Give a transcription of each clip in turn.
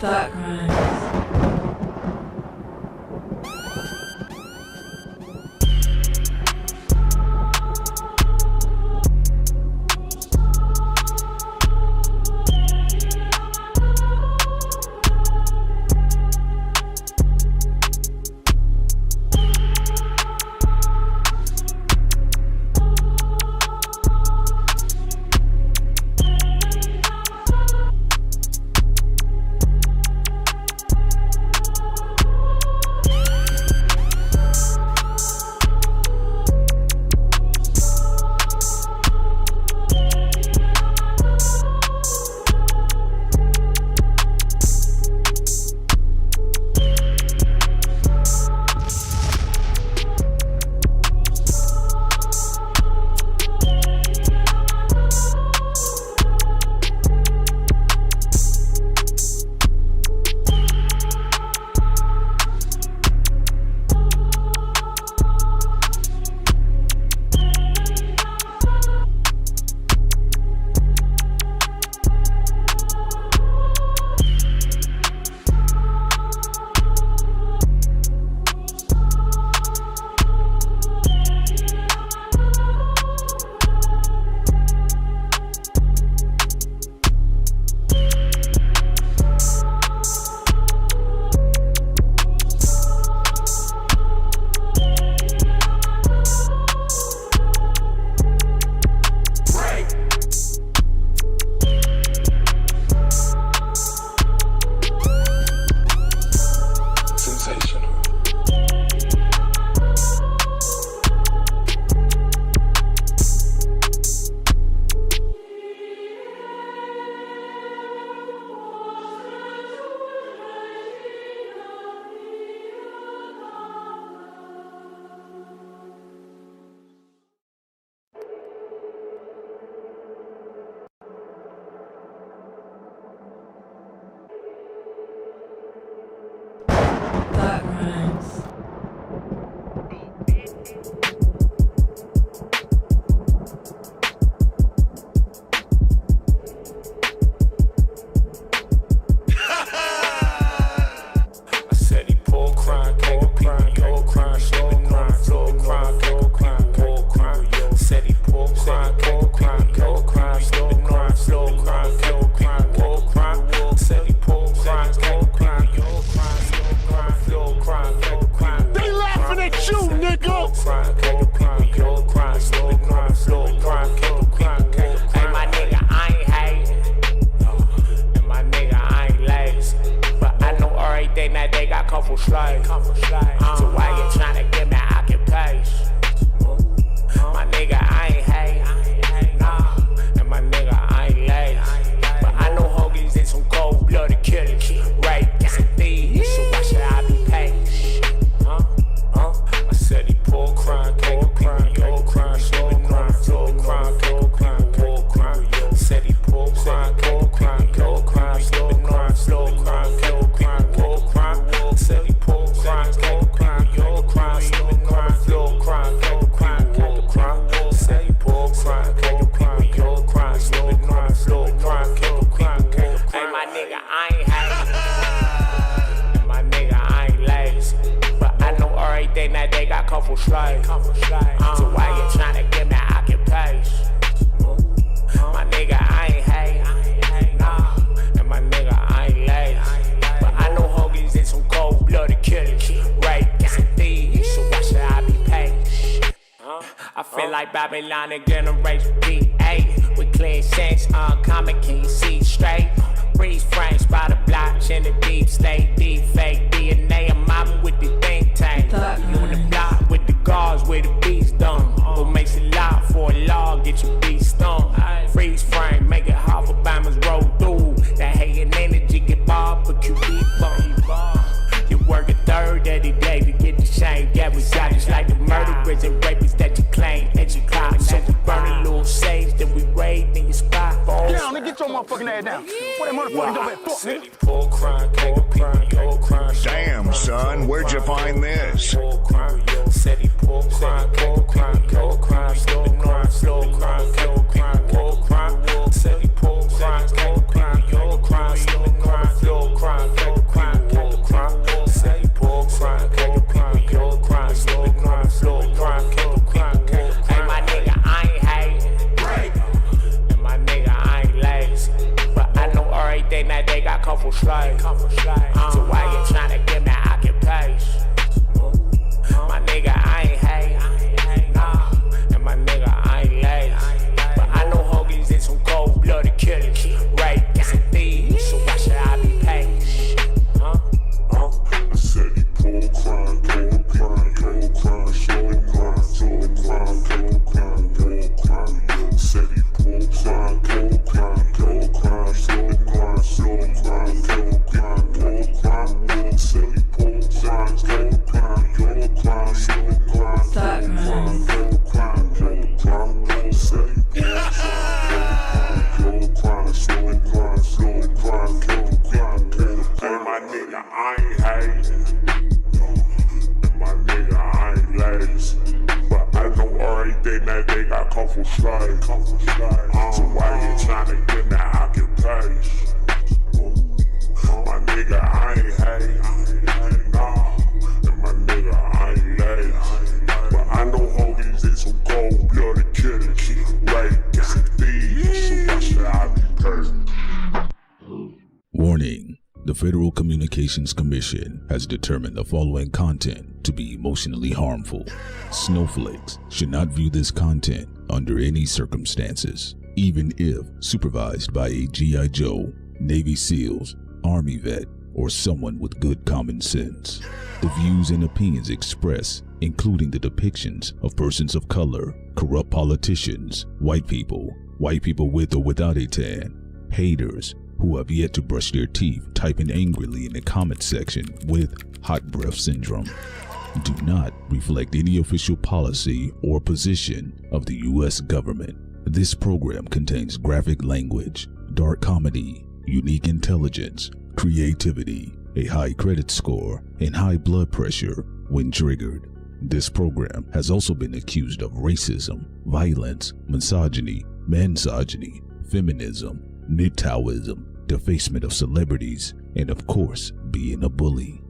LUDACRIS. Babylon and generation B8 with clean sense, uncommon, can you see straight? Freeze frames by the blockchain, the deep state, deep fake DNA. I'm mobbing with the think tank. You on the block with the guards where the beats done. What makes it loud for a law? Get your beat stung. Freeze frame, make it hard for bombers roll through. That hate and energy get barbecue beat bump. You work a third every day to get the shame. Yeah, we got just like the murderers and rapists that you claim that you clock. So we burn a little sage, then we raid in your spot. Get down and get your motherfucking ass down. What that motherfucking dope at? Fuck, nigga. Pull crime, crime. Damn, son, where'd you find this? Pull crime, said he pull crime, kill crime, slow crime, slow crime, kill crime, pull crime. Said he pull crime, slow crime, slow crime. for slave. So why you tryna give me occupation? My nigga, I ain't hate, nah. And my nigga, I ain't lazy. But I know hoagies and some cold-blooded killers, rapists and thieves. So why should I be patient? I said he pull crime, cold crime, show crime, said he pull crime, cold crime, show crime, cold crime, said he pull crime, cold crime, show crime, cold crime, said he pull crime, cold crime, show crime, cold crime, and my nigga, I ain't hating. And my nigga, I ain't lazy. But I know everything that they got come from slave. So why you tryna get me occupation? My nigga, I ain't hating. Nah. And my nigga, I ain't lazy. But I know homies and some cold-blooded killers. Rapists and thieves. So why should I be patient? Warning. The Federal Communications Commission has determined the following content to be emotionally harmful. Snowflakes should not view this content under any circumstances, even if supervised by a G.I. Joe, Navy SEALs, Army vet, or someone with good common sense. The views and opinions expressed, including the depictions of persons of color, corrupt politicians, white people with or without a tan, haters, who have yet to brush their teeth typing angrily in the comment section with hot breath syndrome, do not reflect any official policy or position of the U.S. government. This program contains graphic language, dark comedy, unique intelligence, creativity, a high credit score, and high blood pressure when triggered. This program has also been accused of racism, violence, misogyny, mansogyny, feminism, MGTOWism, defacement of celebrities, and of course, being a bully.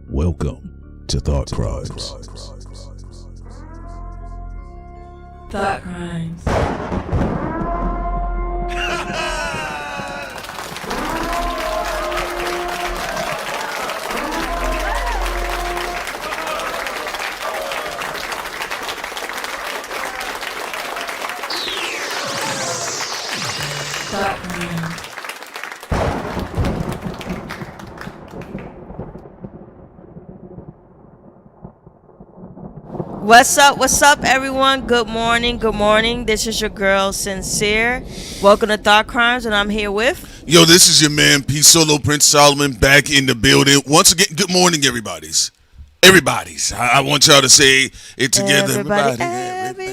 Welcome to Thought Crimes. Thought Crimes. Thought Crimes. What's up, everyone? Good morning. This is your girl, Sincere. Welcome to Thought Crimes, and I'm here with... Yo, this is your man, P. Solo Prince Solomon, back in the building. Once again, good morning, everybody's. I want y'all to say it together. Everybody.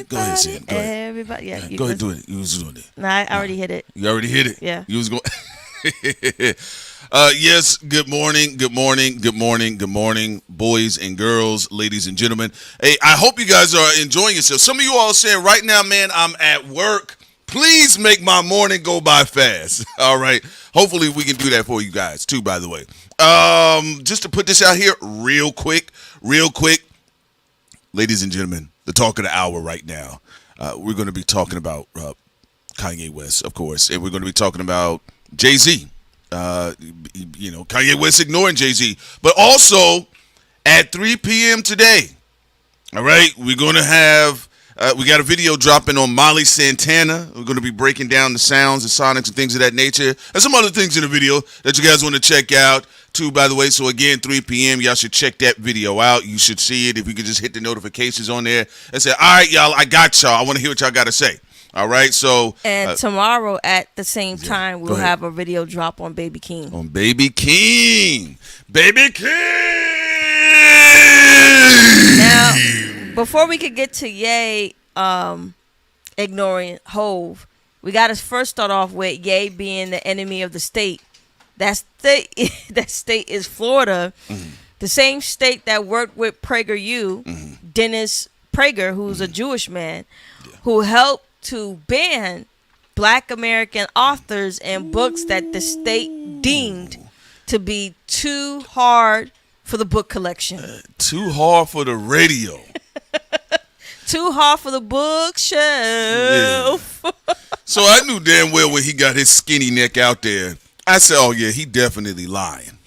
Go ahead, Sam. Go ahead. Everybody. Yeah, go ahead, do it. You was doing it. Nah, I already hit it. You already hit it? Yeah. You was going... Yes, good morning, boys and girls, ladies and gentlemen. Hey, I hope you guys are enjoying yourselves. Some of you all are saying right now, man, I'm at work. Please make my morning go by fast. All right. Hopefully we can do that for you guys too, by the way. Just to put this out here real quick. Ladies and gentlemen, the talk of the hour right now. We're going to be talking about Kanye West, of course, and we're going to be talking about Jay-Z. Kanye West ignoring Jay-Z, but also at 3 p.m. today. All right, we're going to have, we got a video dropping on Molly Santana. We're going to be breaking down the sounds, the sonics, and things of that nature, and some other things in the video that you guys want to check out too, by the way. So again, 3 p.m., y'all should check that video out. You should see it. If you could just hit the notifications on there and say, all right, y'all, I got y'all. I want to hear what y'all got to say. All right, so... And tomorrow at the same time, we'll have a video drop on Baby King. On Baby King! Baby King! Now, before we could get to Ye ignoring Hove, we got to first start off with Ye being the enemy of the state. That state is Florida. Mm-hmm. The same state that worked with PragerU, mm-hmm. Dennis Prager, who's a Jewish man, who helped to ban Black American authors and books that the state deemed to be too hard for the book collection. Too hard for the radio. Too hard for the bookshelf. Yeah. So I knew damn well when he got his skinny neck out there, I said, oh, yeah, he definitely lying.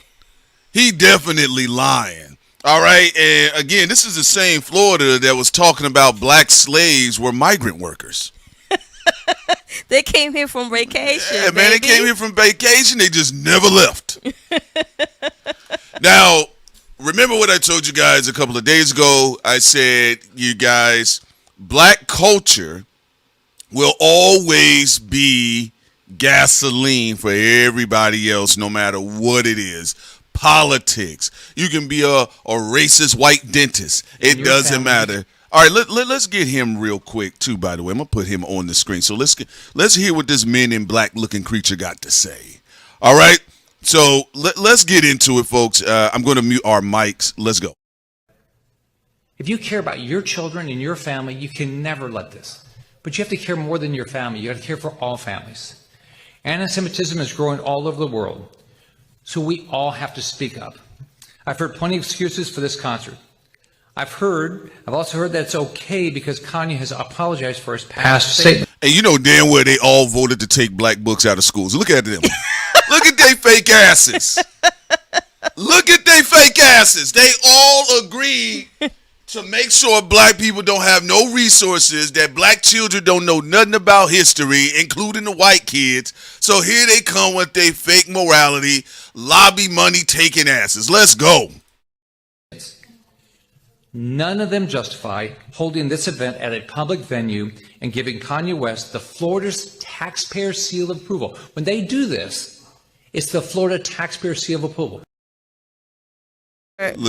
He definitely lying. All right. And again, this is the same Florida that was talking about black slaves were migrant workers. They came here from vacation. Yeah, man, they came here from vacation. They just never left. Now, remember what I told you guys a couple of days ago? I said, you guys, black culture will always be gasoline for everybody else, no matter what it is. Politics. You can be a racist white dentist. It doesn't matter. All right, let's get him real quick too. By the way, I'm gonna put him on the screen. So let's hear what this Men in Black looking creature got to say. All right, so let's get into it, folks. I'm gonna mute our mics. Let's go. If you care about your children and your family, you can never let this. But you have to care more than your family. You have to care for all families. Anti-Semitism is growing all over the world, so we all have to speak up. I've heard plenty of excuses for this concert. I've also heard that it's okay because Kanye has apologized for his past statement. And you know damn well they all voted to take black books out of schools. Look at them. Look at they fake asses. Look at they fake asses. They all agree to make sure black people don't have no resources, that black children don't know nothing about history, including the white kids. So here they come with their fake morality, lobby money taking asses. Let's go. None of them justify holding this event at a public venue and giving Kanye West the Florida's taxpayer seal of approval. When they do this, it's the Florida taxpayer seal of approval.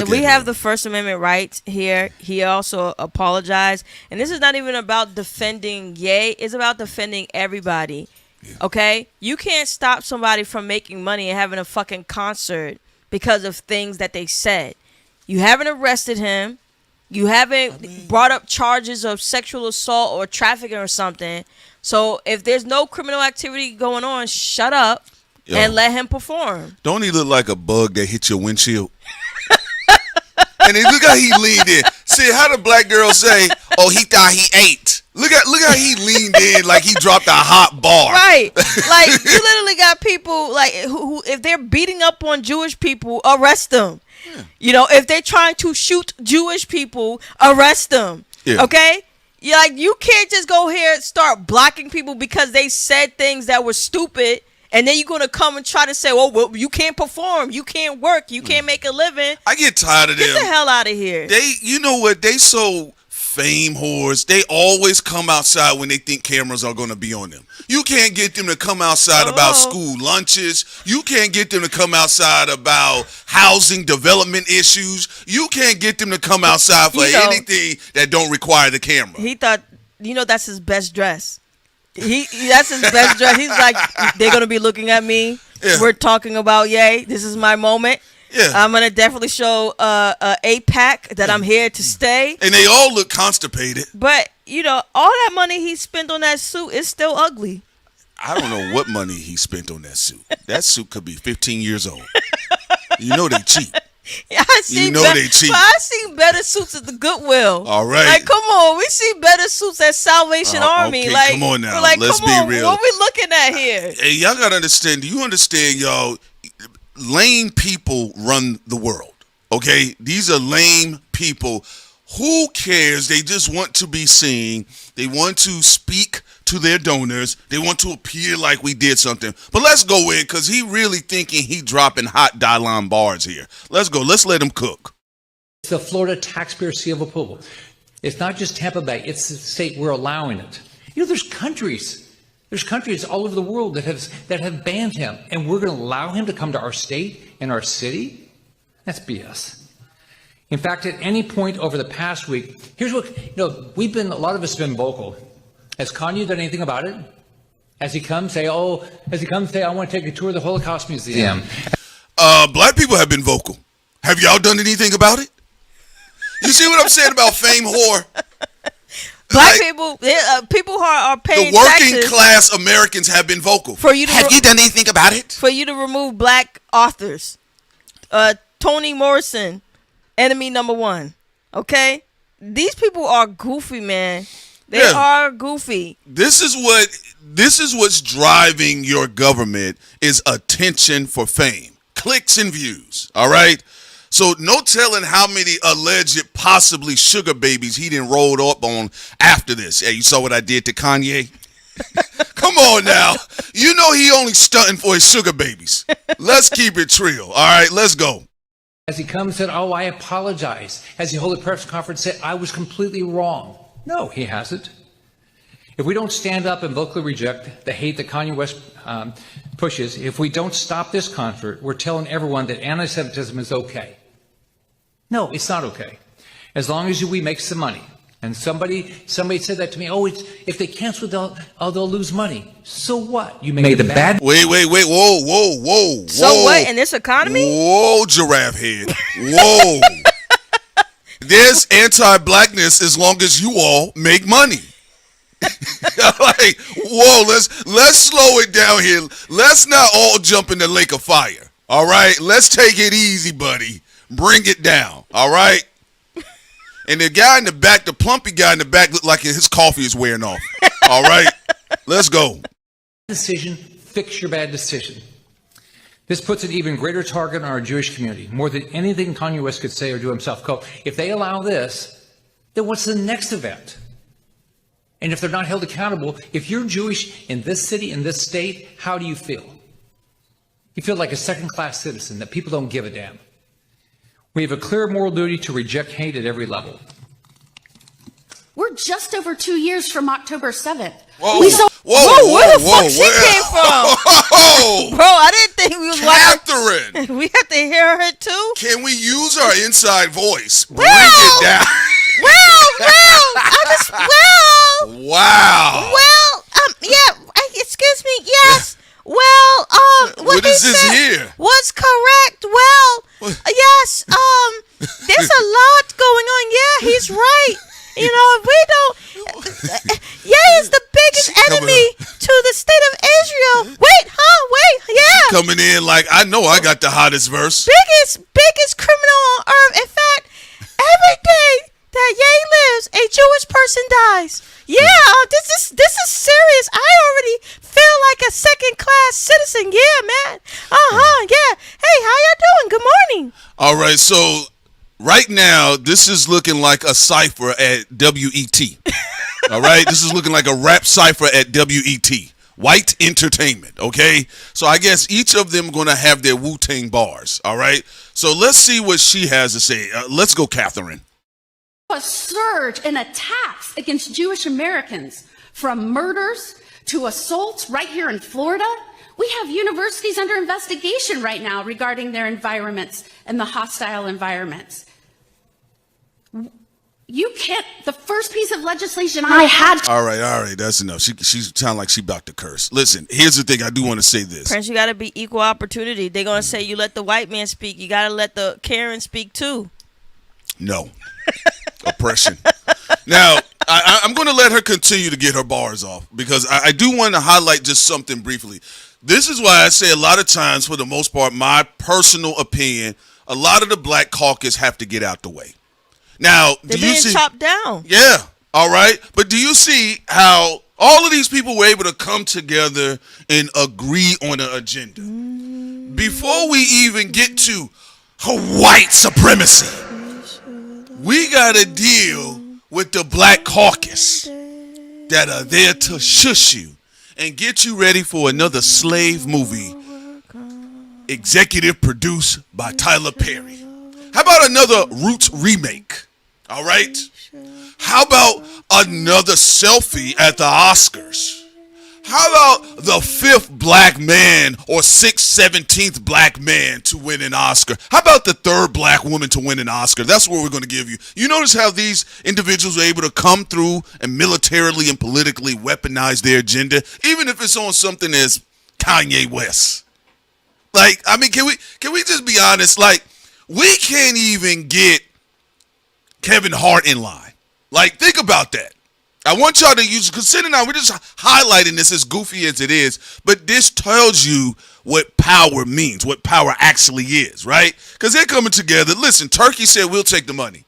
We have the First Amendment rights here. He also apologized. And this is not even about defending Ye. It's about defending everybody. Yeah. Okay? You can't stop somebody from making money and having a fucking concert because of things that they said. You haven't arrested him. You haven't brought up charges of sexual assault or trafficking or something. So if there's no criminal activity going on, shut up and let him perform. Don't he look like a bug that hit your windshield? And then look how he leaned in. See, how the black girl say, oh, he thought he ate. Look how he leaned in like he dropped a hot bar. Right. Like, you literally got people, like, who if they're beating up on Jewish people, arrest them. Yeah. You know, if they're trying to shoot Jewish people, arrest them. Yeah. Okay? You can't just go here and start blocking people because they said things that were stupid. And then you're going to come and try to say, well, you can't perform. You can't work. You can't make a living. I get tired of them. Get the hell out of here. You know what? They so fame whores. They always come outside when they think cameras are going to be on them. You can't get them to come outside about school lunches. You can't get them to come outside about housing development issues. You can't get them to come outside for anything that don't require the camera. He thought, that's his best dress. That's his best dress. He's like, they're gonna be looking at me. Yeah. We're talking about Ye. This is my moment. Yeah. I'm gonna definitely show a 8-pack that I'm here to stay. And they all look constipated. But all that money he spent on that suit is still ugly. I don't know what money he spent on that suit. That suit could be 15 years old. You know they cheap. Yeah, they cheap. But I seen better suits at the Goodwill. All right. Like, come on. We see better suits at Salvation Army. Okay, like, come on now. Like, let's come be on. real. What we looking at here? Hey, y'all got to understand. Do you understand, y'all? Lame people run the world. Okay? These are lame people. Who cares? They just want to be seen. They want to speak to their donors. They want to appear like we did something. But let's go in because he really thinking he dropping hot Dylon bars here. Let's go. Let's let him cook. It's the Florida taxpayer seal of approval. It's not just Tampa Bay. It's the state we're allowing it. There's countries all over the world that have banned him, and we're going to allow him to come to our state and our city? That's BS. In fact, at any point over the past week, here's what, a lot of us have been vocal. Has Kanye done anything about it? Has he come say, I want to take a tour of the Holocaust Museum? Black people have been vocal. Have y'all done anything about it? You see what I'm saying about fame whore? Black people who are paying the working class Americans have been vocal. Have you done anything about it? For you to remove black authors. Toni Morrison, enemy number one. Okay? These people are goofy, man. They are goofy. This is what's driving your government is attention for fame, clicks and views. All right. So no telling how many alleged possibly sugar babies he done rolled up on after this. Hey, you saw what I did to Kanye? Come on now. You know he only stunting for his sugar babies. Let's keep it real. All right, let's go. Has he come and said, oh, I apologize? Has he held a press conference and said, I was completely wrong? No, he hasn't. If we don't stand up and vocally reject the hate that Kanye West pushes, if we don't stop this concert, we're telling everyone that anti-Semitism is okay. No, it's not okay. As long as we make some money. And somebody said that to me, oh, if they cancel, they'll lose money. So what? You made the bad. Wait. Whoa. So what in this economy? Whoa, giraffe head. Whoa. There's anti-blackness as long as you all make money. Like, whoa, let's slow it down here. Let's not all jump in the lake of fire. All right, let's take it easy, buddy. Bring it down. All right. And the guy in the back, the plumpy guy in the back, looked like his coffee is wearing off. All right, let's go. Decision, fix your bad decision. This puts an even greater target on our Jewish community, more than anything Kanye West could say or do himself. If they allow this, then what's the next event? And if they're not held accountable, if you're Jewish in this city, in this state, how do you feel? You feel like a second-class citizen, that people don't give a damn. We have a clear moral duty to reject hate at every level. We're just over 2 years from October 7th. Whoa, where the fuck she came from? Bro, I didn't think we was Catherine. We have to hear her too. Can we use our inside voice? Bring Well, it down. Wow. Excuse me, yes. Well, what is this here? Was correct. Well, yes, there's a lot going on. Yeah, he's right. You know, if we don't, is the biggest enemy to the state of Israel. Wait, yeah. Coming in like, I know I got the hottest verse. Biggest criminal on earth. In fact, every day that Ye lives, a Jewish person dies. Yeah, this is serious. I already feel like a second-class citizen. Yeah, man. Yeah. Hey, how y'all doing? Good morning. All right, so right now, this is looking like a cipher at WET. All right, this is looking like a rap cipher at WET. White Entertainment, okay? So I guess each of them going to have their Wu-Tang bars, all right? So let's see what she has to say. Let's go, Catherine. A surge in attacks against Jewish Americans, from murders to assaults right here in Florida. We have universities under investigation right now regarding their environments and the hostile environments. You can't, the first piece of legislation I had. All right, that's enough. She sound like she about to curse. Listen, here's the thing. I do want to say this. Prince, you got to be equal opportunity. They're going to say you let the white man speak. You got to let the Karen speak too. No. Oppression. Now, I'm going to let her continue to get her bars off because I do want to highlight just something briefly. This is why I say a lot of times, for the most part, my personal opinion, a lot of the Black Caucus have to get out the way. Now, they're do you being see? Chopped down. Yeah. All right. But do you see how all of these people were able to come together and agree on an agenda? Before we even get to white supremacy, we got to deal with the Black Caucus that are there to shush you and get you ready for another slave movie executive produced by Tyler Perry. How about another Roots remake? All right. How about another selfie at the Oscars? How about the 5th black man or 6th, 17th black man to win an Oscar? How about the 3rd black woman to win an Oscar? That's what we're going to give you. You notice how these individuals are able to come through and militarily and politically weaponize their agenda, even if it's on something as Kanye West. Like, I mean, can we just be honest? Like, we can't even get Kevin Hart in line. Like, think about that. I want y'all to use, consider now, we're just highlighting this as goofy as it is, but this tells you what power means, what power actually is, right? Because they're coming together. Listen, Turkey said, we'll take the money.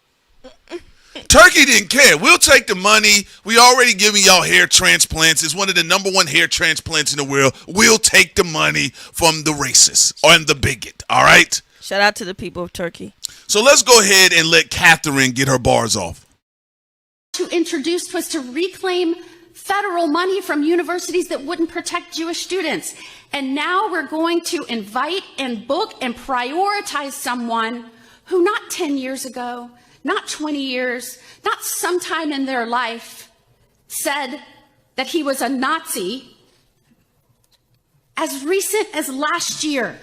Turkey didn't care. We'll take the money. We already giving y'all hair transplants. It's one of the #1 hair transplants in the world. We'll take the money from the racist and the bigot. All right? Shout out to the people of Turkey. So let's go ahead and let Catherine get her bars off. To introduce was to reclaim federal money from universities that wouldn't protect Jewish students. And now we're going to invite and book and prioritize someone who not 10 years ago, not 20 years, not sometime in their life said that he was a Nazi as recent as last year.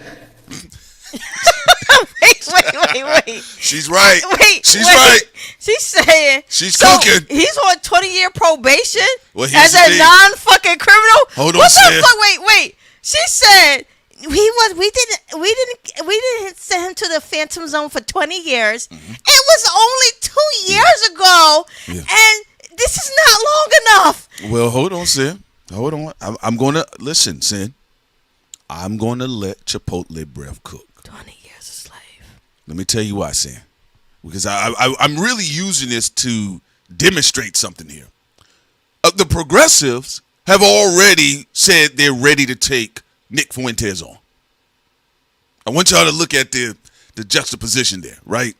Wait. She's right. She's wait. right. She's saying she's so cooking. He's on 20-year probation here's as the a thing. non-fucking criminal. Hold on, what the Sam. fuck? Wait. She said we didn't send him to the Phantom Zone for 20 years. Mm-hmm. It was only 2 years ago, and this is not long enough. Well, hold on, Sam. Hold on. I'm going to listen, Sam. I'm going to let Chipotle breath cook. 20 years a slave. Let me tell you why, Sam. Because I'm really using this to demonstrate something here. The progressives have already said they're ready to take Nick Fuentes on. I want y'all to look at the juxtaposition there, right?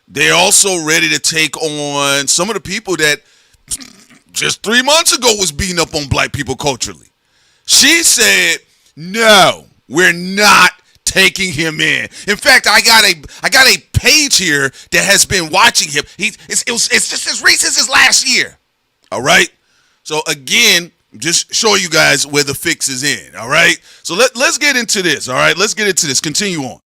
They're also ready to take on some of the people that just 3 months ago was beating up on black people culturally. She said, no, we're not taking him in. In fact, I got a page here that has been watching him. It's just as recent as last year. All right. So again, just show you guys where the fix is in. All right. So let's get into this. All right. Let's get into this. Continue on.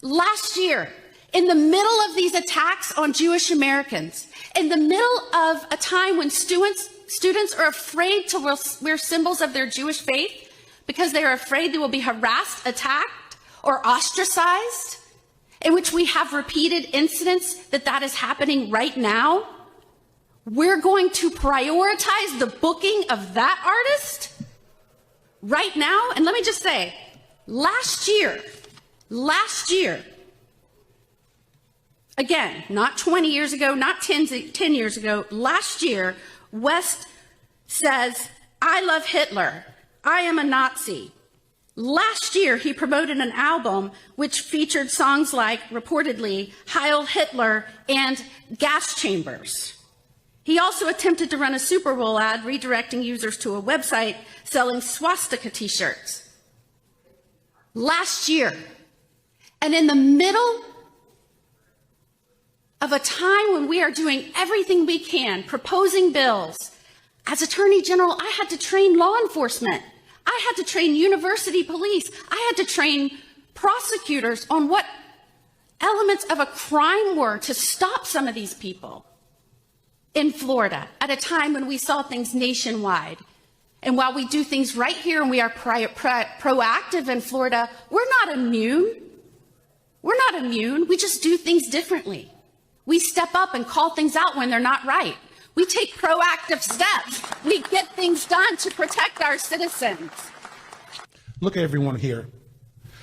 Last year, in the middle of these attacks on Jewish Americans, in the middle of a time when students are afraid to wear symbols of their Jewish faith because they are afraid they will be harassed, attacked, or ostracized, in which we have repeated incidents that is happening right now, we're going to prioritize the booking of that artist right now. And let me just say, last year, again, not 20 years ago, not 10 years ago, last year, West says, I love Hitler. I am a Nazi. Last year, he promoted an album which featured songs like, reportedly, Heil Hitler and Gas Chambers. He also attempted to run a Super Bowl ad redirecting users to a website selling swastika t-shirts. Last year, and in the middle of a time when we are doing everything we can, proposing bills, as Attorney General, I had to train law enforcement. I had to train university police. I had to train prosecutors on what elements of a crime were to stop some of these people in Florida at a time when we saw things nationwide. And while we do things right here and we are proactive in Florida, we're not immune. We're not immune. We just do things differently. We step up and call things out when they're not right. We take proactive steps. We get things done to protect our citizens. Look at everyone here.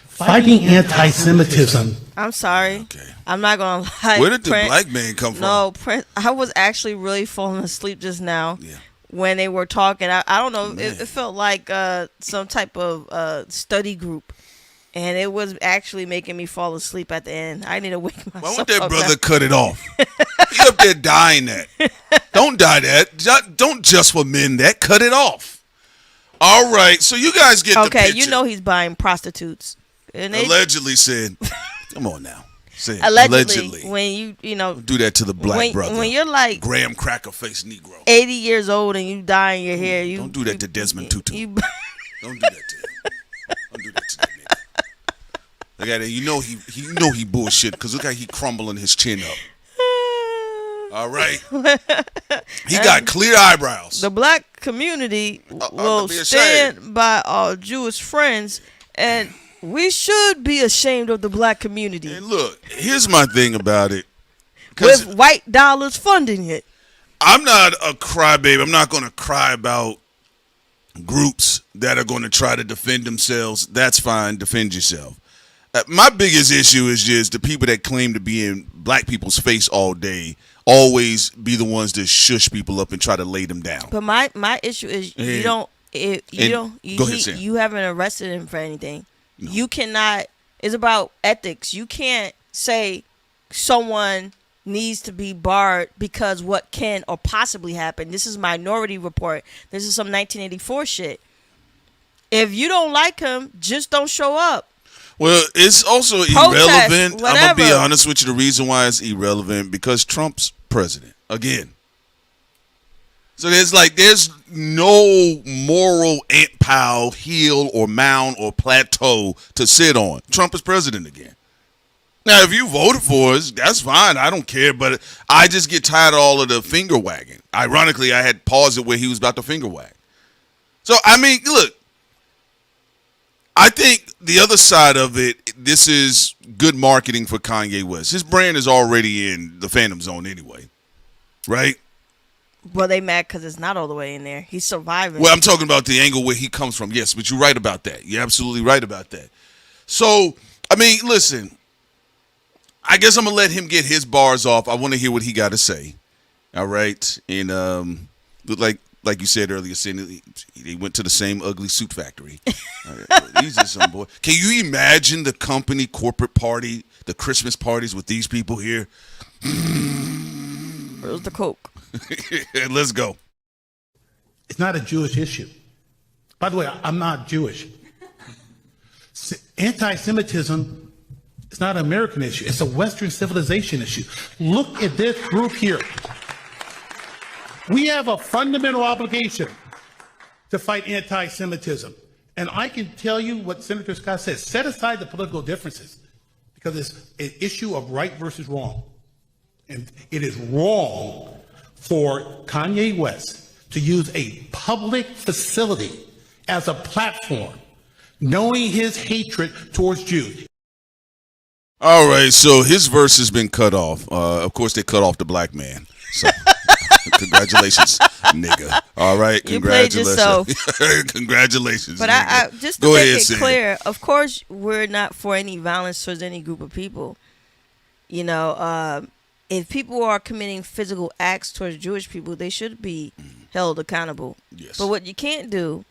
Fighting anti-Semitism. I'm sorry. Okay. I'm not going to lie. Where did the black man come from? No, Prince. I was actually really falling asleep just now when they were talking. I don't know. It felt like some type of study group. And it was actually making me fall asleep at the end. I need to wake myself up. Why won't that brother cut it off? He up there dying that. Don't die that. Don't just for men that. Cut it off. All right. So you guys get the picture. Okay, you know he's buying prostitutes. And allegedly said. Come on now. Say it. Allegedly. When you know. Do that to the black brother. When you're like. Graham Cracker Face Negro. 80 years old and you dye in your hair. Don't do that to Desmond Tutu. Don't do that to him. Don't do that to that nigga. Look at it. You know he bullshit because look how he crumbling his chin up. All right. He got clear eyebrows. The black community will stand by our Jewish friends, and we should be ashamed of the black community. And look, here's my thing about it. With white dollars funding it. I'm not a crybaby. I'm not going to cry about groups that are going to try to defend themselves. That's fine. Defend yourself. My biggest issue is just the people that claim to be in black people's face all day always be the ones that shush people up and try to lay them down. But my issue is you haven't arrested him for anything. No. You cannot. It's about ethics. You can't say someone needs to be barred because what can or possibly happen. This is Minority Report. This is some 1984 shit. If you don't like him, just don't show up. Well, it's also Protest, irrelevant. I'm going to be honest with you. The reason why it's irrelevant, because Trump's president. Again. So there's no moral ant pile, hill, or mound, or plateau to sit on. Trump is president again. Now, if you voted for us, that's fine. I don't care. But I just get tired of all of the finger wagging. Ironically, I had paused it where he was about to finger wag. So, I mean, look. I think the other side of it, this is good marketing for Kanye West. His brand is already in the Phantom Zone anyway. Right? Well, they mad because it's not all the way in there. He's surviving. Well, I'm talking about the angle where he comes from. Yes, but you're right about that. You're absolutely right about that. So, I mean, listen. I guess I'm going to let him get his bars off. I want to hear what he got to say. All right? And like you said earlier, he went to the same ugly suit factory. These are some boy. Can you imagine the company corporate party, the Christmas parties with these people here? Where's the Coke? Let's go. It's not a Jewish issue. By the way, I'm not Jewish. Anti-Semitism is not an American issue. It's a Western civilization issue. Look at this group here. We have a fundamental obligation to fight anti-Semitism. And I can tell you what Senator Scott says. Set aside the political differences because it's an issue of right versus wrong. And it is wrong for Kanye West to use a public facility as a platform, knowing his hatred towards Jews. All right, so his verse has been cut off. Of course, they cut off the black man. So, congratulations, nigga. All right, congratulations. Congratulations. But I just to make it clear, of course, we're not for any violence towards any group of people. You know, if people are committing physical acts towards Jewish people, they should be held accountable. Yes. But what you can't do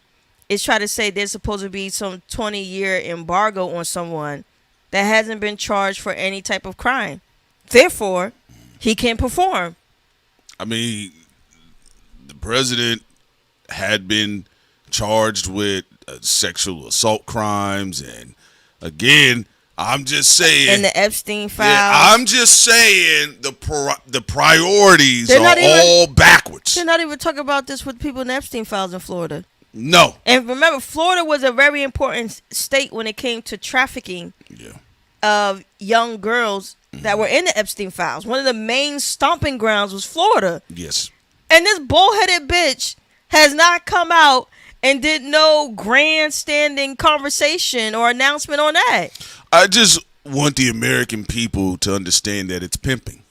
is try to say there's supposed to be some 20-year embargo on someone that hasn't been charged for any type of crime. Therefore, he can perform. I mean, the president had been charged with sexual assault crimes. And again, I'm just saying. And the Epstein files. Yeah, I'm just saying the priorities are all backwards. They're not even talking about this with people in the Epstein files in Florida. No. And remember, Florida was a very important state when it came to trafficking of young girls that were in the Epstein files. One of the main stomping grounds was Florida. Yes. And this bullheaded bitch has not come out and did no grandstanding conversation or announcement on that. I just want the American people to understand that it's pimping.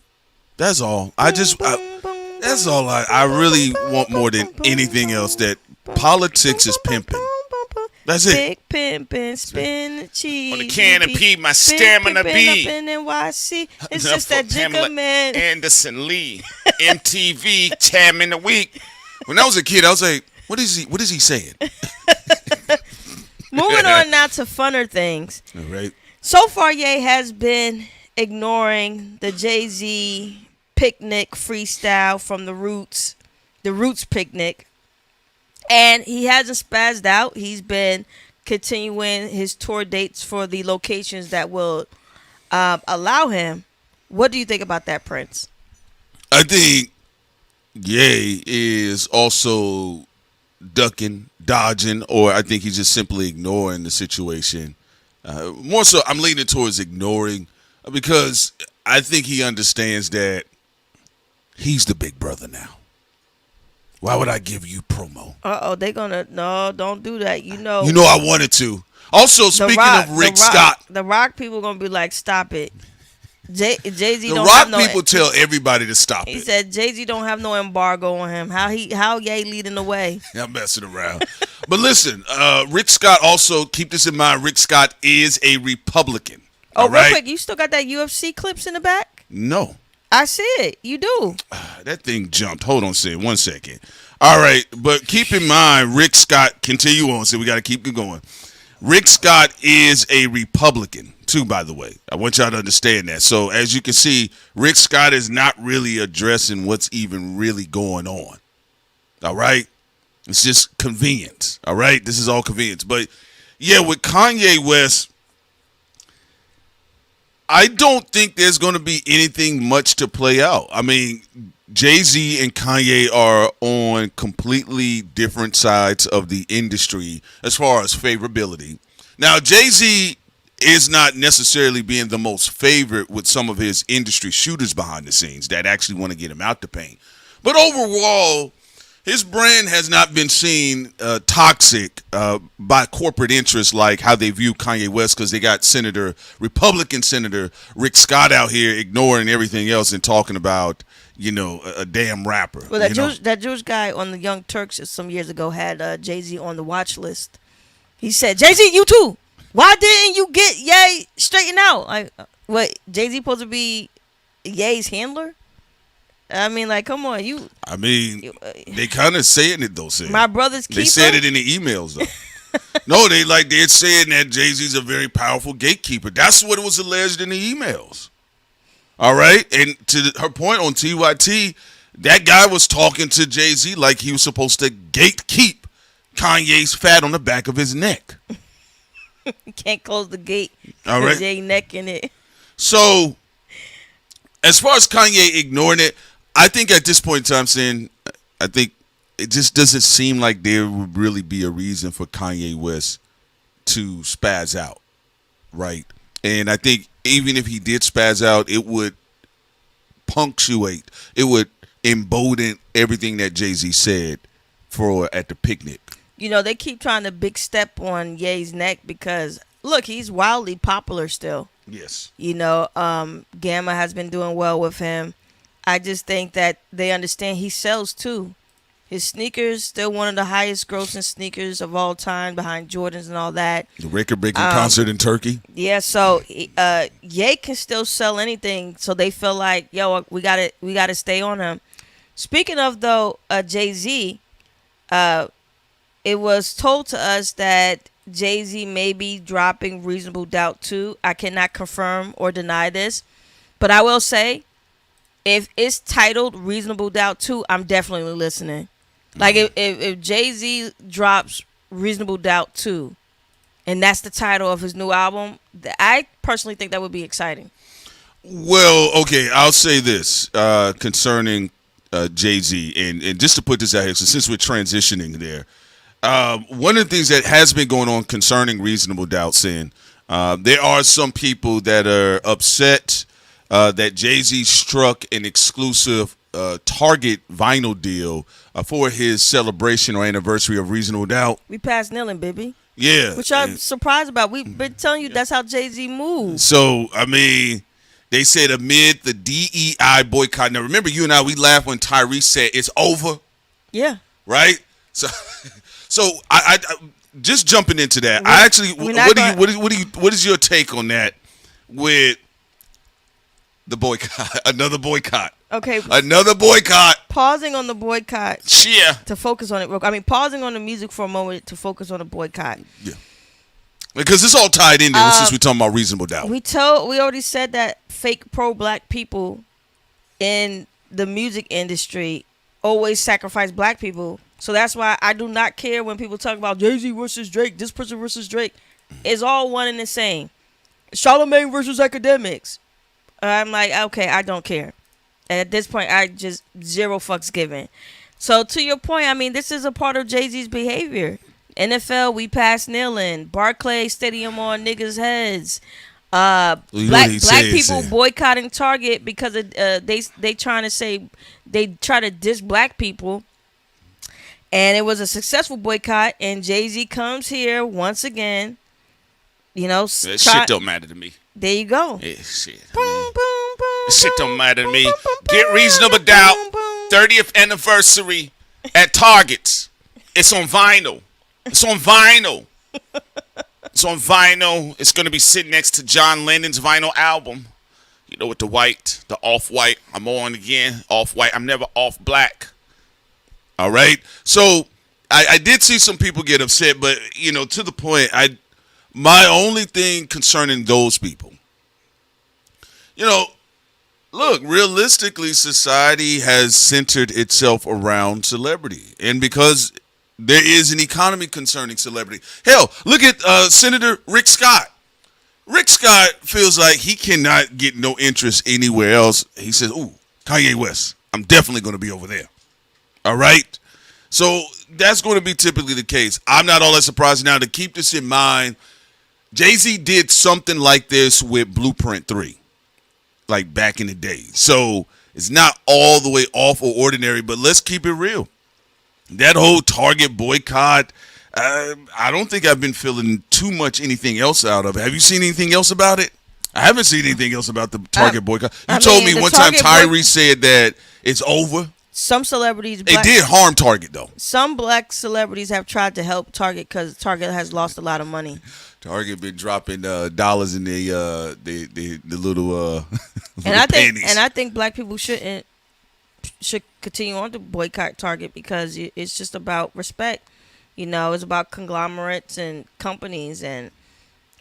That's all. That's all I really want more than anything else, that politics is pimping. That's it. Big pimpin', spin the cheese. On the canopy, my stamina be. Up in NYC. It's just that jigger man. Anderson Lee, MTV, Chairman of the Week. When I was a kid, I was like, what is he saying? Moving on now to funner things. All right. So far, Ye has been ignoring the Jay-Z picnic freestyle from the Roots picnic. And he hasn't spazzed out. He's been continuing his tour dates for the locations that will allow him. What do you think about that, Prince? I think Ye is also ducking, dodging, or I think he's just simply ignoring the situation. More so, I'm leaning towards ignoring because I think he understands that he's the big brother now. Why would I give you promo? No, don't do that. You know I wanted to. Also, speaking of Rick Scott. The Rock people going to be like, stop it. Jay-Z the don't Rock have no, people tell everybody to stop it. He said Jay-Z don't have no embargo on him. How Ye leading the way? I'm messing around. But listen, Rick Scott also, keep this in mind, Rick Scott is a Republican. Oh, real quick, you still got that UFC clips in the back? No. I see it. You do. That thing jumped. Hold on, Sid. 1 second. All right, but keep in mind, Rick Scott, continue on, so we got to keep it going. Rick Scott is a Republican, too, by the way. I want y'all to understand that. So, as you can see, Rick Scott is not really addressing what's even really going on. All right? It's just convenience. All right? This is all convenience. But, yeah, with Kanye West, I don't think there's going to be anything much to play out. I mean, Jay-Z and Kanye are on completely different sides of the industry as far as favorability. Now, Jay-Z is not necessarily being the most favorite with some of his industry shooters behind the scenes that actually want to get him out the paint. But overall, his brand has not been seen toxic by corporate interests like how they view Kanye West, because they got Republican Senator Rick Scott out here ignoring everything else and talking about, a damn rapper. Well, that Jewish guy on the Young Turks some years ago had Jay-Z on the watch list. He said, Jay-Z, you too. Why didn't you get Ye straightened out? Like, what, Jay-Z supposed to be Ye's handler? I mean, like, come on, they kind of saying it though, Sid. My brother's keeper. They said it in the emails though. No, they're saying that Jay-Z's a very powerful gatekeeper. That's what was alleged in the emails. All right, and to her point on TYT, that guy was talking to Jay-Z like he was supposed to gatekeep Kanye's fat on the back of his neck. You can't close the gate. All right, Jay neck in it. So, as far as Kanye ignoring it, I think at this point in time, saying, I think it just doesn't seem like there would really be a reason for Kanye West to spaz out, right? And I think even if he did spaz out, it would punctuate, it would embolden everything that Jay-Z said at the picnic. They keep trying to big step on Ye's neck because, look, he's wildly popular still. Yes. Gamma has been doing well with him. I just think that they understand he sells too. His sneakers, still one of the highest grossing sneakers of all time behind Jordans and all that. The record-breaking concert in Turkey. Yeah, so Ye can still sell anything. So they feel like, yo, we gotta stay on him. Speaking of though, Jay-Z, it was told to us that Jay-Z may be dropping Reasonable Doubt 2. I cannot confirm or deny this, but I will say, if it's titled Reasonable Doubt 2, I'm definitely listening. Like, if Jay-Z drops Reasonable Doubt 2, and that's the title of his new album, I personally think that would be exciting. Well, okay, I'll say this concerning Jay-Z, and just to put this out here, so since we're transitioning there, one of the things that has been going on concerning Reasonable Doubt, Sin, there are some people that are upset that Jay-Z struck an exclusive Target vinyl deal for his celebration or anniversary of Reasonable Doubt. We passed kneeling, baby. Yeah. Which I'm surprised about. We've been telling you that's how Jay-Z moves. So, I mean, they said amid the DEI boycott. Now, remember, you and I, we laughed when Tyrese said it's over. Yeah. Right? So I just jumping into that. I actually, what is your take on that with the boycott? Another boycott. Okay. Another boycott. Pausing on the boycott. Yeah. To focus on it. I mean, pausing on the music for a moment to focus on the boycott. Yeah. Because it's all tied in there since we're talking about Reasonable Doubt. We already said that fake pro-black people in the music industry always sacrifice black people. So that's why I do not care when people talk about Jay-Z versus Drake, this person versus Drake. It's all one and the same. Charlamagne versus academics. I'm like, okay, I don't care. At this point, I just zero fucks given. So to your point, I mean, this is a part of Jay-Z's behavior. NFL, we pass kneeling. Barclays Stadium on niggas' heads. Black people boycotting Target because of, they trying to say they try to diss black people. And it was a successful boycott. And Jay-Z comes here once again. Shit don't matter to me. There you go. Yeah, shit. Shit don't matter to me. Get Reasonable Doubt 30th anniversary at Targets. It's on vinyl. It's on vinyl. It's on vinyl. It's going to be sitting next to John Lennon's vinyl album. You know, with the white, the off-white. I'm on again, off-white. I'm never off-black. All right? So I did see some people get upset, but, you know, to the point, my only thing concerning those people, you know, look, realistically, society has centered itself around celebrity. And because there is an economy concerning celebrity. Hell, look at Senator Rick Scott. Rick Scott feels like he cannot get no interest anywhere else. He says, ooh, Kanye West, I'm definitely going to be over there. All right? So that's going to be typically the case. I'm not all that surprised. Now, to keep this in mind, Jay-Z did something like this with Blueprint 3, like back in the day. So it's not all the way off or ordinary, but let's keep it real. That whole Target boycott, I don't think I've been feeling too much anything else out of it. Have you seen anything else about it? I haven't seen anything else about the Target boycott. You told me one time Tyrese said that it's over. Some celebrities... It did harm Target, though. Some black celebrities have tried to help Target because Target has lost a lot of money. Target been dropping dollars in the little pennies. And I think black people should continue on to boycott Target because it's just about respect. You know, it's about conglomerates and companies. And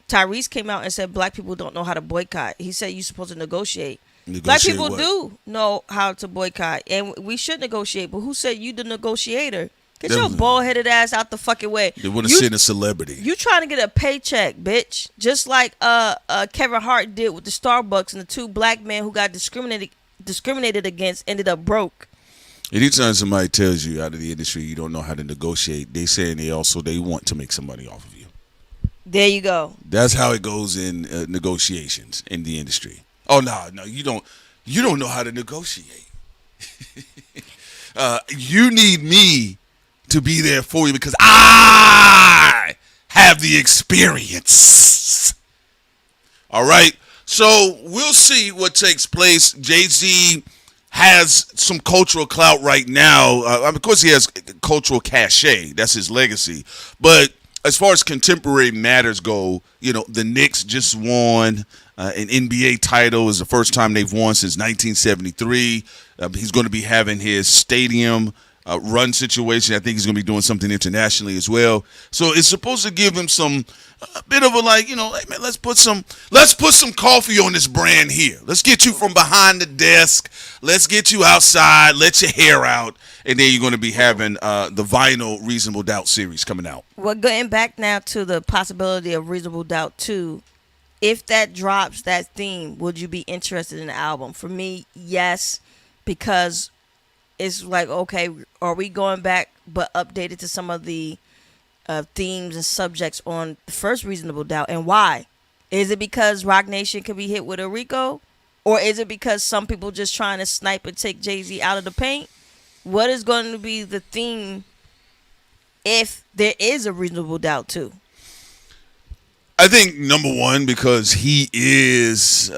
Tyrese came out and said black people don't know how to boycott. He said you're supposed to negotiate. Black people do know how to boycott, and we should negotiate. But who said you the negotiator? Get your bald-headed ass out the fucking way. They want to send a celebrity. You trying to get a paycheck, bitch. Just like Kevin Hart did with the Starbucks, and the two black men who got discriminated against ended up broke. Anytime somebody tells you out of the industry you don't know how to negotiate, they saying they want to make some money off of you. There you go. That's how it goes in negotiations in the industry. Oh no, you don't know how to negotiate. You need me to be there for you because I have the experience. All right. So we'll see what takes place. Jay-Z has some cultural clout right now. Of course, he has cultural cachet. That's his legacy. But as far as contemporary matters go, you know, the Knicks just won an NBA title. Is the first time they've won since 1973. He's going to be having his stadium run situation. I think he's going to be doing something internationally as well. So it's supposed to give him a bit of a like, you know, hey man, let's put some coffee on this brand here. Let's get you from behind the desk. Let's get you outside. Let your hair out. And then you're going to be having the vinyl Reasonable Doubt series coming out. Well, going back now to the possibility of Reasonable Doubt 2, if that drops that theme, would you be interested in the album? For me, yes, because it's like, okay, are we going back but updated to some of the themes and subjects on the first Reasonable Doubt, and why? Is it because Rock Nation could be hit with a RICO? Or is it because some people just trying to snipe and take Jay-Z out of the paint? What is going to be the theme if there is a Reasonable Doubt too? I think number one, because he is,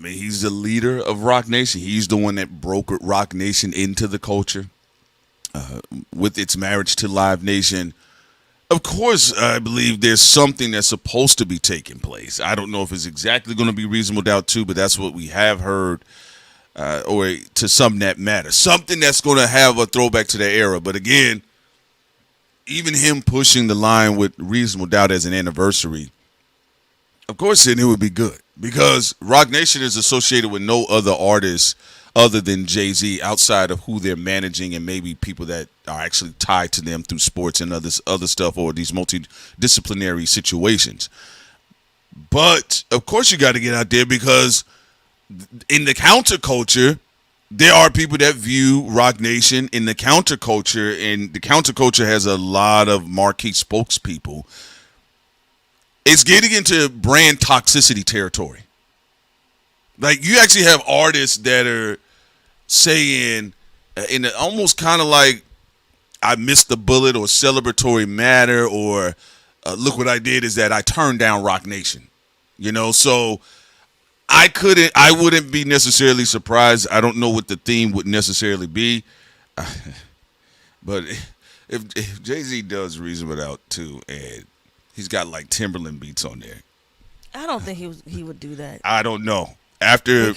he's the leader of Rock Nation. He's the one that brokered Rock Nation into the culture with its marriage to Live Nation. Of course, I believe there's something that's supposed to be taking place. I don't know if it's exactly going to be Reasonable Doubt 2, but that's what we have heard, or to some that matter. Something that's going to have a throwback to that era. But again, even him pushing the line with Reasonable Doubt as an anniversary, of course, then it would be good. Because Rock Nation is associated with no other artists other than Jay-Z outside of who they're managing and maybe people that are actually tied to them through sports and other stuff or these multidisciplinary situations. But, of course, you got to get out there because in the counterculture, there are people that view Rock Nation in the counterculture, and the counterculture has a lot of marquee spokespeople. It's getting into brand toxicity territory. Like, you actually have artists that are saying, in almost kind of like, I missed the bullet or celebratory matter, or look what I did is that I turned down Rock Nation. You know, so I wouldn't be necessarily surprised. I don't know what the theme would necessarily be. But if Jay-Z does Reasonable Doubt too, and he's got like Timberland beats on there. I don't think he would do that. I don't know. After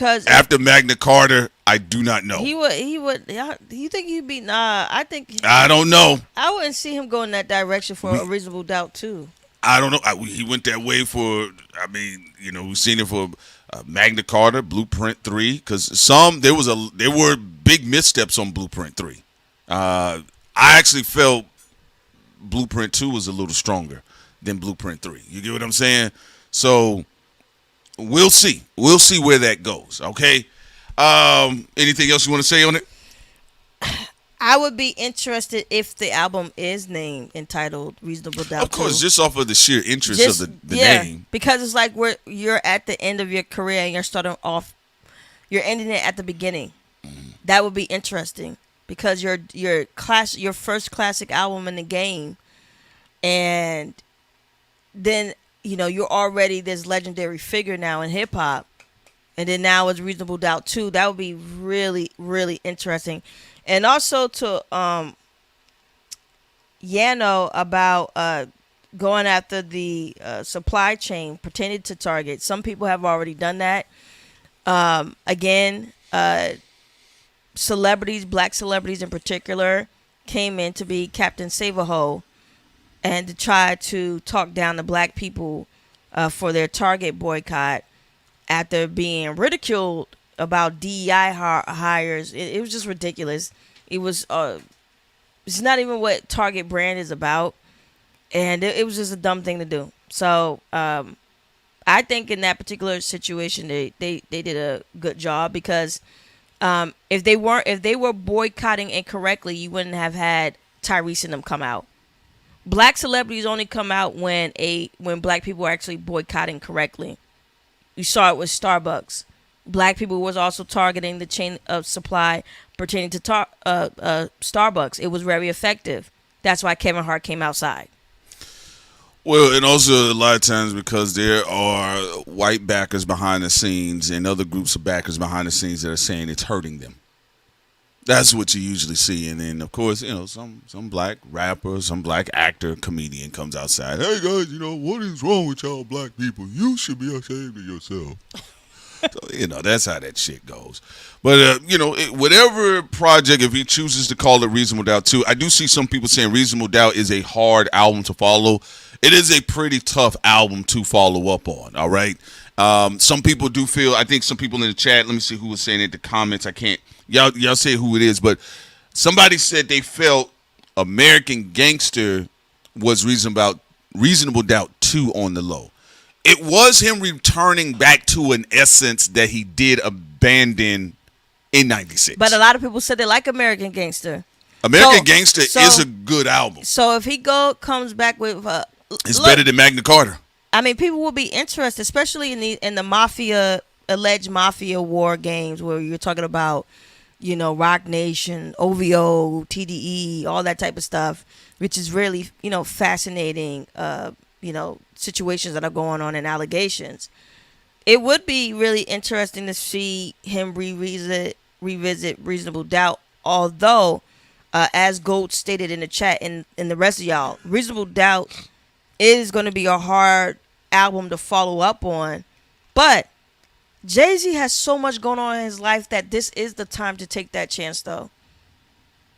Magna Carta, I do not know. He would. You think he'd be? Nah, I think. I don't know. I wouldn't see him go in that direction for a reasonable doubt too. I don't know. He went that way for. I mean, we've seen it for Magna Carta, Blueprint 3, because there were big missteps on Blueprint 3. I actually felt Blueprint 2 was a little stronger than Blueprint 3. You get what I'm saying? So we'll see. We'll see where that goes. Okay. Anything else you want to say on it? I would be interested if the album is entitled Reasonable Doubt. Of course, 2. just off of the sheer interest of the name. Because it's like you're at the end of your career and you're ending it at the beginning. That would be interesting because your first classic album in the game, and then you're already this legendary figure now in hip hop, and then now it's Reasonable Doubt 2. That would be really, really interesting. And also to Yano about going after the supply chain, pretending to target. Some people have already done that. Again, celebrities, black celebrities in particular, came in to be Captain Save-A-Ho and to try to talk down the black people for their Target boycott after being ridiculed about DEI hires. It was just ridiculous. It was it's not even what Target brand is about, and it was just a dumb thing to do. So I think in that particular situation they did a good job, because if they were boycotting incorrectly, you wouldn't have had Tyrese and them come out. Black celebrities only come out when black people are actually boycotting correctly. You saw it with Starbucks. Black people was also targeting the chain of supply pertaining to Starbucks. It was very effective. That's why Kevin Hart came outside. Well, and also a lot of times because there are white backers behind the scenes and other groups of backers behind the scenes that are saying it's hurting them. That's what you usually see. And then, of course, some black rapper, some black actor, comedian comes outside. Hey, guys, what is wrong with y'all black people? You should be ashamed of yourself. So, that's how that shit goes. But, whatever project, if he chooses to call it Reasonable Doubt 2, I do see some people saying Reasonable Doubt is a hard album to follow. It is a pretty tough album to follow up on, all right? Some people do feel, I think some people in the chat, let me see who was saying it in the comments. I can't, y'all say who it is, but somebody said they felt American Gangster was Reasonable Doubt 2 on the low. It was him returning back to an essence that he did abandon in 96. But a lot of people said they like American Gangster. American Gangster is a good album. So if he comes back with it's better than Magna Carta. I mean, people will be interested, especially in the alleged mafia war games where you're talking about, Rock Nation, OVO, TDE, all that type of stuff, which is really, fascinating, situations that are going on and allegations. It would be really interesting to see him revisit Reasonable Doubt, although, as Gold stated in the chat and the rest of y'all, Reasonable Doubt is going to be a hard album to follow up on, but Jay-Z has so much going on in his life that this is the time to take that chance, though,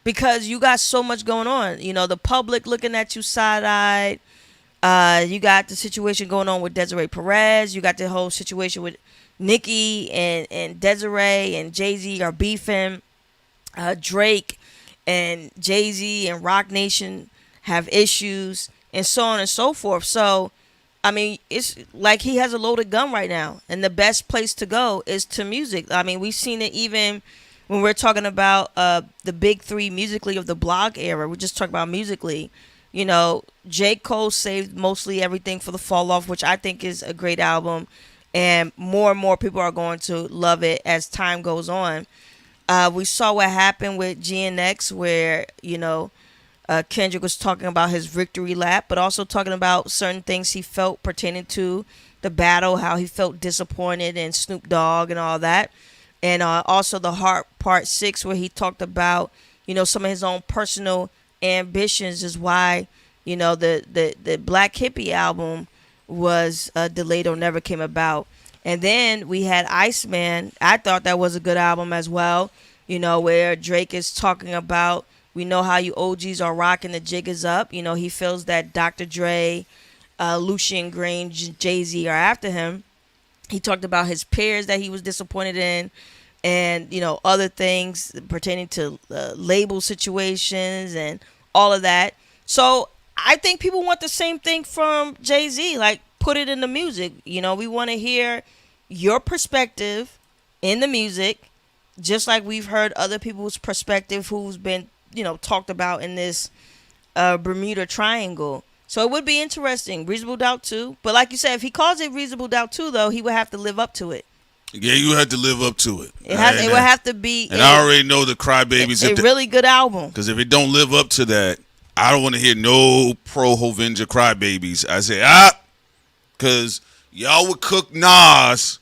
because you got so much going on. The public looking at you side-eyed. You got the situation going on with Desiree Perez. You got the whole situation with Nicki and Desiree and Jay-Z are beefing. Drake and Jay-Z and Rock Nation have issues, and so on and so forth. So, I mean, it's like he has a loaded gun right now, and the best place to go is to music. I mean, we've seen it even when we're talking about the big three musically of the blog era. We just talk about musically. J. Cole saved mostly everything for the Fall Off, which I think is a great album, and more people are going to love it as time goes on. We saw what happened with GNX, where Kendrick was talking about his victory lap, but also talking about certain things he felt pertaining to the battle, how he felt disappointed in Snoop Dogg and all that. And also the Heart Part 6, where he talked about, some of his own personal ambitions is why, the Black Hippie album was delayed or never came about. And then we had Iceman. I thought that was a good album as well, where Drake is talking about, we know how you OGs are rocking, the jig is up. He feels that Dr. Dre, Lucian Green, Jay-Z are after him. He talked about his peers that he was disappointed in, and other things pertaining to label situations and all of that. So I think people want the same thing from Jay-Z, like put it in the music. We want to hear your perspective in the music, just like we've heard other people's perspective who's been talked about in this Bermuda Triangle. So it would be interesting. Reasonable Doubt 2. But like you said, if he calls it Reasonable Doubt 2, though, he would have to live up to it. Yeah, you had to live up to it. It would have to be. And I already know the Crybabies. A really good album. Because if it don't live up to that, I don't want to hear no pro Hovenja Crybabies. I say, because y'all would cook Nas.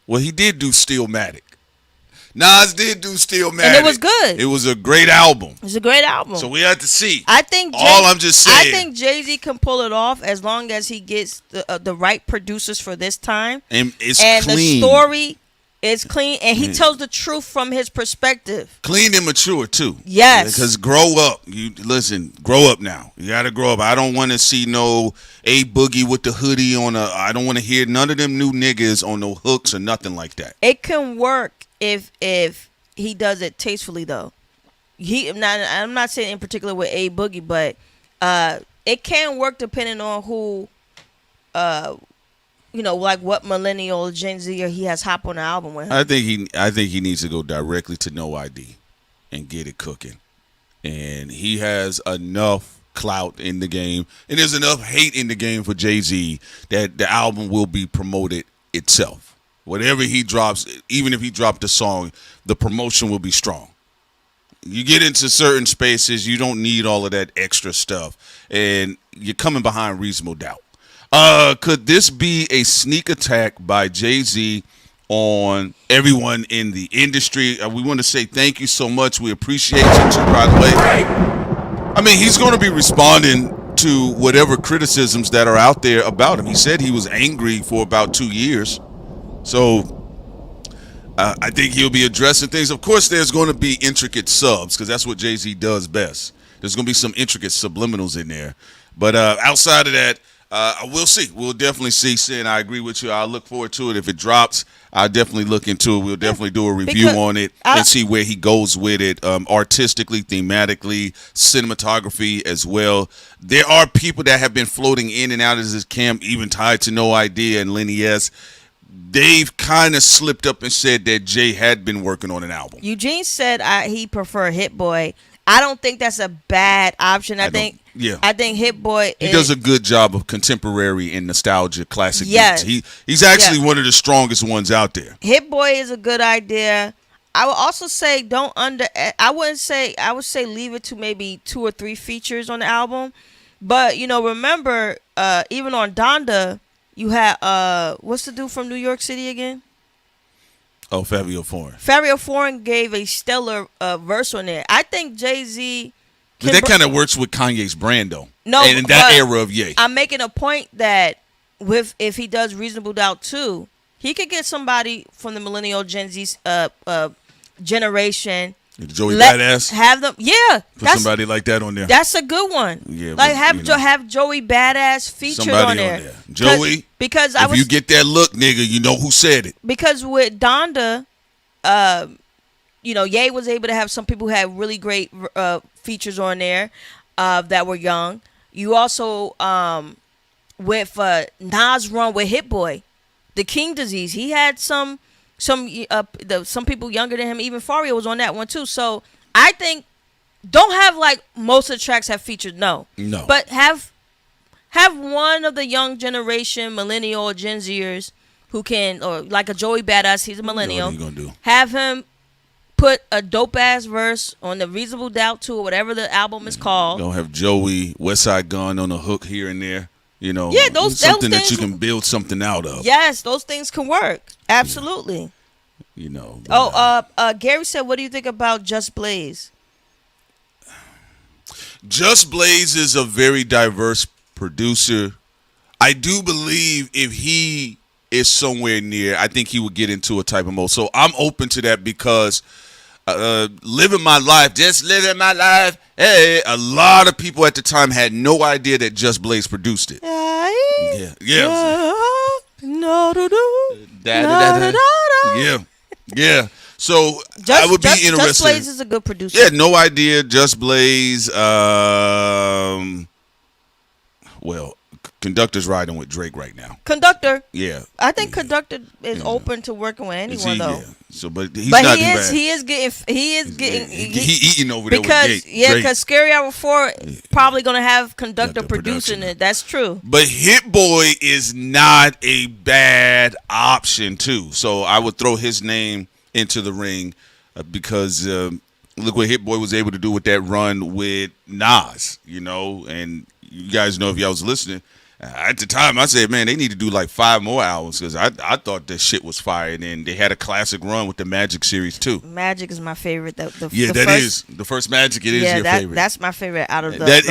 Well, he did do Stillmatic. Nas did do Stillmatic. And it was good. It was a great album. It's a great album. So we have to see. I'm just saying. I think Jay-Z can pull it off as long as he gets the right producers for this time. And it's the clean. story is clean, and he tells the truth from his perspective. Clean and mature, too. Yes. Because grow up. Grow up now. You got to grow up. I don't want to see no A Boogie with the hoodie on I don't want to hear none of them new niggas on no hooks or nothing like that. It can work if he does it tastefully, though. I'm not saying in particular with A Boogie, but it can work depending on who, like what millennial Gen Z or he has hop on the album with him. I think he needs to go directly to No ID and get it cooking. And he has enough clout in the game, and there's enough hate in the game for Jay-Z that the album will be promoted itself. Whatever he drops, even if he dropped a song, the promotion will be strong. You get into certain spaces, you don't need all of that extra stuff, and you're coming behind Reasonable Doubt. Could this be a sneak attack by Jay-Z on everyone in the industry? We want to say thank you so much. We appreciate you too, by the way. I mean, he's going to be responding to whatever criticisms that are out there about him. He said he was angry for about 2 years. So I think he'll be addressing things. Of course, there's going to be intricate subs because that's what Jay-Z does best. There's going to be some intricate subliminals in there. But outside of that, we'll see. We'll definitely see. Sin, I agree with you. I'll look forward to it. If it drops, I'll definitely look into it. We'll definitely do a review on it and see where he goes with it, artistically, thematically, cinematography as well. There are people that have been floating in and out of this camp, even tied to No Idea and Lenny S. They've kind of slipped up and said that Jay had been working on an album. Eugene said he preferred Hit Boy. I don't think that's a bad option. I think Hit Boy. He does a good job of contemporary and nostalgia classic yes. beats. He's actually one of the strongest ones out there. Hit Boy is a good idea. I would also say I would say leave it to maybe 2 or 3 features on the album. But remember, even on Donda, you had what's the dude from New York City again? Oh, Fabio Foreign. Fabio Foreign gave a stellar verse on there. I think Jay-Z. But that kind of works with Kanye's brand, though. No, and in that era of Ye. I'm making a point that if he does Reasonable Doubt 2, he could get somebody from the millennial Gen Z generation. Joey Badass. Have them, Put somebody like that on there. That's a good one. Yeah, like have Joey Badass featured on there. Joey, because if you get that look, nigga, you know who said it. Because with Donda, Ye was able to have some people who had really great features on there that were young. You also with Nas run with Hit Boy, The King Disease. He had some people younger than him. Even Fario was on that one too. So I think don't have like most of the tracks have featured. No. But have one of the young generation, millennial, Gen Zers who can, or like a Joey Badass. He's a millennial. You know what you gonna do? Have him put a dope ass verse on the Reasonable Doubt 2 or whatever the album is called. Don't have Joey Westside Gun on a hook here and there. Something that you can build something out of. Yes, those things can work. Absolutely. Gary said, what do you think about Just Blaze? Just Blaze is a very diverse producer. I do believe if he is somewhere near, I think he would get into a type of mode. So I'm open to that because living my life, just living my life. Hey, a lot of people at the time had no idea that Just Blaze produced it. Yeah. Yeah. So I would be interested. Just Blaze is a good producer. Yeah, no idea. Just Blaze. Well, Conductor's riding with Drake right now. Conductor. Yeah. I think Conductor is open to working with anyone though. Yeah. So, but he's not too bad. He is getting he eating over there because Drake. Because Scary Hour 4 probably gonna have Conductor producing it. That's true. But Hit Boy is not a bad option too. So I would throw his name into the ring because look what Hit Boy was able to do with that run with Nas, and you guys know if y'all was listening. At the time, I said, man, they need to do like 5 more albums because I thought that shit was fire. And then they had a classic run with the Magic series too. Magic is my favorite. The first Magic. It is your favorite. That's my favorite out of the whole run.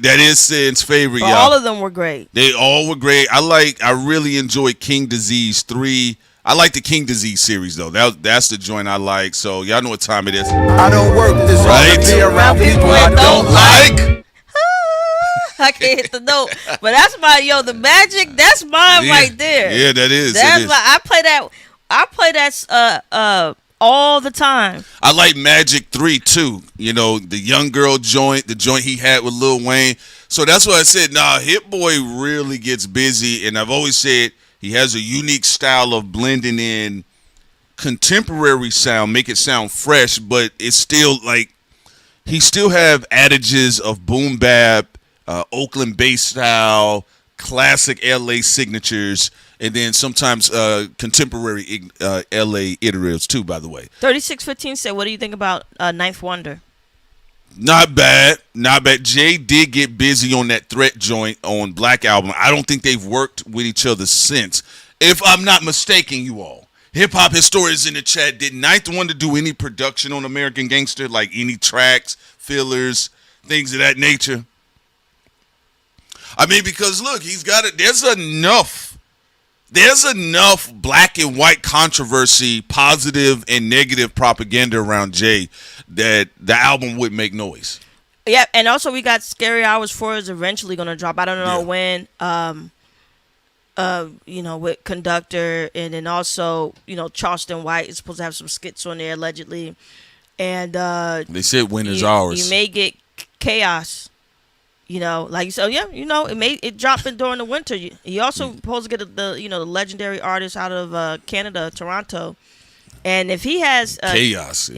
That is Sin's favorite. But y'all. all of them were great. They all were great. I really enjoyed King Disease 3. I like the King Disease series though. That's the joint I like. So y'all know what time it is. I don't work this hard to be around people I don't like. I can't hit the note, but that's the Magic. That's mine right there. Yeah, that is. I play that all the time. I like Magic 3 too. The young girl joint, the joint he had with Lil Wayne. So that's why I said, Hit Boy really gets busy, and I've always said he has a unique style of blending in contemporary sound, make it sound fresh, but it's still like he still have adages of boom bap. Oakland bass style, classic LA signatures, and then sometimes contemporary LA iteratives too, by the way. 3615 said, what do you think about Ninth Wonder? Not bad. Jay did get busy on that Threat joint on Black Album. I don't think they've worked with each other since, if I'm not mistaken, you all. Hip Hop Historians in the chat, did Ninth Wonder do any production on American Gangster, like any tracks, fillers, things of that nature? I mean, because look, he's got it. There's enough black and white controversy, positive and negative propaganda around Jay that the album would make noise. Yeah, and also we got Scary Hours 4 is eventually going to drop. I don't know when. With Conductor, and then also Charleston White is supposed to have some skits on there allegedly, and they said when is ours. You may get Chaos. It dropped during the winter. He also supposed to get the legendary artist out of Canada, Toronto, and if he has Chaos,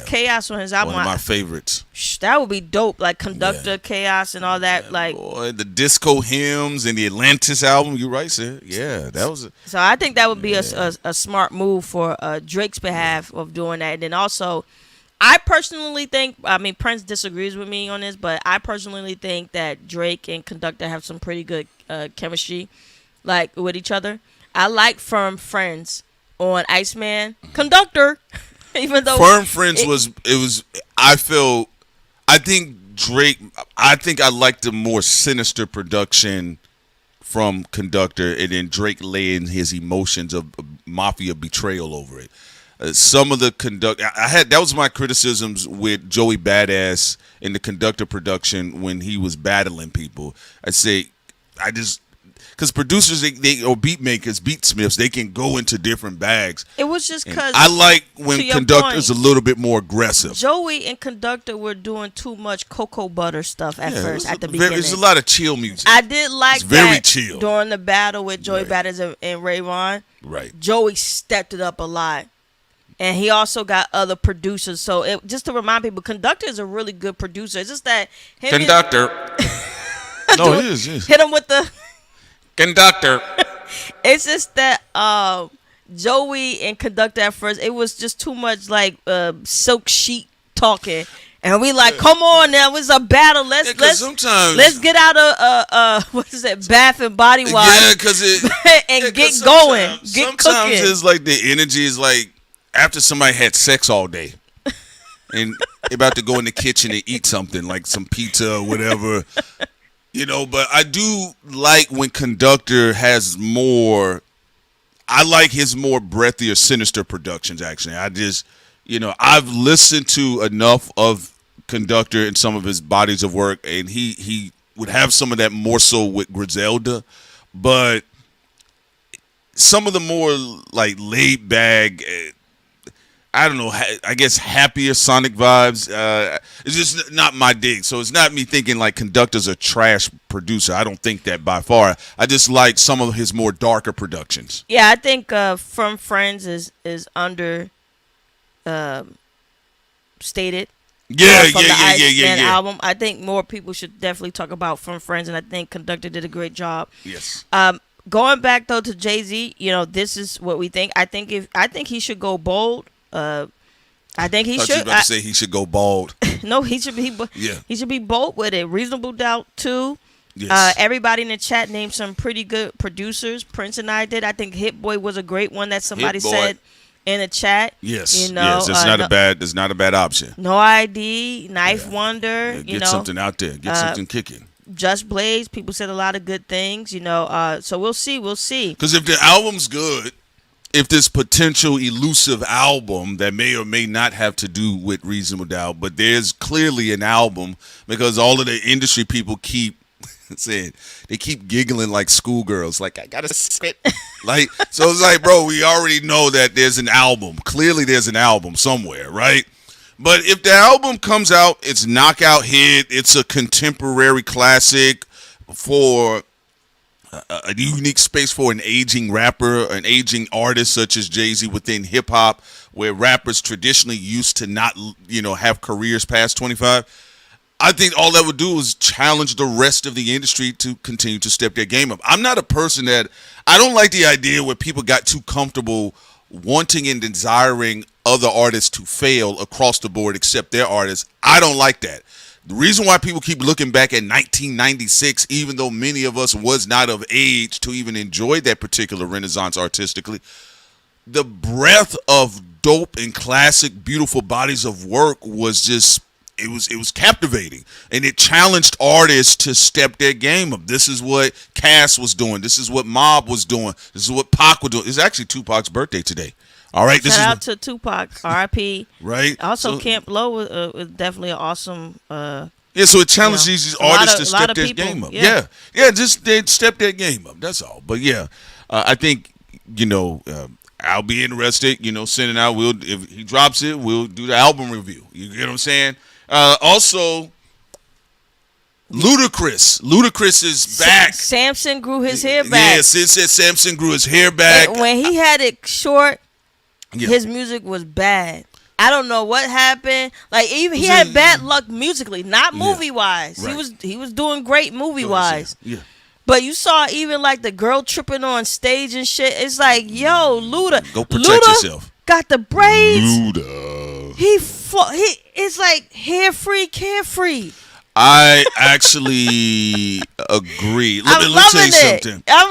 Chaos on his album, one of my favorites. That would be dope. Like Conductor, Chaos, and all that. Boy, the disco hymns and the Atlantis album. You're right, sir. Yeah, that was. So I think that would be a smart move for Drake's behalf of doing that, and then also. I personally think, Prince disagrees with me on this, but I personally think that Drake and Conductor have some pretty good chemistry, with each other. I like Firm Friends on Iceman. Conductor, even though Firm Friends I think I like the more sinister production from Conductor, and then Drake laying his emotions of mafia betrayal over it. Some of the that was my criticisms with Joey Badass in the Conductor production when he was battling people. Because producers or beat makers, beatsmiths, they can go into different bags. It was just because I like when Conductor's a little bit more aggressive. Joey and Conductor were doing too much cocoa butter stuff at the beginning. There's a lot of chill music. I did like very chill during the battle with Joey Badass and Ray Ron. Right. Joey stepped it up a lot. And he also got other producers. So just to remind people, Conductor is a really good producer. It's just that Conductor. No, it is. Hit him with the Conductor. It's just that Joey and Conductor at first, it was just too much silk sheet talking. And we come on now, it's a battle. Let's get out of Bath and Body Wash. Yeah, because and get going. Get cooking. Sometimes it's the energy is after somebody had sex all day and they about to go in the kitchen and eat something like some pizza or whatever, You know, but I do like when Conductor has more. I like his more breathier, sinister productions. Actually, I just, I've listened to enough of Conductor and some of his bodies of work, and he would have some of that more so with Griselda, but some of the more like laid back. I don't know, I guess happier sonic vibes. It's just not my dig. So it's not me thinking like Conductor's a trash producer. I don't think that by far. I just like some of his more darker productions. Yeah, I think From Friends is under stated. From the Iceman album. I think more people should definitely talk about From Friends, and I think Conductor did a great job. Yes. Going back though to Jay-Z, this is what we think. I think he should go bold. I think he should. You about to say he should go bald. No, he should be. Yeah. He should be bold with it. Reasonable Doubt too. Yes. Everybody in the chat named some pretty good producers. Prince and I did. I think Hit Boy was a great one that somebody said in the chat. Yes. Yes. It's not a bad option. No ID, Knife Wonder. Yeah, get something out there. Get something kicking. Just Blaze. People said a lot of good things. So we'll see. We'll see. Because if the album's good. If this potential elusive album that may or may not have to do with Reasonable Doubt, but there's clearly an album because all of the industry people keep saying, they keep giggling like schoolgirls, like I gotta spit. Like, so it's like, bro, we already know that there's an album. Clearly there's an album somewhere, right? But if the album comes out, it's knockout hit, it's a contemporary classic for a unique space for an aging rapper, an aging artist such as Jay-Z within hip hop, where rappers traditionally used to not, have careers past 25. I think all that would do is challenge the rest of the industry to continue to step their game up. I'm not a person I don't like the idea where people got too comfortable wanting and desiring other artists to fail across the board except their artists. I don't like that. The reason why people keep looking back at 1996, even though many of us was not of age to even enjoy that particular renaissance artistically, the breadth of dope and classic, beautiful bodies of work was just, it was captivating. And it challenged artists to step their game up. This is what Cass was doing. This is what Mob was doing. This is what Pac was doing. It's actually Tupac's birthday today. All right, Shout out to Tupac, R.I.P. Right. Also, Camp Low was definitely an awesome. So it challenges these artists to step their game up. Yeah, just they step their game up. That's all. But I think I'll be interested. Sending out. If he drops it, we'll do the album review. You get what I'm saying? Also, Ludacris. Ludacris is back. Samson grew his hair back. Yeah, Sid said Samson grew his hair back. And when he had it short. Yeah. His music was bad. I don't know what happened. Like even he had bad luck musically, not movie wise. Right. He was doing great movie wise. Yeah. But you saw even like the girl tripping on stage and shit. It's like, yo, Luda, go protect yourself. Got the braids. Luda. He it's like hair free, carefree. I actually agree. Let me tell you something. I'm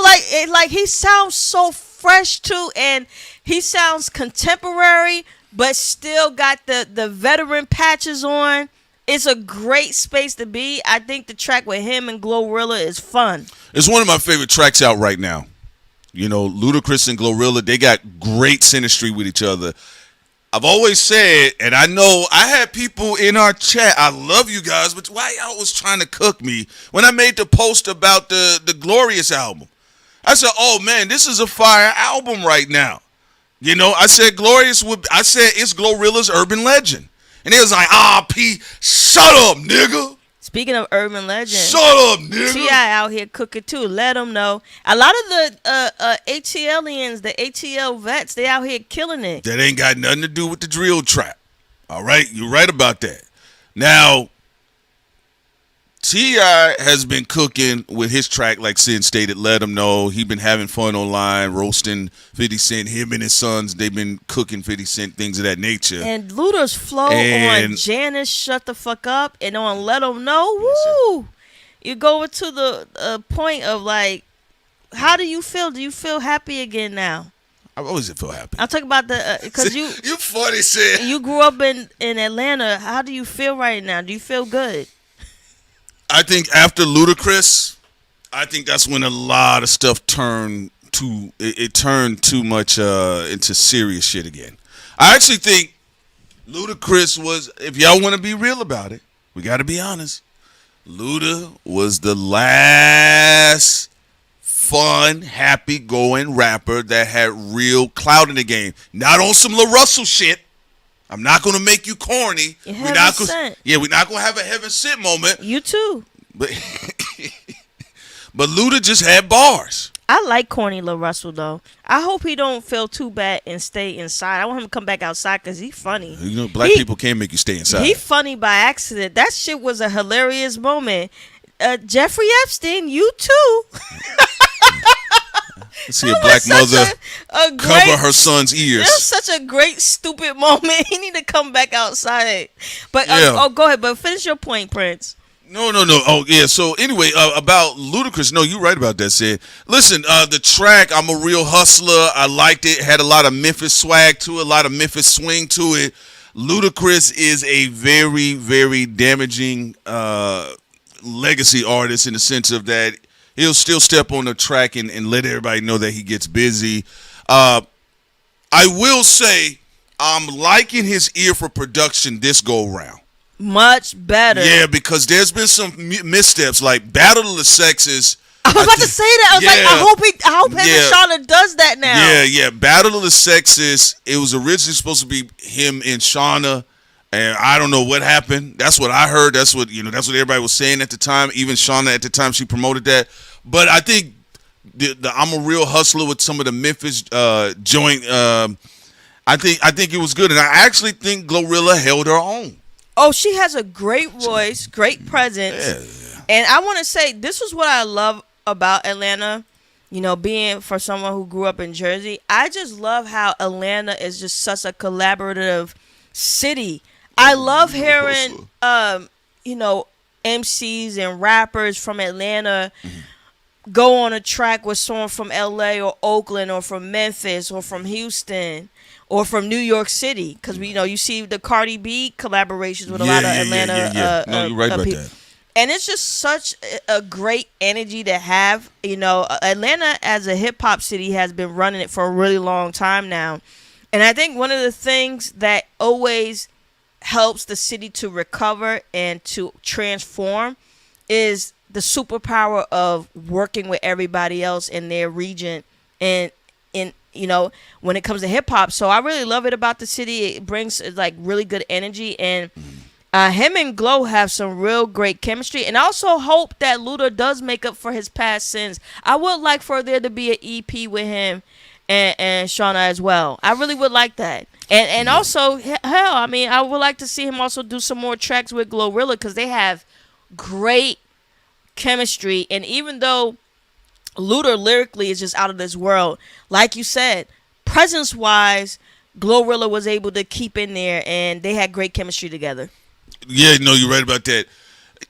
like he sounds so fresh too, and he sounds contemporary, but still got the veteran patches on. It's a great space to be. I think the track with him and GloRilla is fun. It's one of my favorite tracks out right now. Ludacris and GloRilla, they got great synastry with each other. I've always said, and I know I had people in our chat, I love you guys, but why y'all was trying to cook me when I made the post about the Glorious album? I said, oh man, this is a fire album right now. I said it's GloRilla's Urban Legend. And it was like, P, shut up, nigga. Speaking of Urban Legend, shut up, nigga. T.I. out here cooking too. Let them know. A lot of the ATLians, the ATL vets, they out here killing it. That ain't got nothing to do with the drill trap. All right, you're right about that. Now, T.I. has been cooking with his track, like Sin stated, Let Him Know. He been having fun online, roasting 50 Cent. Him and his sons, they've been cooking 50 Cent, things of that nature. And Luda's flow on Janice, Shut the Fuck Up, and on Let Him Know, woo! You go to the point of like, how do you feel? Do you feel happy again now? I always feel happy. I'm talking about because you funny, Sid. You grew up in Atlanta. How do you feel right now? Do you feel good? I think after Ludacris, I think that's when a lot of stuff turned to it turned too much into serious shit again. I actually think Ludacris was, if y'all want to be real about it, we got to be honest. Luda was the last fun, happy-going rapper that had real clout in the game. Not on some Lil Russell shit. I'm not gonna make you corny. We're not gonna have a heaven sent moment. You too. But Luda just had bars. I like corny Lil Russell though. I hope he don't feel too bad and stay inside. I want him to come back outside because he's funny. You know, black people can't make you stay inside. He funny by accident. That shit was a hilarious moment. Jeffrey Epstein, you too. See a black mother cover her son's ears. That was such a great, stupid moment. He need to come back outside. But go ahead. But finish your point, Prince. No. Oh, yeah. So anyway, about Ludacris. No, you're right about that, Sid. Listen, the track, I'm a Real Hustler. I liked it. Had a lot of Memphis swag to it, a lot of Memphis swing to it. Ludacris is a very, very damaging legacy artist in the sense of that he'll still step on the track and let everybody know that he gets busy. I will say I'm liking his ear for production this go around. Much better. Yeah, because there's been some missteps like Battle of the Sexes. I was about to say that. I was like, I hope him and Shauna does that now. Yeah. Battle of the Sexes. It was originally supposed to be him and Shauna. And I don't know what happened. That's what I heard. That's what everybody was saying at the time. Even Shauna at the time, she promoted that. But I think the I'm a Real Hustler with some of the Memphis joint. I think it was good, and I actually think GloRilla held her own. Oh, she has a great voice, great presence, and I want to say this is what I love about Atlanta. You know, being for someone who grew up in Jersey, I just love how Atlanta is just such a collaborative city. I love hearing, MCs and rappers from Atlanta go on a track with someone from LA or Oakland or from Memphis or from Houston or from New York City. Because, you see the Cardi B collaborations with a lot of Atlanta No, you're right about people. that. And it's just such a great energy to have. Atlanta as a hip-hop city has been running it for a really long time now. And I think one of the things that always helps the city to recover and to transform is the superpower of working with everybody else in their region and when it comes to hip hop. So I really love it about the city. It brings like really good energy, and him and Glow have some real great chemistry. And I also hope that Luda does make up for his past sins. I would like for there to be an EP with him and Shauna as well. I really would like that. And also, I would like to see him also do some more tracks with GloRilla because they have great chemistry. And even though Luda lyrically is just out of this world, like you said, presence-wise, GloRilla was able to keep in there, and they had great chemistry together. Yeah, no, you're right about that.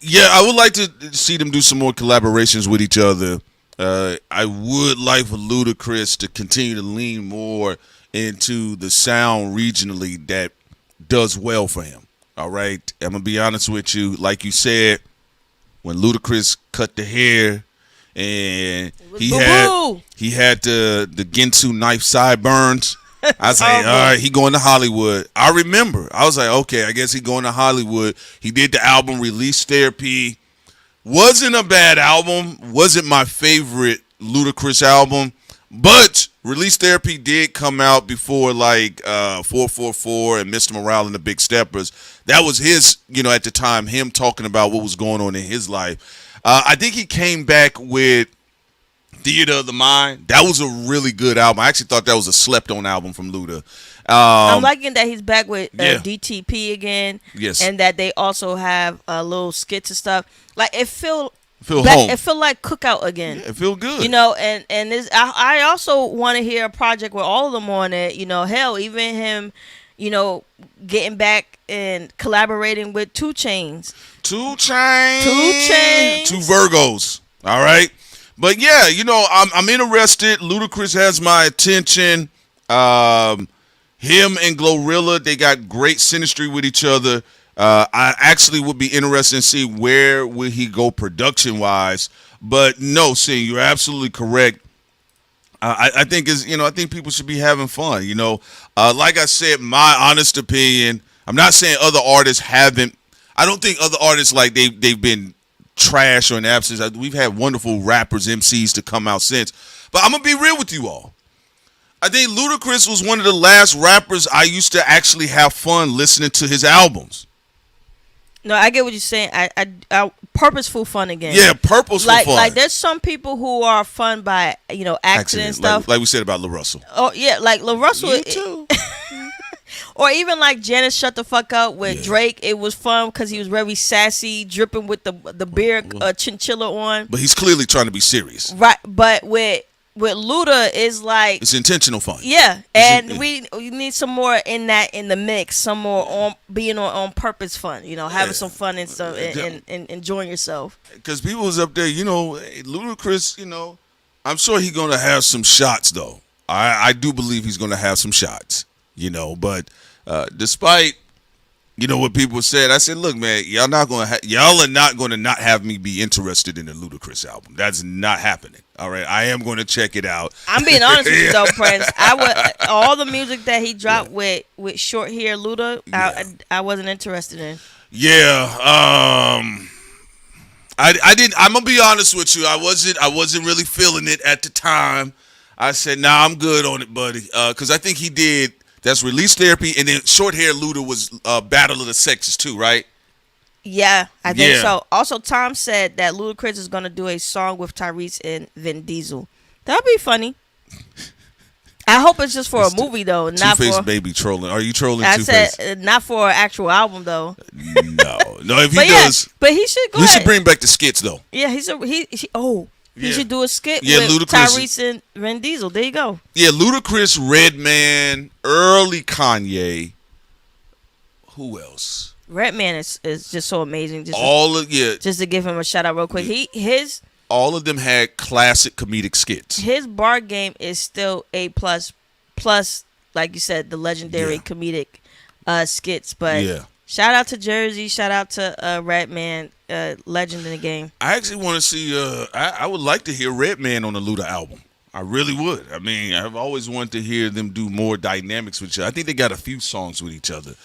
Yeah, I would like to see them do some more collaborations with each other. I would like for Ludacris to continue to lean more into the sound regionally that does well for him. All right, I'm gonna be honest with you. Like you said, when Ludacris cut the hair and he had the Ginsu knife sideburns, I was like, all right, he going to Hollywood. I remember. I was like, okay, I guess he going to Hollywood. He did the album Release Therapy. Wasn't a bad album. Wasn't my favorite Ludacris album. But Release Therapy did come out before like 444 and Mr. Morale and the Big Steppers. That was his, at the time, him talking about what was going on in his life. I think he came back with Theater of the Mind. That was a really good album. I actually thought that was a slept-on album from Luda. I'm liking that he's back with DTP again. Yes. And that they also have little skits and stuff. Like, it feel home. It feel like Cookout again. Yeah, it feel good. And this, I also want to hear a project with all of them on it. Hell, even him, getting back and collaborating with 2 Chainz. 2 Chainz. 2 Virgos. All right. But yeah, I'm interested. Ludacris has my attention. Him and GloRilla, they got great synastry with each other. I actually would be interested to see where will he go production wise. But no, Sin, you're absolutely correct. I think I think people should be having fun. Like I said, my honest opinion. I'm not saying other artists haven't. I don't think other artists like they've been trash or in absence. We've had wonderful rappers, MCs to come out since. But I'm gonna be real with you all. I think Ludacris was one of the last rappers I used to actually have fun listening to his albums. No, I get what you're saying. I purposeful fun again. Yeah, purposeful fun. Like there's some people who are fun by accident and stuff. Like we said about LaRussell. Oh yeah, like LaRussell. You too. Or even like Janice Shut the Fuck Up with Drake. It was fun because he was very sassy, dripping with the beard chinchilla on. But he's clearly trying to be serious. Right, but with Luda is like it's intentional fun. Yeah, and we need some more in the mix. Some more on purpose fun. Having some fun and stuff and enjoying yourself. Because people was up there, Ludacris. I'm sure he's gonna have some shots though. I do believe he's gonna have some shots. But despite what people said, I said, look, man, y'all are not going to not have me be interested in the Ludacris album. That's not happening. All right, I am going to check it out. I'm being honest with you though, Prince. All the music that he dropped with short hair Luda, I wasn't interested in. Yeah, I didn't. I'm gonna be honest with you. I wasn't really feeling it at the time. I said, nah, I'm good on it, buddy, because I think he did. That's Release Therapy, and then Short Hair Luda was Battle of the Sexes too, right? Yeah, I think so. Also, Tom said that Ludacris is going to do a song with Tyrese and Vin Diesel. That'd be funny. I hope it's just for a movie, though. Not Two-Face for baby trolling. Are you trolling Two-Face? I said not for an actual album, though. No. If he does. But he should go He ahead. should bring back the skits, though. Yeah, he should do a skit with Ludacris. Tyrese and Vin Diesel. There you go. Yeah, Ludacris, Redman, early Kanye. Who else? Redman is just so amazing. Just to give him a shout out real quick. All of them had classic comedic skits. His bar game is still A+, like you said, the legendary comedic skits. But shout out to Jersey, shout out to Redman, legend in the game. I actually want to see. I would like to hear Redman on the Luda album. I really would. I mean, I've always wanted to hear them do more dynamics with each other. I think they got a few songs with each other.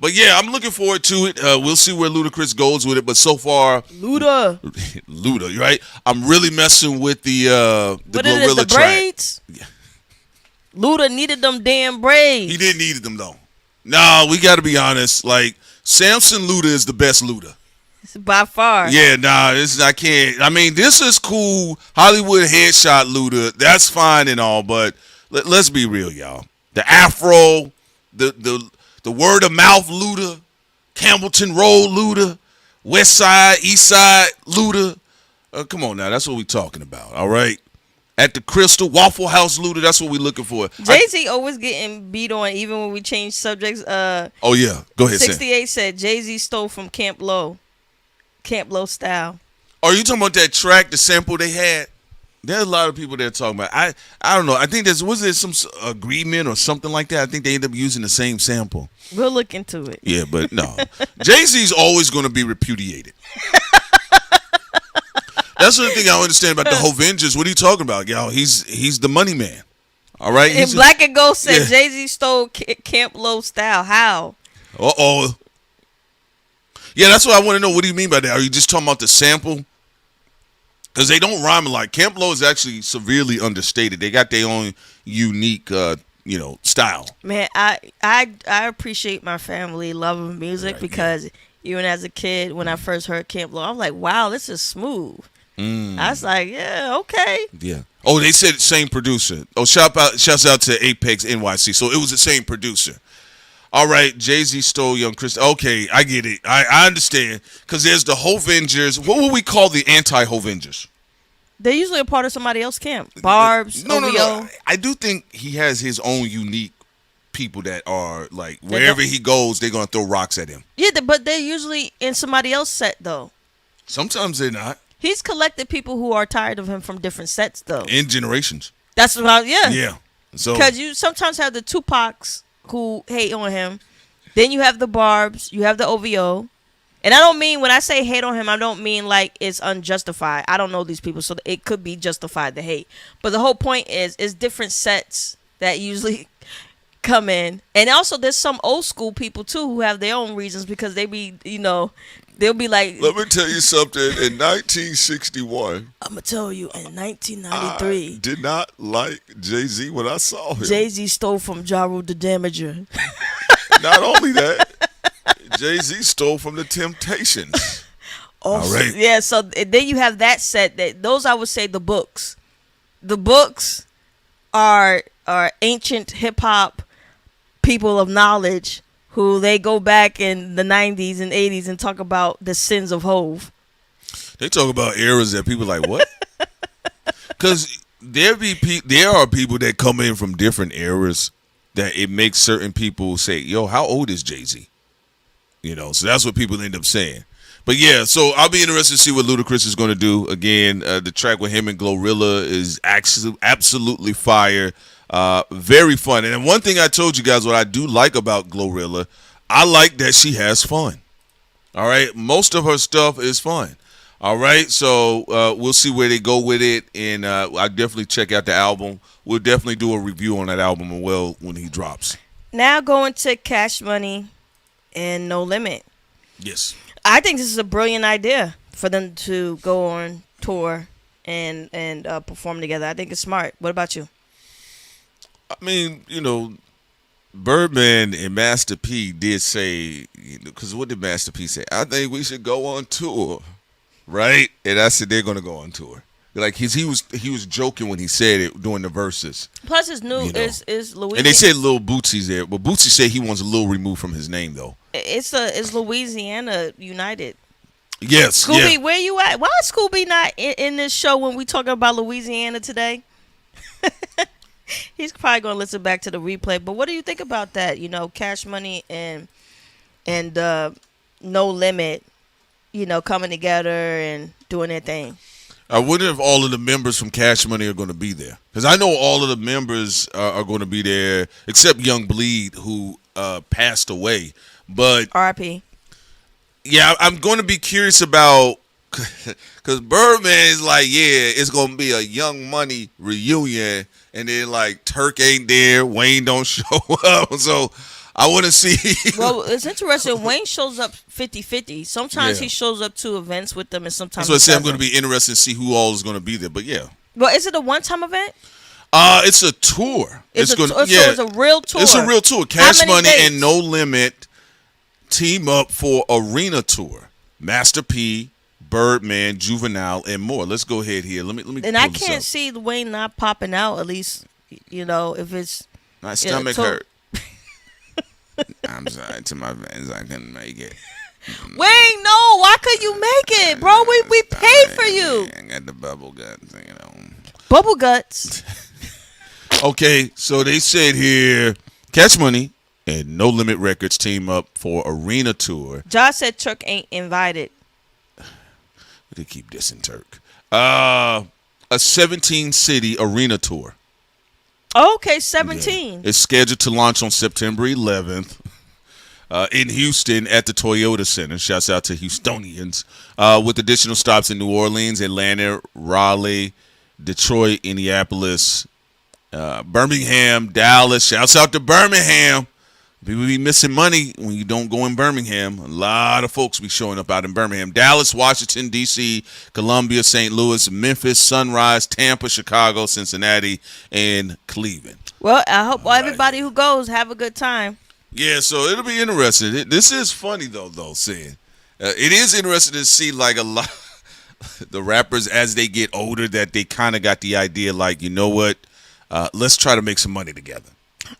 But yeah, I'm looking forward to it. We'll see where Ludacris goes with it. But so far, Luda, right? I'm really messing with the GloRilla track. Braids? Yeah. Luda needed them damn braids. He didn't need them though. No, we got to be honest. Like Samson Luda is the best Luda. By far. Yeah, I can't. I mean, this is cool. Hollywood headshot Luda. That's fine and all, but let's be real, y'all. The Afro, the word of mouth Luda, Campbellton Road Luda, West Side, East Side Luda. Come on now, that's what we're talking about. All right. At the Crystal, Waffle House Luda, that's what we're looking for. Jay-Z always getting beat on, even when we change subjects. Oh, yeah. Go ahead, 68 said Jay-Z stole from Camp Low style. Are you talking about that track, the sample they had? There's a lot of people that talking about. I don't know. I think was there some agreement or something like that? I think they ended up using the same sample. We'll look into it. Yeah, but no. Jay-Z's always going to be repudiated. That's the thing I don't understand about the Hovengers. What are you talking about, y'all? He's the money man. All right? And Black and Gold said Jay-Z stole Camp Low style. How? Uh-oh. Yeah, that's what I want to know. What do you mean by that? Are you just talking about the sample? Because they don't rhyme alike. Camp Low is actually severely understated. They got their own unique, style. Man, I appreciate my family loving music because even as a kid, when I first heard Camp Low, I was like, wow, this is smooth. I was like, yeah, okay. Yeah. Oh, they said same producer. Oh, shouts out to Apex NYC. So it was the same producer. All right, Jay-Z stole Young Chris. Okay, I get it. I understand. Because there's the Hovengers. What would we call the anti-Hovengers? They're usually a part of somebody else's camp. Barbs, No. I do think he has his own unique people that are, like, wherever he goes, they're going to throw rocks at him. Yeah, but they're usually in somebody else's set, though. Sometimes they're not. He's collected people who are tired of him from different sets, though. In generations. That's what Yeah. So because you sometimes have the Tupacs who hate on him. Then you have the Barbs. You have the OVO. And I don't mean, when I say hate on him, I don't mean like it's unjustified. I don't know these people, so it could be justified, the hate. But the whole point is different sets that usually come in. And also there's some old school people too who have their own reasons, because they be, they'll be like, let me tell you something. In 1961, I'm going to tell you, in 1993, I did not like Jay-Z when I saw him. Jay-Z stole from Ja Rule the Damager. Not only that, Jay-Z stole from the Temptations. Also, all right. Yeah, so then you have that set. Those, I would say, the books. The books are ancient hip-hop people of knowledge who they go back in the 90s and 80s and talk about the sins of Hove. They talk about eras that people like, what? Because there are people that come in from different eras that it makes certain people say, yo, how old is Jay-Z? So that's what people end up saying. But yeah, so I'll be interested to see what LUDACRIS is going to do. Again, the track with him and GloRilla is absolutely fire. Very fun. And one thing I told you guys, what I do like about GloRilla, I like that she has fun. All right. Most of her stuff is fun. All right. So we'll see where they go with it. And I'll definitely check out the album. We'll definitely do a review on that album as well when he drops. Now going to Cash Money and No Limit. Yes. I think this is a brilliant idea for them to go on tour and perform together. I think it's smart. What about you? I mean, Birdman and Master P did say, because what did Master P say? I think we should go on tour, right? And I said they're going to go on tour. Like he was joking when he said it during the verses. Plus, his new is Louisiana. And they said Lil Bootsy's there, but Bootsy said he wants a little removed from his name though. It's Louisiana United. Yes, Scooby, yeah. where you at? Why is Scooby not in this show when we talking about Louisiana today? He's probably gonna listen back to the replay. But what do you think about that? Cash Money and No Limit, coming together and doing their thing. I wonder if all of the members from Cash Money are going to be there, because I know all of the members are going to be there except Young Bleed, who passed away. But R.I.P. Yeah, I'm going to be curious about, because Birdman is like, yeah, it's going to be a Young Money reunion, and then like Turk ain't there, Wayne don't show up, so I want to see. Well, it's interesting. Wayne shows up 50-50. Sometimes he shows up to events with them, and sometimes that's what I say. I'm going to be interested to see who all is going to be there. But yeah. Well, is it a one-time event? It's a tour. So it's a real tour. It's a real tour. Cash Money dates? and No Limit team up for arena tour. Master P, Birdman, Juvenile, and more. Let's go ahead here. Let me. And I can't see Wayne not popping out. At least, if it's my stomach hurt. I'm sorry to my fans, I couldn't make it. Wayne, no, why couldn't you make it, bro? We paid for you. I got the bubble guts, Bubble guts. Okay, so they said here, Cash Money and No Limit Records team up for arena tour. Josh said Turk ain't invited. They keep dissing Turk. A 17-city arena tour. Okay, 17. Yeah. It's scheduled to launch on September 11th in Houston at the Toyota Center. Shouts out to Houstonians. With additional stops in New Orleans, Atlanta, Raleigh, Detroit, Indianapolis, Birmingham, Dallas. Shouts out to Birmingham. People be missing money when you don't go in Birmingham. A lot of folks be showing up out in Birmingham. Dallas, Washington, D.C., Columbia, St. Louis, Memphis, Sunrise, Tampa, Chicago, Cincinnati, and Cleveland. Well, I hope everybody who goes have a good time. Yeah, so it'll be interesting. This is funny, though, seeing. It is interesting to see, like, a lot the rappers as they get older that they kind of got the idea, like, you know what, let's try to make some money together.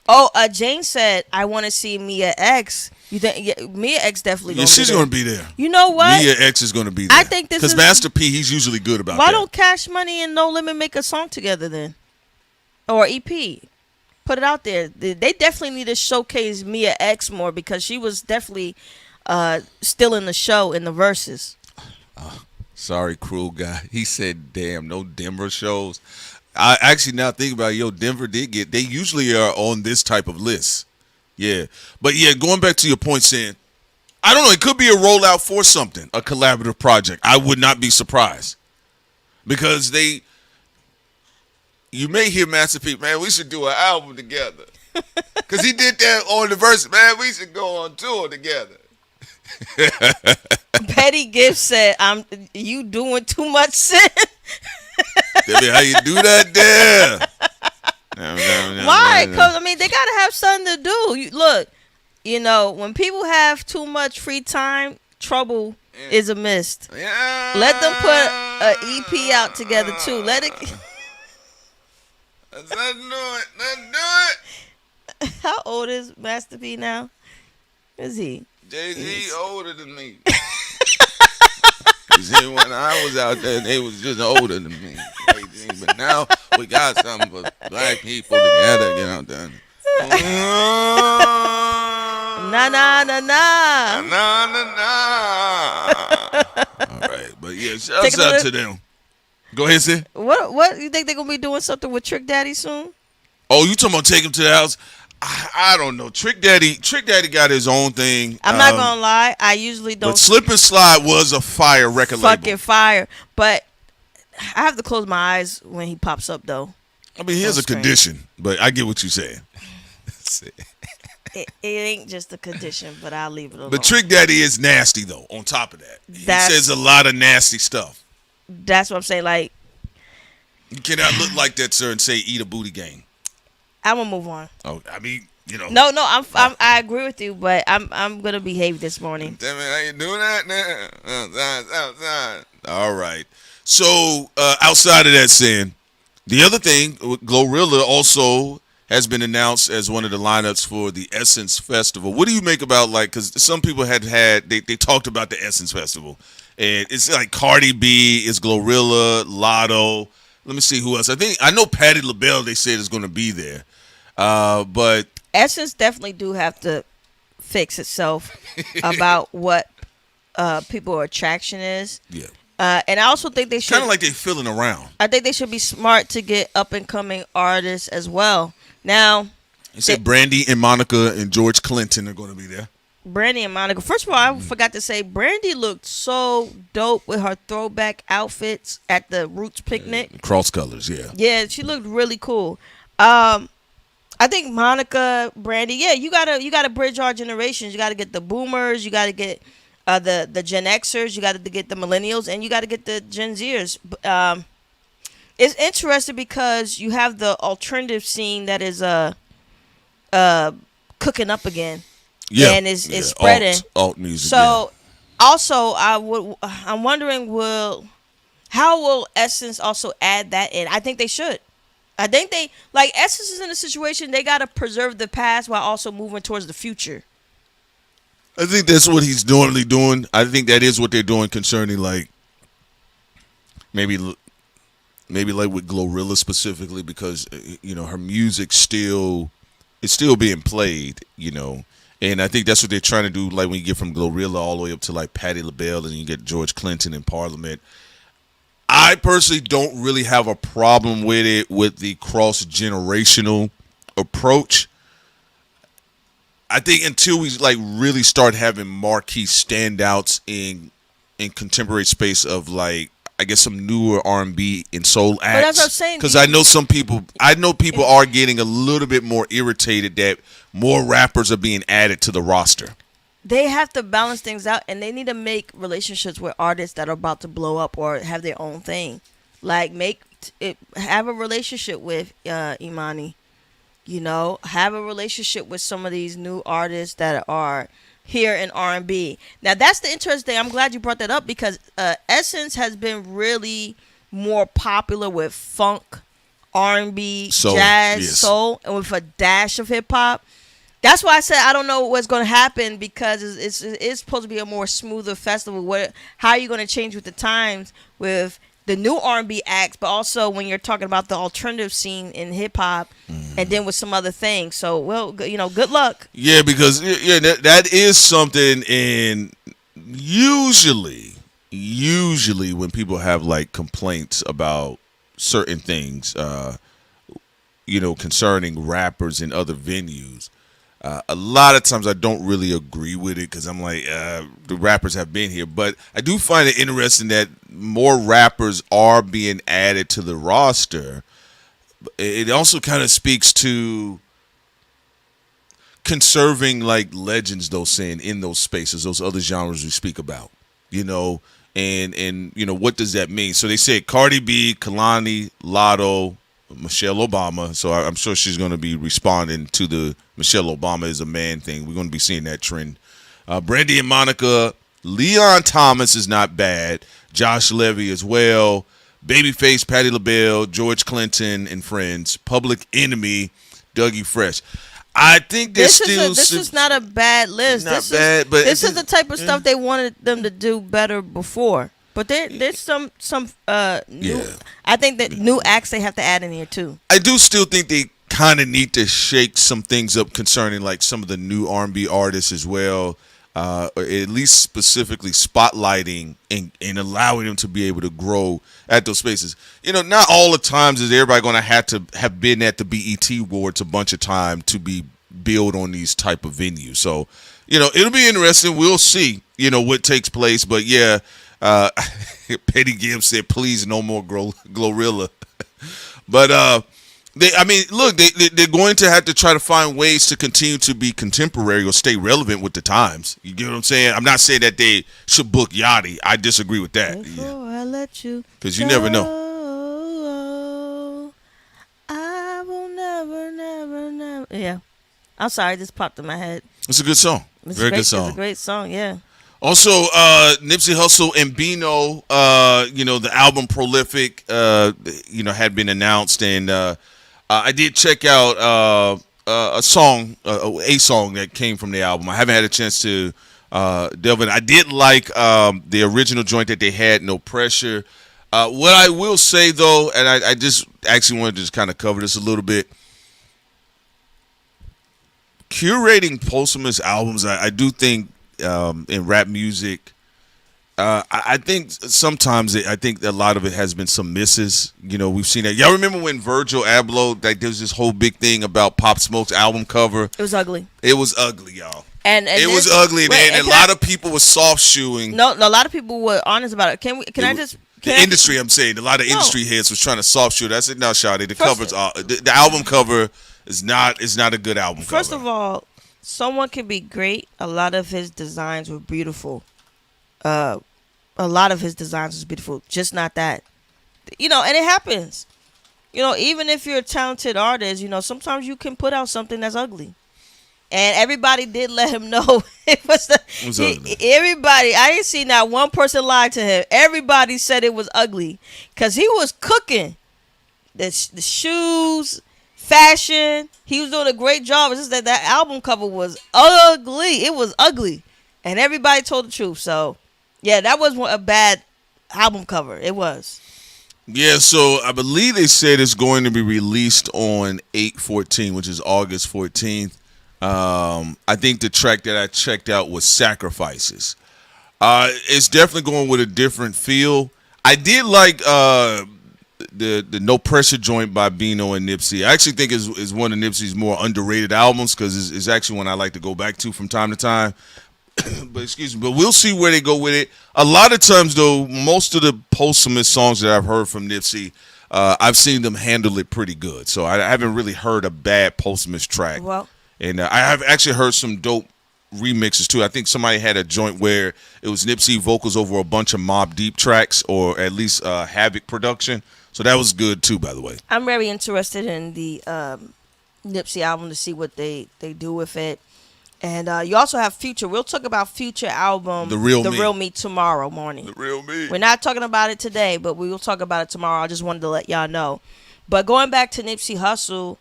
Oh, Jane said, I want to see Mia X. You think Mia X definitely going to be there? She's going to be there. You know what? Mia X is going to be there. I think this is... Because Master P, he's usually good about that. Why don't Cash Money and No Limit make a song together then? Or EP? Put it out there. They definitely need to showcase Mia X more, because she was definitely still in the show in the verses. Sorry, cruel guy. He said, damn, no Denver shows. I actually now think about it, Denver did get, they usually are on this type of list. Yeah. But yeah, going back to your point, saying, I don't know, it could be a rollout for something, a collaborative project. I would not be surprised. Because you may hear Master P, man, we should do an album together. Because he did that on the verse, man, we should go on tour together. Petty Gift said, you doing too much sin. Tell me how you do that there. Why? Because, I mean, they got to have something to do. Look, when people have too much free time, trouble is amiss. Yeah. Let them put an EP out together, too. Let it... Let's do it. How old is Master P now? Is he? Jay-Z older than me. See, when I was out there, they was just older than me. But now we got something for black people together. Get out there. Na na na na. Na na na. All right, but yeah, shouts out to them. Go ahead, sis. What you think they're gonna be doing something with Trick Daddy soon? Oh, you talking about take him to the house? I don't know. Trick Daddy got his own thing. I'm not gonna lie. I usually don't. But Slip and Slide was a fire record label. Fucking fire. But I have to close my eyes when he pops up, though. I mean, he has a condition, but I get what you're saying. It ain't just a condition, but I'll leave it alone. But Trick Daddy is nasty, though, on top of that. He says a lot of nasty stuff. That's what I'm saying. Like, you cannot look like that, sir, and say eat a booty gang. I'm gonna move on. Oh, I mean, No, I agree with you, but I'm gonna behave this morning. Tell me how you doing that now? Outside. All right. So outside of that, saying the other thing, GloRilla also has been announced as one of the lineups for the Essence Festival. What do you make about because some people they talked about the Essence Festival, and it's like Cardi B, it's GloRilla, Lotto. Let me see who else. I know Patti LaBelle. They said is going to be there, but Essence definitely do have to fix itself about what people attraction is. Yeah. And I also think they should kind of like they're feeling around. I think they should be smart to get up and coming artists as well. Now, you said Brandy and Monica and George Clinton are going to be there. Brandy and Monica. First of all, I forgot to say, Brandy looked so dope with her throwback outfits at the Roots picnic. Cross colors, yeah. Yeah, she looked really cool. I think Monica, Brandy, yeah, you gotta bridge our generations. You gotta get the boomers, you gotta get the Gen Xers, you gotta get the millennials, and you gotta get the Gen Zers. It's interesting because you have the alternative scene that is cooking up again. Yeah, and it's spreading. Alt music. So, also, I'm wondering, how will Essence also add that in? I think they should. I think Essence is in a situation they gotta preserve the past while also moving towards the future. I think that's what he's normally doing. I think that is what they're doing concerning maybe like with GloRilla specifically, because her music is still being played, and I think that's what they're trying to do. Like when you get from GloRilla all the way up to like Patti LaBelle, and you get George Clinton in Parliament. I personally don't really have a problem with it, with the cross-generational approach. I think until we really start having marquee standouts in contemporary space of I guess some newer R&B and soul acts. But that's what I'm saying. Because I know people are getting a little bit more irritated that more rappers are being added to the roster. They have to balance things out, and they need to make relationships with artists that are about to blow up or have their own thing. Have a relationship with Imani. Have a relationship with some of these new artists that are here in R&B. Now, that's the interesting thing. I'm glad you brought that up because Essence has been really more popular with funk, R&B, jazz, soul, and with a dash of hip-hop. That's why I said I don't know what's going to happen because it's supposed to be a more smoother festival. How are you going to change with the times with the new R&B acts, but also when you're talking about the alternative scene in hip-hop and then with some other things. So, good luck. Yeah, because that is something, and usually when people have complaints about certain things, concerning rappers in other venues, A lot of times I don't really agree with it because I'm like, the rappers have been here. But I do find it interesting that more rappers are being added to the roster. It also kind of speaks to conserving like legends, though, saying in those spaces, those other genres we speak about, you know, and you know, what does that mean? So they said Cardi B, Kalani, Lotto, Michelle Obama. So I'm sure she's going to be responding to the Michelle Obama is a man thing. We're going to be seeing that trend. Brandy and Monica, Leon Thomas is not bad. Josh Levy as well. Babyface, Patti LaBelle, George Clinton and friends. Public Enemy, Dougie Fresh. I think this is not a bad list. Not bad, but this is the type of stuff they wanted them to do better before. But there's some new. I think that new acts they have to add in here too. I do still think they kind of need to shake some things up concerning like some of the new R&B artists as well, or at least specifically spotlighting and allowing them to be able to grow at those spaces. You know, not all the times is everybody going to have been at the BET Awards a bunch of time to be billed on these type of venues. So, you know, it'll be interesting. We'll see, you know, what takes place. But yeah, Petty Gibbs said, please no more GloRilla. But they're going to have to try to find ways to continue to be contemporary or stay relevant with the times. You get what I'm saying? I'm not saying that they should book Yachty. I disagree with that. I let you, because you never know. I will never. Yeah, I'm sorry, it just popped in my head. It's a good song. Very good song. It's a great song. Yeah. Also, Nipsey Hussle and Bino, you know, the album Prolific, you know, had been announced, and I did check out a song that came from the album. I haven't had a chance to delve in. I did like the original joint that they had, No Pressure. What I will say, though, and I just actually wanted to just kind of cover this a little bit, curating posthumous albums, I do think, in rap music, I think sometimes I think a lot of it has been some misses. You know, we've seen that. Y'all remember when Virgil Abloh, like, there was this whole big thing about Pop Smoke's album cover? It was ugly. It was ugly, y'all. And it was ugly, and a lot of people were soft shoeing. No, a lot of people were honest about it. Industry, I'm saying, a lot of industry heads was trying to soft shoot. I said, no, Shawty, the album cover is not a good album cover. First of all, someone can be great. A lot of his designs were beautiful. Just not that. You know, and it happens. You know, even if you're a talented artist, you know, sometimes you can put out something that's ugly. And everybody did let him know it was ugly. Everybody, I didn't see not one person lie to him. Everybody said it was ugly because he was cooking. The shoes, fashion, he was doing a great job. It's just that album cover was ugly. It was ugly, and everybody told the truth. So, yeah, that was a bad album cover. It was. Yeah, so I believe they said it's going to be released on 8/14, which is August 14th. I think the track that I checked out was Sacrifices. It's definitely going with a different feel. I did like the No Pressure joint by Bino and Nipsey. I actually think is one of Nipsey's more underrated albums because it's actually one I like to go back to from time to time. But we'll see where they go with it. A lot of times, though, most of the posthumous songs that I've heard from Nipsey, I've seen them handle it pretty good. So I haven't really heard a bad posthumous track. Well, and I have actually heard some dope remixes too. I think somebody had a joint where it was Nipsey vocals over a bunch of Mobb Deep tracks, or at least Havoc production. So that was good too, by the way. I'm very interested in the Nipsey album to see what they do with it. And you also have Future. We'll talk about Future album, The Real Me tomorrow morning. The Real Me. We're not talking about it today, but we will talk about it tomorrow. I just wanted to let y'all know. But going back to Nipsey Hussle,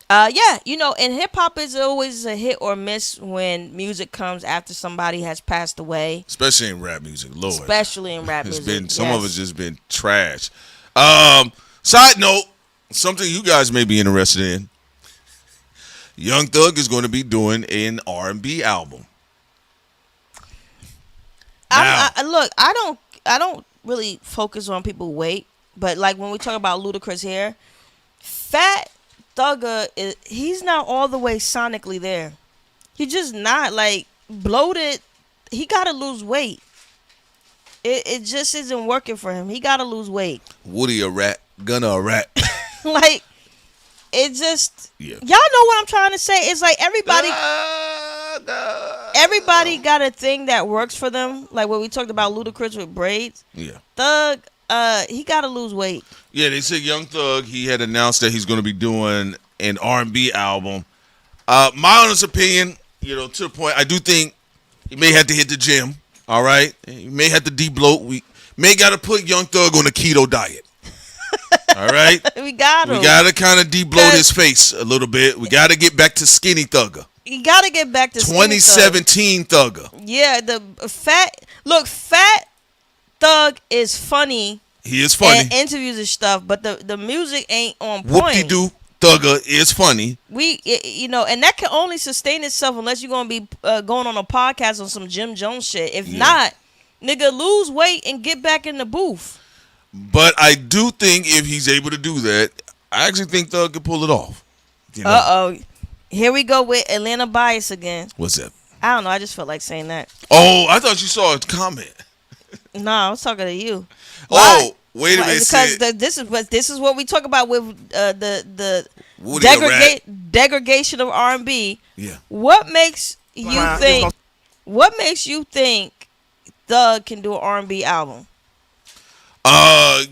yeah, you know, in hip hop, it's always a hit or miss when music comes after somebody has passed away. Especially in rap music, Lord. Especially in rap music. Some of it's just been trash. Side note, something you guys may be interested in. Young Thug is going to be doing an R&B album. Look, I don't really focus on people weight, but like when we talk about Ludacris here, Fat Thugger he's not all the way sonically there. He just not like bloated. He gotta lose weight. It just isn't working for him. He gotta lose weight. Woody a rat, Gunna a rat. Like it just. Yeah. Y'all know what I'm trying to say. It's like everybody got a thing that works for them. Like when we talked about LUDACRIS with braids. Yeah. Thug, he gotta lose weight. Yeah, they said Young Thug, he had announced that he's going to be doing an R&B album. My honest opinion, to the point, I do think he may have to hit the gym. All right, he may have to de-bloat. We may got to put Young Thug on a keto diet. All right, we got to kind of de-bloat his face a little bit. We got to get back to skinny Thugger. You got to get back to 2017 Thugger. Yeah, the fat Thug is funny. He is funny. And interviews and stuff, but the music ain't on point. Whoop-de-doo, Thugger is funny. And that can only sustain itself unless you're gonna be going on a podcast on some Jim Jones shit. If not, nigga, lose weight and get back in the booth. But I do think if he's able to do that, I actually think Thug can pull it off. Here we go with Atlanta bias again. What's that? I don't know. I just felt like saying that. Oh, I thought you saw a comment. No, I was talking to you. Why? Oh, wait a minute. Because this is what we talk about with the degradation of R&B. Yeah. What makes you think? What makes you think Thug can do an R&B album?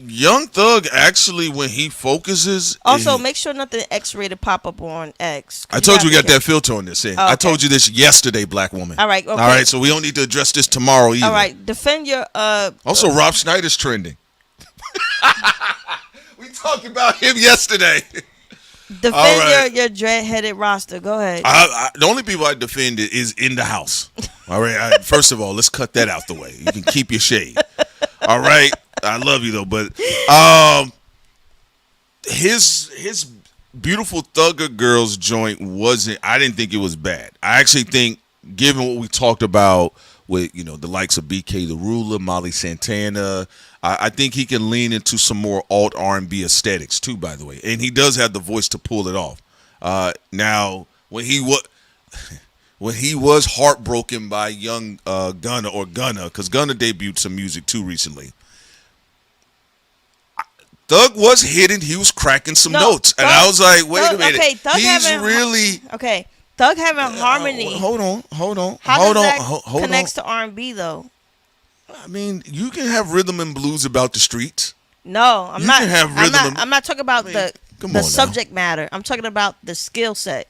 Young Thug actually, when he focuses. Also, make sure nothing X-rated pop up on X. I told you we got that filter on this. I told you this yesterday, black woman. All right. Okay. All right. So we don't need to address this tomorrow either. All right. Defend your. Also, Rob Schneider's trending. We talked about him yesterday. Defend your dread-headed roster. Go ahead. The only people I defend is in the house. All right. First of all, let's cut that out the way. You can keep your shade. All right. I love you though, but his Beautiful Thugger Girls joint wasn't. I didn't think it was bad. I actually think, given what we talked about with the likes of BK the Ruler, Molly Santana, I think he can lean into some more alt R&B aesthetics too. By the way, and he does have the voice to pull it off. Now, when he was heartbroken by young Gunna, because Gunna debuted some music too recently. Thug was hitting. He was cracking some notes, and I was like, "Wait a minute, okay, Thug he's really okay." Thug having harmony. Hold on. How does that connects to R&B though? I mean, you can have rhythm and blues about the streets. No, I'm not. You can have rhythm. I'm not talking about the subject matter. I'm talking about the skill set.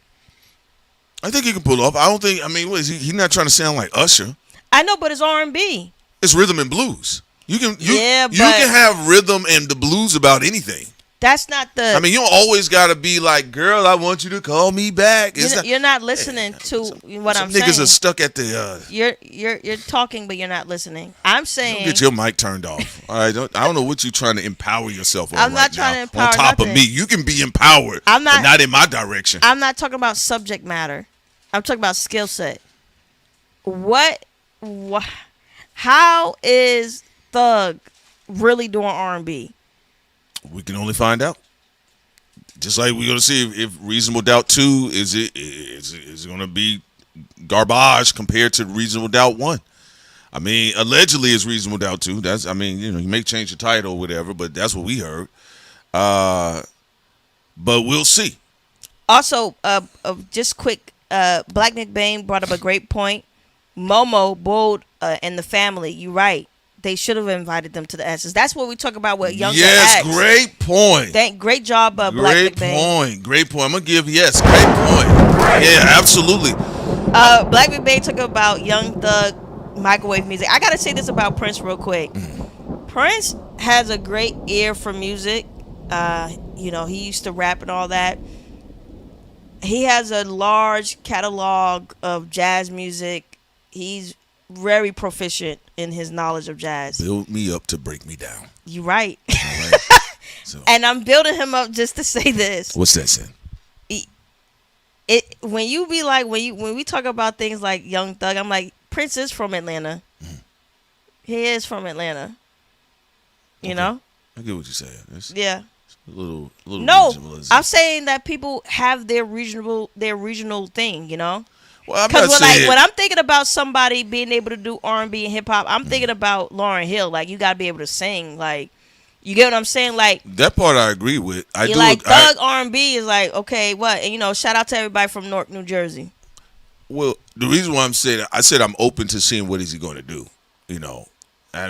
I think he can pull off. I don't think. I mean, what is he? He's not trying to sound like Usher. I know, but it's R&B. It's rhythm and blues. You can have rhythm and the blues about anything. That's not the. I mean, you don't always gotta be like, "Girl, I want you to call me back." You're not listening to what I'm saying. Niggas are stuck at the. You're talking, but you're not listening. I'm saying. Don't get your mic turned off. All right, I don't know what you're trying to empower yourself on. I'm not trying to empower. On top of me, you can be empowered. I'm not. But not in my direction. I'm not talking about subject matter. I'm talking about skill set. How is Thug really doing R&B? We can only find out. Just like we're gonna see if Reasonable Doubt 2 is it gonna be garbage compared to Reasonable Doubt 1. I mean, allegedly it's Reasonable Doubt 2. That's you may change the title or whatever, but that's what we heard. But we'll see. Also, just quick, Black Nick Bain brought up a great point. Momo, Bold, and the family. You're right. They should have invited them to the S's. That's what we talk about with Young. Yes, great point. Great job, Black Nick Bain. Great point. I'm gonna give great point. Yeah, absolutely. Black Nick Bain talk about Young Thug microwave music. I gotta say this about Prince real quick. Prince has a great ear for music. He used to rap and all that. He has a large catalog of jazz music. He's very proficient in his knowledge of jazz. Build me up to break me down. You're right. And I'm building him up just to say this. What's that saying? When you be like, when we talk about things like Young Thug, I'm like, Prince is from Atlanta. He is from Atlanta. You know? I get what you're saying. Yeah. A little no, I'm saying that people have their regional thing, Well, I'm Because not saying when I'm thinking about somebody being able to do R&B and hip hop, I'm thinking about Lauryn Hill. Like, you gotta be able to sing. Like, you get what I'm saying? Like, that part I agree with. I you do. like thug R&B is like, okay, what? And shout out to everybody from Newark, New Jersey. Well, the reason why I said I'm open to seeing what is he going to do, and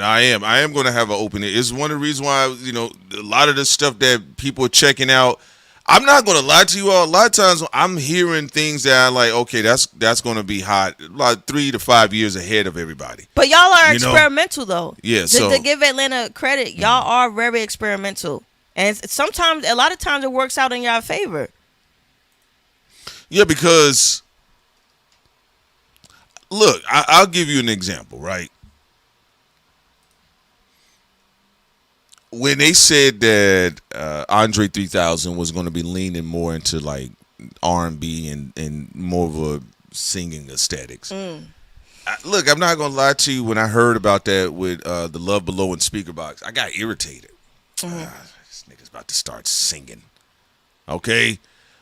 I am going to have an open. It's one of the reasons why a lot of the stuff that people are checking out. I'm not going to lie to you all. A lot of times I'm hearing things that I'm like, okay, that's going to be hot, like 3 to 5 years ahead of everybody. But y'all are experimental though. Yeah. To give Atlanta credit, y'all are very experimental, and sometimes, a lot of times, it works out in your favor. Yeah, because look, I'll give you an example, right? When they said that Andre 3000 was going to be leaning more into like R&B and more of a singing aesthetics. Look, I'm not going to lie to you. When I heard about that with the Love Below and Speaker Box, I got irritated. This nigga's about to start singing. Okay?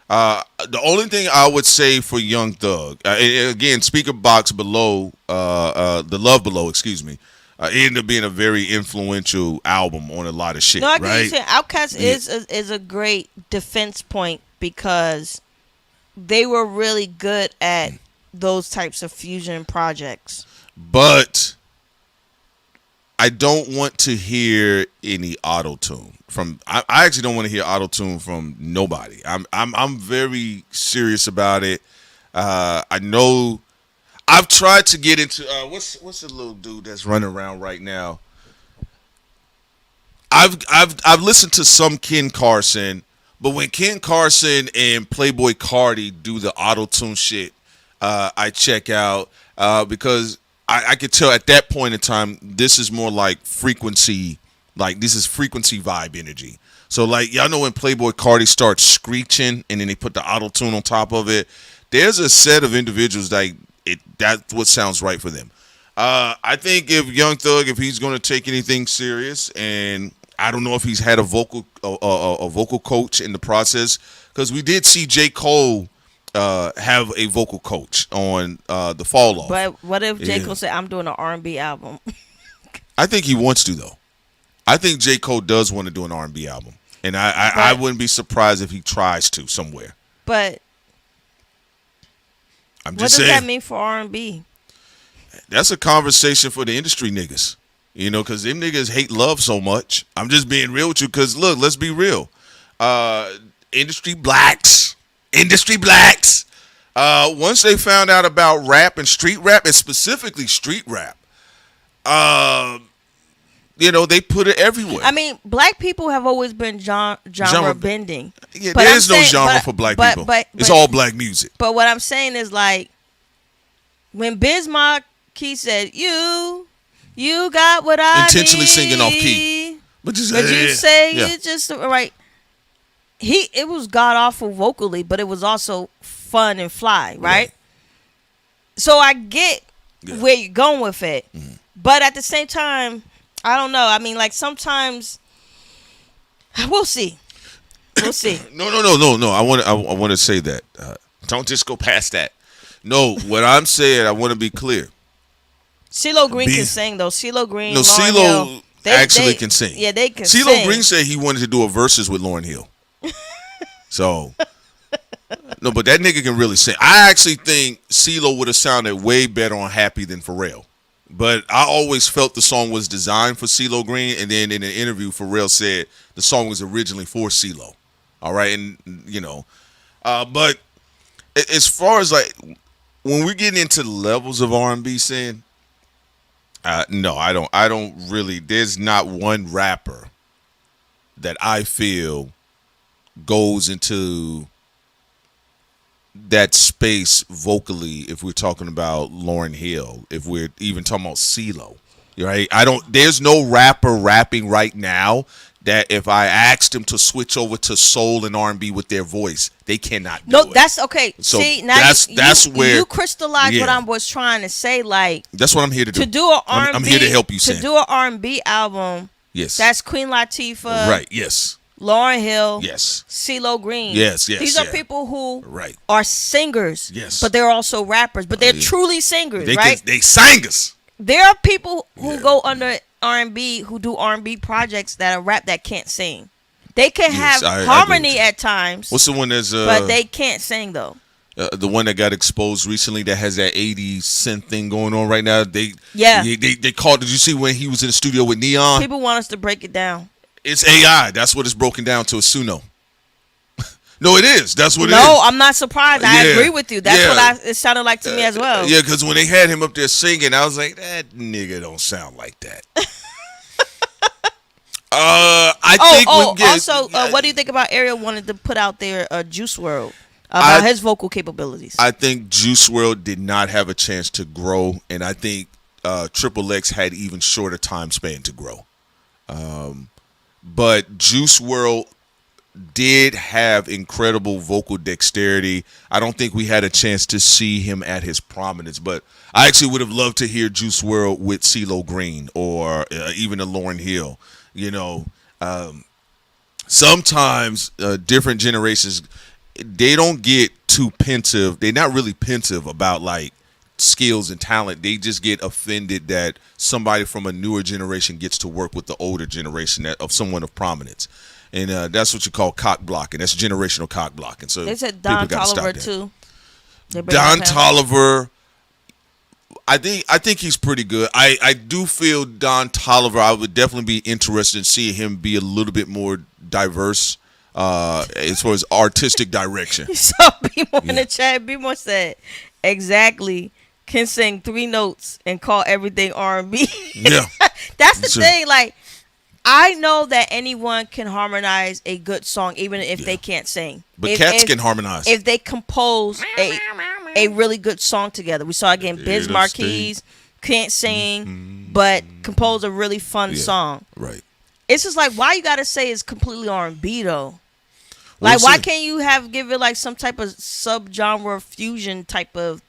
The only thing I would say for Young Thug, again, Speaker Box Below, the Love Below, excuse me, it ended up being a very influential album on a lot of shit. No, I get right? you saying. Outkast is a great defense point because they were really good at those types of fusion projects. But I don't want to hear any auto-tune from. I actually don't want to hear auto-tune from nobody. I'm very serious about it. I know. I've tried to get into what's the little dude that's running around right now. I've listened to some Ken Carson, but when Ken Carson and Playboy Cardi do the auto-tune shit, I check out because I could tell at that point in time this is more like frequency, like this is frequency vibe energy. So like y'all know when Playboy Cardi starts screeching and then they put the auto-tune on top of it, there's a set of individuals that's what sounds right for them. I think if Young Thug, if he's going to take anything serious, and I don't know if he's had a vocal coach in the process, because we did see J. Cole have a vocal coach on the Fall Off. But what if J. Cole said, "I'm doing an R&B album"? I think he wants to though. I think J. Cole does want to do an R&B album, and I wouldn't be surprised if he tries to somewhere. But I'm what just does saying, that mean for R&B? That's a conversation for the industry niggas. Because them niggas hate love so much. I'm just being real with you because, look, let's be real. Industry blacks, once they found out about rap and street rap, and specifically street rap, they put it everywhere. I mean, black people have always been genre bending. Yeah, there is no genre for black people. It's all black music. But what I'm saying is, like, when Biz Markie said, you got what I intentionally need, singing off key. But you say it just right. It was god awful vocally, but it was also fun and fly, right? So I get where you're going with it. Mm-hmm. But at the same time, I don't know. I mean, like, sometimes we'll see. We'll see. No. I want to say that. Don't just go past that. No, what I'm saying, I want to be clear. CeeLo Green can sing though. CeeLo Green. No, CeeLo actually can sing. Yeah, they can sing. CeeLo Green said he wanted to do a verses with Lauryn Hill. So, no, but that nigga can really sing. I actually think CeeLo would have sounded way better on Happy than Pharrell. But I always felt the song was designed for CeeLo Green, and then in an interview, Pharrell said the song was originally for CeeLo. All right, and but as far as like when we're getting into the levels of R&B singing, no, I don't really. There's not one rapper that I feel goes into that space vocally. If we're talking about Lauryn Hill, if we're even talking about CeeLo, right? There's no rapper rapping right now that if I asked them to switch over to soul and R&B with their voice, they cannot do it. That's okay. So see, now that's where you crystallize what I was trying to say. Like, that's what I'm here to do. To do an R&B, I'm here to help you. To do an R&B album. Yes. That's Queen Latifah. Right. Yes. Lauryn Hill, Yes. CeeLo Green. Yes. These are people who Right. are singers. Yes. But they're also rappers. But they're truly singers, right? They singers. There are people who go under R&B who do R&B projects that are rap that can't sing. They can have harmony at times. What's the one that's but they can't sing though. The one that got exposed recently that has that 80s synth thing going on right now. They called. Did you see when he was in the studio with Neon? People want us to break it down. It's AI. That's what it's broken down to. It's Suno. No, it is. That's what it is. No, I'm not surprised. I agree with you. That's what it sounded like to me as well. Yeah, because when they had him up there singing, I was like, that nigga don't sound like that. What do you think about Ariel wanted to put out there Juice WRLD about his vocal capabilities? I think Juice WRLD did not have a chance to grow, and I think Triple X had even shorter time span to grow. But Juice WRLD did have incredible vocal dexterity. I don't think we had a chance to see him at his prominence, but I actually would have loved to hear Juice WRLD with CeeLo Green or even a Lauryn Hill. You know, sometimes different generations, they don't get too pensive. They're not really pensive about like skills and talent. They just get offended that somebody from a newer generation gets to work with the older generation of someone of prominence. And that's what you call cock blocking. That's generational cock blocking. So they said Don Toliver too. Don Toliver, I think he's pretty good. I do feel Don Toliver, I would definitely be interested in seeing him be a little bit more diverse as far as artistic direction. You saw B-More in the chat. B-More said, exactly, can sing 3 notes and call everything R&B. Yeah. That's the thing. Like, I know that anyone can harmonize a good song, even if they can't sing. But cats can harmonize. If they compose a really good song together. We saw again Biz Marquis can't sing, but compose a really fun song. Right. It's just like, why you gotta say it's completely R&B though? Like, why can't you give it like some type of subgenre fusion type of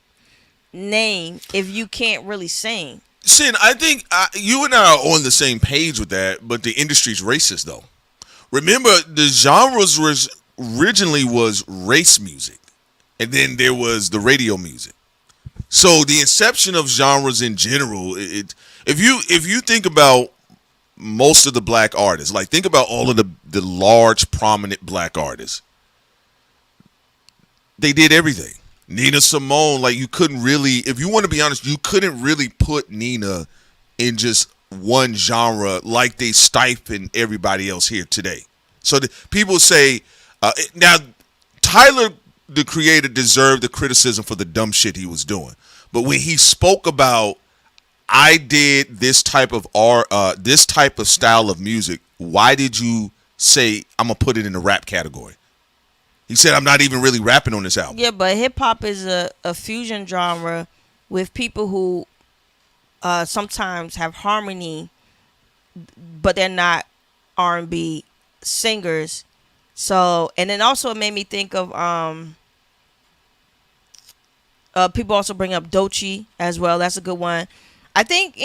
name if you can't really sing? Sin, I think you and I are on the same page with that, but the industry's racist though. Remember, the genres originally was race music, and then there was the radio music. So the inception of genres in general, if you think about most of the black artists, like think about all of the large prominent black artists, they did everything. Nina Simone, like you couldn't really, if you want to be honest, you couldn't really put Nina in just one genre like they stifle everybody else here today. So people say, now Tyler, the creator, deserved the criticism for the dumb shit he was doing. But when he spoke about, I did this type of this type of style of music, why did you say I'm gonna put it in the rap category? He said, I'm not even really rapping on this album. Yeah, but hip-hop is a fusion genre with people who sometimes have harmony, but they're not R&B singers. So, and then also it made me think of people also bring up Doechii as well. That's a good one. I think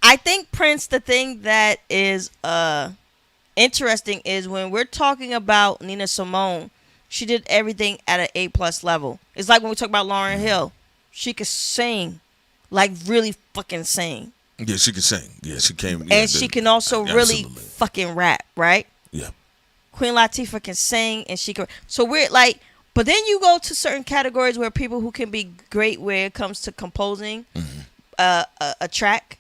I think Prince, the thing that is interesting is when we're talking about Nina Simone, she did everything at an A+ level. It's like when we talk about Lauryn Hill, she could sing, like really fucking sing. Yeah, she can sing. Yeah, she came. And she can also really fucking rap, right? Yeah. Queen Latifah can sing and she can. So we're like, but then you go to certain categories where people who can be great where it comes to composing a track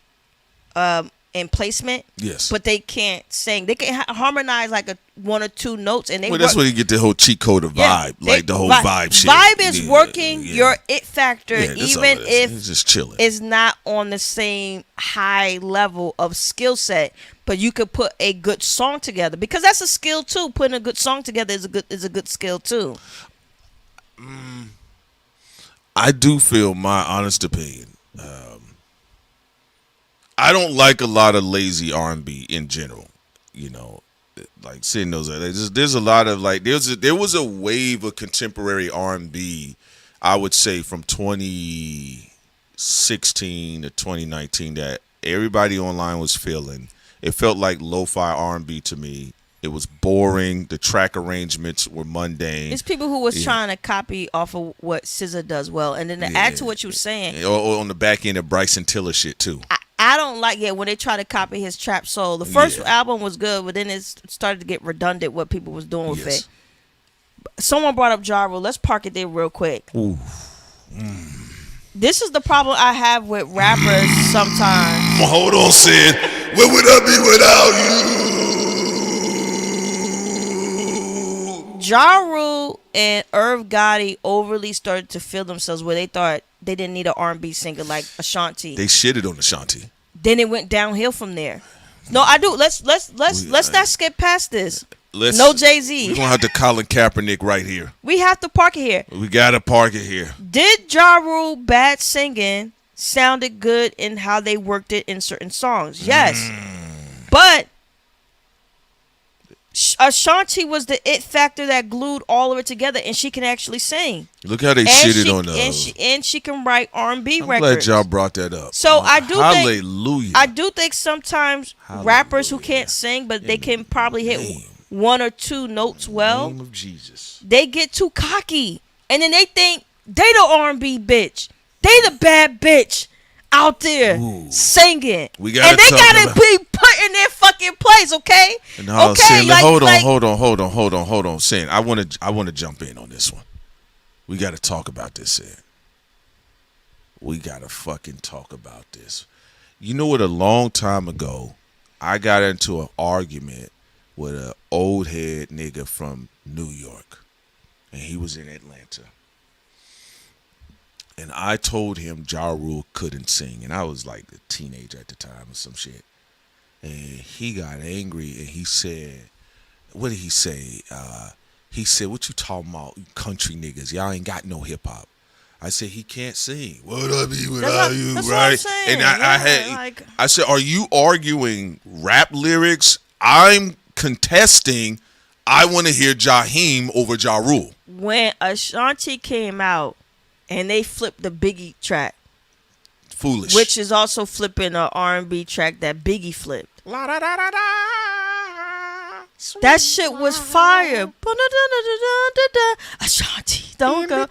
and placement. Yes. But they can't sing. They can harmonize like one or two notes, and they. Well, that's where you get the whole cheat code of vibe, like the whole vibe shit. Vibe is working your it factor, even if it's just chilling. It's not on the same high level of skill set, but you could put a good song together because that's a skill too. Putting a good song together is a good skill too. I do feel, my honest opinion, I don't like a lot of lazy R&B in general. You know, like Sid knows that. There's a lot of like there was a wave of contemporary R&B, I would say from 2016 to 2019 that everybody online was feeling, It felt like lo-fi R&B to me. It was boring. The track arrangements were mundane. It's people who was trying to copy off of what SZA does well, and then to add to what you were saying, or on the back end of Bryson Tiller shit too. I don't like when they try to copy his trap soul. The first album was good, but then it started to get redundant what people was doing with it. Someone brought up Ja Rule. Let's park it there real quick. Ooh. This is the problem I have with rappers sometimes. Well, hold on, Sid. Where would I be without you? Ja Rule and Irv Gotti overly started to feel themselves where they thought they didn't need an R&B singer like Ashanti. They shitted on Ashanti. Then it went downhill from there. No, I do. Let's not skip past this. No Jay-Z. We're gonna have to Colin Kaepernick right here. We have to park it here. We gotta park it here. Did Ja Rule bad singing sounded good in how they worked it in certain songs? Yes. But Ashanti was the it factor that glued all of it together, and she can actually sing. Look how they shitted on her. And she can write R&B I'm records. glad y'all brought that up. So I do hallelujah. I do think sometimes rappers who can't sing, but they can probably hit one or two notes well. In the name of Jesus. They get too cocky, and then they think they the R&B bitch. They the bad bitch out there singing. And they gotta be put in their fucking place, okay? No, okay, Sin, hold on. Sin, I wanna jump in on this one. We gotta talk about this, Sin. We gotta fucking talk about this. You know what? A long time ago, I got into an argument with an old head nigga from New York, and he was in Atlanta. And I told him Ja Rule couldn't sing, and I was like a teenager at the time or some shit. And he got angry, and he said, what did he say? He said, what you talking about, you country niggas? Y'all ain't got no hip-hop. I said, he can't sing. What I be without you, that's right? What I'm saying. And I said, are you arguing rap lyrics? I'm contesting, I want to hear Jaheim over Ja Rule. When Ashanti came out and they flipped the Biggie track, foolish, which is also flipping an R&B track that Biggie flipped. That shit was fire. Ashanti, don't go.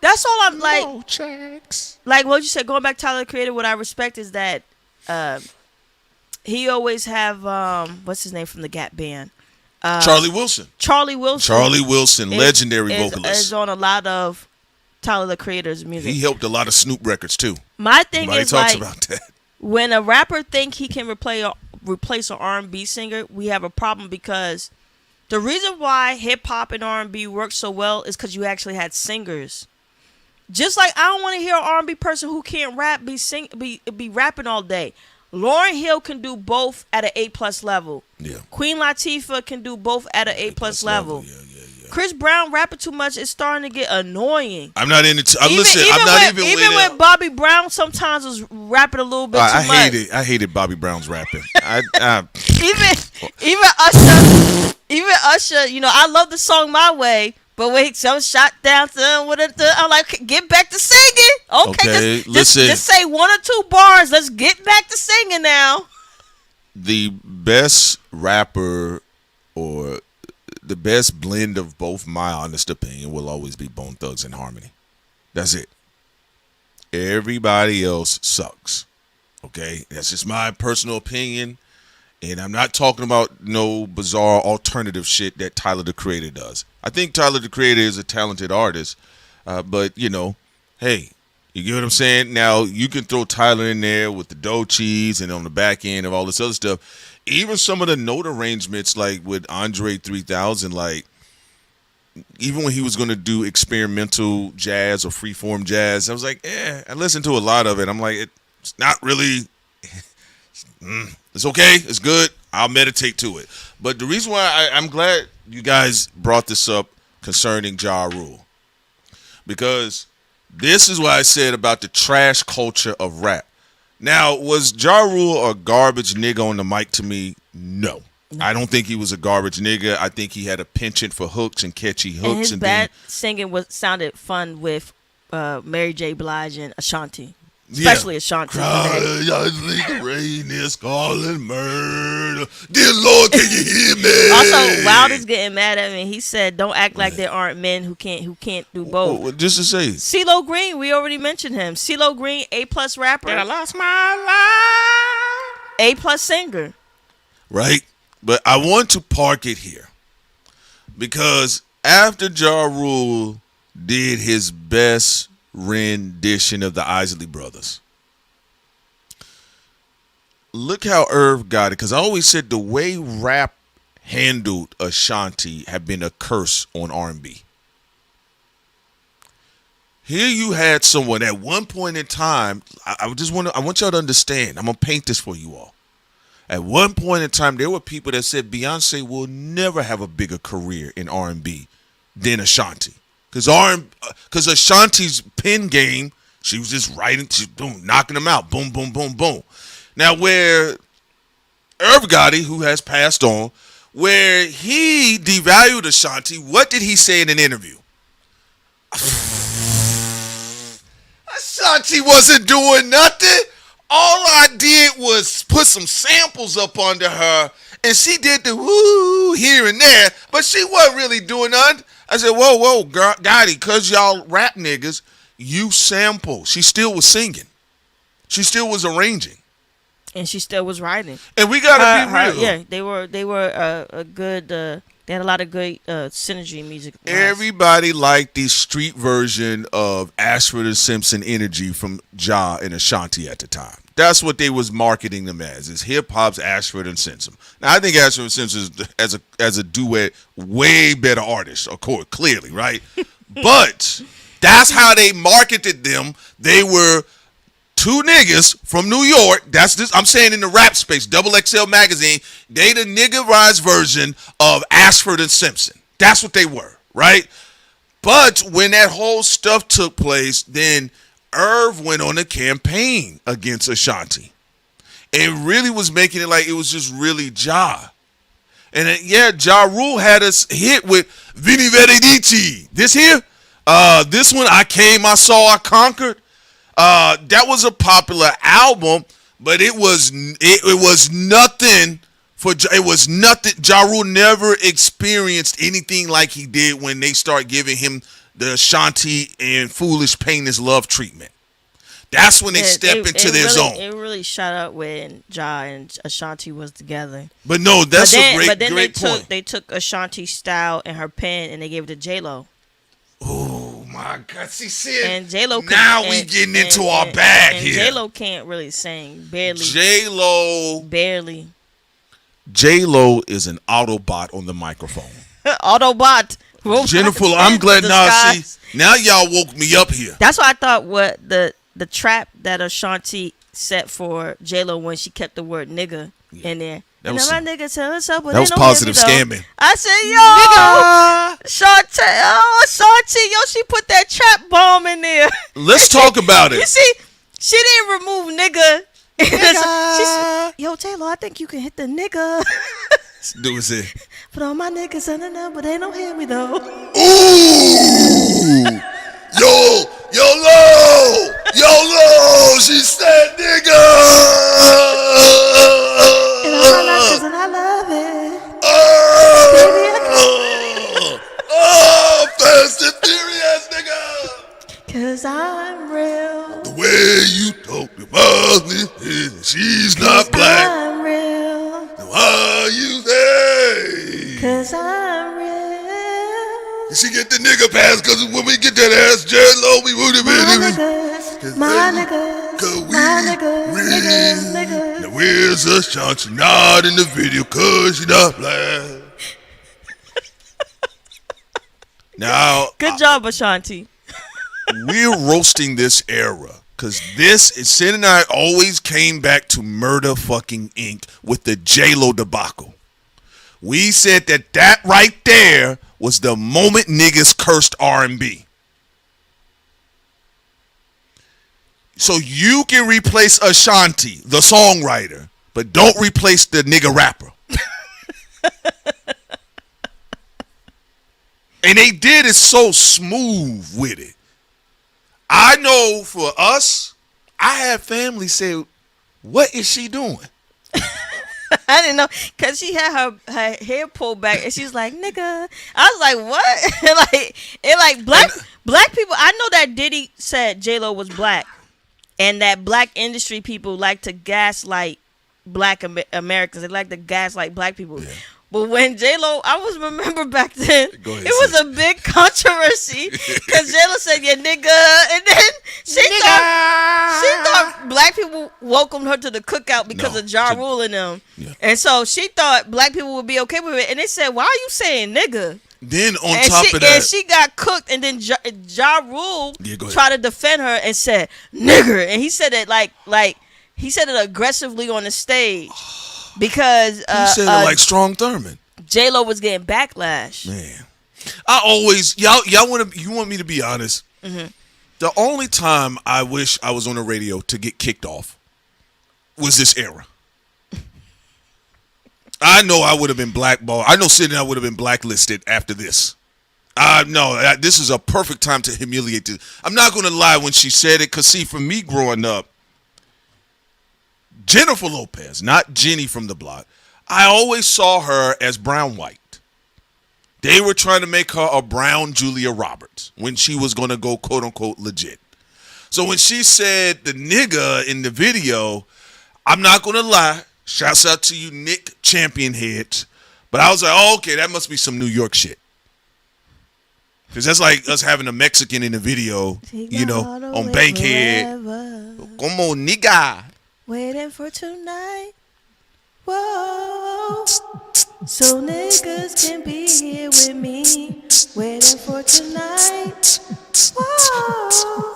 That's all I'm like. No checks. Like what you said, going back to Tyler the Creator, what I respect is that he always have what's his name from the Gap Band? Charlie Wilson. Charlie Wilson, legendary vocalist. Is on a lot of Tyler the Creator's music. He helped a lot of Snoop records too. My thing Nobody is talks like about that. When a rapper think he can replace an R&B singer, we have a problem because the reason why hip hop and R&B work so well is because you actually had singers. Just like I don't want to hear an R&B person who can't rap be rapping all day. Lauryn Hill can do both at an A+ level. Yeah. Queen Latifah can do both at an A+ level. Yeah. Chris Brown rapping too much is starting to get annoying. I'm not in it. Even when Bobby Brown sometimes was rapping a little bit too much. I hated Bobby Brown's rapping. Even Usher, you know, I love the song My Way, but wait, some shot down to I'm like, get back to singing. Okay, just say one or two bars. Let's get back to singing now. The best rapper or the best blend of both, my honest opinion, will always be Bone Thugs and Harmony. That's it. Everybody else sucks. Okay? That's just my personal opinion. And I'm not talking about no bizarre alternative shit that Tyler the Creator does. I think Tyler the Creator is a talented artist. But, you know, hey, you get what I'm saying? Now, you can throw Tyler in there with the dough cheese and on the back end of all this other stuff. Even some of the note arrangements, like with Andre 3000, like, even when he was going to do experimental jazz or freeform jazz, I was like, I listened to a lot of it. I'm like, it's not really, it's okay, it's good, I'll meditate to it. But the reason why I'm glad you guys brought this up concerning Ja Rule, because this is what I said about the trash culture of rap. Now, was Ja Rule a garbage nigga on the mic to me? No. I don't think he was a garbage nigga. I think he had a penchant for hooks and catchy hooks. And his bad singing sounded fun with Mary J. Blige and Ashanti. Especially Ashanti. The rain is calling murder. Dear Lord, can you hear me? Also, Wilder's getting mad at me. He said, "Don't act like there aren't men who can't do both." Well, just to say, CeeLo Green, we already mentioned him. CeeLo Green, A+ rapper. I lost my life. A+ singer. right? But I want to park it here because after Ja Rule did his best rendition of the Isley Brothers, look how Irv got it. Because I always said the way rap handled Ashanti had been a curse on R&B. Here you had someone at one point in time. I want y'all to understand. I'm gonna paint this for you all. At one point in time, there were people that said Beyonce will never have a bigger career in R&B than Ashanti, because Ashanti's pen game, she was just writing, boom, knocking them out, boom, boom, boom, boom. Now, where Irv Gotti, who has passed on, where he devalued Ashanti, what did he say in an interview? Ashanti wasn't doing nothing. All I did was put some samples up under her, and she did the woo here and there, but she wasn't really doing nothing. I said, whoa, Gotti, because y'all rap niggas, you sample. She still was singing. She still was arranging. And she still was writing. And we gotta be real. Yeah, they were a good. They had a lot of good synergy music. Everybody liked the street version of Ashford and Simpson energy from Ja and Ashanti at the time. That's what they was marketing them as. Is hip hop's Ashford and Simpson. Now I think Ashford and Simpson is as a duet way better artist, of course, clearly, right? But that's how they marketed them. They were two niggas from New York. That's this. I'm saying in the rap space, Double XL magazine. They the niggerized version of Ashford and Simpson. That's what they were, right? But when that whole stuff took place, then Irv went on a campaign against Ashanti, and really was making it like it was just really Ja. And Ja Rule had us hit with Vini Vidi Vici. This here, this one, I Came, I Saw, I Conquered. That was a popular album, but it was nothing for it was nothing. Ja Rule never experienced anything like he did when they start giving him the Ashanti and Foolish Pain is Love treatment. That's when they step into their zone. It really shot up when Ja and Ashanti was together. But no, that's a great point. They took Ashanti's style and her pen and they gave it to J-Lo. Oh my God! See, and J-Lo now we getting into our bag and here. J-Lo can't really sing, barely. J-Lo is an Autobot on the microphone. Autobot. Jennifer, I'm glad now y'all woke me up here. That's why I thought what the trap that Ashanti set for J-Lo when she kept the word nigga in there. That was, my niggas tell us up, but that was positive scamming. I said, Ashanti, she put that trap bomb in there. Let's talk about it. You see, she didn't remove nigga. She said, J-Lo, I think you can hit the nigga. Do it. But all my niggas but they don't hear me though. Ooh, yo, she said nigga. And all my niggas and I love it. Fast and furious nigga. Cause I'm real. The way you talk about me, she's not black. I'm real. Why you say? Cause I'm real. She get the nigga pass, cause when we get that ass J-Lo, we would have been my niggas. Now where's Ashanti? Not in the video, cause she not black. Now, good job, Ashanti. We're roasting this era. Because Sin and I always came back to Murder fucking Inc. with the J-Lo debacle. We said that right there was the moment niggas cursed R&B. So you can replace Ashanti, the songwriter, but don't replace the nigga rapper. And they did it so smooth with it. I know for us, I had family say, "What is she doing?" I didn't know because she had her hair pulled back and she was like, "Nigga." I was like, "What?" like black people. I know that Diddy said J-Lo was black, and that black industry people like to gaslight black Americans. They like to gaslight black people. Yeah. But when J-Lo, I remember back then, it was a big controversy because J-Lo said, "Yeah, nigga," and then she thought black people welcomed her to the cookout because of Ja Rule and them, and so she thought black people would be okay with it. And they said, "Why are you saying nigga?" Then on top of that, and she got cooked, and then Ja Rule tried to defend her and said, "Nigger," and he said it like he said it aggressively on the stage. Because he said it like Strong Thurman. J-Lo was getting backlash. Man, I always you want me to be honest. Mm-hmm. The only time I wish I was on the radio to get kicked off was this era. I know I would have been blackballed. I know Sydney I would have been blacklisted after this. No, this is a perfect time to humiliate this. I'm not going to lie when she said it, because see, for me growing up, Jennifer Lopez, not Jenny from the block, I always saw her as brown white. They were trying to make her a brown Julia Roberts when she was going to go quote unquote legit. So when she said the nigga in the video, I'm not going to lie, shouts out to you Nick Champion heads, but I was like, oh, okay, that must be some New York shit. Because that's like us having a Mexican in the video, you know, on Bankhead. Como nigga. Waiting for tonight. Whoa. So niggas can be here with me. Waiting for tonight. Whoa.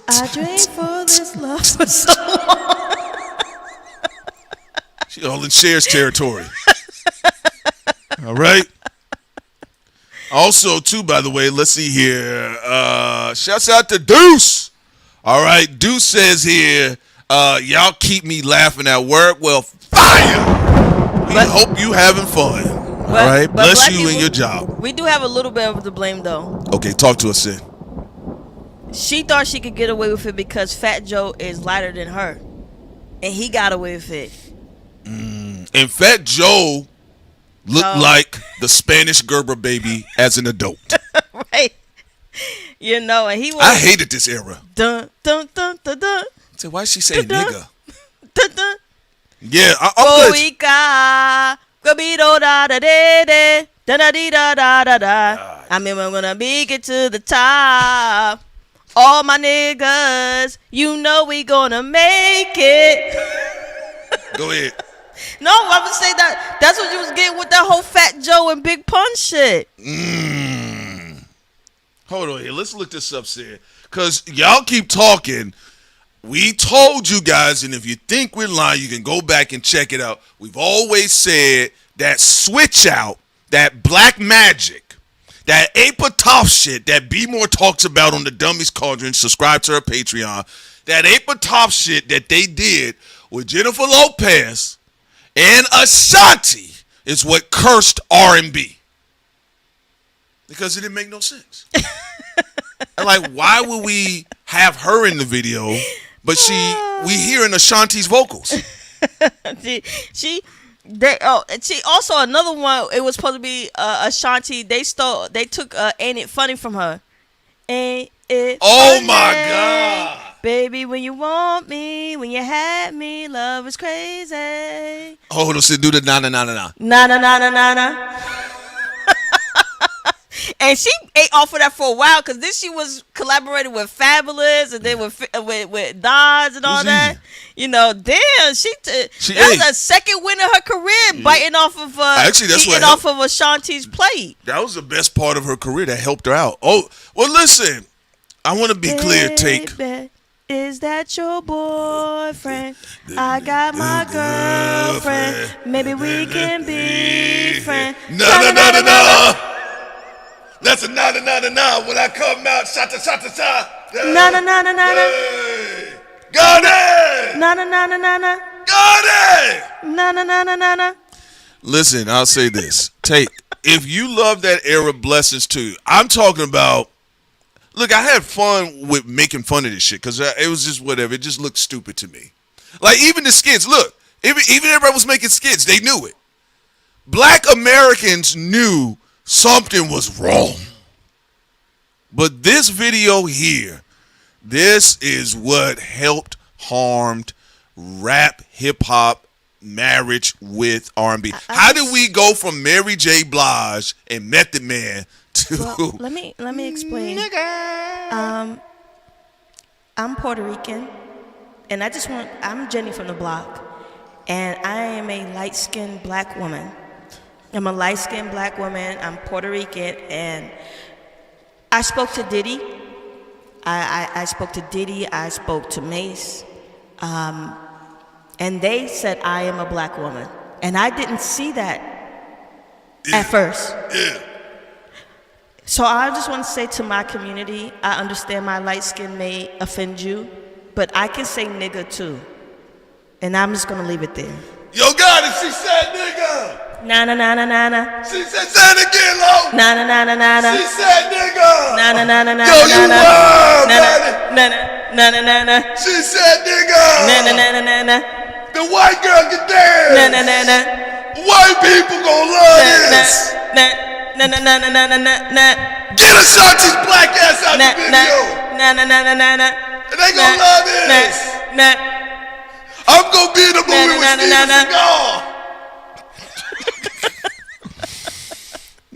I dreamed for this love for so long. She all in Cher's territory. All right. Also, too, by the way, let's see here. Shouts out to Deuce. All right. Deuce says here, y'all keep me laughing at work. Well, fire! We hope you having fun. All right? Bless you and your job. We do have a little bit of the blame, though. Okay, talk to us, Sid. She thought she could get away with it because Fat Joe is lighter than her. And he got away with it. And Fat Joe looked like the Spanish Gerber baby as an adult. Right. You know, and he was... I hated this era. Dun, dun, dun, dun, dun. So why is she saying dun, nigga? Dun, dun. Yeah, I'm good. I mean, I'm gonna make it to the top. All my niggas, you know we gonna make it. Go ahead. No, I would say that's what you was getting with that whole Fat Joe and Big Pun shit. Hold on here. Let's look this up, Sid. Because y'all keep talking. We told you guys, and if you think we're lying, you can go back and check it out. We've always said that switch out, that black magic, that Apatow shit that B More talks about on the Dummies Cauldron, subscribe to her Patreon, that Apatow shit that they did with Jennifer Lopez and Ashanti is what cursed R&B. Because it didn't make no sense. And like, why would we have her in the video, but we hearing Ashanti's vocals? She also another one. It was supposed to be Ashanti. They took Ain't It Funny from her. Ain't it? Oh funny? My God. Baby, when you want me, when you had me, love is crazy. Hold on, do the na na na na na. Na na na na na na. And she ate off of that for a while because then she was collaborating with Fabulous and then with Dodge and all that. Easy. You know, damn, she that was a second win of her career, biting off of off of Ashanti's plate. That was the best part of her career that helped her out. Oh, well, listen, I want to be clear, Take. Is that your boyfriend? I got my girlfriend. Maybe we can be friends. No. That's a na. When I come out, shot. Na. Got it. Na. Got it. Na. Listen, I'll say this. Take, if you love that era, blessings to you. I'm talking about, look, I had fun with making fun of this shit because it was just whatever. It just looked stupid to me. Like, even the skits, look, even everybody was making skits. They knew it. Black Americans knew something was wrong. But this video here, this is what helped harmed rap, hip-hop, marriage with R&B. How did we go from Mary J. Blige and Method Man to... Well, let me explain. I'm Puerto Rican, and I'm Jenny from the block, and I am a light-skinned black woman. I'm a light-skinned black woman. I'm Puerto Rican, and I spoke to Diddy. I spoke to Diddy. I spoke to Mace. And they said I am a black woman. And I didn't see that at first. Yeah. So I just want to say to my community, I understand my light skin may offend you, but I can say nigga too. And I'm just going to leave it there. Yo, got it. She said nigga. Na na na na na na. She said, say it again, Lo. Na na na na na na. She said nigga. Na na na na na. Yo, you wild, man. Na na na na na. She said nigga. Na na na na na. The white girl can dance. Na na na na. White people gonna love this. Na na na na na na na. Get Ashanti's black ass out the video. Na na na na na na. And they gonna love this. I'm gonna be in the movie with Steven Seagal.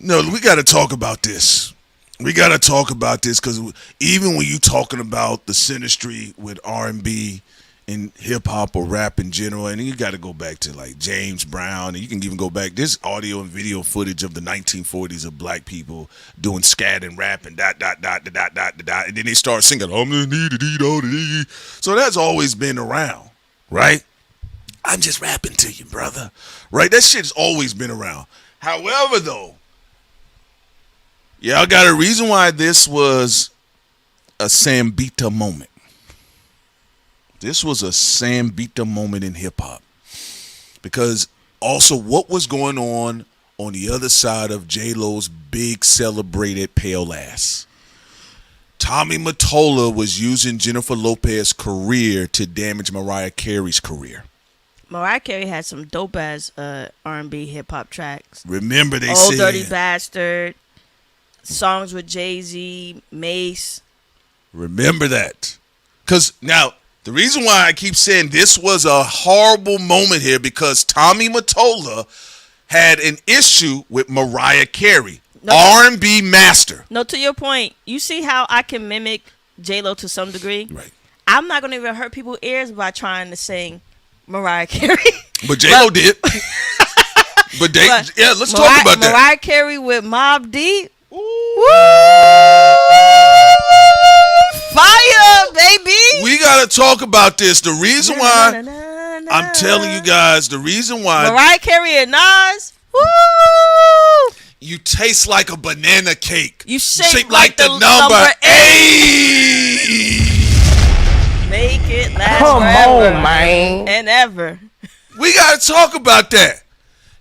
No, we got to talk about this. We got to talk about this because even when you talking about the synastry with R&B and hip-hop or rap in general, and you got to go back to like James Brown, and you can even go back. There's audio and video footage of the 1940s of black people doing scat and rap and dot, and then they start singing, I'm gonna need it, eat all the. So that's always been around, right? I'm just rapping to you, brother. Right? That shit's always been around. However, though, y'all got a reason why this was a Sambita moment. This was a Sambita moment in hip-hop. Because also what was going on the other side of J-Lo's big celebrated pale ass. Tommy Mottola was using Jennifer Lopez's career to damage Mariah Carey's career. Mariah Carey had some dope ass R&B hip hop tracks. Remember they Old said Dirty Bastard, songs with Jay-Z, Mace. Remember that. Because now, the reason why I keep saying this was a horrible moment here because Tommy Mottola had an issue with Mariah Carey, R&B master. No, to your point, you see how I can mimic J-Lo to some degree? Right. I'm not going to even hurt people's ears by trying to sing Mariah Carey. But J-Lo did. But let's talk about that. Mariah Carey with Mobb Deep. Woo! Fire, baby. We got to talk about this. The reason why I'm telling you guys, the reason why Mariah Carey and Nas. Woo! You taste like a banana cake. You shape like the number 8. Make it last Come forever on, man. and ever. We got to talk about that.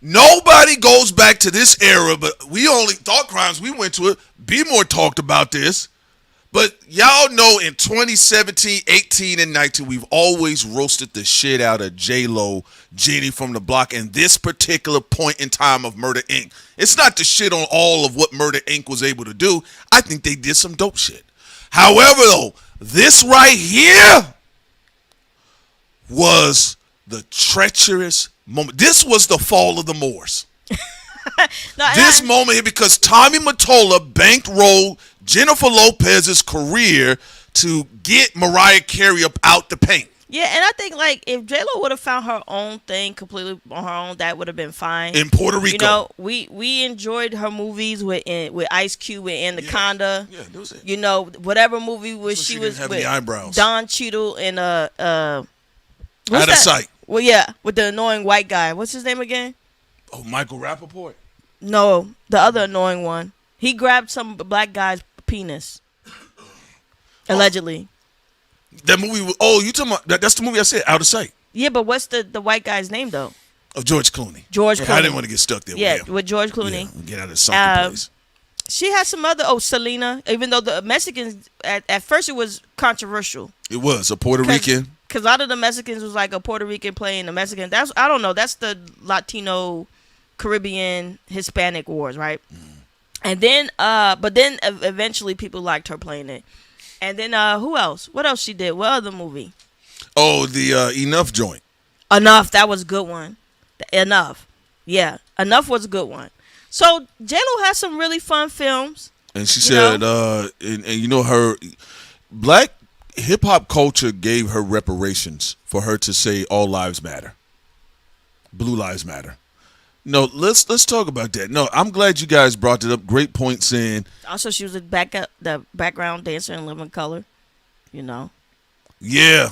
Nobody goes back to this era, but we only thought crimes. We went to it. Be More talked about this. But y'all know in 2017, 18, and 19, we've always roasted the shit out of J-Lo, Jenny from the block, and this particular point in time of Murder, Inc. It's not the shit on all of what Murder, Inc. was able to do. I think they did some dope shit. However, though, this right here was the treacherous moment. This was the fall of the Moors. This moment here, because Tommy Mottola bankrolled Jennifer Lopez's career to get Mariah Carey up out the paint. Yeah, and I think like if J-Lo would have found her own thing completely on her own, that would have been fine. In Puerto Rico, you know, we enjoyed her movies with Ice Cube with Anaconda. Yeah, that was it. You know, whatever movie was So she didn't was have with any eyebrows. Don Cheadle and Out of that? Sight. Well, yeah, with the annoying white guy. What's his name again? Oh, Michael Rappaport. No, the other annoying one. He grabbed some black guy's penis. Allegedly. That movie. You talking about that's the movie I said, Out of Sight. Yeah, but what's the white guy's name though? Of George Clooney. George Clooney. I didn't want to get stuck there. Yeah, with him. with George Clooney. Yeah, get out of the sunken place. She had some other. Oh, Selena. Even though the Mexicans at first it was controversial. It was a Puerto Rican. Because a lot of the Mexicans was like a Puerto Rican playing the Mexican. That's I don't know. That's the Latino, Caribbean, Hispanic wars, right? And then, but then eventually people liked her playing it. And then who else? What else she did? What other movie? Oh, the Enough joint. Enough. That was a good one. Enough. Yeah, Enough was a good one. So J-Lo has some really fun films. And she said, and you know, her black hip hop culture gave her reparations for her to say all lives matter, blue lives matter. No, let's talk about that. No, I'm glad you guys brought it up. Great points in. Also, she was the background dancer in Living Color. You know. Yeah,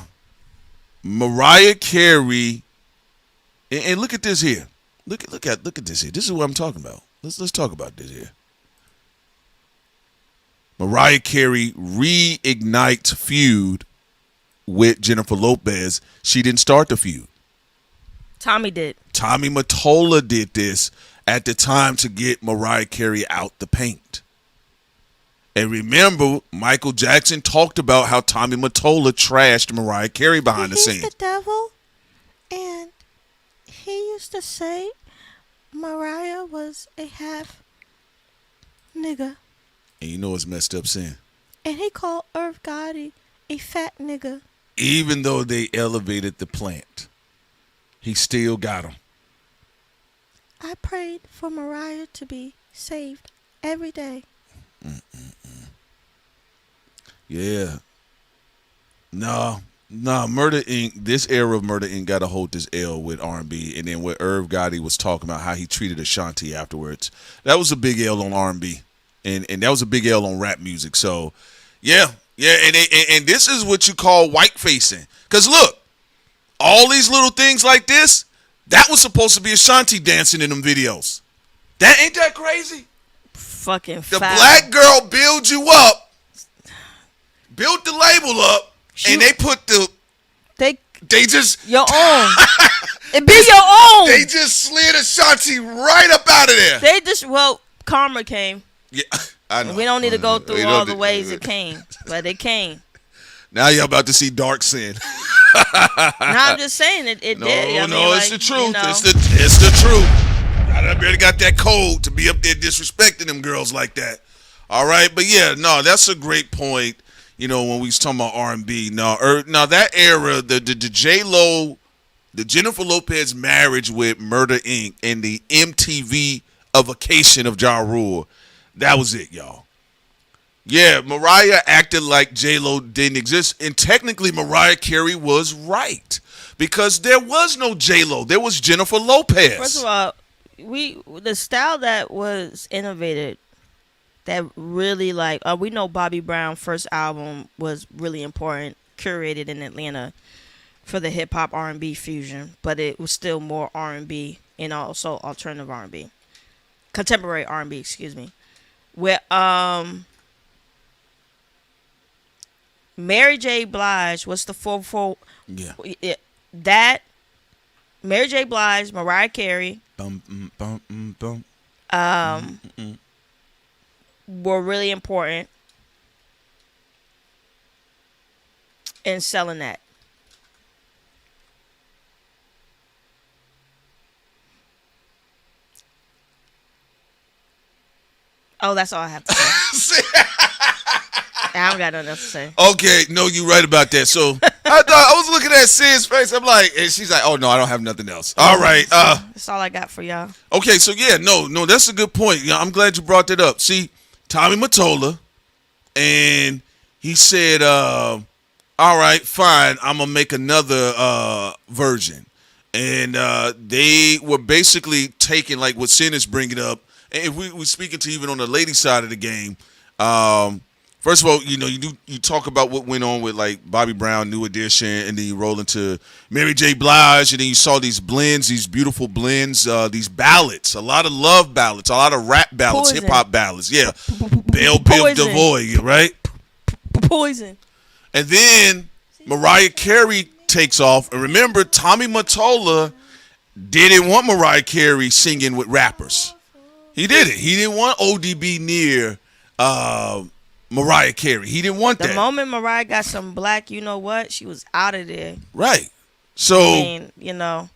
Mariah Carey, and look at this here. Look at this here. This is what I'm talking about. Let's talk about this here. Mariah Carey reignites feud with Jennifer Lopez. She didn't start the feud. Tommy did. Tommy Mottola did this at the time to get Mariah Carey out the paint. And remember, Michael Jackson talked about how Tommy Mottola trashed Mariah Carey behind the scenes. He's the devil, and he used to say Mariah was a half nigga. And you know what's messed up saying? And he called Irv Gotti a fat nigga. Even though they elevated the plant, he still got him. I prayed for Mariah to be saved every day. Yeah. No, Murder Inc. This era of Murder Inc. got to hold this L with R&B, and then what Irv Gotti was talking about how he treated Ashanti afterwards. That was a big L on R&B, and that was a big L on rap music. So, yeah, and this is what you call white facing. Cause look, all these little things like this, that was supposed to be Ashanti dancing in them videos. That ain't that crazy? Fucking the foul. Black girl build you up, built the label up, and they put they just your own. It be your own. They just slid Ashanti right up out of there. They just karma came. Yeah, I know. We don't need to go through all the ways it came, but it came. Now y'all about to see dark sin. No, I'm just saying it did. It's the truth. You know. It's the truth. I barely got that code to be up there disrespecting them girls like that. All right, but yeah, no, that's a great point. You know, when we was talking about R&B, now that era, the J-Lo, the Jennifer Lopez marriage with Murder Inc. and the MTV vacation of Ja Rule, that was it, y'all. Yeah, Mariah acted like J-Lo didn't exist, and technically Mariah Carey was right because there was no J-Lo, there was Jennifer Lopez. First of all, the style that was innovated, that really we know Bobby Brown's first album was really important, curated in Atlanta for the hip hop R&B fusion, but it was still more R&B and also alternative R&B, contemporary R&B, excuse me. Where Mary J. Blige, what's the full? Yeah, that Mary J. Blige, Mariah Carey, were really important in selling that. Oh, that's all I have to say. I don't got nothing else to say. Okay, no, you're right about that. So I was looking at Sid's face. I'm like, and she's like, oh no, I don't have nothing else. All right. That's all I got for y'all. Okay, so yeah, no, that's a good point. Yeah, I'm glad you brought that up. See, Tommy Mottola, and he said, all right, fine, I'm gonna make another version. And they were basically taking like what Sin is bringing up. And if we speaking to even on the lady side of the game, first of all, you talk about what went on with like Bobby Brown, New Edition, and then you roll into Mary J. Blige, and then you saw these blends, these beautiful blends, these ballads, a lot of love ballads, a lot of rap ballads, hip hop ballads, yeah. Belle Biv DeVoe, right? Poison. And then Mariah Carey takes off, and remember, Tommy Mottola didn't want Mariah Carey singing with rappers. He did it. He didn't want ODB near Mariah Carey. He didn't want that. The moment Mariah got some black, you know what? She was out of there. Right. So, I mean, you know,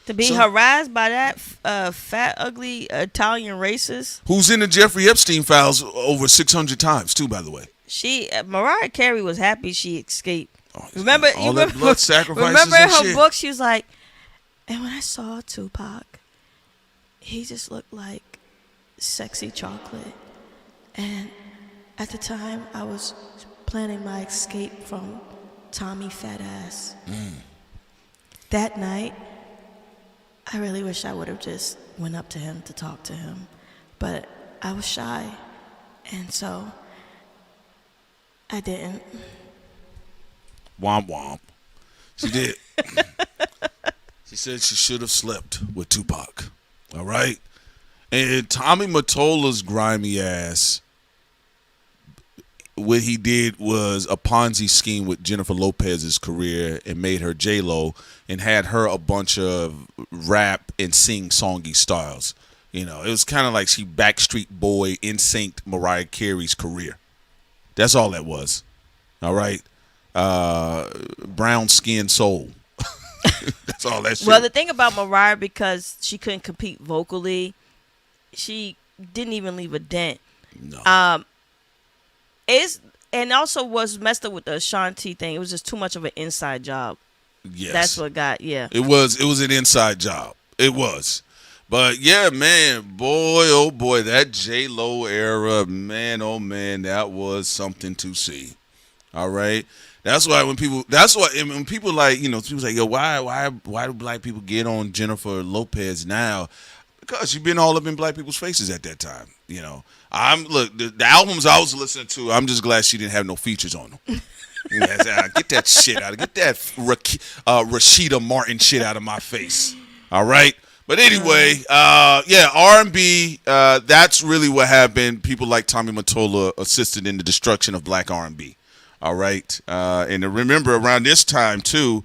to be harassed by that fat, ugly Italian racist. Who's in the Jeffrey Epstein files over 600 times, too, by the way. Mariah Carey was happy she escaped. Oh, remember that blood sacrifices. Remember and her shit. book? She was like, and when I saw Tupac, he just looked like sexy chocolate. And at the time, I was planning my escape from Tommy Fat Ass. That night, I really wish I would have just went up to him to talk to him. But I was shy. And so I didn't. Womp womp. She did. She said she should have slept with Tupac. All right? And Tommy Mottola's grimy ass, what he did was a Ponzi scheme with Jennifer Lopez's career and made her J-Lo and had her a bunch of rap and sing-songy styles. You know, it was kind of like she Backstreet Boy NSYNC Mariah Carey's career. That's all that was. All right? Brown skin soul. That's all that shit. Well, the thing about Mariah, because she couldn't compete vocally, she didn't even leave a dent. No. And also was messed up with the Ashanti thing. It was just too much of an inside job. Yes. That's what got, It was an inside job. It was. But yeah, man, boy, oh boy, that J-Lo era, man, oh man, that was something to see. All right. That's why when people like, you know, people say, yo, why do black people get on Jennifer Lopez now? Because she's been all up in black people's faces at that time. You know, the albums I was listening to, I'm just glad she didn't have no features on them. Get that shit out of get that Rashida Martin shit out of my face. All right. But anyway, R&B, that's really what happened. People like Tommy Mottola assisted in the destruction of black R&B. All right. And remember, around this time, too,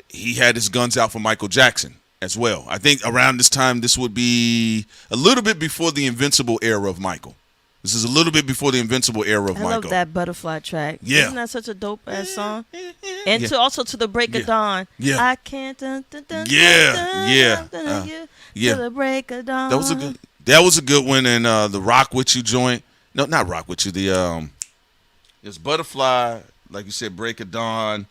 he had his guns out for Michael Jackson as well. I think around this time, this would be a little bit before the Invincible era of Michael. This is a little bit before the Invincible era of Michael. I love that Butterfly track. Yeah. Isn't that such a dope-ass song? And also to the break of dawn. Yeah. I can't to the break of dawn. That was a good one. And the Rock With You joint. No, not Rock With You. It's Butterfly, like you said, Break of Dawn.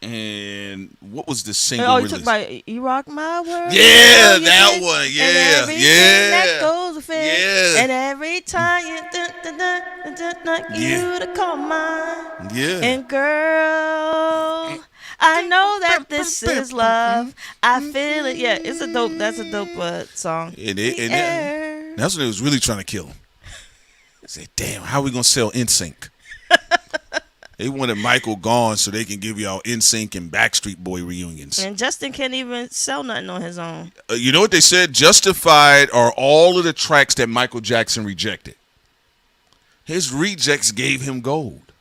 And what was the single release? You took my You Rock My World. Yeah, that one. Yeah, that goes with it. And every time you to call mine. Yeah. And girl, I know that this is love. I feel it. Yeah, it's a dope. That's a dope song. That's when they was really trying to kill him. Say, damn, how we gonna sell NSYNC? They wanted Michael gone so they can give y'all NSYNC and Backstreet Boy reunions. And Justin can't even sell nothing on his own. You know what they said? Justified are all of the tracks that Michael Jackson rejected. His rejects gave him gold.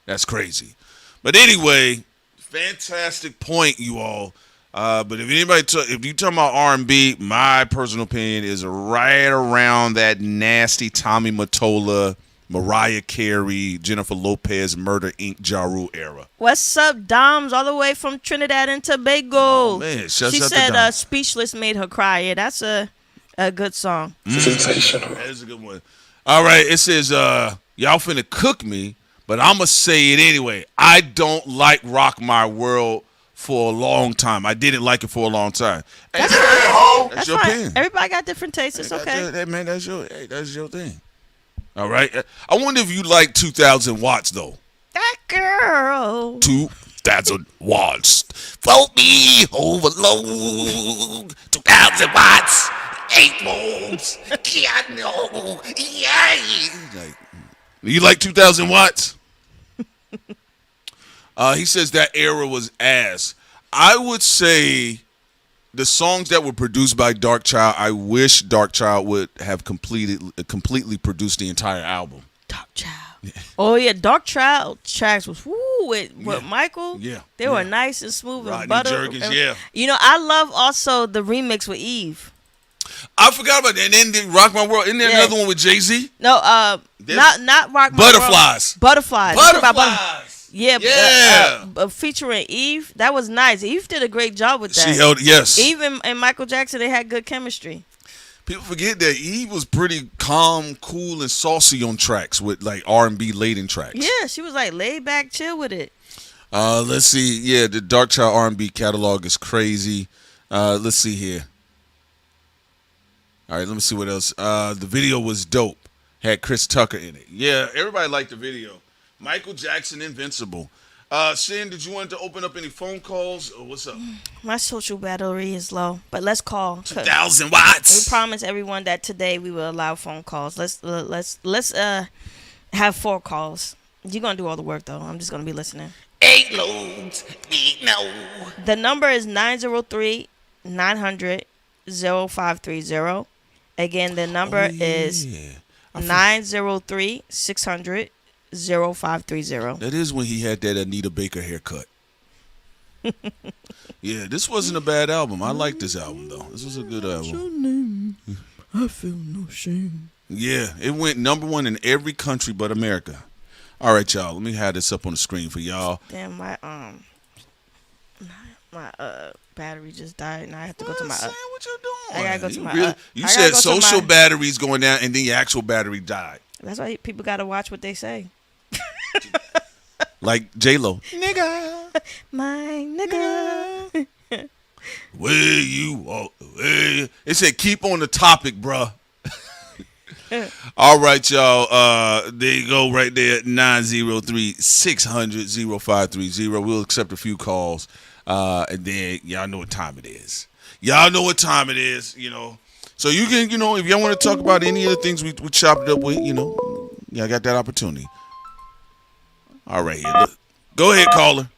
That's crazy. But anyway, fantastic point, you all. But if if you talking about R&B, my personal opinion is right around that nasty Tommy Mottola, Mariah Carey, Jennifer Lopez, Murder Inc. Ja Rule era. What's up, Doms? All the way from Trinidad and Tobago. Oh, man. She said Speechless made her cry. Yeah, that's a good song. Sensational. That is a good one. All right, it says, y'all finna cook me, but I'm going to say it anyway. I don't like Rock My World for a long time. I didn't like it for a long time. That's your fine. opinion. Everybody got different tastes. It's okay. That's your thing. All right. I wonder if you like 2,000 watts though. That girl. 2,000 watts. Float me overload. 2,000 watts. 8 volts. You like 2,000 watts? He says that era was ass. I would say the songs that were produced by Darkchild, I wish Darkchild would have completely produced the entire album. Darkchild. Oh yeah, Darkchild tracks was with Michael. Yeah, they were nice and smooth Rodney and butter. Jerkins, yeah. You know, I love also the remix with Eve. I forgot about that. And then the Rock My World. Isn't there another one with Jay-Z? No, not Rock My Butterflies. World. Butterflies. Butterflies. Yeah. Featuring Eve. That was nice. Eve did a great job with that. She held, yes. Eve and Michael Jackson, they had good chemistry. People forget that Eve was pretty calm, cool, and saucy on tracks with like R&B laden tracks. Yeah, she was like laid back, chill with it. Let's see. Yeah, the Dark Child R&B catalog is crazy. Let's see here. All right, let me see what else. The video was dope. Had Chris Tucker in it. Yeah, everybody liked the video. Michael Jackson, Invincible. Shin, did you want to open up any phone calls or what's up? My social battery is low, but let's call. 2,000 watts. We promised everyone that today we will allow phone calls. Let's have 4 calls. You're gonna do all the work though. I'm just gonna be listening. 8 loads. No. The number is 903-900-0530. Again, the number is 903-600-0530. That is when he had that Anita Baker haircut. Yeah, this wasn't a bad album. I like this album though. This was a good album. I feel no shame. Yeah, it went #1 in every country but America. All right, y'all. Let me have this up on the screen for y'all. Damn, my battery just died, and I have to go to my. What you doing? I gotta go to my. You said social batteries going down, and then your actual battery died. That's why people gotta watch what they say. Like J-Lo. Nigga, my nigga. Where you are? It said keep on the topic, bruh. All right, y'all. There you go, right there. 903-600-0530. We'll accept a few calls, and then y'all know what time it is. Y'all know what time it is. You know, so you can, you know, if y'all want to talk about any of the things we chopped it up with, you know, y'all got that opportunity. All right, here. Look. Go ahead, caller.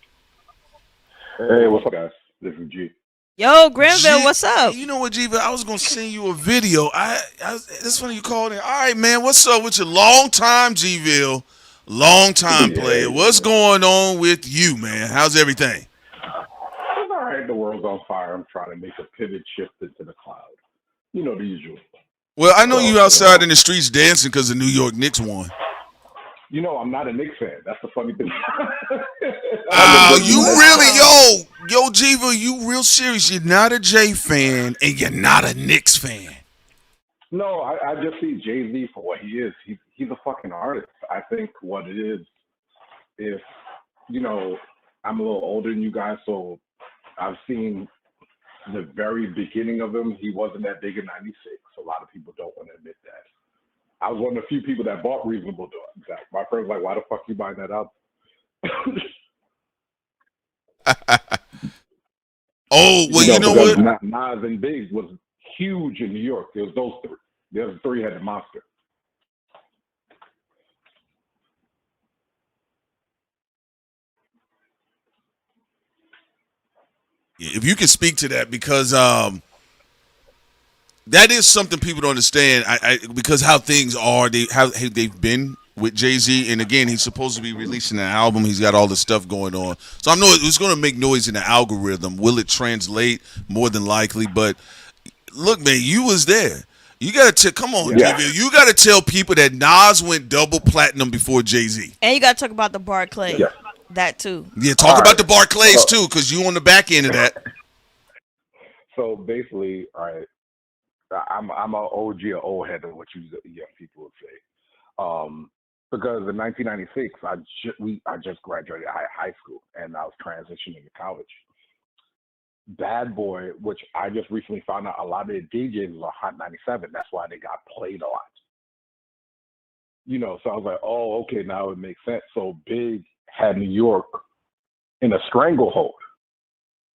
Hey, what's up, guys? This is G. Yo, Granville, what's up? You know what, G? I was gonna send you a video. It's funny you called in. All right, man. What's up with your long time, G-Ville? Long time player. What's going on with you, man? How's everything? It's all right. The world's on fire. I'm trying to make a pivot shift into the cloud. You know the usual. Well, I know you outside in the streets dancing because the New York Knicks won. You know, I'm not a Knicks fan. That's the funny thing. You really, yo, G-Ville, you real serious. You're not a Jay fan and you're not a Knicks fan. No, I just see Jay-Z for what he is. He's a fucking artist. I think what it is, if, you know, I'm a little older than you guys, so I've seen the very beginning of him. He wasn't that big in '96. A lot of people don't want to admit that. I was one of the few people that bought Reasonable Doubt. My friend was like, why the fuck you buying that album? Oh, well, you know what? Nas and Big was huge in New York. There was those three. The other three had the monster. If you can speak to that, because that is something people don't understand. Because how things are, how they've been with Jay-Z, and again, he's supposed to be releasing an album. He's got all this stuff going on, so I know it's going to make noise in the algorithm. Will it translate? More than likely, but look, man, you was there. You got to come on, Yeah. Jay-Z. You got to tell people that Nas went double platinum before Jay-Z. And you got to talk about the Barclay. Yeah. That too. Yeah, talk All about right. the Barclays too, because you on the back end of that. So basically, all right, I'm an OG or old head of what you young people would say. Because in 1996, I just graduated high school and I was transitioning to college. Bad Boy, which I just recently found out, a lot of the DJs was on Hot 97. That's why they got played a lot. You know, so I was like, oh, okay, now it makes sense. So Big had New York in a stranglehold.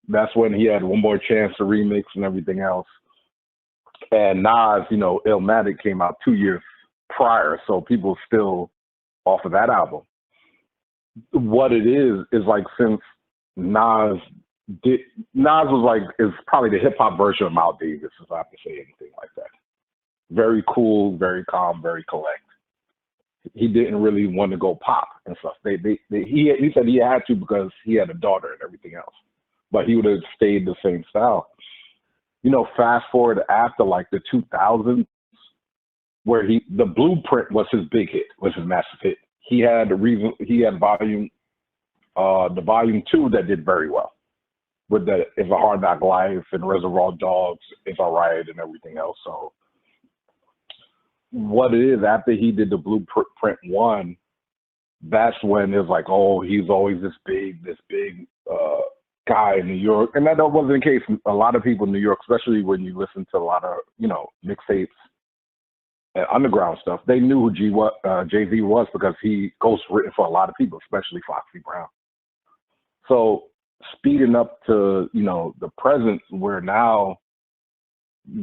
That's when he had One More Chance to remix and everything else. And Nas, you know, Illmatic came out 2 years prior, so people still off of that album. What it is like, since Nas was like, is probably the hip hop version of Miles Davis, if I have to say anything like that. Very cool, very calm, very collect. He didn't really want to go pop and stuff. He said he had to because he had a daughter and everything else, but he would have stayed the same style. fast forward after like the 2000s, where the Blueprint was his big hit, was his massive hit. He had the volume 2 that did very well, with the It's a Hard Knock Life and Reservoir Dogs, It's Alright, and everything else. So what it is, after he did the Blueprint 1, that's when it's like, oh, he's always this big guy in New York. And that wasn't the case. A lot of people in New York, especially when you listen to a lot of, mixtapes and underground stuff, they knew who Jay-Z was because he ghostwritten for a lot of people, especially Foxy Brown. So speeding up to, the present, where now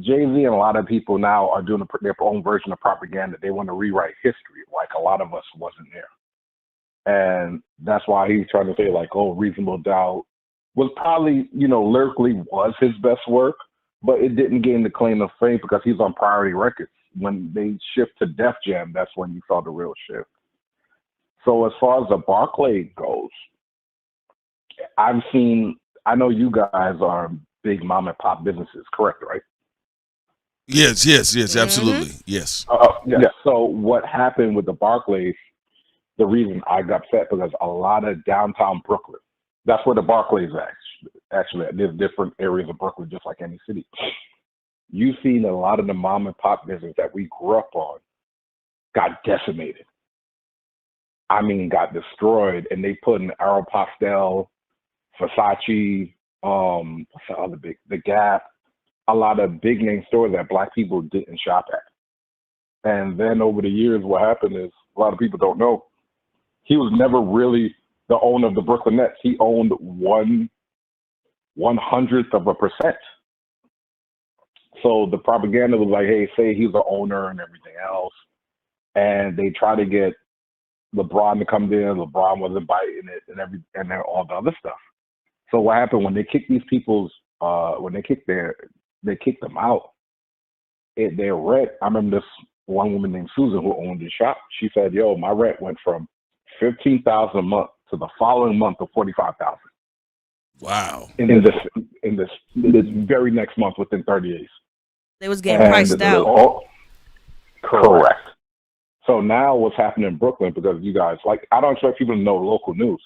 Jay-Z and a lot of people now are doing their own version of propaganda. They want to rewrite history, like a lot of us wasn't there. And that's why he's trying to say, like, oh, Reasonable Doubt was probably, lyrically was his best work, but it didn't gain the claim of fame because he's on Priority Records. When they shift to Def Jam, that's when you saw the real shift. So as far as the Barclay goes, I know you guys are big mom and pop businesses, correct, right? Yes, absolutely. Yes. Yeah. So what happened with the Barclays, the reason I got upset, because a lot of downtown Brooklyn, that's where the Barclays actually, there's different areas of Brooklyn, just like any city. You've seen a lot of the mom and pop business that we grew up on got decimated. I mean, got destroyed, and they put in Aeropostale, Versace, what's the other the Gap, a lot of big name stores that Black people didn't shop at. And then over the years, what happened is, a lot of people don't know, he was never really the owner of the Brooklyn Nets. He owned 1/100%. So the propaganda was like, hey, say he's the owner and everything else. And they try to get LeBron to come there. LeBron wasn't biting it and then all the other stuff. So what happened when they kicked these people's, they kicked them out, their rent, I remember this one woman named Susan who owned the shop. She said, yo, my rent went from $15,000 a month to the following month of $45,000. Wow. In this very next month, within 30 days. They was getting priced out. Correct. So now what's happening in Brooklyn, because you guys, like, I don't expect people to know local news.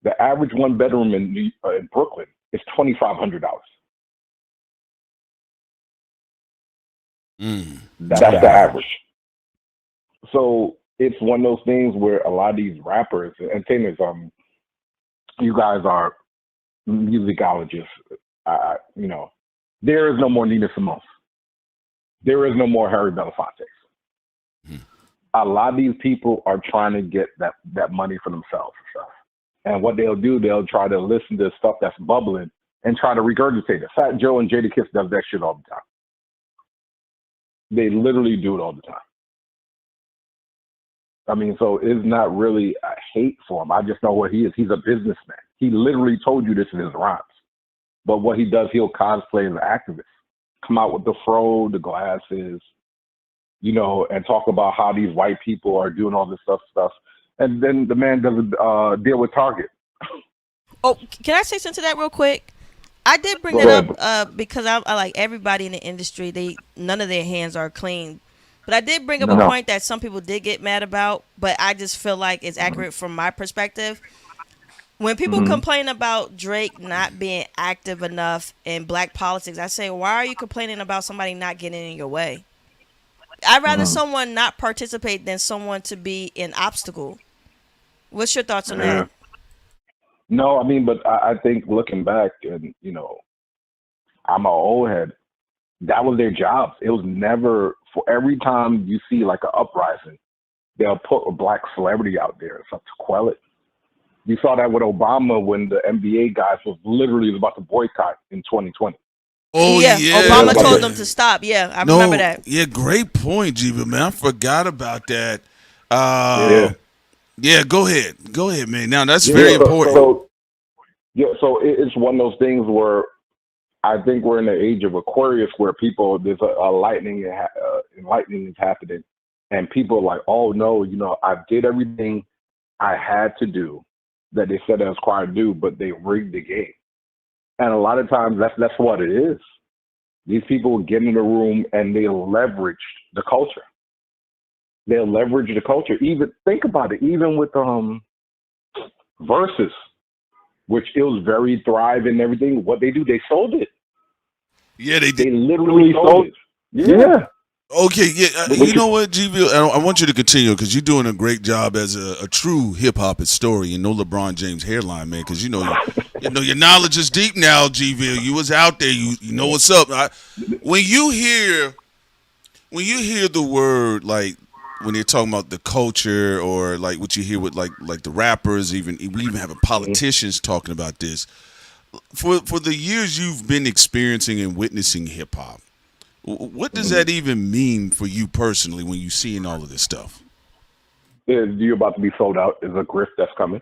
The average one bedroom in Brooklyn is $2,500. That's the average. So it's one of those things where a lot of these rappers and entertainers, you guys are musicologists, there is no more Nina Simone. There is no more Harry Belafonte. A lot of these people are trying to get that money for themselves and stuff. And what they'll do, they'll try to listen to stuff that's bubbling and try to regurgitate it. Fat Joe and Jada Kiss does that shit all the time. They literally do it all the time. I mean, so it's not really a hate for him. I just know what he is. He's a businessman. He literally told you this in his rhymes. But what he does, he'll cosplay as an activist. Come out with the fro, the glasses, and talk about how these white people are doing all this stuff. And then the man doesn't deal with Target. Oh, can I say something to that real quick? I did bring that up because I like everybody in the industry. None of their hands are clean. But I did bring up a point that some people did get mad about, but I just feel like it's accurate from my perspective. When people complain about Drake not being active enough in black politics, I say, why are you complaining about somebody not getting in your way? I'd rather someone not participate than someone to be an obstacle. What's your thoughts on that? No, I mean, but I think looking back, and I'm an old head. That was their jobs. It was never, for every time you see like an uprising, they'll put a black celebrity out there to quell it. You saw that with Obama when the NBA guys was literally about to boycott in 2020. Oh yeah, Obama told them to stop. Yeah, I remember that. Yeah, great point, Jiva, man. I forgot about that. Yeah, go ahead, man. Now that's very important. So it's one of those things where I think we're in the age of Aquarius, where there's a enlightening is happening, and people are like, oh no, I did everything I had to do that they said I was required to do, but they rigged the game. And a lot of times that's what it is. These people would get in the room and they leveraged the culture. They leveraged the culture. Even think about it. Even with Versus, which it was very Thrive and everything. What they do, they sold it. Yeah, they did. They literally sold it. Yeah. Okay, yeah. You know what, GV? I want you to continue because you're doing a great job as a true hip hop historian. No LeBron James hairline, man, because you know your knowledge is deep now, GV. You was out there. You know what's up. When you hear the word like when they're talking about the culture or like what you hear with like the rappers, we even have politicians talking about this. For the years you've been experiencing and witnessing hip hop. What does that even mean for you personally when you're seeing all of this stuff? You're about to be sold out is a grift that's coming.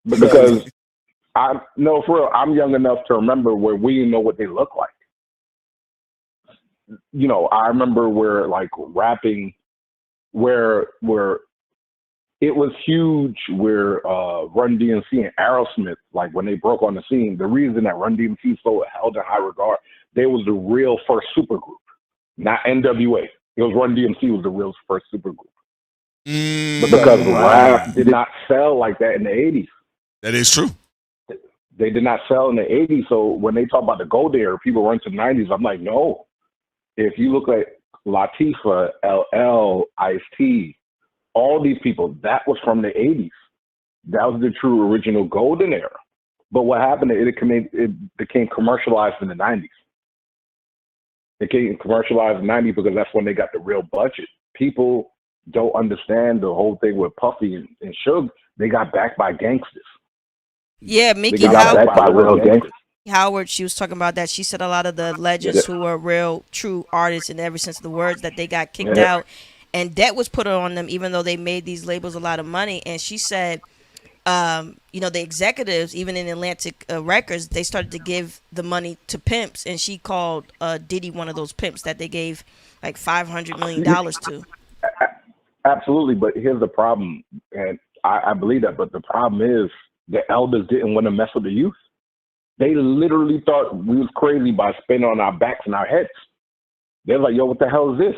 Because for real, I'm young enough to remember where we didn't know what they look like. You know, I remember where like rapping, where it was huge where Run DMC and Aerosmith, like when they broke on the scene, the reason that Run DMC so held in high regard, they was the real first supergroup. Not NWA. It was Run DMC was the real first supergroup. Because rap did not sell like that in the 80s. That is true. They did not sell in the 80s. So when they talk about the gold era, people run to the 90s. I'm like, no. If you look at Latifah, LL, Ice-T, all these people, that was from the 80s. That was the true original golden era. But what happened, it became commercialized in the 90s. It became commercialized in the 90s because that's when they got the real budget. People don't understand the whole thing with Puffy and Suge. They got backed by gangsters. Yeah, Mickey Howard, she was talking about that. She said a lot of the legends who were real, true artists in every sense of the words that they got kicked out. And debt was put on them even though they made these labels a lot of money. And she said, the executives, even in Atlantic Records, they started to give the money to pimps. And she called Diddy one of those pimps that they gave like $500 million to. Absolutely. But here's the problem. And I believe that. But the problem is the elders didn't want to mess with the youth. They literally thought we was crazy by spinning on our backs and our heads. They're like, yo, what the hell is this?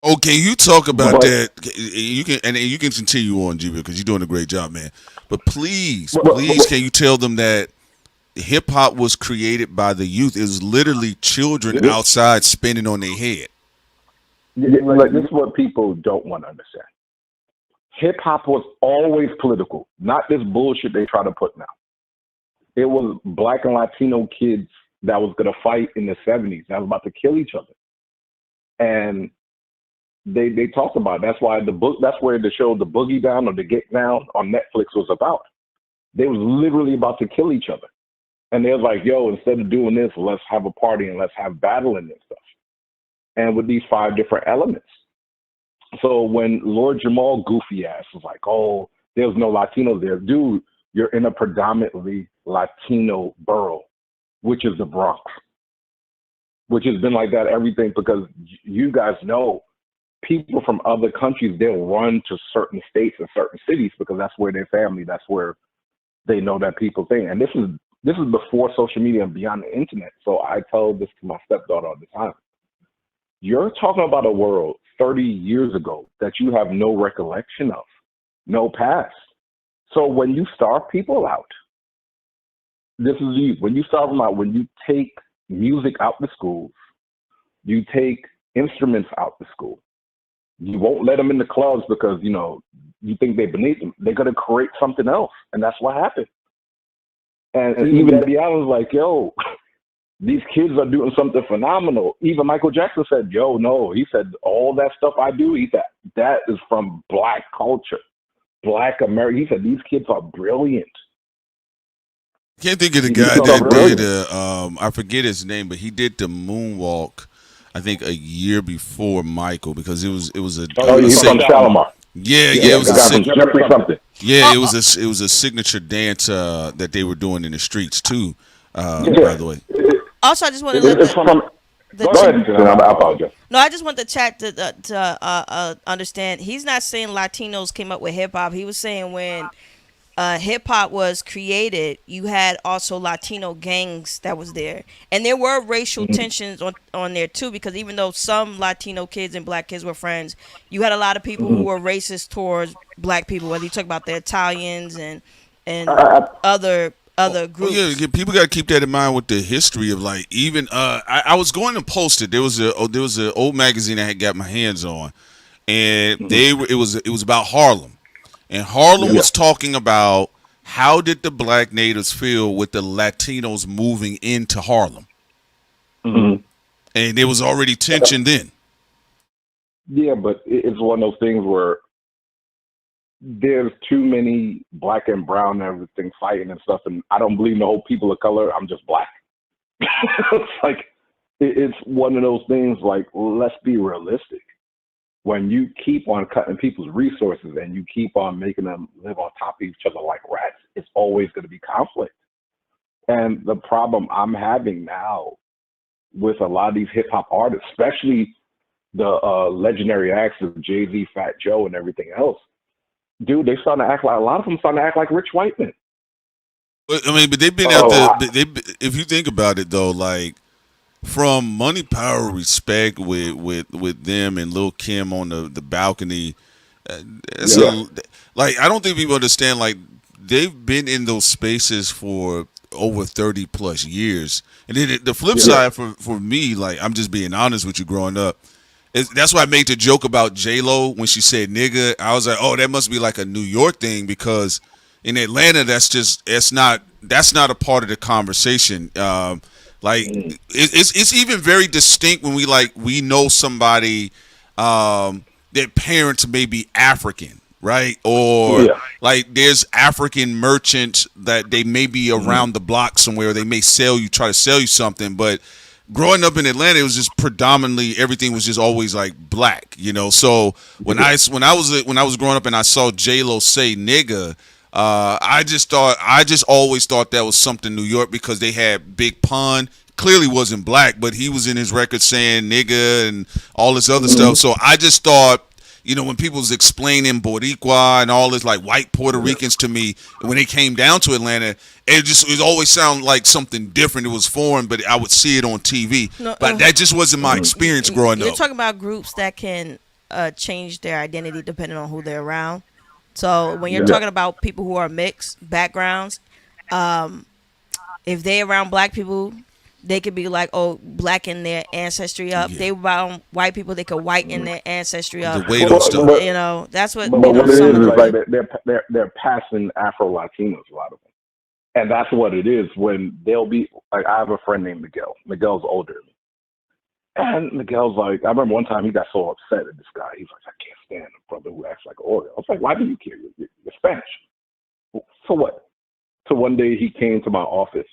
Okay, you talk about that. You can continue on, GB, because you're doing a great job, man. But please, can you tell them that hip hop was created by the youth? It was literally children outside spinning on their head. Like, this is what people don't want to understand. Hip hop was always political, not this bullshit they try to put now. It was Black and Latino kids that was going to fight in the 70s that was about to kill each other. And they talked about it. That's why that's where the show The Boogie Down or The Get Down on Netflix was about. They was literally about to kill each other. And they was like, yo, instead of doing this, let's have a party and let's have battling and stuff. And with these 5 different elements. So when Lord Jamal goofy ass was like, oh, there's no Latinos there. Dude, you're in a predominantly Latino borough, which is the Bronx, which has been like that everything because you guys know people from other countries, they'll run to certain states and certain cities because that's where their family, that's where they know that people think. And this is before social media and beyond the internet. So I tell this to my stepdaughter all the time. You're talking about a world 30 years ago that you have no recollection of, no past. So when you starve people out, this is you. When you starve them out, when you take music out the schools, you take instruments out the school, you won't let them in the clubs because, you think they're beneath them. They're going to create something else. And that's what happened. And even Debbie Allen's like, yo, these kids are doing something phenomenal. Even Michael Jackson said, yo, no. He said, all that stuff I do, he said, that is from Black culture, Black America. He said, these kids are brilliant. Can't think of the guy that did, I forget his name, but he did the moonwalk, I think, a year before Michael because it was a. Oh, he's from Shalimar. Yeah, it was something. Yeah, it was a signature dance that they were doing in the streets too. By the way. Also, I just want to let Go ahead, I apologize. No, I just want the chat to understand. He's not saying Latinos came up with hip hop. He was saying when hip hop was created, you had also Latino gangs that was there, and there were racial tensions on there too. Because even though some Latino kids and black kids were friends, you had a lot of people who were racist towards black people. Whether you talk about the Italians and other groups. Yeah, people got to keep that in mind with the history of like even. I was going to post it. There was an old magazine I had got my hands on, and it was about Harlem. And Harlem was talking about how did the black natives feel with the Latinos moving into Harlem. And there was already tension then. Yeah, but it's one of those things where there's too many black and brown and everything fighting and stuff, and I don't believe in the whole people of color. I'm just black. It's like it's one of those things. Like, let's be realistic. When you keep on cutting people's resources and you keep on making them live on top of each other like rats, it's always going to be conflict. And the problem I'm having now with a lot of these hip hop artists, especially the legendary acts of Jay-Z, Fat Joe, and everything else, dude, they starting to act like, a lot of them starting to act like rich white men. But they've been out there. If you think about it, though, like from Money, Power, Respect with them and Lil' Kim on the balcony, like I don't think people understand. Like they've been in those spaces for over 30 plus years. And then the flip side for me, like I'm just being honest with you, growing up. That's why I made the joke about J-Lo when she said nigga. I was like, oh, that must be like a New York thing, because in Atlanta, that's not a part of the conversation. Like it's even very distinct when we know somebody their parents may be African, right? Or like there's African merchants that they may be around the block somewhere. They may try to sell you something, but growing up in Atlanta, it was just predominantly everything was just always like black, you know. So when I was growing up and I saw J-Lo say nigga, I just always thought that was something New York, because they had Big Pun. Clearly wasn't black, but he was in his record saying nigga and all this other stuff. So I just thought, you know, when people was explaining Boricua and all this like white Puerto Ricans to me, when they came down to Atlanta, it always sounded like something different. It was foreign, but I would see it on TV. But that just wasn't my experience growing up. You're talking about groups that can change their identity depending on who they're around. So when you're talking about people who are mixed backgrounds, if they're around black people, they could be like, oh, blacken their ancestry up. They around white people, they could whiten their ancestry up. The weight of stuff. You know, that's what. But what it is like they're passing Afro Latinos, a lot of them, and that's what it is. When they'll be like, I have a friend named Miguel. Miguel's older than me, and Miguel's like, I remember one time he got so upset at this guy. He's like, I can't stand a brother who acts like an Oreo. I was like, why do you care? You're Spanish. So what? So one day he came to my office.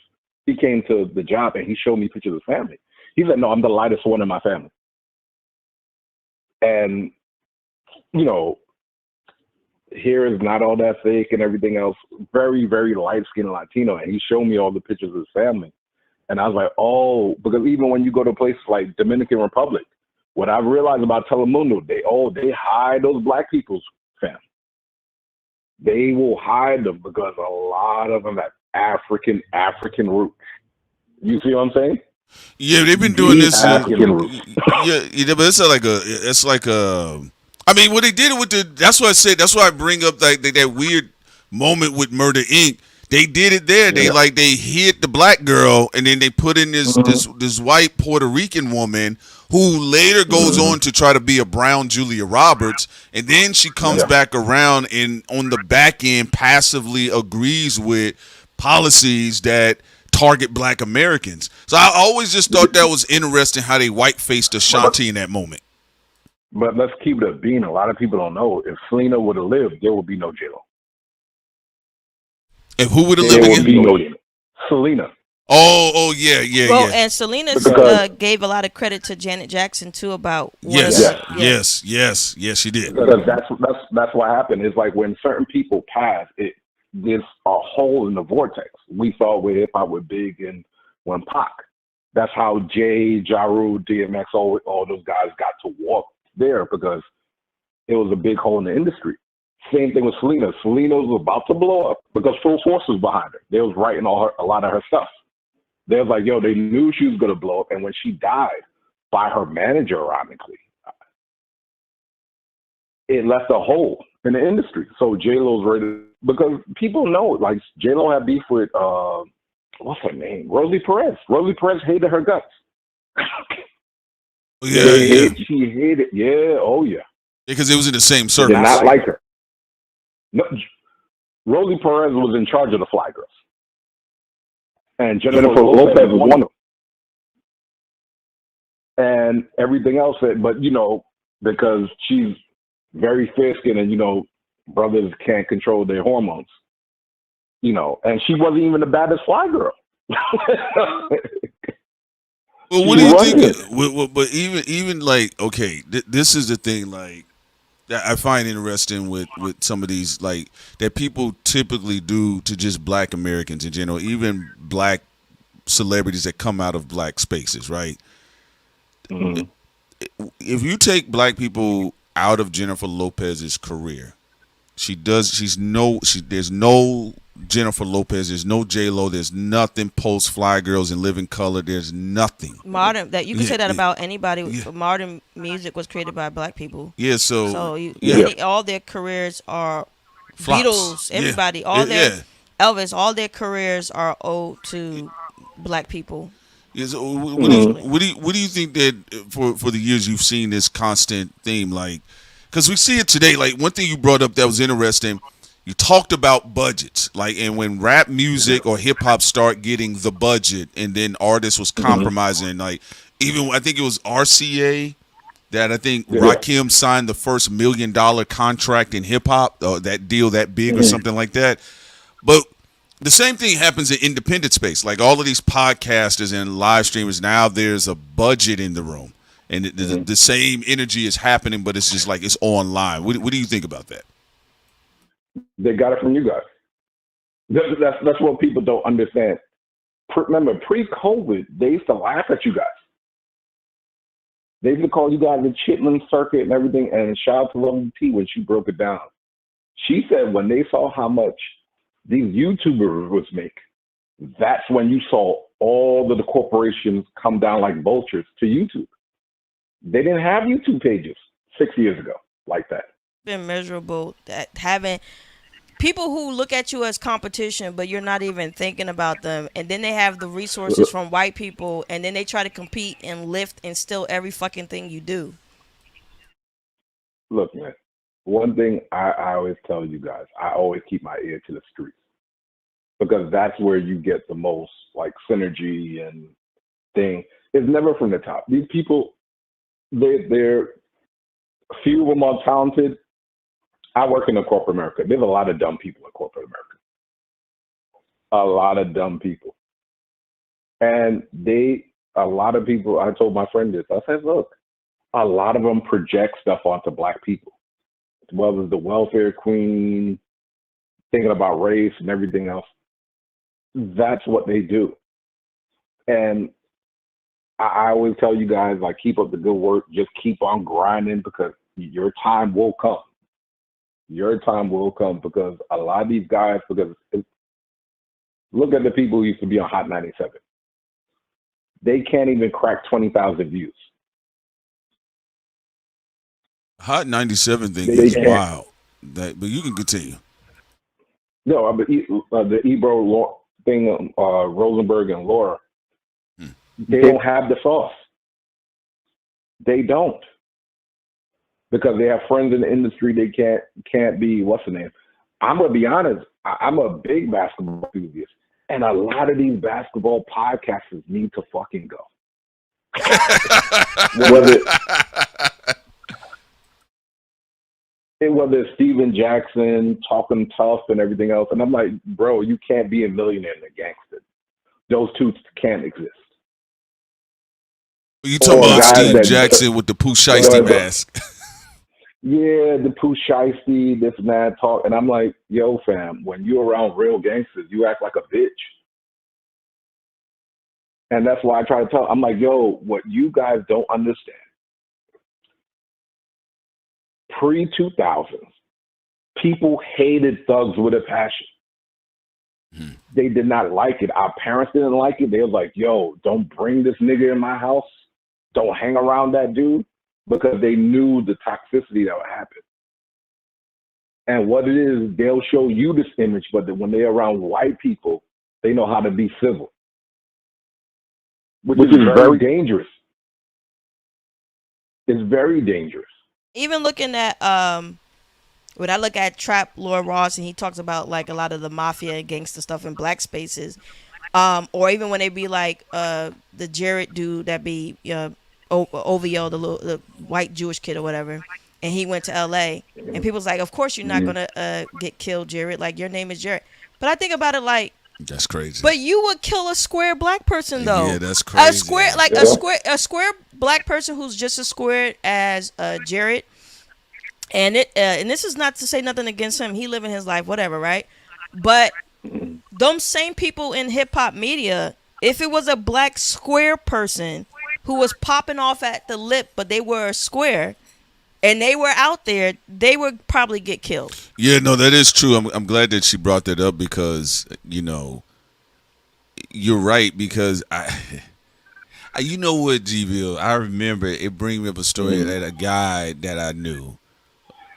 He came to the job and he showed me pictures of his family. He said, no, I'm the lightest one in my family. And, you know, hair is not all that thick and everything else. Very, very light-skinned Latino. And he showed me all the pictures of his family. And I was like, oh, because even when you go to places like Dominican Republic, what I realized about Telemundo, they hide those black people's family. They will hide them because a lot of them have African roots. You see what I'm saying? Yeah, they've been doing this. Yeah, but it's like a. I mean, what they did with that's what I said. That's why I bring up that weird moment with Murder Inc. They did it there. They they hid the black girl, and then they put in this white Puerto Rican woman who later goes on to try to be a brown Julia Roberts, and then she comes back around and on the back end passively agrees with policies that target black Americans. So I always just thought that was interesting how they white-faced Ashanti in that moment. But let's keep it a bean. A lot of people don't know, if Selena would have lived, there would be no J-Lo. If who would have lived again? There would be no Selena. Oh, yeah. Well, and Selena gave a lot of credit to Janet Jackson too about yes, she did. Because that's what happened. It's like when certain people pass, there's a hole in the vortex. We saw with hip hop with Big and when Pac. That's how Jay, Ja Rule, DMX, all those guys got to walk there, because it was a big hole in the industry. Same thing with Selena. Selena was about to blow up because Full Force was behind her. They was writing a lot of her stuff. They was like, yo, they knew she was gonna blow up, and when she died by her manager, ironically, it left a hole in the industry. So J-Lo's ready because people know, like J-Lo had beef with what's her name? Rosie Perez. Rosie Perez hated her guts. Yeah. She hated. Yeah. Oh yeah. Because it was in the same Did circle. not like her. No, Rosie Perez was in charge of the Fly Girls, and Jennifer Lopez was one of them. And everything else, but you know, because she's very fair-skinned, and you know, brothers can't control their hormones. You know, and she wasn't even the baddest Fly Girl. Well, what do you think? But even like, okay, this is the thing, like, that I find interesting with some of these, like, that people typically do to just black Americans in general, even black celebrities that come out of black spaces, right? Mm-hmm. If you take black people out of Jennifer Lopez's career, there's no Jennifer Lopez, there's no J-Lo, there's nothing post Fly Girls and Living Color, there's nothing. Modern, that you can say that about anybody. Yeah. Modern music was created by black people. Yeah, so all their careers are flops. Beatles, everybody, Elvis, all their careers are owed to black people. Yeah, so what do you think that for the years you've seen this constant theme, like, because we see it today, like one thing you brought up that was interesting, you talked about budgets, like, and when rap music or hip hop start getting the budget, and then artists was compromising, like, even I think it was RCA that I think Rakim signed the first $1 million contract in hip hop, that deal that big or something like that. But the same thing happens in independent space, like all of these podcasters and live streamers. Now there's a budget in the room, and the same energy is happening, but it's just like it's online. What do you think about that? They got it from you guys. That's what people don't understand. Remember, pre-COVID, they used to laugh at you guys. They used to call you guys the Chitlin Circuit and everything, and shout out to Lovely T when she broke it down. She said when they saw how much these YouTubers was make, that's when you saw all of the corporations come down like vultures to YouTube. They didn't have YouTube pages 6 years ago like that. Been miserable that having people who look at you as competition, but you're not even thinking about them, and then they have the resources from white people, and then they try to compete and lift and steal every fucking thing you do. Look, man, one thing I always tell you guys, I always keep my ear to the streets, because that's where you get the most like synergy and thing. It's never from the top. These people, they're a few of them are talented. I work in the corporate America. There's a lot of dumb people in corporate America. A lot of dumb people. And a lot of people, I told my friend this, I said, look, a lot of them project stuff onto black people. As well as the welfare queen, thinking about race and everything else. That's what they do. And I always tell you guys, like, keep up the good work. Just keep on grinding, because your time will come. Your time will come, because a lot of these guys, look at the people who used to be on Hot 97. They can't even crack 20,000 views. Hot 97 thing is wild. But you can continue. No, but the Ebro thing, Rosenberg and Laura, they don't have the sauce. They don't. Because they have friends in the industry, they can't be, what's the name? I'm going to be honest, I'm a big basketball enthusiast. And a lot of these basketball podcasters need to fucking go. Whether it's Steven Jackson, talking tough and everything else. And I'm like, bro, you can't be a millionaire and a gangster. Those two can't exist. You talking about Steve Jackson with the Pooh Shiesty mask. Yeah, the Pooh Shiesty, this mad talk. And I'm like, yo, fam, when you're around real gangsters, you act like a bitch. And that's why I try to tell. I'm like, yo, what you guys don't understand. Pre-2000s, People hated thugs with a passion. They did not like it. Our parents didn't like it. They was like, yo, don't bring this nigga in my house. Don't hang around that dude, because they knew the toxicity that would happen. And what it is, they'll show you this image, but when they're around white people, they know how to be civil, which is very dangerous. It's very dangerous. Even looking at when I look at Trap Lord Ross, and he talks about like a lot of the mafia and gangster stuff in black spaces, or even when they be like the Jared dude that be OVO, the white Jewish kid or whatever, and he went to LA, and people's like, of course you're not gonna get killed, Jared. Like, your name is Jared. But I think about it like, that's crazy. But you would kill a square black person though. Yeah, that's crazy. A square black person who's just as square as Jared. And this is not to say nothing against him. He living his life, whatever, right? But them same people in hip hop media, if it was a black square person who was popping off at the lip, but they were a square, and they were out there, they would probably get killed. Yeah, no, that is true. I'm glad that she brought that up, because, you know, you're right, because you know what, G-Ville, I remember it bring me up a story that a guy that I knew,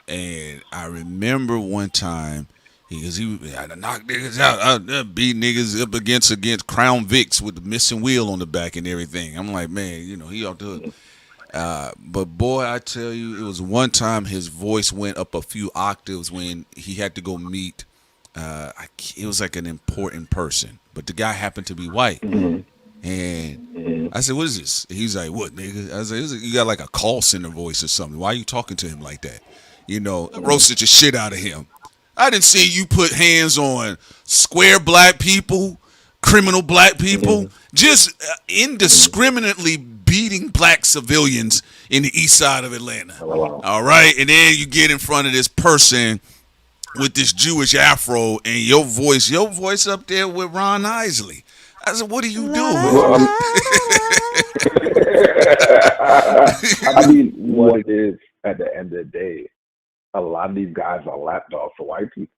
and I remember one time he had to knock niggas out, beat niggas up against Crown Vics with the missing wheel on the back and everything. I'm like, man, you know, he ought to. But boy, I tell you, it was one time his voice went up a few octaves when he had to go meet. It was like an important person, but the guy happened to be white. And I said, "What is this?" He's like, "What, nigga?" I said, "You got like a call center voice or something. Why are you talking to him like that?" You know, roasted the shit out of him. I didn't see you put hands on square black people, criminal black people, just indiscriminately beating black civilians in the east side of Atlanta. All right, and then you get in front of this person with this Jewish afro, and your voice up there with Ron Isley. I said, what are you doing? I mean, what it is at the end of the day, a lot of these guys are lapdogs for white people.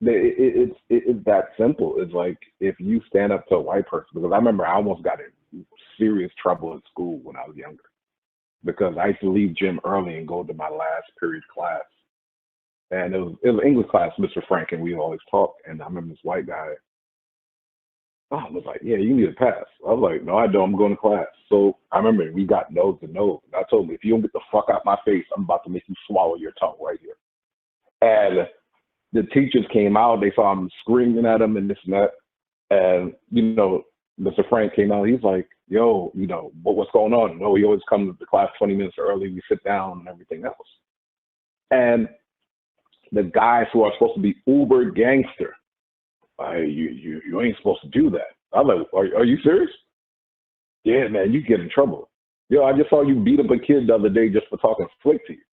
It's that simple. It's like, if you stand up to a white person, because I remember I almost got in serious trouble at school when I was younger, because I used to leave gym early and go to my last period class. And it was English class, Mr. Frank, and we always talked. And I remember this white guy, I was like, yeah, you need a pass. I was like, no, I don't. I'm going to class. So I remember we got nose to nose. I told him, if you don't get the fuck out my face, I'm about to make you swallow your tongue right here. And the teachers came out. They saw him screaming at him and this and that. And, you know, Mr. Frank came out. He's like, yo, you know, what's going on? No, he always comes to class 20 minutes early. We sit down and everything else. And the guys who are supposed to be uber gangster, you ain't supposed to do that. I'm like, are you serious? Yeah, man, you get in trouble. Yo, I just saw you beat up a kid the other day just for talking slick to you.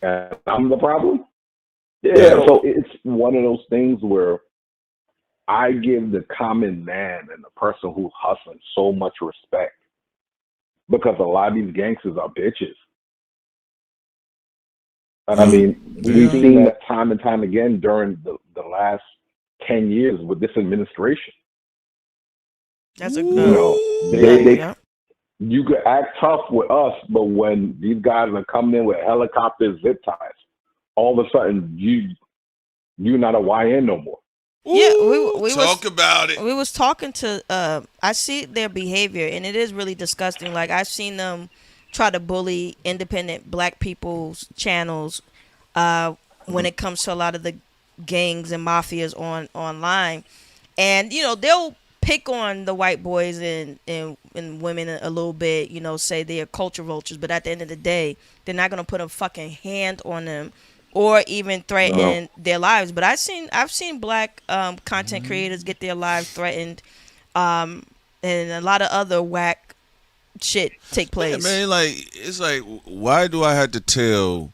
And I'm the problem? Yeah, so it's one of those things where I give the common man and the person who's hustling so much respect, because a lot of these gangsters are bitches. I mean, we've seen that time and time again during the last 10 years with this administration. That's a good. You could act tough with us, but when these guys are coming in with helicopters, zip ties, all of a sudden you're not a YN no more. Yeah, we talk about it. We was talking to. I see their behavior, and it is really disgusting. Like, I've seen them try to bully independent black people's channels when it comes to a lot of the gangs and mafias online, and you know, they'll pick on the white boys and women a little bit, you know, say they're culture vultures, but at the end of the day, they're not gonna put a fucking hand on them or even threaten their lives. But I've seen black content creators get their lives threatened, and a lot of other whack shit take place. Yeah, man, like, it's like, why do I have to tell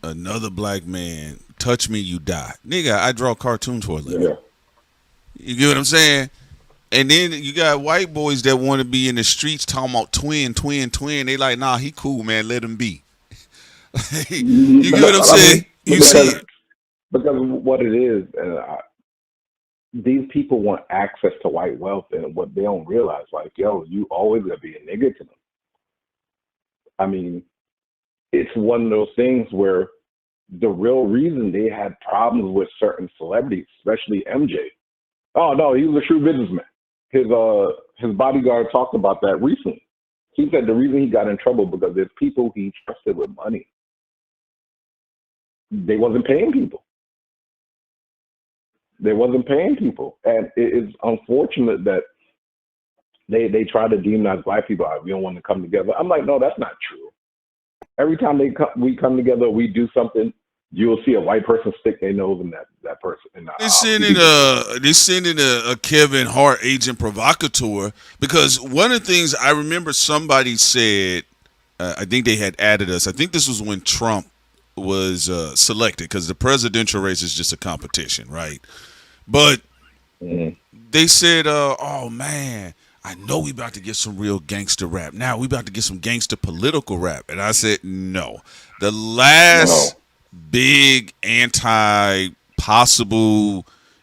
another black man, touch me, you die? Nigga, I draw cartoons for a living. You get what I'm saying? And then you got white boys that want to be in the streets talking about twin. They like, nah, he cool, man, let him be. You get what I'm saying? you see, because what it is, these people want access to white wealth, and what they don't realize, like, yo, you always gonna be a nigga to them. I mean, it's one of those things where the real reason they had problems with certain celebrities, especially MJ. Oh no, he was a true businessman. His bodyguard talked about that recently. He said the reason he got in trouble because there's people he trusted with money. They wasn't paying people. They wasn't paying people, and it's unfortunate that they try to demonize black people. We don't want to come together. I'm like, no, that's not true. Every time we come together, we do something. You'll see a white person stick their nose in that person. they sent in a Kevin Hart agent provocateur, because one of the things I remember somebody said, I think they had added us. I think this was when Trump was selected, because the presidential race is just a competition, right? But they said, oh man, I know we about to get some real gangster rap. Now we about to get some gangster political rap. And I said, no. The last big anti-possible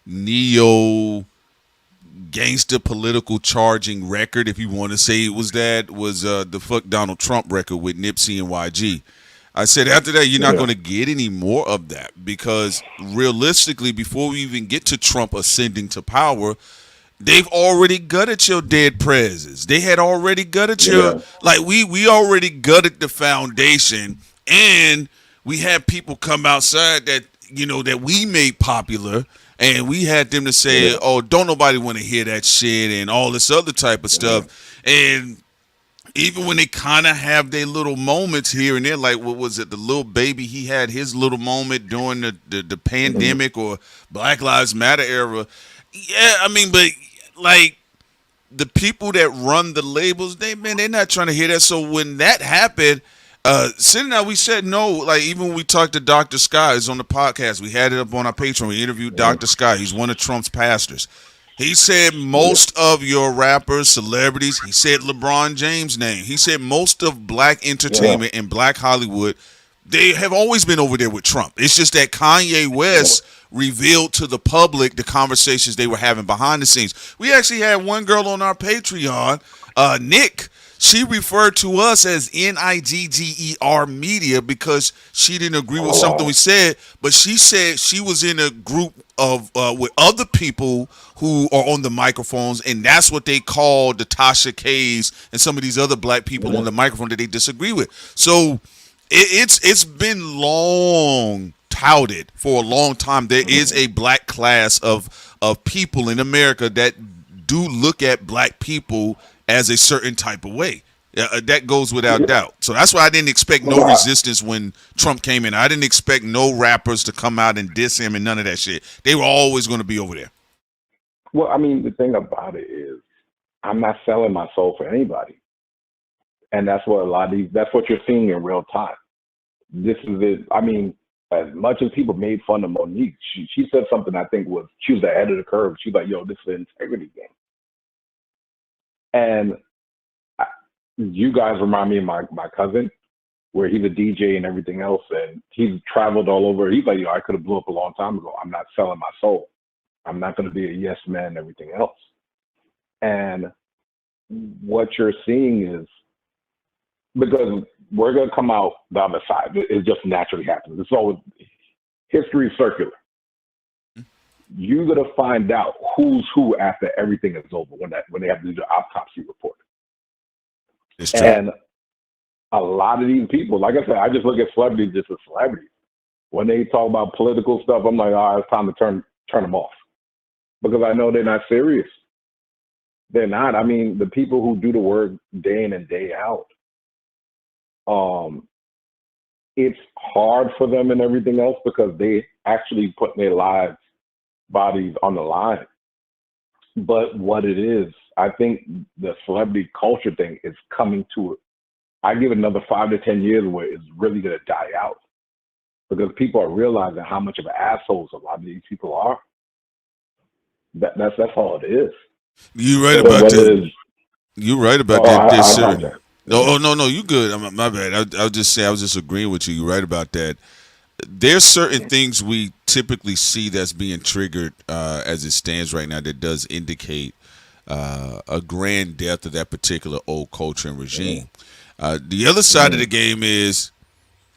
neo gangster political charging record, if you want to say it was that, was the Fuck Donald Trump record with Nipsey and YG. I said after that, you're not going to get any more of that, because realistically, before we even get to Trump ascending to power, they've already gutted your dead presidents. They had already gutted your, like, we already gutted the foundation, and we had people come outside that, you know, that we made popular, and we had them to say, oh, don't nobody want to hear that shit and all this other type of stuff. And even when they kind of have their little moments here and there, like, what was it, the little baby, he had his little moment during the pandemic or Black Lives Matter era. Yeah, I mean, but like the people that run the labels, they're not trying to hear that. So when that happened, sitting out, we said no. Like, even when we talked to Dr. Sky, on the podcast, we had it up on our Patreon. We interviewed Dr. Sky. He's one of Trump's pastors. He said most of your rappers, celebrities, he said LeBron James' name. He said most of black entertainment and black Hollywood, they have always been over there with Trump. It's just that Kanye West revealed to the public the conversations they were having behind the scenes. We actually had one girl on our Patreon, Nick. She referred to us as NIGGER Media because she didn't agree with something we said, but she said she was in a group of with other people who are on the microphones, and that's what they call the Tasha K's and some of these other black people on the microphone that they disagree with. So it's been long touted for a long time. There is a black class of people in America that do look at black people as a certain type of way. That goes without doubt. So that's why I didn't expect no resistance when Trump came in. I didn't expect no rappers to come out and diss him and none of that shit. They were always going to be over there. Well, I mean, the thing about it is, I'm not selling my soul for anybody, and that's what that's what you're seeing in real time. This is it. I mean, as much as people made fun of Monique, she said something I think was, she was ahead of the curve. She's like, yo, this is an integrity game. And you guys remind me of my cousin, where he's a DJ and everything else, and he's traveled all over. He's like, yo, I could have blew up a long time ago. I'm not selling my soul. I'm not going to be a yes man and everything else. And what you're seeing is, because we're going to come out the other side. It just naturally happens. It's always, history is circular. You're going to find out who's who after everything is over, when they have to do the autopsy report. It's true. And a lot of these people, like I said, I just look at celebrities just as celebrities. When they talk about political stuff, I'm like, all right, it's time to turn them off, because I know they're not serious. They're not. I mean, the people who do the work day in and day out, it's hard for them and everything else, because they actually put their lives, bodies on the line. But what it is, I think the celebrity culture thing is coming to it. I give it another 5 to 10 years where it's really going to die out, because people are realizing how much of assholes a lot of these people are. That's all it is. You're right about that. You're right about that. No, you good. My bad. I was just agreeing with you. You're right about that. there's certain things we typically see that's being triggered as it stands right now that does indicate a grand death of that particular old culture and regime. The other side of the game is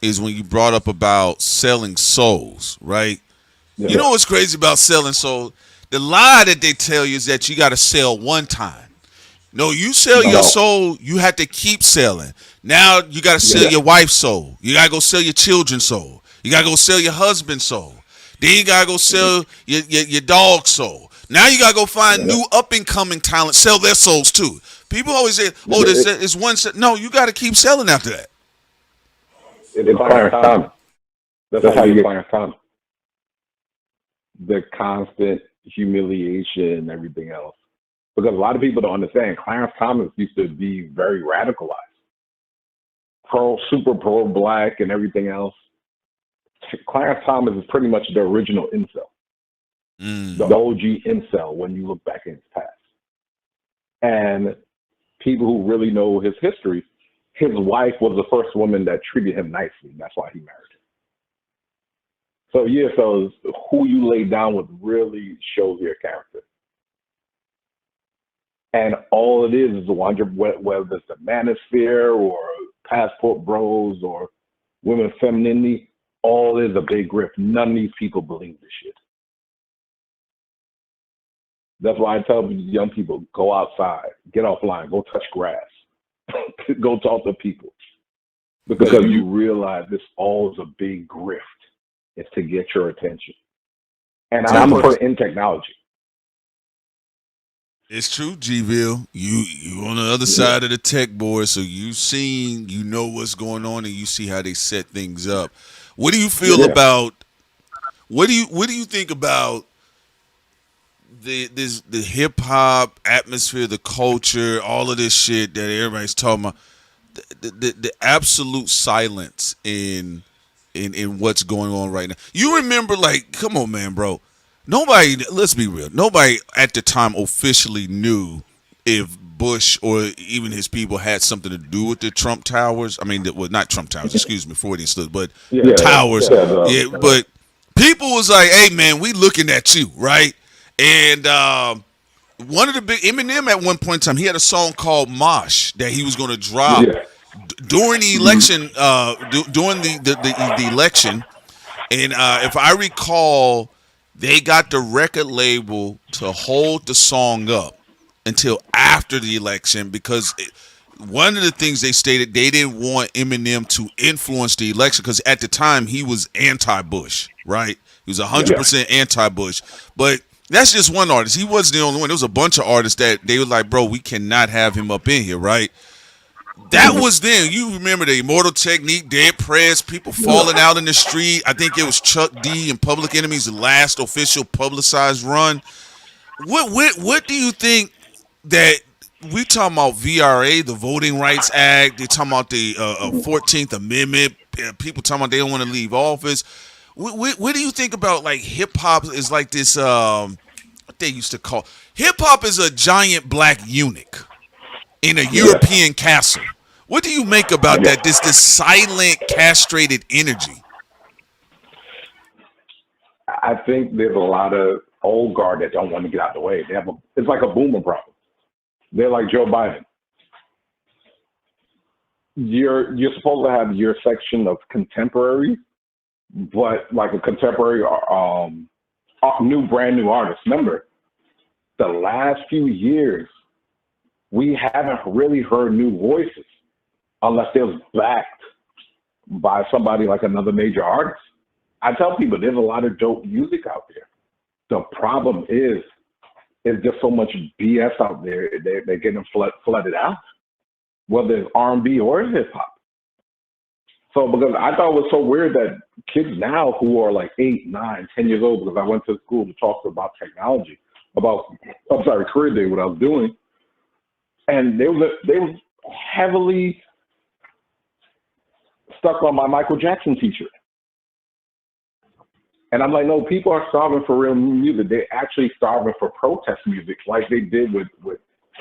when you brought up about selling souls, right? You know what's crazy about selling souls? The lie that they tell you is that you got to sell one time. No, you sell your soul, you have to keep selling. Now you got to sell your wife's soul. You got to go sell your children's soul. You got to go sell your husband's soul. Then you got to go sell your dog's soul. Now you got to go find new up-and-coming talent, sell their souls too. People always say, oh, there's one. No, you got to keep selling after that. It's Clarence Thomas. That's how you get Clarence Thomas. The constant humiliation and everything else. Because a lot of people don't understand, Clarence Thomas used to be very radicalized. Super pro-black and everything else. Clarence Thomas is pretty much the original incel. The OG incel when you look back in his past. And people who really know his history, his wife was the first woman that treated him nicely. That's why he married her. So yeah, so who you lay down with really shows your character. And all it is 100, whether it's the manosphere or passport bros or women femininity, all is a big grift. None of these people believe this shit. That's why I tell young people, go outside, get offline, go touch grass, go talk to people. Because you realize this all is a big grift. It's to get your attention. And I'm going to put in technology. It's true, G-Ville. You on the other side of the tech board, so you know what's going on, and you see how they set things up. What do you feel about? What do you think about the hip hop atmosphere, the culture, all of this shit that everybody's talking about? The absolute silence in what's going on right now. You remember, like, come on, man, bro. Nobody, let's be real, nobody at the time officially knew if Bush or even his people had something to do with the Trump Towers. I mean, well, not Trump Towers, excuse me, Freudian slip, but towers. But people was like, hey, man, we looking at you, right? And one of the big, Eminem at one point in time, he had a song called Mosh that he was going to drop during the election, during the election. And if I recall, they got the record label to hold the song up until after the election because one of the things they stated, they didn't want Eminem to influence the election because at the time he was anti-Bush, right? He was 100% anti-Bush. But that's just one artist. He wasn't the only one. There was a bunch of artists that they were like, bro, we cannot have him up in here, right? That was then. You remember the Immortal Technique, Dead Prez, people falling out in the street. I think it was Chuck D and Public Enemy's last official publicized run. What do you think that we talking about VRA, the Voting Rights Act? They're talking about the 14th Amendment. People talking about they don't want to leave office. What do you think about, like, hip hop is like this? What they used to call hip hop is a giant black eunuch in a European castle. What do you make about that? This silent, castrated energy. I think there's a lot of old guard that don't want to get out of the way. It's like a boomer problem. They're like Joe Biden. You're supposed to have your section of contemporary, but like a contemporary brand new artist. Remember, the last few years, we haven't really heard new voices unless it was backed by somebody like another major artist. I tell people there's a lot of dope music out there. The problem is just so much BS out there. They're getting flooded out, whether it's R&B or hip hop. So because I thought it was so weird that kids now who are like 8, 9, 10 years old, because I went to school to talk about technology, career day, what I was doing. And they were heavily stuck on my Michael Jackson t-shirt. And I'm like, no, people are starving for real music. They're actually starving for protest music like they did with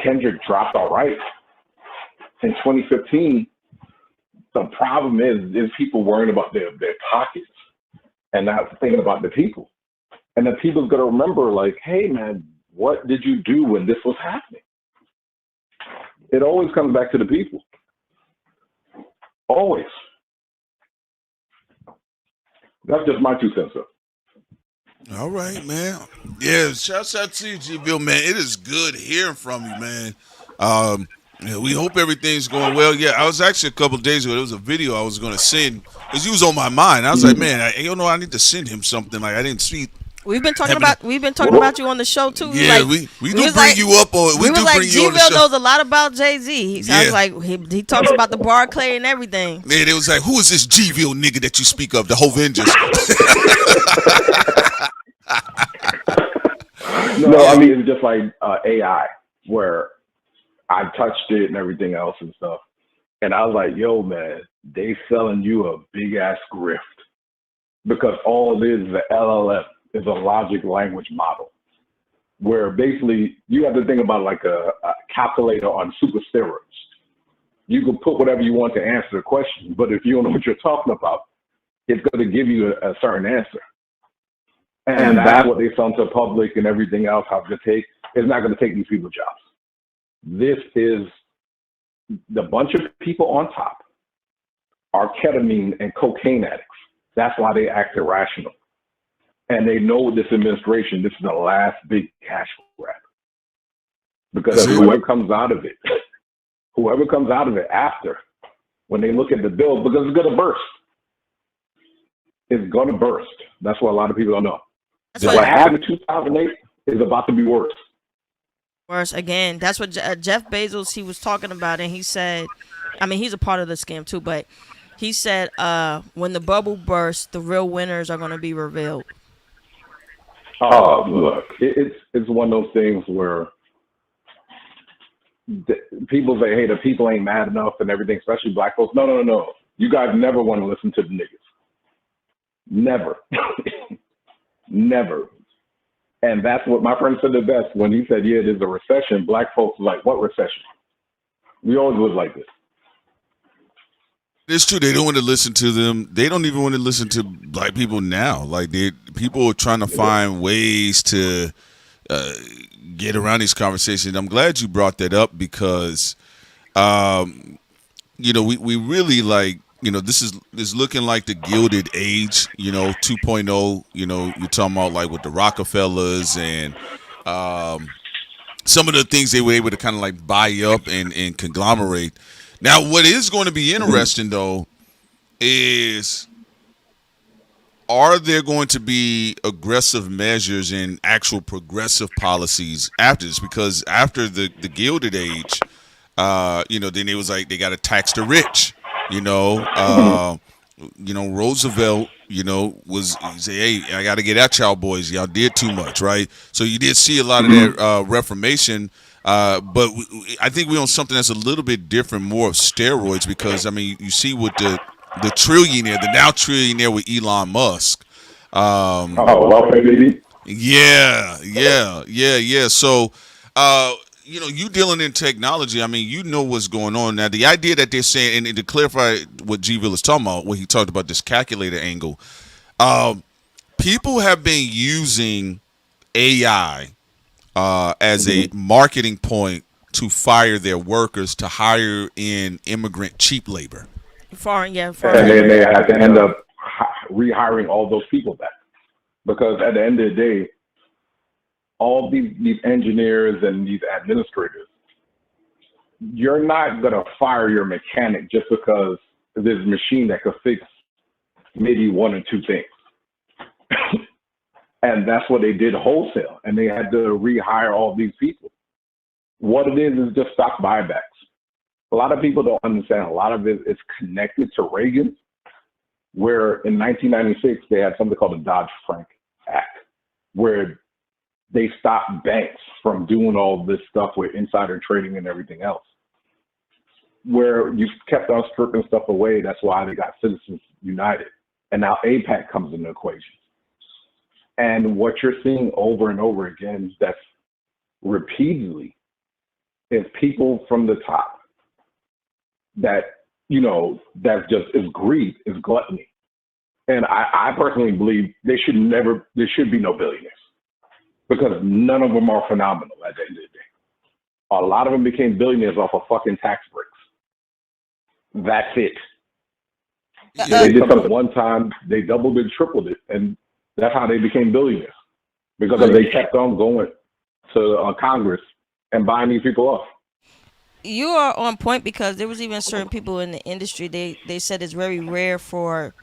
Kendrick Dropped All Right in 2015. The problem is people worrying about their pockets and not thinking about the people. And the people's gonna remember, like, hey man, what did you do when this was happening? It always comes back to the people. Always. That's just my 2 cents. All right, man. Yeah, shouts out to you, G-Bill, man. It is good hearing from you, man. Yeah, we hope everything's going well. Yeah, I was actually a couple of days ago, there was a video I was going to send because he was on my mind. I was like, man, I need to send him something. Like, I didn't see. We've been talking about you on the show too. Yeah, like, we do bring you up on. We do bring you on the show. G-Bill knows a lot about Jay-Z. Sounds like he talks about the Barclay and everything. Yeah, it was like, who is this G-Bill nigga that you speak of? The Hovengers. No, I mean, it's just like AI, where I touched it and everything else and stuff. And I was like, yo, man, they selling you a big ass grift, because all it is a LLM, is a logic language model, where basically you have to think about like a calculator on super steroids. You can put whatever you want to answer the question, but if you don't know what you're talking about, it's going to give you a certain answer. And that's what they sell to the public and everything else, how to take. It's not going to take these people's jobs. This is the bunch of people on top are ketamine and cocaine addicts. That's why they act irrational. And they know this administration, this is the last big cash grab. Because whoever comes out of it after, when they look at the bill, because it's going to burst. It's going to burst. That's what a lot of people don't know. What happened in 2008 is about to be worse. Worse again. That's what Jeff Bezos, he was talking about, and he said, I mean, he's a part of the scam too, but he said when the bubble bursts, the real winners are going to be revealed. Oh, look, it's one of those things where people say, hey, the people ain't mad enough and everything, especially black folks. No. You guys never want to listen to the niggas. Never. Never. And that's what my friend said the best when he said, yeah, there's a recession. Black folks were like, what recession? We always was like this. It's true. They don't want to listen to them. They don't even want to listen to black people now. Like, people are trying to find ways to get around these conversations. I'm glad you brought that up because, we really like, this is looking like the Gilded Age, 2.0. You're talking about like with the Rockefellers and some of the things they were able to kind of like buy up and conglomerate. Now, what is going to be interesting, though, is are there going to be aggressive measures and actual progressive policies after this? Because after the Gilded Age, then it was like they got to tax the rich. Roosevelt, was he say, hey, I got to get at y'all boys. Y'all did too much, right? So you did see a lot of that Reformation. But I think we're on something that's a little bit different, more of steroids, because, I mean, you see with the trillionaire, the now trillionaire with Elon Musk. Welfare baby. Yeah. So, you dealing in technology, I mean, you know what's going on. Now, the idea that they're saying, and to clarify what G-Bill is talking about, when he talked about this calculator angle, people have been using AI as a marketing point to fire their workers, to hire in immigrant cheap labor. Foreign. And then they have to end up rehiring all those people back. Because at the end of the day, all these engineers and these administrators, you're not going to fire your mechanic just because there's a machine that could fix maybe one or two things. And that's what they did wholesale. And they had to rehire all these people. What it is just stock buybacks. A lot of people don't understand. A lot of it is connected to Reagan, where in 1996, they had something called the Dodd-Frank Act, where they stopped banks from doing all this stuff with insider trading and everything else. Where you kept on stripping stuff away, that's why they got Citizens United. And now APAC comes into the equation. And what you're seeing over and over again, that's repeatedly, is people from the top that, that just is greed, is gluttony. And I personally believe there should be no billionaires because none of them are phenomenal at the end of the day. A lot of them became billionaires off of fucking tax breaks. That's it. They did something one time, they doubled and tripled it, and that's how they became billionaires because they kept on going to Congress and buying these people off. You are on point because there was even certain people in the industry, they said it's very rare for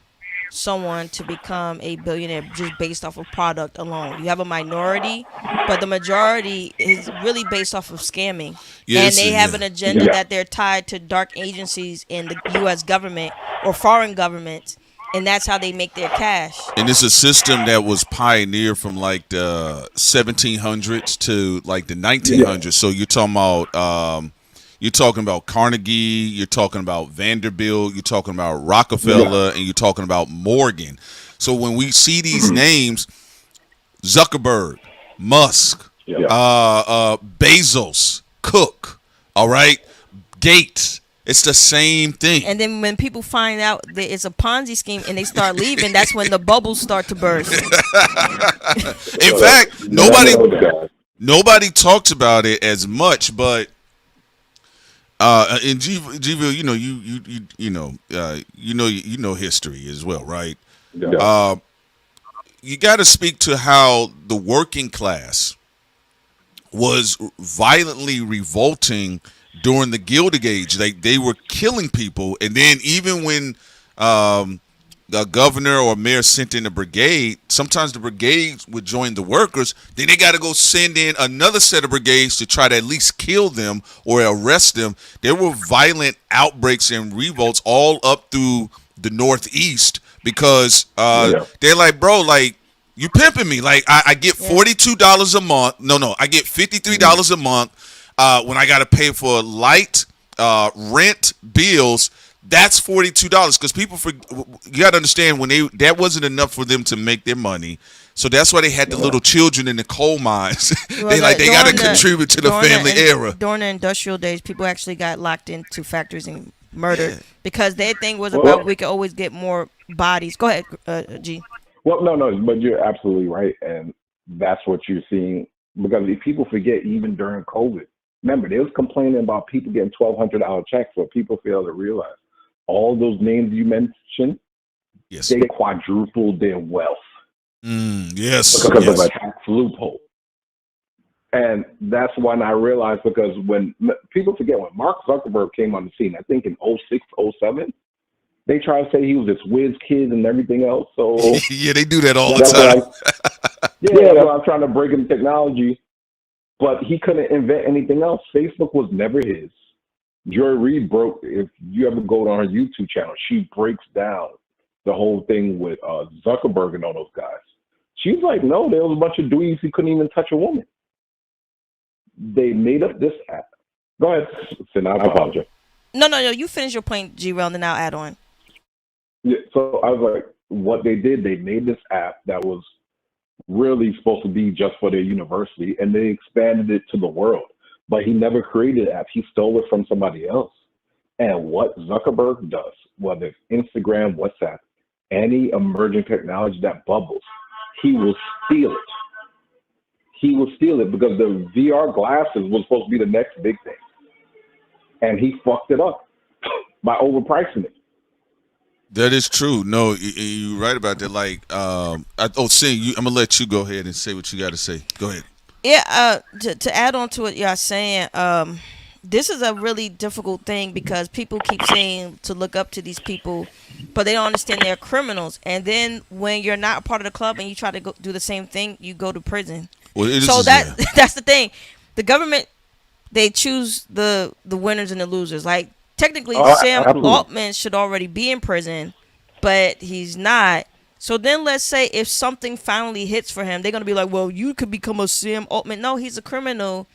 someone to become a billionaire just based off of product alone. You have a minority, but the majority is really based off of scamming. Yes, and they have an agenda that they're tied to dark agencies in the U.S. government or foreign governments, and that's how they make their cash. And it's a system that was pioneered from like the 1700s to like the 1900s. So you're talking about Carnegie, you're talking about Vanderbilt, you're talking about Rockefeller, and you're talking about Morgan. So when we see these names, Zuckerberg, Musk, Bezos, Cook, all right, Gates, it's the same thing. And then when people find out that it's a Ponzi scheme and they start leaving, that's when the bubbles start to burst. In fact, nobody talks about it as much, but in G-ville, you know history as well, right? Yeah. You got to speak to how the working class was violently revolting during the Gilded Age. They were killing people, and then even when the governor or mayor sent in a brigade, sometimes the brigades would join the workers. Then they got to go send in another set of brigades to try to at least kill them or arrest them. There were violent outbreaks and revolts all up through the Northeast because they're like, bro, like, you pimping me. Like, I get $42 a month. No, I get $53 a month when I got to pay for light, rent, bills. That's $42 because people, you got to understand, when that wasn't enough for them to make their money. So that's why they had the little children in the coal mines. They got to contribute to the family era. During the industrial days, people actually got locked into factories and murdered because their thing was about we could always get more bodies. Go ahead, G. Well, no, but you're absolutely right, and that's what you're seeing because if people forget, even during COVID, remember they was complaining about people getting $1,200 checks. What people fail to realize, all those names you mentioned, they quadrupled their wealth. Because of a tax loophole. And that's when I realized, because when people forget, when Mark Zuckerberg came on the scene, I think in 06, 07, they try to say he was this whiz kid and everything else. So yeah, they do that all the time. That's why I'm trying to break into technology. But he couldn't invent anything else. Facebook was never his. Joy Reid broke, if you ever go on her YouTube channel, she breaks down the whole thing with Zuckerberg and all those guys. She's like, no, there was a bunch of dweebs who couldn't even touch a woman. They made up this app. Go ahead, Sin, I apologize. No, you finish your point, G-Rel, and then I'll add on. Yeah, so I was like, what they did, they made this app that was really supposed to be just for their university, and they expanded it to the world. But he never created an app. He stole it from somebody else. And what Zuckerberg does, whether it's Instagram, WhatsApp, any emerging technology that bubbles, he will steal it. He will steal it because the VR glasses was supposed to be the next big thing. And he fucked it up by overpricing it. That is true. No, you're right about that. Like, Sin, I'm going to let you go ahead and say what you got to say. Go ahead. Yeah, to add on to what y'all saying, this is a really difficult thing because people keep saying to look up to these people, but they don't understand they're criminals. And then when you're not a part of the club and you try to go do the same thing, you go to prison. Well, that's the thing. The government, they choose the winners and the losers. Like, technically, Sam Altman should already be in prison, but he's not. So then let's say if something finally hits for him, they're going to be like, well, you could become a Sam Altman. No, he's a criminal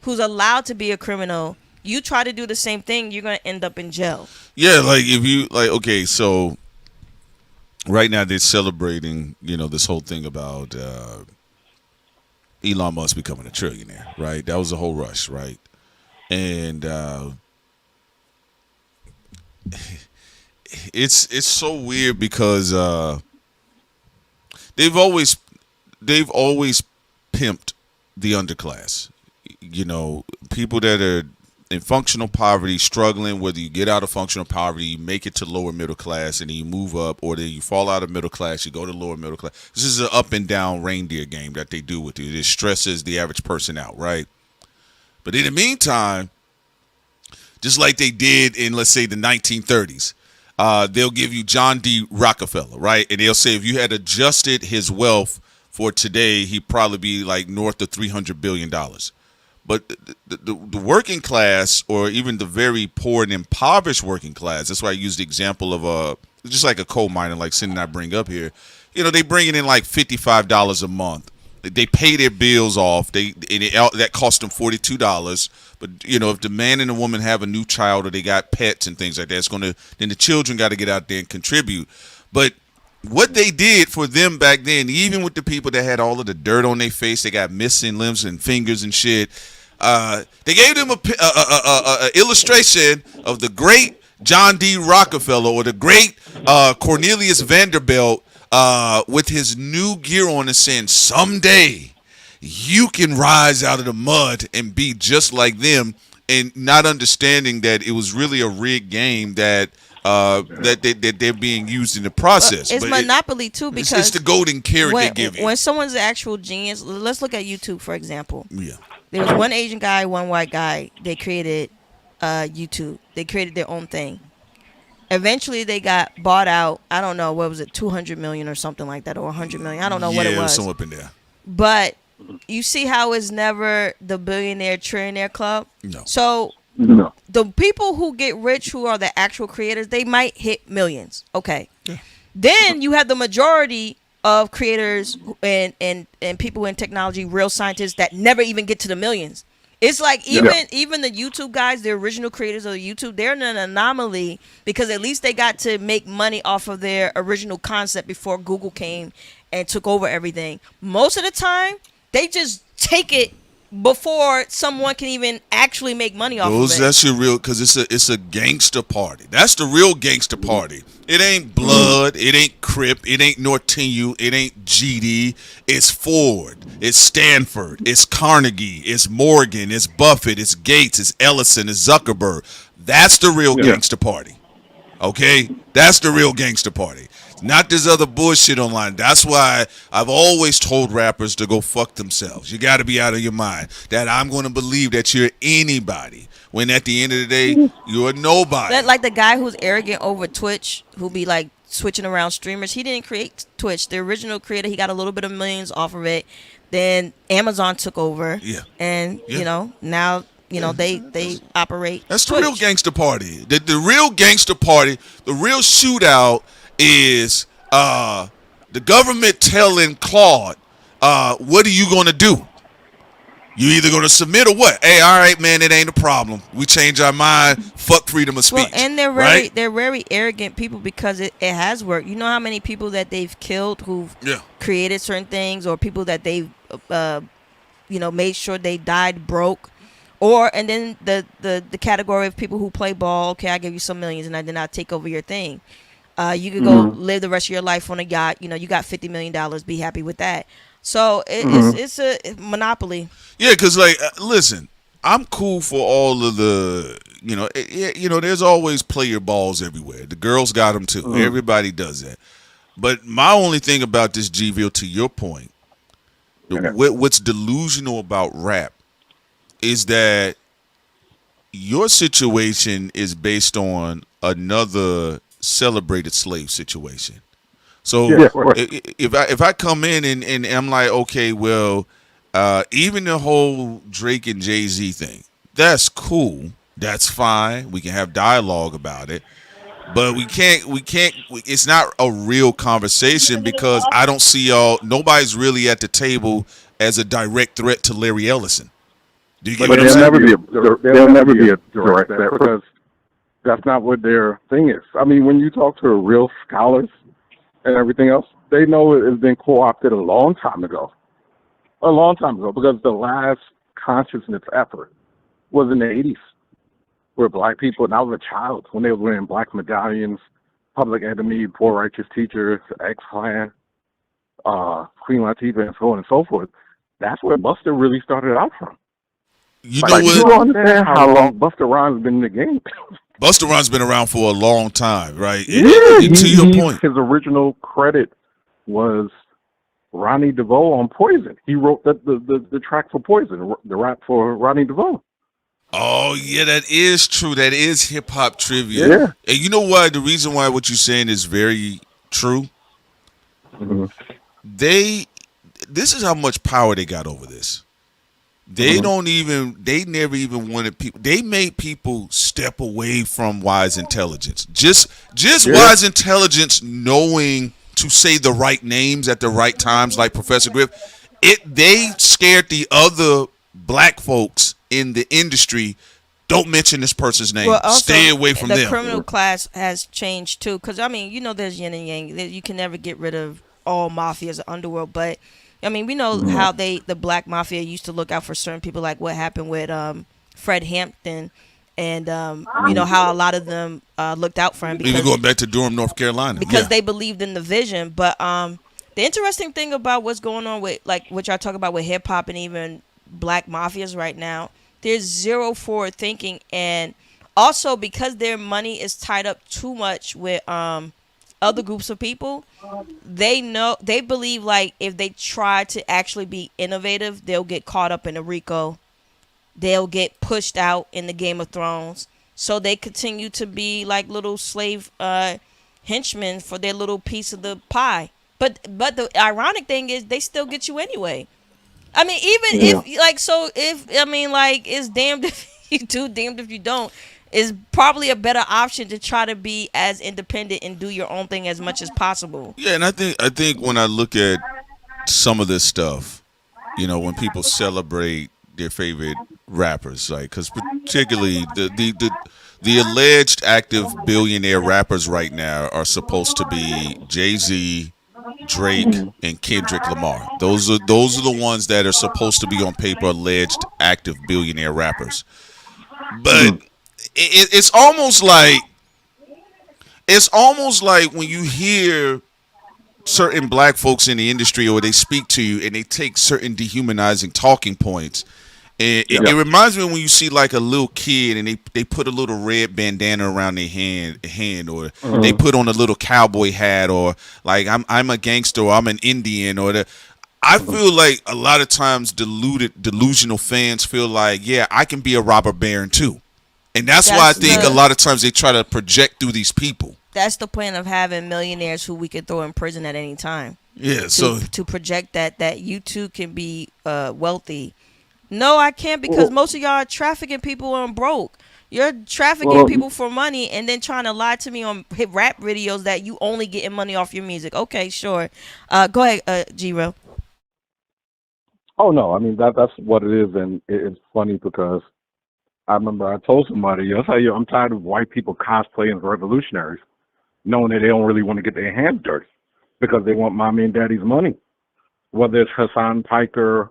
who's allowed to be a criminal. You try to do the same thing, you're going to end up in jail. Yeah, like if you, like, okay, so right now they're celebrating, this whole thing about Elon Musk becoming a trillionaire, right? That was a whole rush, right? And it's so weird because they've always pimped the underclass. You know, people that are in functional poverty, struggling, whether you get out of functional poverty, you make it to lower middle class, and then you move up, or then you fall out of middle class, you go to lower middle class. This is an up and down reindeer game that they do with you. It stresses the average person out, right? But in the meantime, just like they did in, let's say, the 1930s, they'll give you John D. Rockefeller, right? And they'll say if you had adjusted his wealth for today, he'd probably be like north of $300 billion. But the working class, or even the very poor and impoverished working class, that's why I use the example of just like a coal miner, like Cindy and I bring up here. You know, they bring it in like $55 a month. They pay their bills off. That cost them $42. But you know, if the man and the woman have a new child, or they got pets and things like that, then the children got to get out there and contribute. But what they did for them back then, even with the people that had all of the dirt on their face, they got missing limbs and fingers and shit. They gave them a illustration of the great John D. Rockefeller, or the great Cornelius Vanderbilt, with his new gear on, and saying, someday you can rise out of the mud and be just like them, and not understanding that it was really a rigged game that they're being used in the process. It's monopoly too, because it's the golden carrot they give you. When someone's an actual genius, let's look at YouTube for example. Yeah, there was one Asian guy, one white guy. They created YouTube. They created their own thing. Eventually, they got bought out. I don't know, what was it, 200 million or something like that, or 100 million. I don't know what it was. Yeah, somewhere up in there. But you see how it's never the billionaire trillionaire club. No. So No. the people who get rich, who are the actual creators, they might hit millions. Okay. Yeah. Then you have the majority of creators and people in technology, real scientists, that never even get to the millions. It's like even the YouTube guys, the original creators of YouTube, they're an anomaly, because at least they got to make money off of their original concept before Google came and took over everything. Most of the time, they just take it before someone can even actually make money off of it. That's your real, because it's a gangster party. That's the real gangster party. It ain't Blood, it ain't Crip, it ain't Nortenu, it ain't GD. It's Ford, it's Stanford, it's Carnegie, it's Morgan, it's Buffett, it's Gates, it's Ellison, it's Zuckerberg. That's the real gangster party. Okay? That's the real gangster party. Not this other bullshit online. That's why I've always told rappers to go fuck themselves. You got to be out of your mind that I'm going to believe that you're anybody, when at the end of the day, you're nobody. Like the guy who's arrogant over Twitch, who be like switching around streamers. He didn't create Twitch. The original creator, he got a little bit of millions off of it. Then Amazon took over. Yeah. And, you know, now... You know, they operate. That's Twitch. The real gangster party. The real gangster party, the real shootout is the government telling Claude, what are you going to do? You either going to submit or what? Hey, all right, man, it ain't a problem. We change our mind. Fuck freedom of speech. Well, and they're very arrogant people, because it has worked. You know how many people that they've killed who've created certain things, or people that they've made sure they died broke. And then the category of people who play ball. Okay, I give you some millions, and I did not take over your thing. You could go live the rest of your life on a yacht. You know, you got $50 million. Be happy with that. So it's a monopoly. Yeah, because listen, I'm cool for all of the. There's always player balls everywhere. The girls got them too. Everybody does that. But my only thing about this, G-Ville, to your point, what's delusional about rap is that your situation is based on another celebrated slave situation. So if I come in and I'm like, okay, well, even the whole Drake and Jay-Z thing, that's cool. That's fine. We can have dialogue about it. But we can't, it's not a real conversation, because I don't see nobody's really at the table as a direct threat to Larry Ellison. Do you get what I'm saying? There'll never be a direct threat, because that's not what their thing is. I mean, when you talk to real scholars and everything else, they know it has been co-opted a long time ago, because the last consciousness effort was in the 80s, where black people, and I was a child when they were wearing black medallions, Public Enemy, Poor Righteous Teachers, X-Clan, Queen Latifah, and so on and so forth. That's where Buster really started out from. You Like, know you what? don't understand how long Buster Rhymes been in the game. Busta Rhymes been around for a long time, right? Yeah, To your point. his original credit was Ronnie DeVoe on Poison. He wrote the track for Poison, the rap for Ronnie DeVoe. Oh yeah, that is true. That is hip hop trivia. Yeah. And you know why? The reason why what you're saying is very true. Mm-hmm. This is how much power they got over this. They never even wanted people. They made people step away from wise intelligence. Just wise intelligence, knowing to say the right names at the right times, like Professor Griff. They scared the other black folks in the industry. Don't mention this person's name. Well, also, stay away from them. The criminal class has changed too, because I mean, you know, there's yin and yang. You can never get rid of all mafias or underworld, but I mean, we know how the black mafia used to look out for certain people, like what happened with Fred Hampton, and you know how a lot of them looked out for him. Because, even going back to Durham, North Carolina, because they believed in the vision. But the interesting thing about what's going on with, like, what y'all talk about with hip hop and even black mafias right now, there's zero forward thinking, and also because their money is tied up too much with other groups of people, they believe like if they try to actually be innovative, they'll get caught up in a RICO, they'll get pushed out in the Game of Thrones, so they continue to be like little slave henchmen for their little piece of the pie. But the ironic thing is they still get you anyway. I mean, even if it's damned if you do, damned if you don't, is probably a better option to try to be as independent and do your own thing as much as possible. Yeah, and I think when I look at some of this stuff, you know, when people celebrate their favorite rappers, like, because particularly the alleged active billionaire rappers right now are supposed to be Jay-Z, Drake, and Kendrick Lamar. Those are the ones that are supposed to be on paper alleged active billionaire rappers. But it's almost like when you hear certain black folks in the industry, or they speak to you and they take certain dehumanizing talking points. And it reminds me when you see like a little kid and they put a little red bandana around their hand, or they put on a little cowboy hat, or like I'm a gangster, or I'm an Indian, or I feel like a lot of times delusional fans feel like, yeah, I can be a robber baron too. And that's why I think a lot of times they try to project through these people. That's the point of having millionaires who we could throw in prison at any time. Yeah, to project that you too can be wealthy. No, I can't, because most of y'all are trafficking people and broke. You're trafficking people for money and then trying to lie to me on hit rap videos that you only getting money off your music. Okay, sure. Go ahead, G-Ro. Oh no, I mean that's what it is, and it's funny because I remember I told somebody, I'll tell you, I'm tired of white people cosplaying as revolutionaries, knowing that they don't really want to get their hands dirty because they want mommy and daddy's money. Whether it's Hassan Piker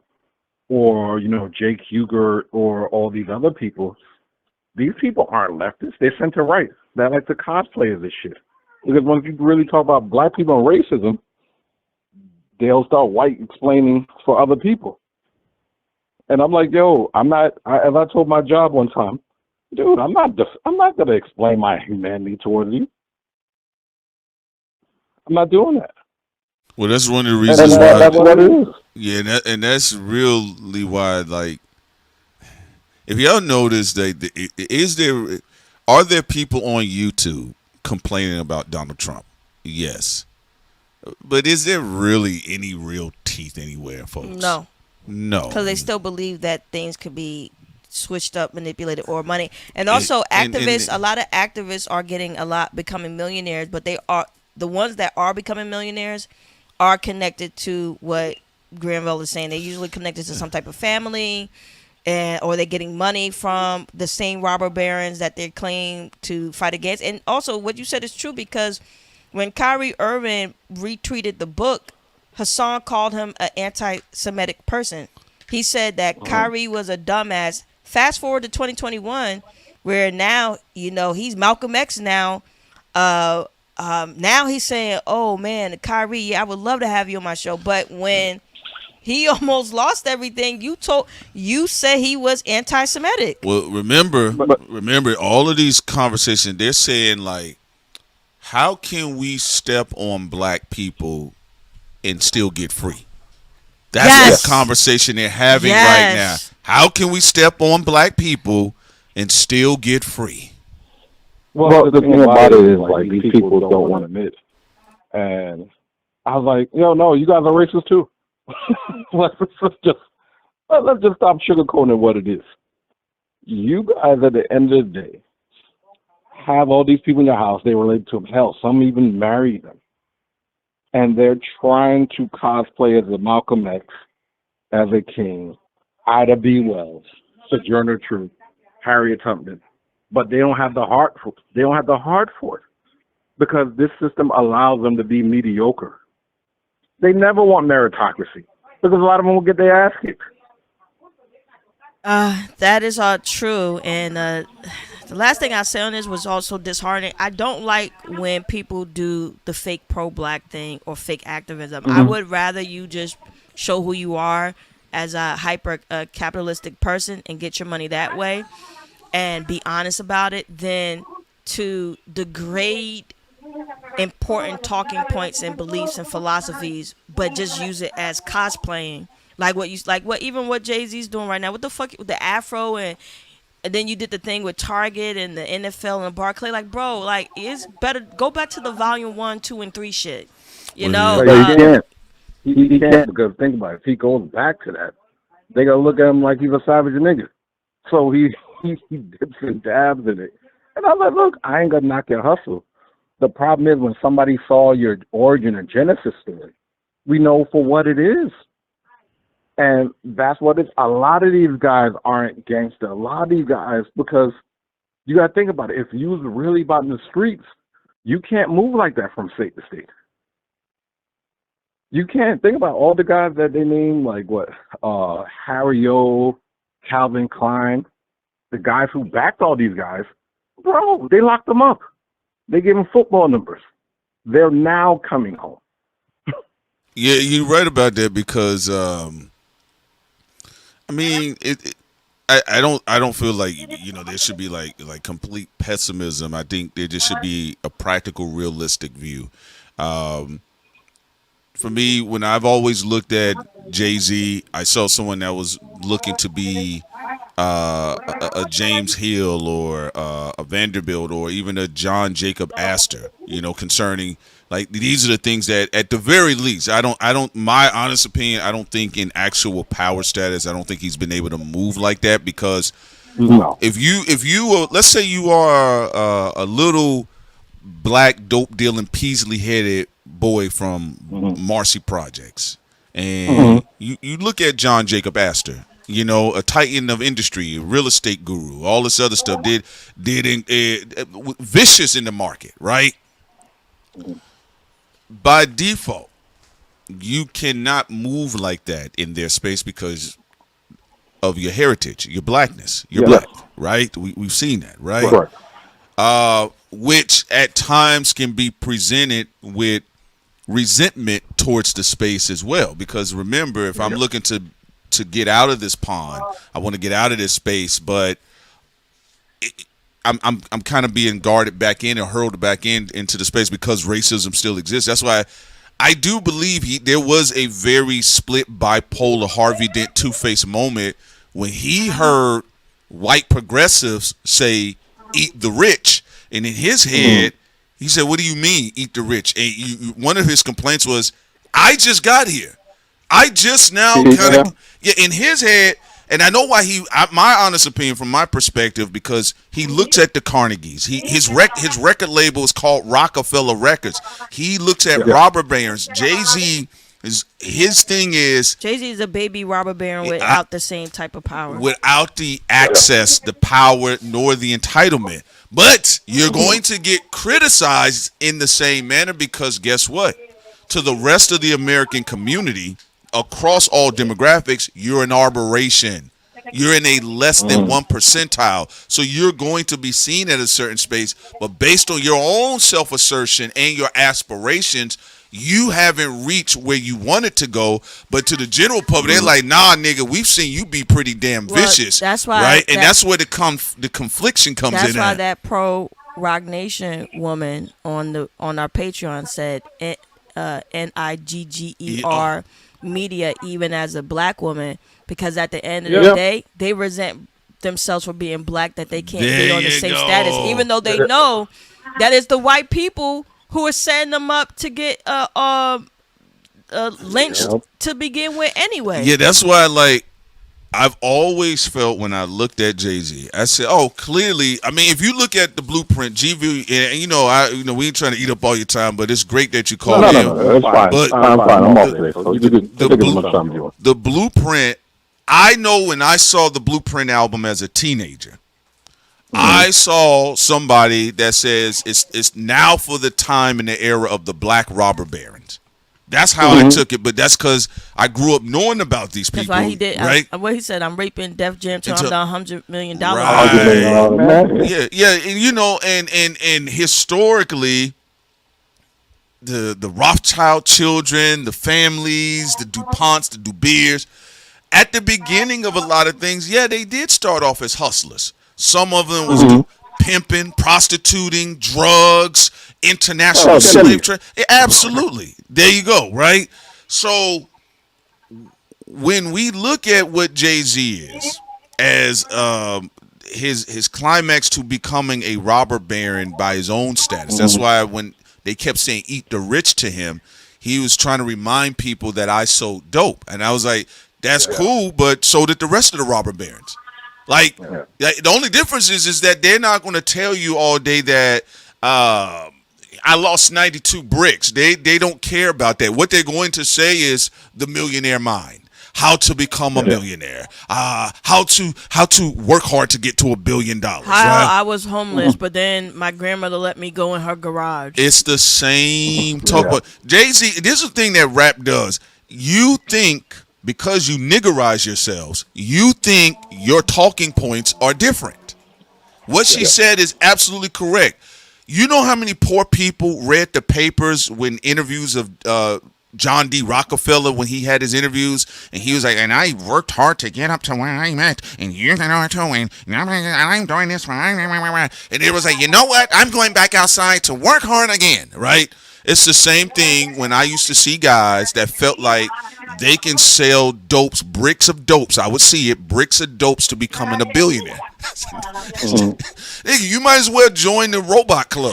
or, you know, Jake Hugert or all these other people, these people aren't leftists. They're center right. They like to cosplay as this shit. Because when you really talk about black people and racism, they'll start white explaining for other people. And I'm like, yo, as I told my job one time, dude, I'm not going to explain my humanity towards you. I'm not doing that. Well, that's one of the reasons why. That's what it is. Yeah, and that's really why, like, if y'all notice, are there people on YouTube complaining about Donald Trump? Yes. But is there really any real teeth anywhere, folks? No. Because they still believe that things could be switched up, manipulated, or money. And also activists, a lot of activists are becoming millionaires, but the ones that are becoming millionaires are connected to what Granville is saying. They're usually connected to some type of family, or they're getting money from the same robber barons that they claim to fight against. And also what you said is true, because when Kyrie Irving retweeted the book, Hassan called him an anti-Semitic person. He said that Kyrie was a dumbass. Fast forward to 2021, where now, you know, he's Malcolm X now, Now he's saying, "Oh man, Kyrie, yeah, I would love to have you on my show." But when he almost lost everything, you said he was anti-Semitic. Well, remember all of these conversations. They're saying like, how can we step on black people and still get free? That's the conversation they're having right now. How can we step on black people and still get free? Well, the thing about it is, like, these people don't want to admit. And I was like, no, you guys are racist too. let's just stop sugarcoating what it is. You guys, at the end of the day, have all these people in your house. They relate to them. Hell, some even marry them. And they're trying to cosplay as a Malcolm X, as a King, Ida B. Wells, Sojourner Truth, Harriet Tubman. But they don't have the heart for it. They don't have the heart for it because this system allows them to be mediocre. They never want meritocracy because a lot of them will get their ass kicked. That is all true. And the last thing I say on this was also disheartening. I don't like when people do the fake pro-black thing or fake activism. I would rather you just show who you are as a hyper capitalistic person and get your money that way and be honest about it than to degrade important talking points and beliefs and philosophies, but just use it as cosplaying. Like what Jay-Z's doing right now. What the fuck with the afro and then you did the thing with Target and the NFL and Barclay. Like, bro, like it's better go back to the volume 1, 2, and 3 shit. You know? He can't. He can't because think about it. If he goes back to that, they gonna look at him like he's a savage nigga. So he dips and dabs in it. And I'm like, look, I ain't gonna knock your hustle. The problem is when somebody saw your origin or genesis story, we know for what it is. And that's what it's. A lot of these guys aren't gangster. A lot of these guys, because you got to think about it. If you was really about in the streets, you can't move like that from state to state. You can't think about all the guys that they name, like what, Harry O, Calvin Klein, the guys who backed all these guys. Bro, they locked them up. They gave them football numbers. They're now coming home. Yeah, you're right about that because. I mean, I don't feel like there should be like complete pessimism. I think there just should be a practical, realistic view. For me, when I've always looked at Jay-Z, I saw someone that was looking to be a James Hill or a Vanderbilt or even a John Jacob Astor. Concerning. Like these are the things that, at the very least, I don't. My honest opinion, I don't think in actual power status, I don't think he's been able to move like that because if you let's say you are a little black dope dealing Peasley headed boy from Marcy Projects, and you look at John Jacob Astor, a titan of industry, a real estate guru, all this other stuff, did vicious in the market, right? By default, you cannot move like that in their space because of your heritage, your blackness. You're black, right? We've seen that, right? Which at times can be presented with resentment towards the space as well. Because remember, if I'm looking to get out of this pond, I want to get out of this space, but I'm kind of being guarded back in or hurled back into the space because racism still exists. That's why I do believe there was a very split bipolar Harvey Dent Two-Face moment when he heard white progressives say eat the rich, and in his head he said, what do you mean eat the rich? And one of his complaints was, I just got here, I just now kind of in his head. And I know why my honest opinion from my perspective, because he looks at the Carnegies. His record label is called Rockefeller Records. He looks at robber barons. Jay-Z his thing is Jay-Z is a baby robber baron without the same type of power. Without the access, the power, nor the entitlement. But you're going to get criticized in the same manner because guess what? To the rest of the American community, across all demographics, you're an aberration. You're in a less than 1 percentile. So you're going to be seen at a certain space, but based on your own self-assertion and your aspirations, you haven't reached where you wanted to go. But to the general public, they're like, nah, nigga, we've seen you be pretty damn vicious. That's why, right? And that's where the confliction comes in. That's why that pro Rock Nation woman on our Patreon said NIGGER media, even as a black woman, because at the end of the day, they resent themselves for being black, that they can't be on the same status, even though they know that it's the white people who are setting them up to get lynched to begin with anyway. Yeah, that's why, like, I've always felt when I looked at Jay-Z, I said, oh, clearly, I mean, if you look at the blueprint, GV, and we ain't trying to eat up all your time, but it's great that you called in. No, it's fine. But I'm fine. I'm off today, so you can take as much time as you want. The blueprint, I know when I saw the Blueprint album as a teenager, I saw somebody that says it's now for the time and the era of the black robber barons. That's how I took it, but that's because I grew up knowing about these people. That's why he did. Right? What he said, I'm raping Def Jam till I'm down $100 million. Right. Yeah, and historically, the Rothschild children, the families, the DuPonts, the DuBeers, at the beginning of a lot of things, they did start off as hustlers. Some of them was pimping, prostituting, drugs, international slave trade. Absolutely. There you go, right? So when we look at what Jay-Z is as his climax to becoming a robber baron by his own status, that's why when they kept saying eat the rich to him, he was trying to remind people that I sold dope. And I was like, that's cool, but so did the rest of the robber barons. Like, the only difference is that they're not going to tell you all day that I lost 92 bricks. They don't care about that. What they're going to say is the millionaire mind, how to become a millionaire, how to work hard to get to $1 billion. How right? I was homeless, but then my grandmother let me go in her garage. It's the same talk. But Jay-Z, this is the thing that rap does. You think, because you niggerize yourselves, you think your talking points are different. What she said is absolutely correct. You know how many poor people read the papers when interviews of John D. Rockefeller, when he had his interviews, and he was like, and I worked hard to get up to where I'm at, and you're going to win, and I'm doing this, and it was like, you know what? I'm going back outside to work hard again, right? It's the same thing when I used to see guys that felt like they can sell dopes, bricks of dopes. I would see it, bricks of dopes to becoming a billionaire. You might as well join the robot club.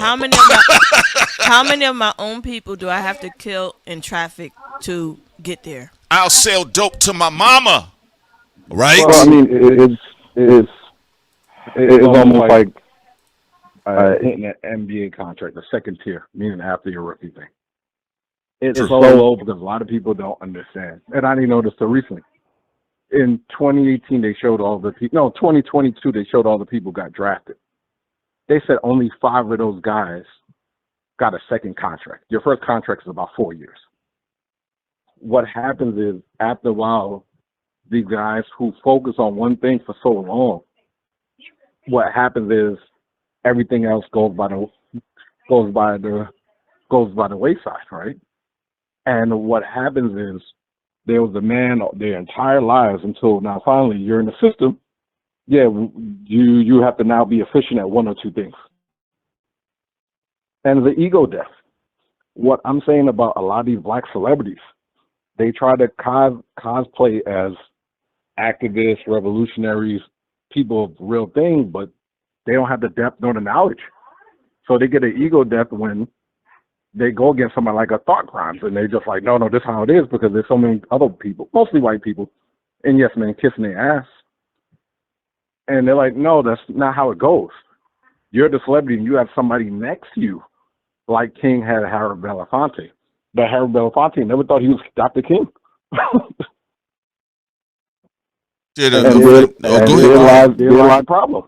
How many of my own people do I have to kill in traffic to get there? I'll sell dope to my mama. Right? Well, I mean, it's almost like hitting an NBA contract, the second tier, meaning after your rookie thing. It's so low because a lot of people don't understand. And I didn't notice till recently. In 2018, they showed all the people. No, 2022, they showed all the people got drafted. They said only 5 of those guys got a second contract. Your first contract is about 4 years. What happens is, after a while, these guys who focus on one thing for so long, what happens is everything else goes by the wayside, right? And what happens is there was a man their entire lives until now finally you're in the system. Yeah, you have to now be efficient at 1 or 2 things. And the ego death. What I'm saying about a lot of these black celebrities, they try to cosplay as activists, revolutionaries, people of real thing, but they don't have the depth nor the knowledge. So they get an ego death when they go against somebody like a Thought Crimes, and they're just like, no, this is how it is, because there's so many other people, mostly white people, and yes, man, kissing their ass. And they're like, no, that's not how it goes. You're the celebrity, and you have somebody next to you, like King had Harold Belafonte. But Harold Belafonte never thought he was Dr. King. There lies problem.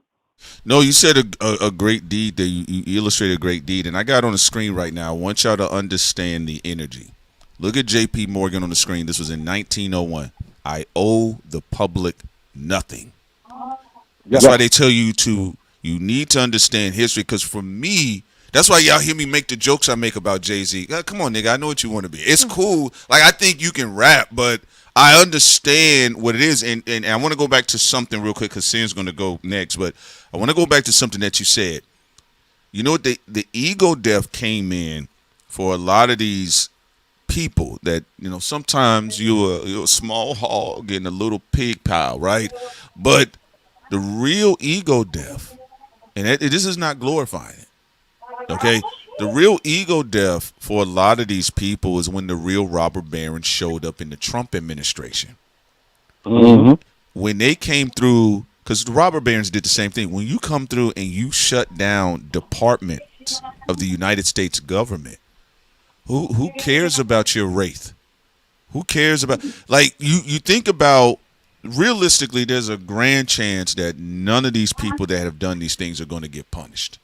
No, you said a great deed. That you illustrated a great deed, and I got it on the screen right now. I want y'all to understand the energy. Look at J.P. Morgan on the screen. This was in 1901. I owe the public nothing. That's why they tell you need to understand history. Because for me, that's why y'all hear me make the jokes I make about Jay-Z. Come on, nigga, I know what you want to be. It's cool. Like, I think you can rap, but I understand what it is. And I want to go back to something real quick because Sam's going to go next. But I want to go back to something that you said. You know what? The ego death came in for a lot of these people that, you know, sometimes you're a small hog in a little pig pile, right? But the real ego death, and this is not glorifying it, okay? The real ego death for a lot of these people is when the real robber barons showed up in the Trump administration. Mm-hmm. When they came through, because the robber barons did the same thing. When you come through and you shut down departments of the United States government, who cares about your wraith? Who cares about, like, you think about, realistically, there's a grand chance that none of these people that have done these things are going to get punished.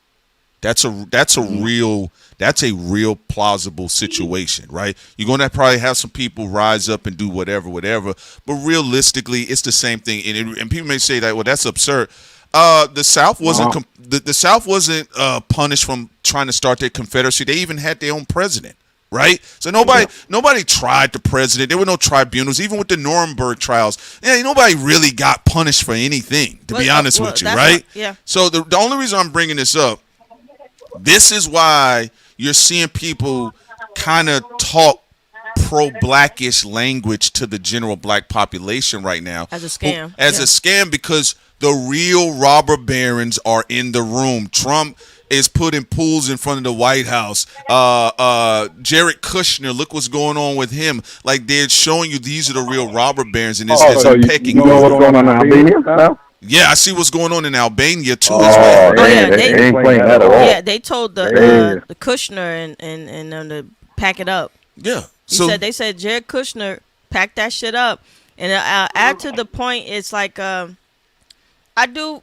That's a real plausible situation, right? You're going to probably have some people rise up and do whatever, but realistically, it's the same thing. And people may say that, well, that's absurd. The South wasn't the South wasn't punished from trying to start their Confederacy. They even had their own president, right? So nobody tried the president. There were no tribunals, even with the Nuremberg trials. Yeah, nobody really got punished for anything, to be honest with you, right? Yeah. So the only reason I'm bringing this up, this is why you're seeing people kind of talk pro-blackish language to the general black population right now. As a scam. A scam, because the real robber barons are in the room. Trump is putting pools in front of the White House. Jared Kushner, look what's going on with him. Like, they're showing you these are the real robber barons, and it's a pecking order. You know what's going on in Albania now? Yeah, I see what's going on in Albania too as well. They ain't playing that at all. Yeah, they told the Kushner and them to pack it up. Yeah, They said Jared Kushner packed that shit up, and add to the point, it's like I do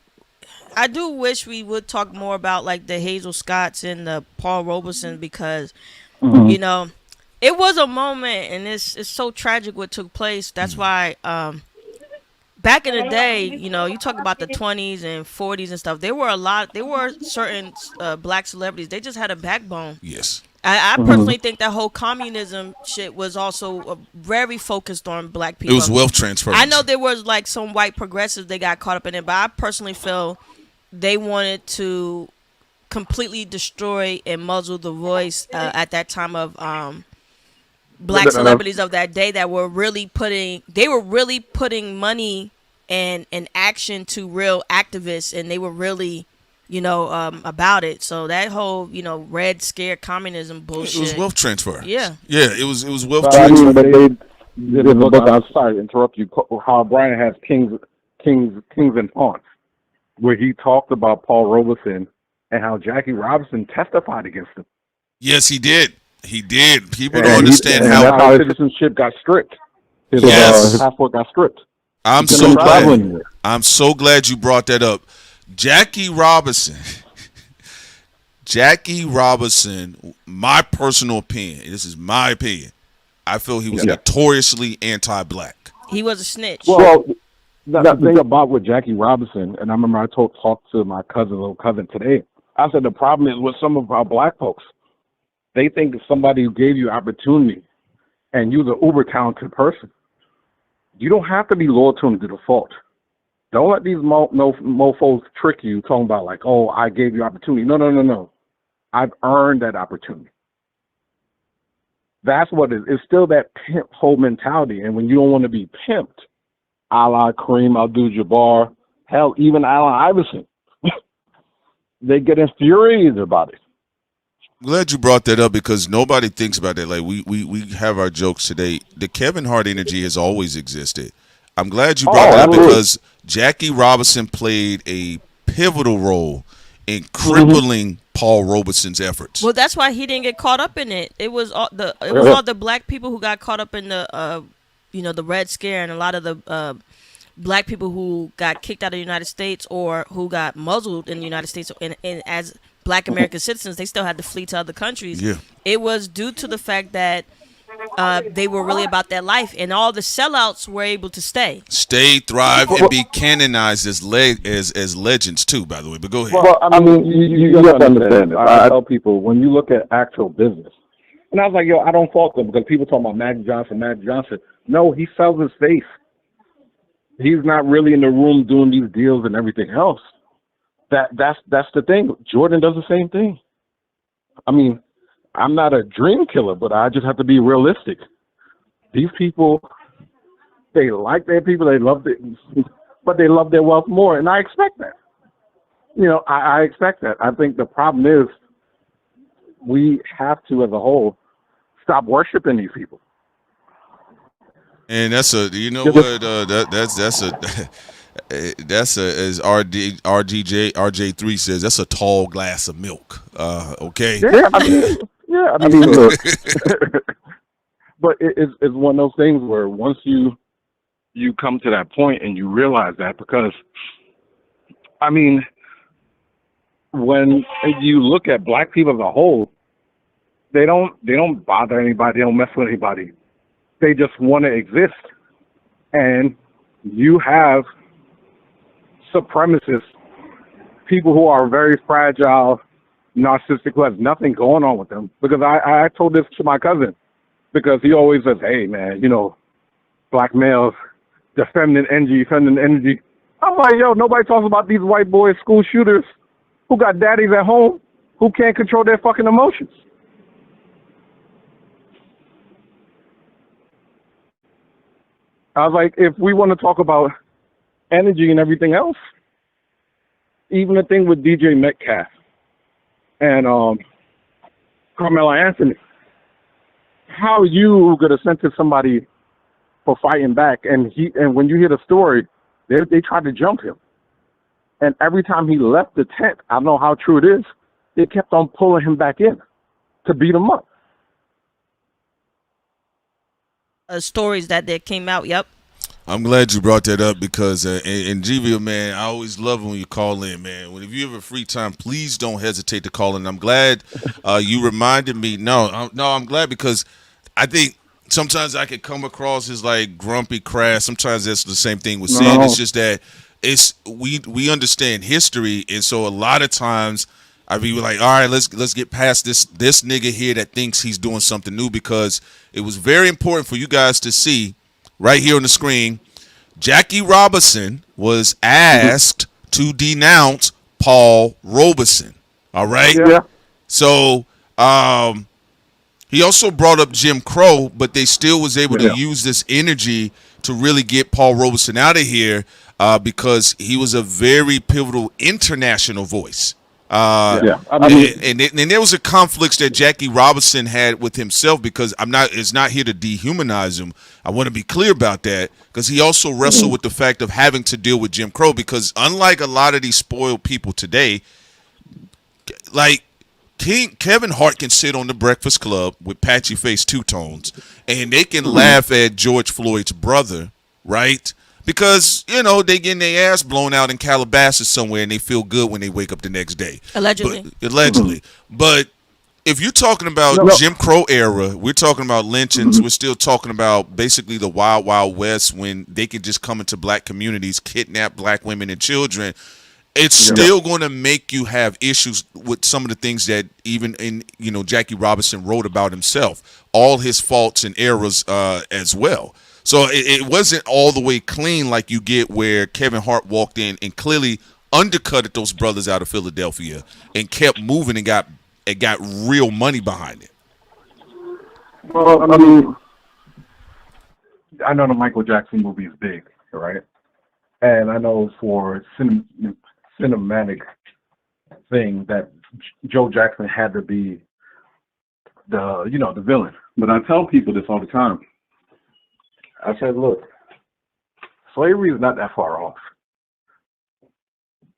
wish we would talk more about like the Hazel Scotts and the Paul Robeson, because you know, it was a moment, and it's so tragic what took place. That's why back in the day, you know, you talk about the 20s and 40s and stuff. There were certain black celebrities. They just had a backbone. Yes. I personally think that whole communism shit was also very focused on black people. It was wealth transfer. I know there was like some white progressives that got caught up in it, but I personally feel they wanted to completely destroy and muzzle the voice at that time of black celebrities of that day that were really putting money and action to real activists, and they were really, you know, about it. So that whole, you know, Red Scare communism bullshit. It was wealth transfer. Yeah. Yeah, it was wealth transfer. But they did a book. I'm sorry to interrupt you. How Brian has Kings and Pawns, where he talked about Paul Robeson and how Jackie Robinson testified against him. Yes, he did. He did. People don't understand how how his citizenship got stripped. His passport got stripped. I'm so glad you brought that up. Jackie Robinson, my personal opinion, this is my opinion, I feel he was notoriously anti-black. He was a snitch. Well, the thing about with Jackie Robinson, and I remember I talked to my little cousin today, I said the problem is with some of our black folks. They think it's somebody who gave you opportunity and you're the uber talented person. You don't have to be loyal to them to the fault. Don't let these mofos trick you talking about like, oh, I gave you opportunity. No. I've earned that opportunity. That's what it is. It's still that pimp whole mentality. And when you don't want to be pimped, a la Kareem Abdul-Jabbar, hell, even Allen Iverson, they get infuriated about it. Glad you brought that up, because nobody thinks about that. Like we have our jokes today. The Kevin Hart energy has always existed. I'm glad you brought that up, because Jackie Robinson played a pivotal role in crippling Paul Robeson's efforts. Well, that's why he didn't get caught up in it. It was all the black people who got caught up in the the Red Scare, and a lot of the black people who got kicked out of the United States or who got muzzled in the United States, and as Black American citizens, they still had to flee to other countries. Yeah. It was due to the fact that they were really about their life, and all the sellouts were able to stay, thrive, and be canonized as legends too. By the way, but go ahead. Well, I mean, you have to understand this. I tell people, when you look at actual business, and I was like, yo, I don't fault them because people talk about Magic Johnson. No, he sells his face. He's not really in the room doing these deals and everything else. That's the thing. Jordan does the same thing. I mean, I'm not a dream killer, but I just have to be realistic. These people, they like their people, they love it, but they love their wealth more, and I expect that. You know, I expect that. I think the problem is we have to, as a whole, stop worshiping these people. And that's a, you know what, that's as RJ3 says, that's a tall glass of milk. Okay. Yeah, I mean, look. But it's one of those things where once you come to that point and you realize that, because I mean, when you look at black people as a whole, they don't bother anybody, they don't mess with anybody. They just want to exist. And you have supremacists, people who are very fragile, narcissistic, who has nothing going on with them. Because I told this to my cousin, because he always says, hey, man, you know, black males, the feminine energy. I'm like, yo, nobody talks about these white boys, school shooters, who got daddies at home, who can't control their fucking emotions. I was like, if we want to talk about energy and everything else, even the thing with DJ Metcalf and Carmelo Anthony, how are you going to sentence somebody for fighting back? And when you hear the story, they tried to jump him. And every time he left the tent, I don't know how true it is, they kept on pulling him back in to beat him up. Stories that came out. Yep. I'm glad you brought that up because in GVO, man, I always love when you call in, man. If you have a free time, please don't hesitate to call in. I'm glad you reminded me. No, I'm glad because I think sometimes I could come across as like grumpy, crass. Sometimes that's the same thing with saying. It's just that we understand history, and so a lot of times I be like, all right, let's get past this nigga here that thinks he's doing something new, because it was very important for you guys to see right here on the screen. Jackie Robinson was asked to denounce Paul Robeson. All right. Yeah. So he also brought up Jim Crow, but they still was able to use this energy to really get Paul Robeson out of here because he was a very pivotal international voice. And there was a conflict that Jackie Robinson had with himself, because it's not here to dehumanize him. I want to be clear about that, because he also wrestled with the fact of having to deal with Jim Crow, because unlike a lot of these spoiled people today, like Kevin Hart can sit on the Breakfast Club with patchy face two-tones and they can laugh at George Floyd's brother, right? Because, you know, they getting their ass blown out in Calabasas somewhere and they feel good when they wake up the next day. Allegedly. But if you're talking about Jim Crow era, we're talking about lynchings. We're still talking about basically the Wild Wild West, when they could just come into black communities, kidnap black women and children. It's still going to make you have issues with some of the things that even Jackie Robinson wrote about himself, all his faults and errors as well. So it wasn't all the way clean like you get where Kevin Hart walked in and clearly undercutted those brothers out of Philadelphia and kept moving and got real money behind it. Well, I mean, I know the Michael Jackson movie is big, right? And I know for cinematic thing that Joe Jackson had to be the villain. But I tell people this all the time. I said, look, slavery is not that far off.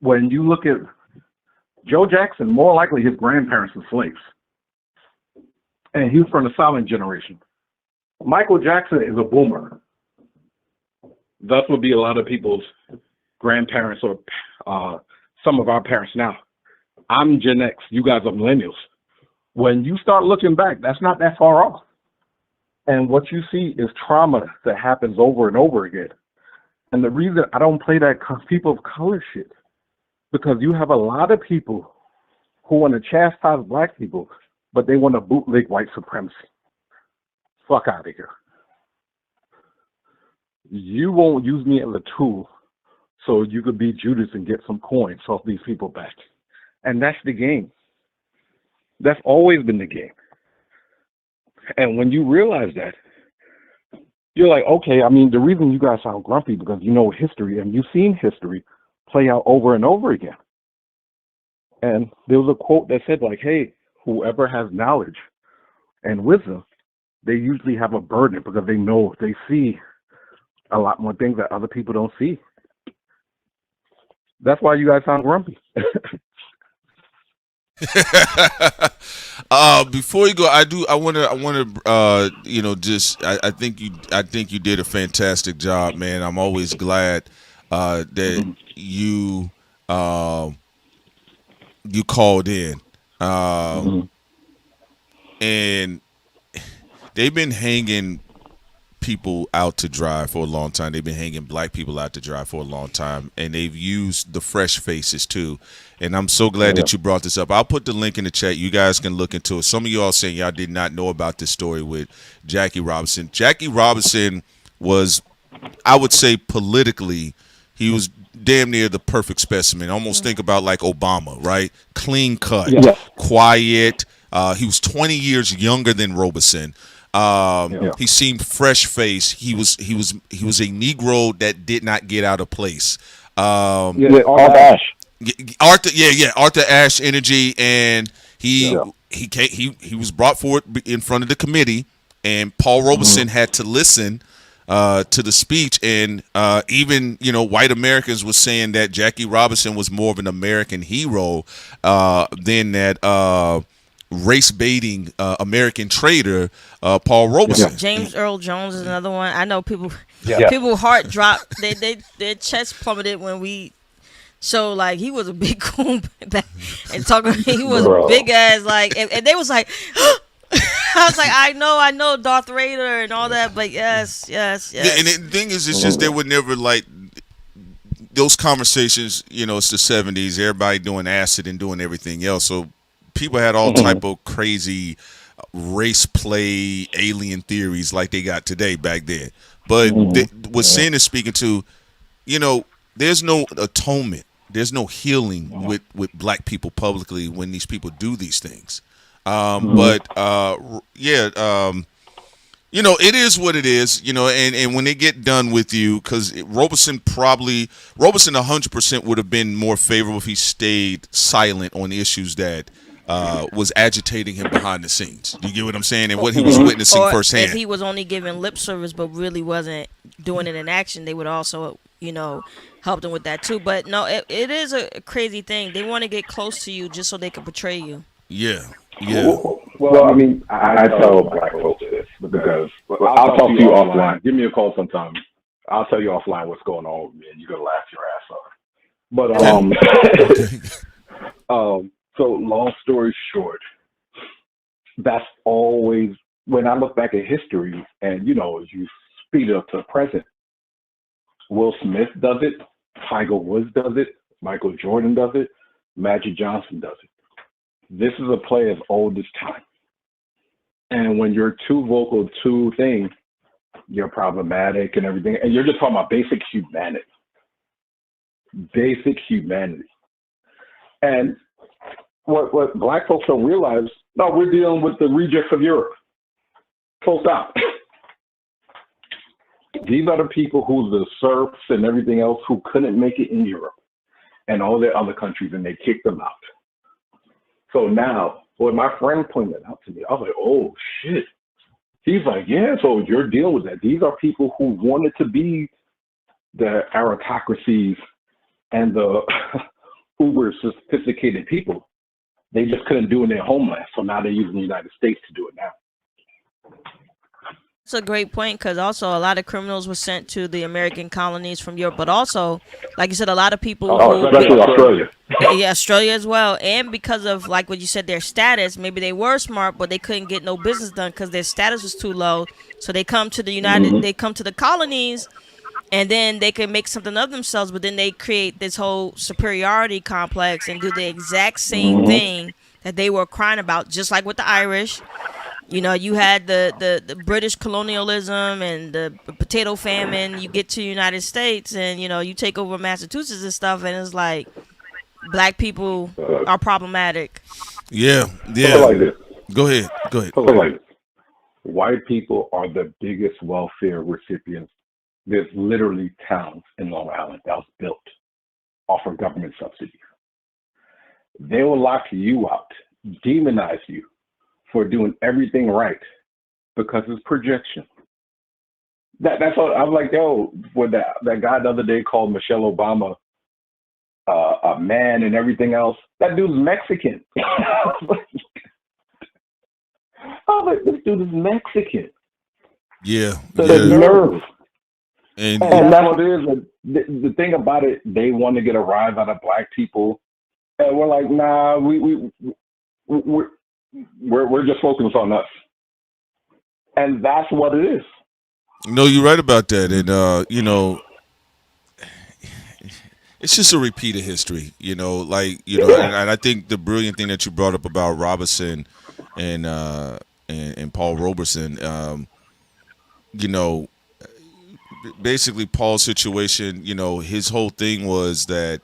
When you look at Joe Jackson, more likely his grandparents were slaves. And he was from the silent generation. Michael Jackson is a boomer. That would be a lot of people's grandparents or some of our parents now. I'm Gen X. You guys are millennials. When you start looking back, that's not that far off. And what you see is trauma that happens over and over again. And the reason I don't play that people of color shit, because you have a lot of people who want to chastise black people, but they want to bootleg white supremacy. Fuck out of here. You won't use me as a tool so you could be Judas and get some coins off these people back. And that's the game. That's always been the game. And when you realize that, you're like, okay, I mean, the reason you guys sound grumpy because you know history and you've seen history play out over and over again. And there was a quote that said, like, hey, whoever has knowledge and wisdom, they usually have a burden because they know they see a lot more things that other people don't see. That's why you guys sound grumpy. Before you go, I want to I think you did a fantastic job, man. I'm always glad that you called in, and they've been hanging people out to dry for a long time. They've been hanging black people out to dry for a long time, and they've used the fresh faces too. And I'm so glad that you brought this up. I'll put the link in the chat. You guys can look into it. Some of you all saying y'all did not know about this story with Jackie Robinson. Jackie Robinson was, I would say, politically, he was damn near the perfect specimen. Almost think about like Obama, right? Clean cut, quiet. He was 20 years younger than Robeson. He seemed fresh faced. He was a Negro that did not get out of place. Arthur Ashe. Arthur Ashe energy, and he was brought forward in front of the committee, and Paul Robeson had to listen to the speech, and even white Americans were saying that Jackie Robinson was more of an American hero than that race baiting American traitor Paul Robeson. James Earl Jones is another one. I know people heart dropped, their chest plummeted when we show like he was a big coon back and talking. He was big ass like, and they was like. I was like, I know, Darth Vader and all that, but yes. And the thing is, it's just they would never like those conversations. It's the 70s. Everybody doing acid and doing everything else. So people had all type of crazy race play, alien theories like they got today back then. But what Sin is speaking to, there's no atonement. There's no healing with black people publicly when these people do these things. It is what it is, and when they get done with you, because Robeson 100% would have been more favorable if he stayed silent on issues that was agitating him behind the scenes. You get what I'm saying? And what he was witnessing firsthand. If he was only giving lip service but really wasn't doing it in action, they would also, help them with that too. But no, it is a crazy thing. They want to get close to you just so they can portray you. Yeah. Well, I mean, I tell black folks this because I'll talk to you offline. Give me a call sometime. I'll tell you offline what's going on with me, and you're gonna laugh your ass off. But so long story short, that's always when I look back at history, and as you speed it up to the present. Will Smith does it. Tiger Woods does it. Michael Jordan does it. Magic Johnson does it. This is a play as old as time. And when you're too vocal, too thing, you're problematic and everything. And you're just talking about basic humanity. Basic humanity. And what black folks don't realize, no, we're dealing with the rejects of Europe. Full stop. These are the people who the serfs and everything else who couldn't make it in Europe and all their other countries, and they kicked them out. So now, when my friend pointed out to me, I was like, oh, shit. He's like, yeah, so you're dealing with that. These are people who wanted to be the aristocracies and the uber sophisticated people. They just couldn't do it in their homeland. So now they're using the United States to do it now. It's a great point because also a lot of criminals were sent to the American colonies from Europe, but also, like you said, a lot of people who, Especially Australia. yeah, Australia as well, and because of like what you said, their status, maybe they were smart, but they couldn't get no business done because their status was too low. So they come to the they come to the colonies, and then they can make something of themselves, but then they create this whole superiority complex and do the exact same thing that they were crying about, just like with the Irish. You know, you had the British colonialism and the potato famine. You get to the United States and, you know, you take over Massachusetts and stuff, and it's like black people are problematic. Yeah, Put it yeah. like this. Go ahead. Go ahead. Put it like this. White people are the biggest welfare recipients. There's literally towns in Long Island that was built off of government subsidies. They will lock you out, demonize you for doing everything right because it's projection. That's what I'm like, yo, when that guy the other day called Michelle Obama a man and everything else, that dude's Mexican. I was like, this dude is Mexican. Yeah. The yeah. nerve. And And that's what it is. The thing about it, they want to get a rise out of black people, and we're like, nah, we're just focused on us, and that's what it is. no, you're right about that. And you know, it's just a repeat of history. You know, like and I think the brilliant thing that you brought up about Robinson and Paul Robeson, you know, basically Paul's situation, you know, his whole thing was that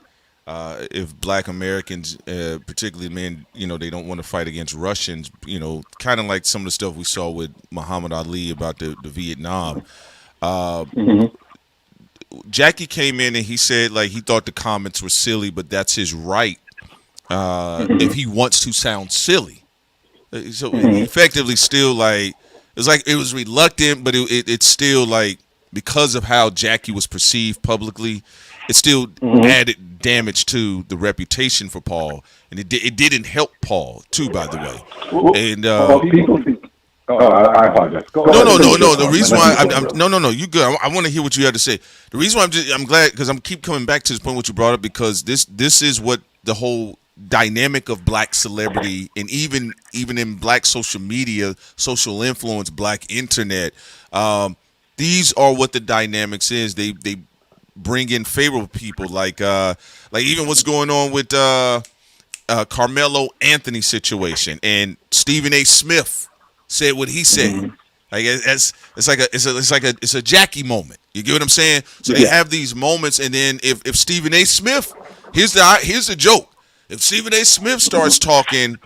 if black Americans, particularly men, you know, they don't want to fight against Russians, you know, kind of like some of the stuff we saw with Muhammad Ali about the Vietnam. Jackie came in and he said, like, he thought the comments were silly, but that's his right if he wants to sound silly. So effectively still, like, it was reluctant, but it's still like, because of how Jackie was perceived publicly, it still added damage to the reputation for Paul, and it didn't help Paul too, by the way. And People think, I apologize. Go ahead. no. The reason why no, you good. I want to hear what you had to say. The reason why I'm glad, because I'm keep coming back to this point what you brought up, because this is what the whole dynamic of black celebrity, and even in black social media, social influence, black internet. These are what the dynamics is. They bring in favorable people, like even what's going on with Carmelo Anthony situation, and Stephen A. Smith said what he said. Like it's a Jackie moment. You get what I'm saying? So they have these moments, and then if Stephen A. Smith, here's the joke. If Stephen A. Smith starts talking,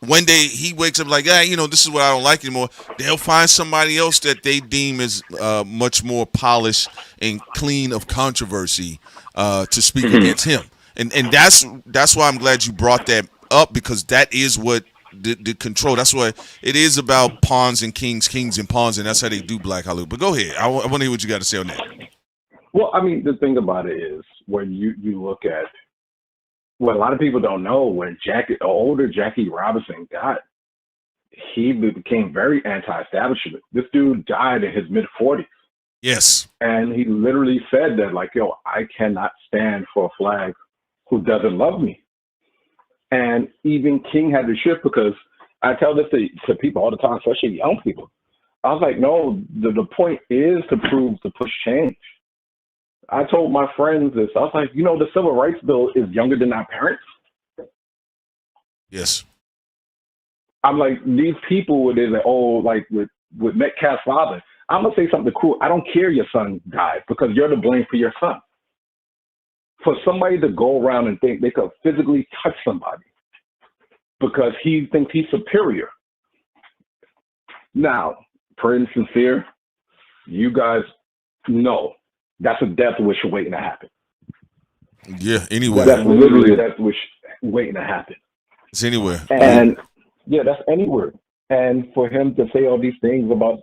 one day he wakes up like, you know, this is what I don't like anymore. They'll find somebody else that they deem as much more polished and clean of controversy to speak against him. And that's why I'm glad you brought that up, because that is what the control. That's why it is about pawns and kings and pawns, and that's how they do Black Hollywood. But go ahead. I want to hear what you got to say on that. Well, I mean, the thing about it is when you look at what a lot of people don't know, when older Jackie Robinson got, he became very anti-establishment. This dude died in his mid-40s. Yes. And he literally said that, like, yo, I cannot stand for a flag who doesn't love me. And even King had to shift, because I tell this to people all the time, especially young people. I was like, no, the point is to push change. I told my friends this. I was like, you know, the Civil Rights Bill is younger than our parents. Yes. I'm like, these people with it, like with Metcalf's father, I'm going to say something cool. I don't care your son died, because you're to blame for your son. For somebody to go around and think they could physically touch somebody because he thinks he's superior. Now, Prince Sincere, you guys know that's a death wish waiting to happen. Yeah, anywhere. That's literally a death wish waiting to happen. It's anywhere. And yeah, that's anywhere. And for him to say all these things about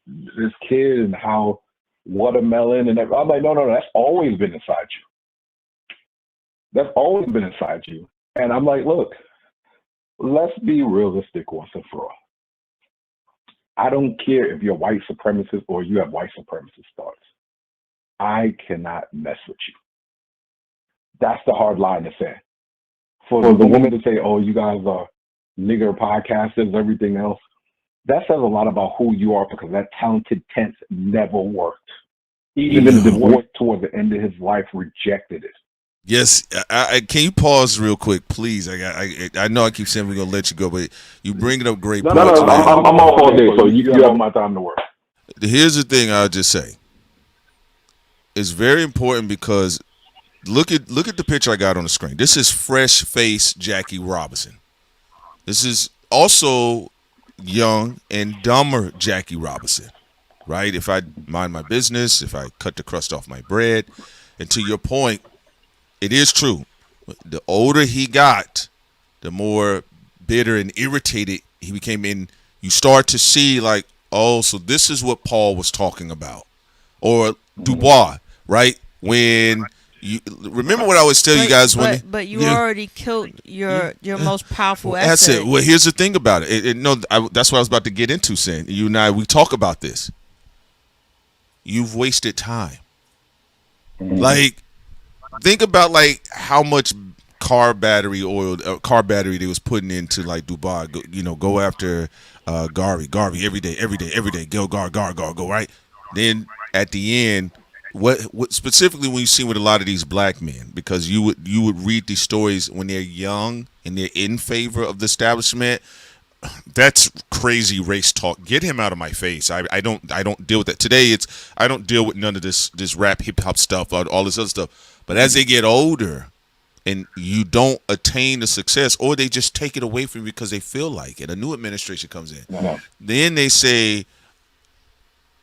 this kid and how watermelon and everything, I'm like, no, that's always been inside you. That's always been inside you. And I'm like, look, let's be realistic once and for all. I don't care if you're white supremacist or you have white supremacist thoughts. I cannot mess with you. That's the hard line to say. For the woman to say, oh, you guys are nigger podcasters, everything else, that says a lot about who you are, because that talented tense never worked. Even the divorce towards the end of his life rejected it. Yes, can you pause real quick, please? I know I keep saying we're gonna let you go, but you bring it up great points. No, I'm off all day, so you have my time to work. Here's the thing I'll just say. It's very important because look at the picture I got on the screen. This is fresh face Jackie Robinson. This is also young and dumber Jackie Robinson, right? If I mind my business, if I cut the crust off my bread, and to your point, it is true. The older he got, the more bitter and irritated he became. And you start to see like, oh, so this is what Paul was talking about, or Dubois, right? When you remember what I always tell you guys but you already killed your most powerful asset. That's it. Well, here's the thing about it. That's what I was about to get into. Saying you and I, we talk about this. You've wasted time. Like, think about like how much car battery they was putting into like Dubai. Go after Garvey every day. Go Gar, go right. Then at the end, what specifically when you see with a lot of these black men, because you would read these stories when they're young and they're in favor of the establishment. That's crazy race talk. Get him out of my face. I don't deal with that today. I don't deal with none of this rap hip hop stuff, all this other stuff. But as they get older, and you don't attain the success, or they just take it away from you because they feel like it. A new administration comes in, then they say,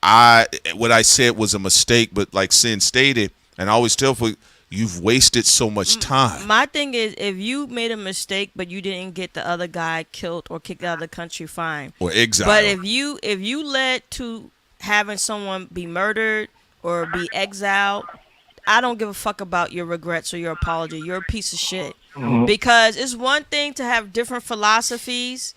what I said was a mistake, but like Sin stated, and I always tell folks, you've wasted so much time. My thing is, if you made a mistake but you didn't get the other guy killed or kicked out of the country, fine. Or exiled. But if you led to having someone be murdered or be exiled, I don't give a fuck about your regrets or your apology. You're a piece of shit. Because it's one thing to have different philosophies,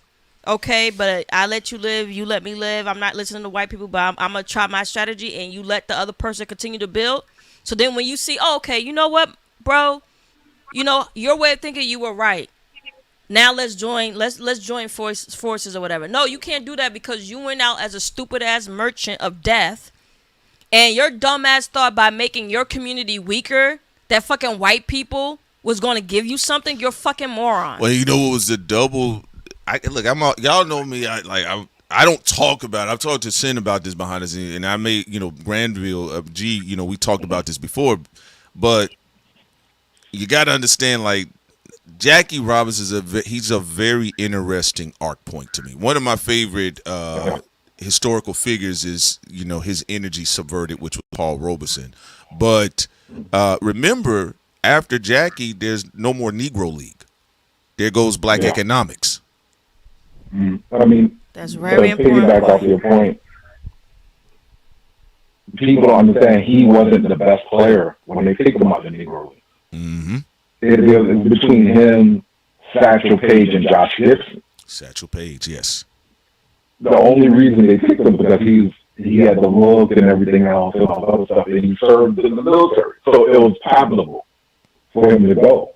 okay, but I let you live, you let me live. I'm not listening to white people, but I'm going to try my strategy, and you let the other person continue to build. So then when you see, oh, okay, you know what, bro? Your way of thinking, you were right. Now let's join forces or whatever. No, you can't do that, because you went out as a stupid-ass merchant of death, and your dumbass thought by making your community weaker that fucking white people was going to give you something. You're a fucking moron. Well, you know what was the double? Y'all know me. I don't talk about it. I've talked to Sin about this behind the scenes, and I made, Granville, we talked about this before, but you got to understand, like, Jackie Robinson he's a very interesting arc point to me. One of my favorite historical figures is, his energy subverted, which was Paul Robeson. But remember, after Jackie, there's no more Negro League. There goes Black economics. I mean, that's very important. Piggyback off your point, people don't understand he wasn't the best player when they picked him out of the Negro League. It was between him, Satchel Paige, and Josh Gibson. Satchel Paige, yes. The only reason they picked him because he had the look and everything else and all the other stuff, and he served in the military, so it was palatable for him to go.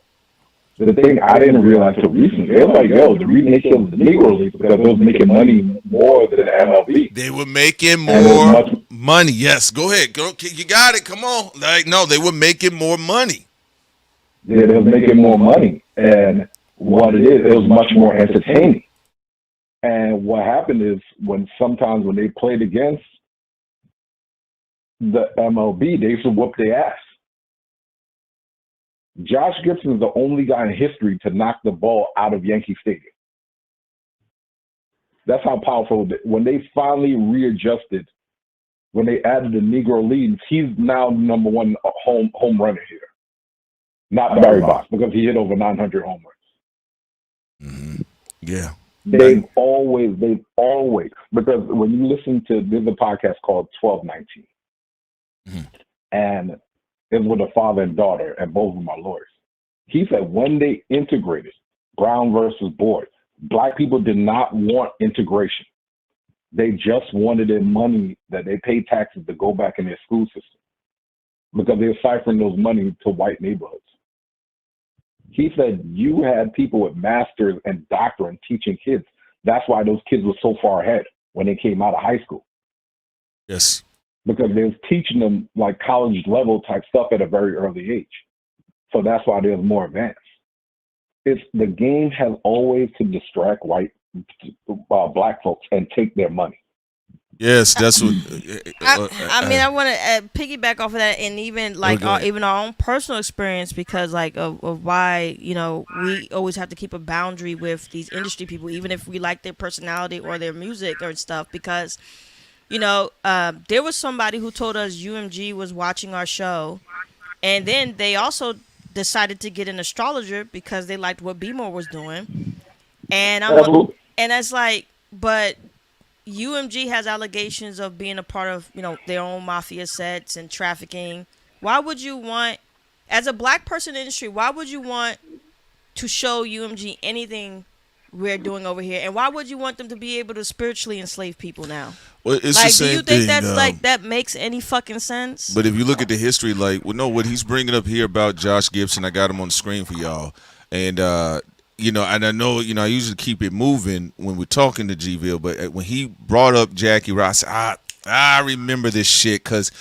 The thing I didn't realize until recently, they were like, yo, the reason they killed the Negro League because it was making money more than the MLB. They were making more money. Yes, go ahead. You got it. Come on. No, they were making more money. Yeah, they were making more money. And what it was much more entertaining. And what happened is sometimes when they played against the MLB, they used to whoop their ass. Josh Gibson is the only guy in history to knock the ball out of Yankee Stadium. That's how powerful. When they finally readjusted, when they added the Negro Leagues, he's now number one home runner here. Not Barry Bonds, because he hit over 900 home runs. Yeah. They've always, because when you listen to, there's a podcast called 1219. And it's with a father and daughter, and both of them are lawyers. He said when they integrated Brown versus Board, black people did not want integration. They just wanted their money that they paid taxes to go back in their school system because they're ciphering those money to white neighborhoods. He said you had people with masters and doctorate teaching kids. That's why those kids were so far ahead when they came out of high school. Yes. Because they was teaching them like college level type stuff at a very early age. So that's why they're more advanced. It's the game has always to distract black folks and take their money. Yes, that's what. I mean, I want to piggyback off of that, and even like even our own personal experience, because like of why we always have to keep a boundary with these industry people, even if we like their personality or their music or stuff, because there was somebody who told us UMG was watching our show, and then they also decided to get an astrologer because they liked what B-More was doing, and it's like, but UMG has allegations of being a part of, their own mafia sets and trafficking. Why would you want, as a black person in the industry, why would you want to show UMG anything we're doing over here? And why would you want them to be able to spiritually enslave people now? Well, it's like, the same do you think thing, that's that makes any fucking sense? But if you look at the history, what he's bringing up here about Josh Gibson, I got him on the screen for y'all. And, and I know, I usually keep it moving when we're talking to G-Ville, but when he brought up Jackie Ross, I remember this shit because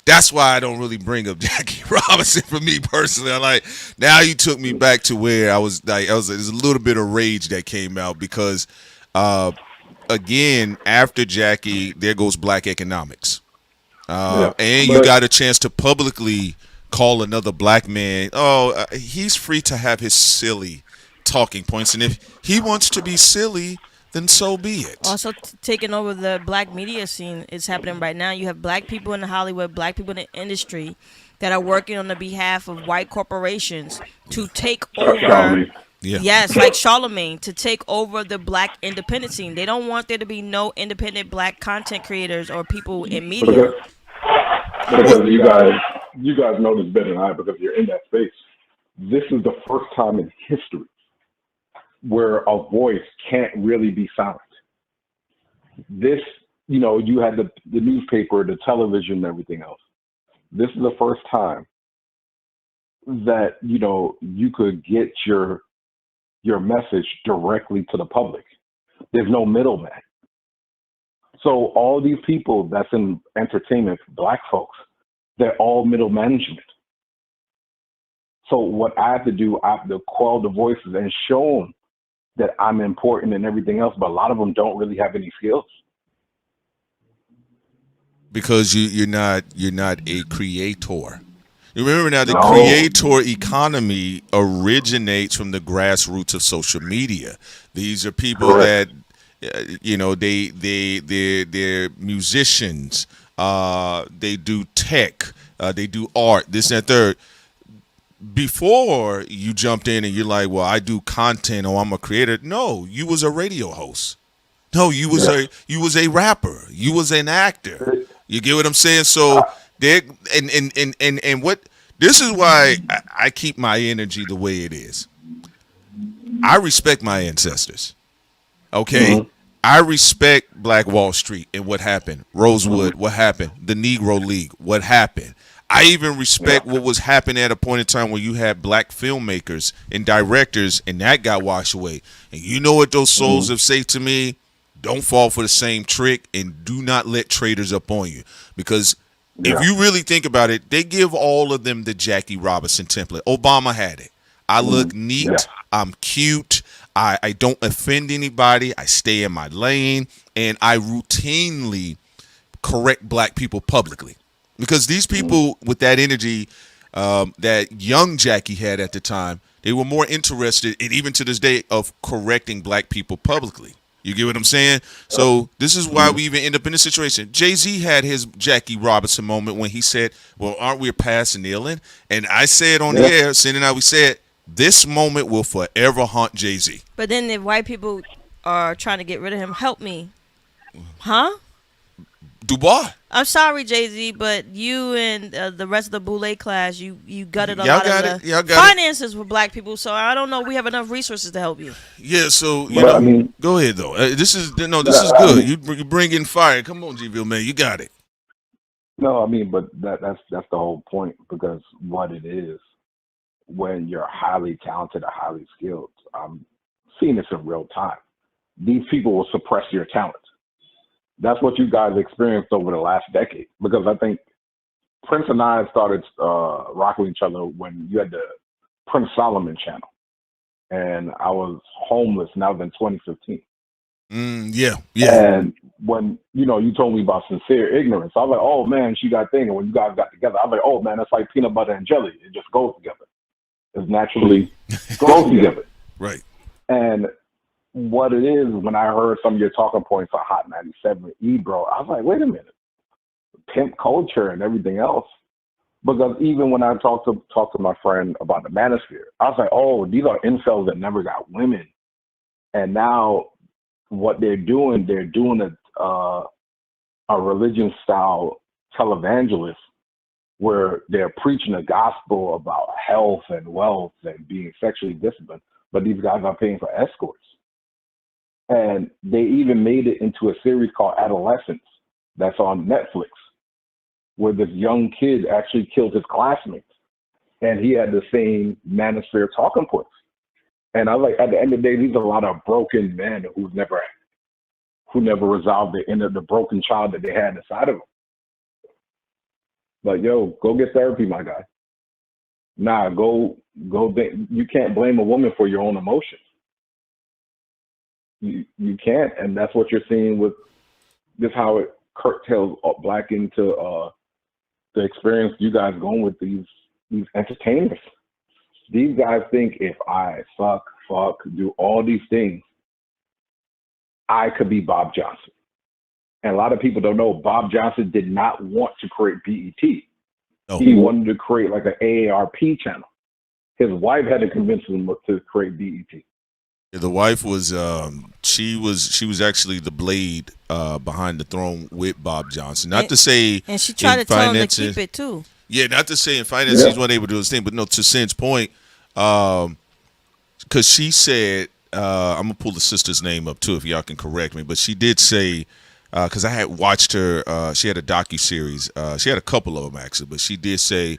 that's why I don't really bring up Jackie Robinson for me personally. Now you took me back to where I was like, there's a little bit of rage that came out because, again, after Jackie, there goes black economics. And you got a chance to publicly call another black man, he's free to have his silly talking points, and if he wants to be silly, then so be it. Also, taking over the black media scene is happening right now. You have black people in Hollywood, black people in the industry that are working on the behalf of white corporations to take over. Yes, like Charlemagne, to take over the black independent scene. They don't want there to be no independent black content creators or people in media. Because you guys know this better than I because you're in that space. This is the first time in history where a voice can't really be silent. This, you had the newspaper, the television, and everything else. This is the first time that, you could get your message directly to the public. There's no middleman. So all these people that's in entertainment, black folks, they're all middle management. So what I have to do, I have to quell the voices and show them that I'm important and everything else, but a lot of them don't really have any skills. Because you're not a creator. You remember now the creator economy originates from the grassroots of social media. These are people that they're musicians, they do tech, they do art, this and that third. Before you jumped in and you're like, well, I do content or I'm a creator. No, you was a radio host. No, you was a rapper. You was an actor. You get what I'm saying? So there and what this is why I keep my energy the way it is. I respect my ancestors. Okay? Mm-hmm. I respect Black Wall Street and what happened. Rosewood, what happened? The Negro League, what happened? I even respect what was happening at a point in time where you had black filmmakers and directors, and that got washed away. And you know what those souls have said to me? Don't fall for the same trick, and do not let traders up on you. Because if you really think about it, they give all of them the Jackie Robinson template. Obama had it. I look neat. Yeah. I'm cute. I don't offend anybody. I stay in my lane, and I routinely correct black people publicly. Because these people with that energy that young Jackie had at the time, they were more interested, and even to this day, of correcting black people publicly. You get what I'm saying? So this is why we even end up in this situation. Jay-Z had his Jackie Robinson moment when he said, well, aren't we past kneeling? And I said on the air, Cindy and I, we said, this moment will forever haunt Jay-Z. But then if white people are trying to get rid of him, help me. Huh? Dubois. I'm sorry, Jay-Z, but you and the rest of the Boulay class, you gutted a Y'all lot got of it. Y'all the got it. finances for black people, so I don't know we have enough resources to help you. Yeah, so you But, know, I mean- go ahead though. This is I good. mean- You bring in fire. Come on, G-Ville, man, you got it. No, I mean, but that's the whole point, because what it is, when you're highly talented or highly skilled, I'm seeing this in real time. These people will suppress your talent. That's what you guys experienced over the last decade. Because I think Prince and I started rocking each other when you had the Prince Solomon channel, and I was homeless. And that was in 2015. Yeah. And when you told me about sincere ignorance, I was like, oh man, she got thing. And when you guys got together, I was like, oh man, that's like peanut butter and jelly. It just goes together. It naturally goes together. Right. And what it is, when I heard some of your talking points on Hot 97 E, bro, I was like, wait a minute, pimp culture and everything else. Because even when I talked to my friend about the manosphere, I was like, oh, these are incels that never got women. And now what they're doing a religion style televangelist where they're preaching a gospel about health and wealth and being sexually disciplined, but these guys are paying for escorts. And they even made it into a series called Adolescence that's on Netflix, where this young kid actually killed his classmates, and he had the same manosphere talking points. And I was like, at the end of the day, these are a lot of broken men who never resolved the broken child that they had inside of them. But yo, go get therapy, my guy. Nah, go. You can't blame a woman for your own emotions. You can't, and that's what you're seeing with this. How it curtails black into the experience you guys going with these entertainers. These guys think if I fuck, do all these things, I could be Bob Johnson. And a lot of people don't know Bob Johnson did not want to create BET. Oh. He wanted to create like an AARP channel. His wife had to convince him to create BET. The wife was she was actually the blade behind the throne with Bob Johnson. Not to say, and she tried to tell him to keep it too. Yeah, not to say in finance he's wasn't able to do his thing, but no, to Sin's point, because she said, I'm gonna pull the sister's name up too if y'all can correct me, but she did say, because I had watched her, she had a docuseries, she had a couple of them actually, but she did say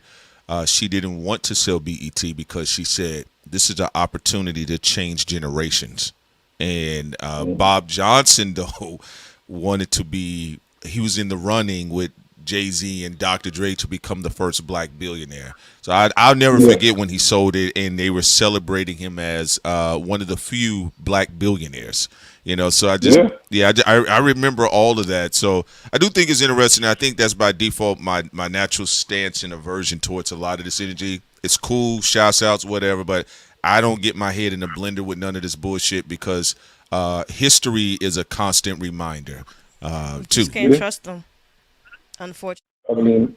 she didn't want to sell BET because she said this is an opportunity to change generations. And Bob Johnson, though, wanted to be, he was in the running with Jay-Z and Dr. Dre to become the first black billionaire. So I'll never forget when he sold it and they were celebrating him as one of the few black billionaires. You know, so I remember all of that. So I do think it's interesting. I think that's by default my natural stance and aversion towards a lot of this energy. It's cool, shouts outs, whatever, but I don't get my head in the blender with none of this bullshit because history is a constant reminder. Just can't trust them, unfortunately. I mean,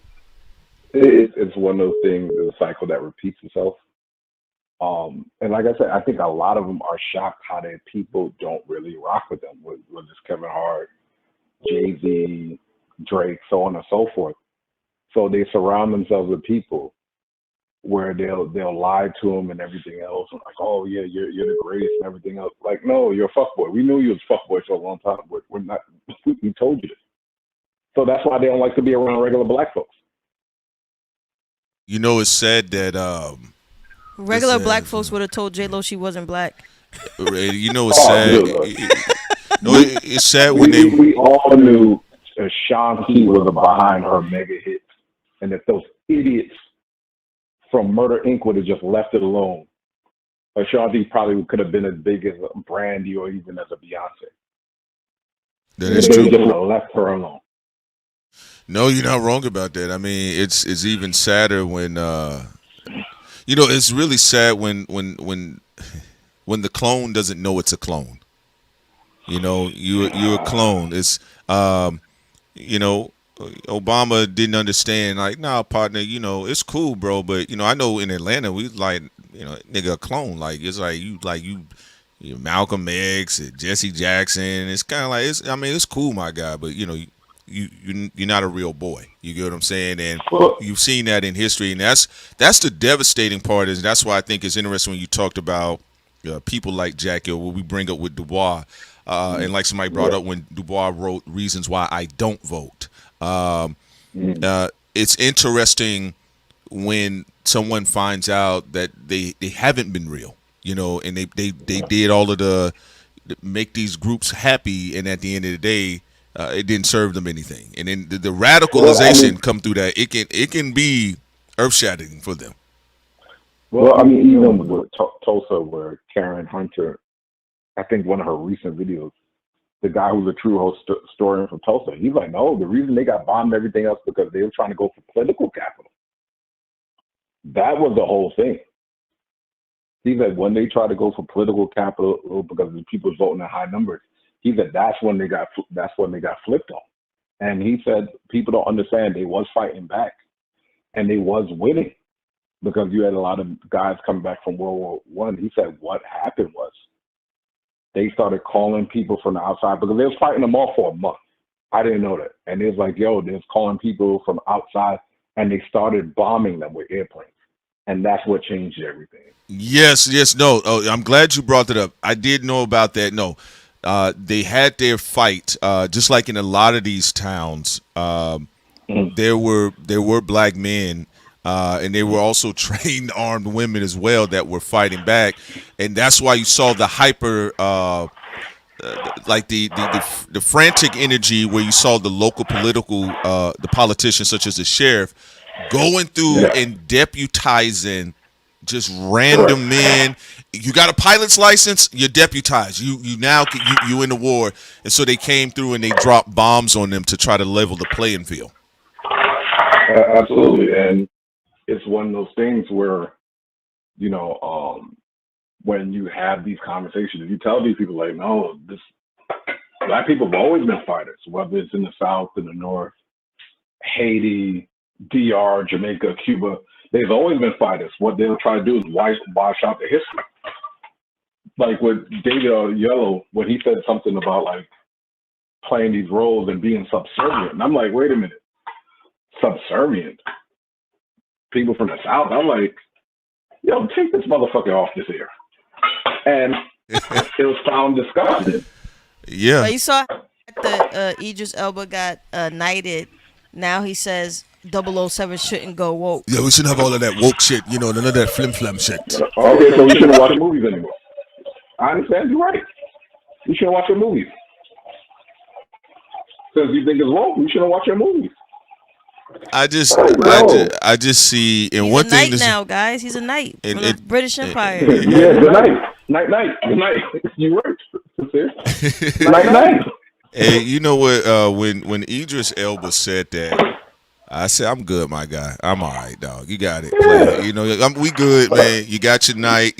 it's one of those things, a cycle that repeats itself. And like I said, I think a lot of them are shocked how their people don't really rock with them, with this Kevin Hart, Jay-Z, Drake, so on and so forth. So they surround themselves with people where they'll lie to them and everything else. And like, oh yeah, you're the greatest and everything else. Like, no, you're a fuckboy. We knew you was a fuckboy for a long time. We're not. We told you this. So that's why they don't like to be around regular black folks. You know, it's sad that regular black folks would have told J-Lo she wasn't black. You know, it's sad. It's sad when we all knew Sean Key was behind her mega hits, and that those idiots from Murder Inc. would have just left it alone. Ashanti probably could have been as big as a Brandy or even as a Beyonce. That is true. They just left her alone. No, you're not wrong about that. I mean, it's even sadder when it's really sad when the clone doesn't know it's a clone. You know, you're a clone. It's Obama didn't understand, like, nah, partner, it's cool, bro, but I know in Atlanta we like, nigga, a clone. Like, it's like you Malcolm X, Jesse Jackson. It's kind of like, it's cool, my guy, but you're not a real boy. You get what I'm saying? And you've seen that in history, and that's the devastating part. Is that's why I think it's interesting when you talked about people like Jack Hill, what we bring up with Du Bois, and like somebody brought up when Du Bois wrote "Reasons Why I Don't Vote." It's interesting when someone finds out that they haven't been real, and they did all of the make these groups happy, and at the end of the day, it didn't serve them anything. And then the radicalization come through that it can be earth shattering for them. Well, I mean, even with Tulsa, where Karen Hunter, I think one of her recent videos, the guy who's a true historian from Tulsa, he's like, no, the reason they got bombed and everything else because they were trying to go for political capital. That was the whole thing. He said when they tried to go for political capital because the people was voting in high numbers, he said that's when they got flipped on. And he said people don't understand they was fighting back and they was winning because you had a lot of guys coming back from World War I. He said what happened was they started calling people from the outside because they was fighting them off for a month. I didn't know that. And it was like, yo, they was calling people from outside and they started bombing them with airplanes. And that's what changed everything. Yes, no. Oh, I'm glad you brought that up. I did know about that. No, they had their fight, just like in a lot of these towns. There were black men, and they were also trained armed women as well that were fighting back, and that's why you saw the hyper, like the frantic energy where you saw the local the politicians such as the sheriff going through and deputizing just random men. You got a pilot's license, you're deputized. You now you in the war, and so they came through and they dropped bombs on them to try to level the playing field. Absolutely, and it's one of those things where, when you have these conversations, if you tell these people like, no, black people have always been fighters, whether it's in the South, in the North, Haiti, DR, Jamaica, Cuba, they've always been fighters. What they'll try to do is wash out the history. Like with David Yellow, when he said something about like playing these roles and being subservient. And I'm like, wait a minute, subservient? People from the South? I'm like, yo, take this motherfucker off this air. And it was found disgusting. Yeah. But you saw the Idris Elba got knighted. Now he says 007 shouldn't go woke. Yeah, we shouldn't have all of that woke shit, none of that flim-flam shit. Okay, so we shouldn't watch movies anymore. I understand, you're right. We shouldn't watch your movies. Because you think it's woke, we shouldn't watch your movies. I just see, and he's one a thing knight now, guys. He's a knight from the British Empire. Yeah, good night. Night. You right. Night. Hey, you know what? When Idris Elba said that, I said, "I'm good, my guy. I'm all right, dog. You got it. Play. We good, man. You got your night.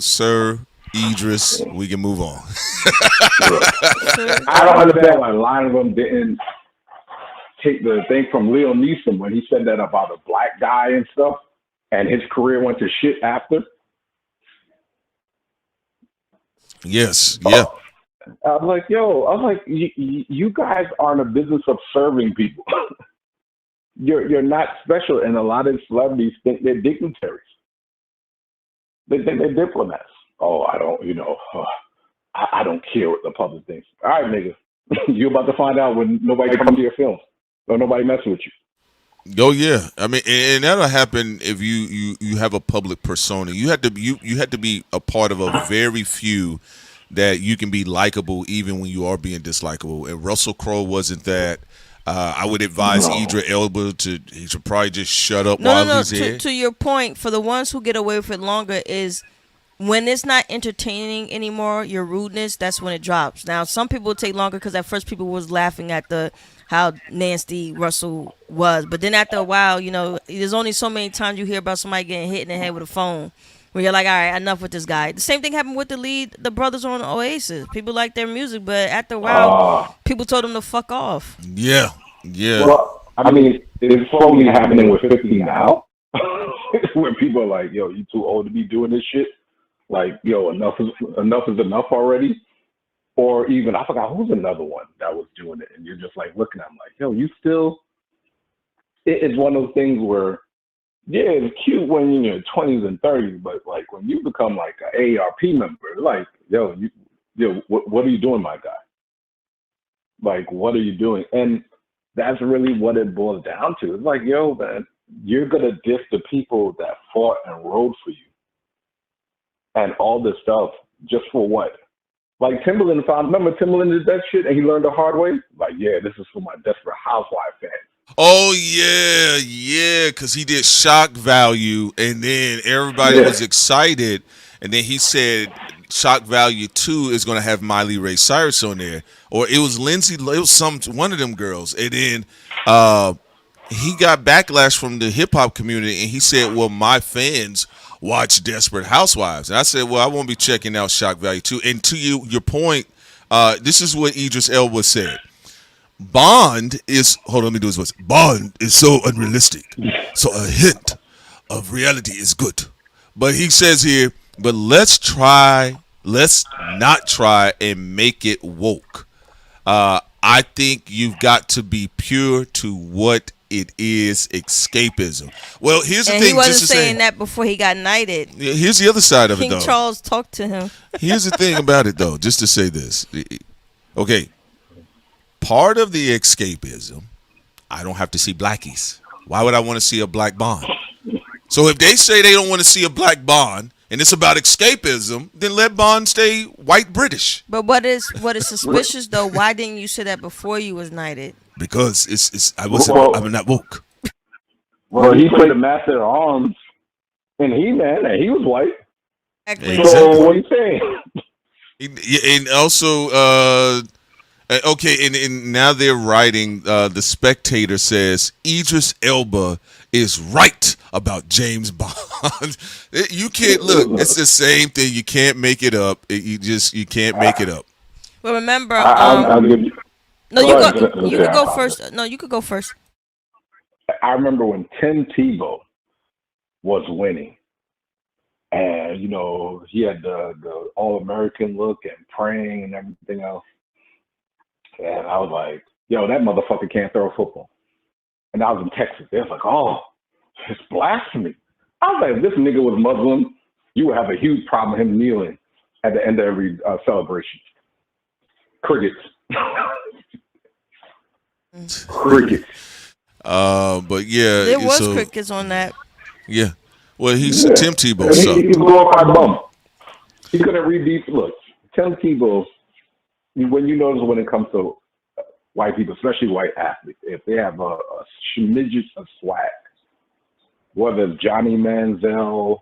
Sir Idris. We can move on." I don't understand why a lot of them didn't take the thing from Liam Neeson when he said that about a black guy and stuff, and his career went to shit after. Yes. Yeah. I'm like, you guys are in the business of serving people. You're not special, and a lot of celebrities think they're dignitaries. They think they're diplomats. Oh, I don't, I don't care what the public thinks. All right, nigga, you're about to find out when nobody comes to your films or nobody messes with you. Oh yeah, I mean, and that'll happen if you have a public persona. You had to be a part of a very few that you can be likable even when you are being dislikable. And Russell Crowe wasn't that. I would advise Idris Elba he should probably just shut up while he's here. To your point, for the ones who get away with it longer is when it's not entertaining anymore, your rudeness, that's when it drops. Now, some people take longer because at first people was laughing at how nasty Russell was. But then after a while, there's only so many times you hear about somebody getting hit in the head with a phone where you're like, all right, enough with this guy. The same thing happened with the brothers on Oasis. People like their music, but after a while, people told them to fuck off. Yeah. Well, I mean, it's slowly happening with 50 now, where people are like, yo, you too old to be doing this shit. Like, yo, enough is enough already. Or even, I forgot who's another one that was doing it, and you're just like looking at them like, yo, you still. It's one of those things where, yeah, it's cute when you're in your 20s and 30s, but like when you become like an AARP member, like, yo, what are you doing, my guy? Like, what are you doing? And that's really what it boils down to. It's like, yo, man, you're gonna diss the people that fought and rode for you, and all this stuff just for what? Like Timberland remember Timberland did that shit and he learned the hard way? Like, yeah, this is for my Desperate Housewife fans. Oh yeah, because he did shock value, and then everybody was excited, and then he said shock value 2 is going to have Miley Ray Cyrus on there, or it was Lindsay, it was one of them girls, and then he got backlash from the hip hop community, and he said, well, my fans watch Desperate Housewives, and I said, well, I won't be checking out shock value 2. And to your point, this is what Idris Elba said. Bond is Bond is so unrealistic. So a hint of reality is good. But he says here, but let's not try and make it woke. I think you've got to be pure to what it is, escapism. Well, here's the thing. He wasn't saying that before he got knighted. Yeah, here's the other side of it, though. King Charles talked to him. Here's the thing about it, though, just to say this. Okay. Part of the escapism, I don't have to see blackies. Why would I want to see a black Bond? So if they say they don't want to see a black Bond and it's about escapism, then let Bond stay white British. But what is suspicious though? Why didn't you say that before you was knighted? Because I'm not woke. Well, he played the Master of Arms in He-Man, and he was white. Exactly. So what are you saying? And also, okay, and now they're writing. The Spectator says Idris Elba is right about James Bond. You can't look. It's the same thing. You can't make it up. You can't make it up. Well, remember, I'll give you. No, you could go first. No, you could go first. I remember when Tim Tebow was winning, and he had the All-American look and praying and everything else. And I was like, yo, that motherfucker can't throw a football. And I was in Texas. They was like, oh, it's blasphemy. I was like, if this nigga was Muslim, you would have a huge problem with him kneeling at the end of every celebration. Crickets. Crickets. But yeah. There was crickets on that. Yeah. Well, Tim Tebow sucked. He's a glorified bum. He couldn't read these. Look, Tim Tebow, when you notice when it comes to white people, especially white athletes, if they have a smidget of swag, whether it's Johnny Manziel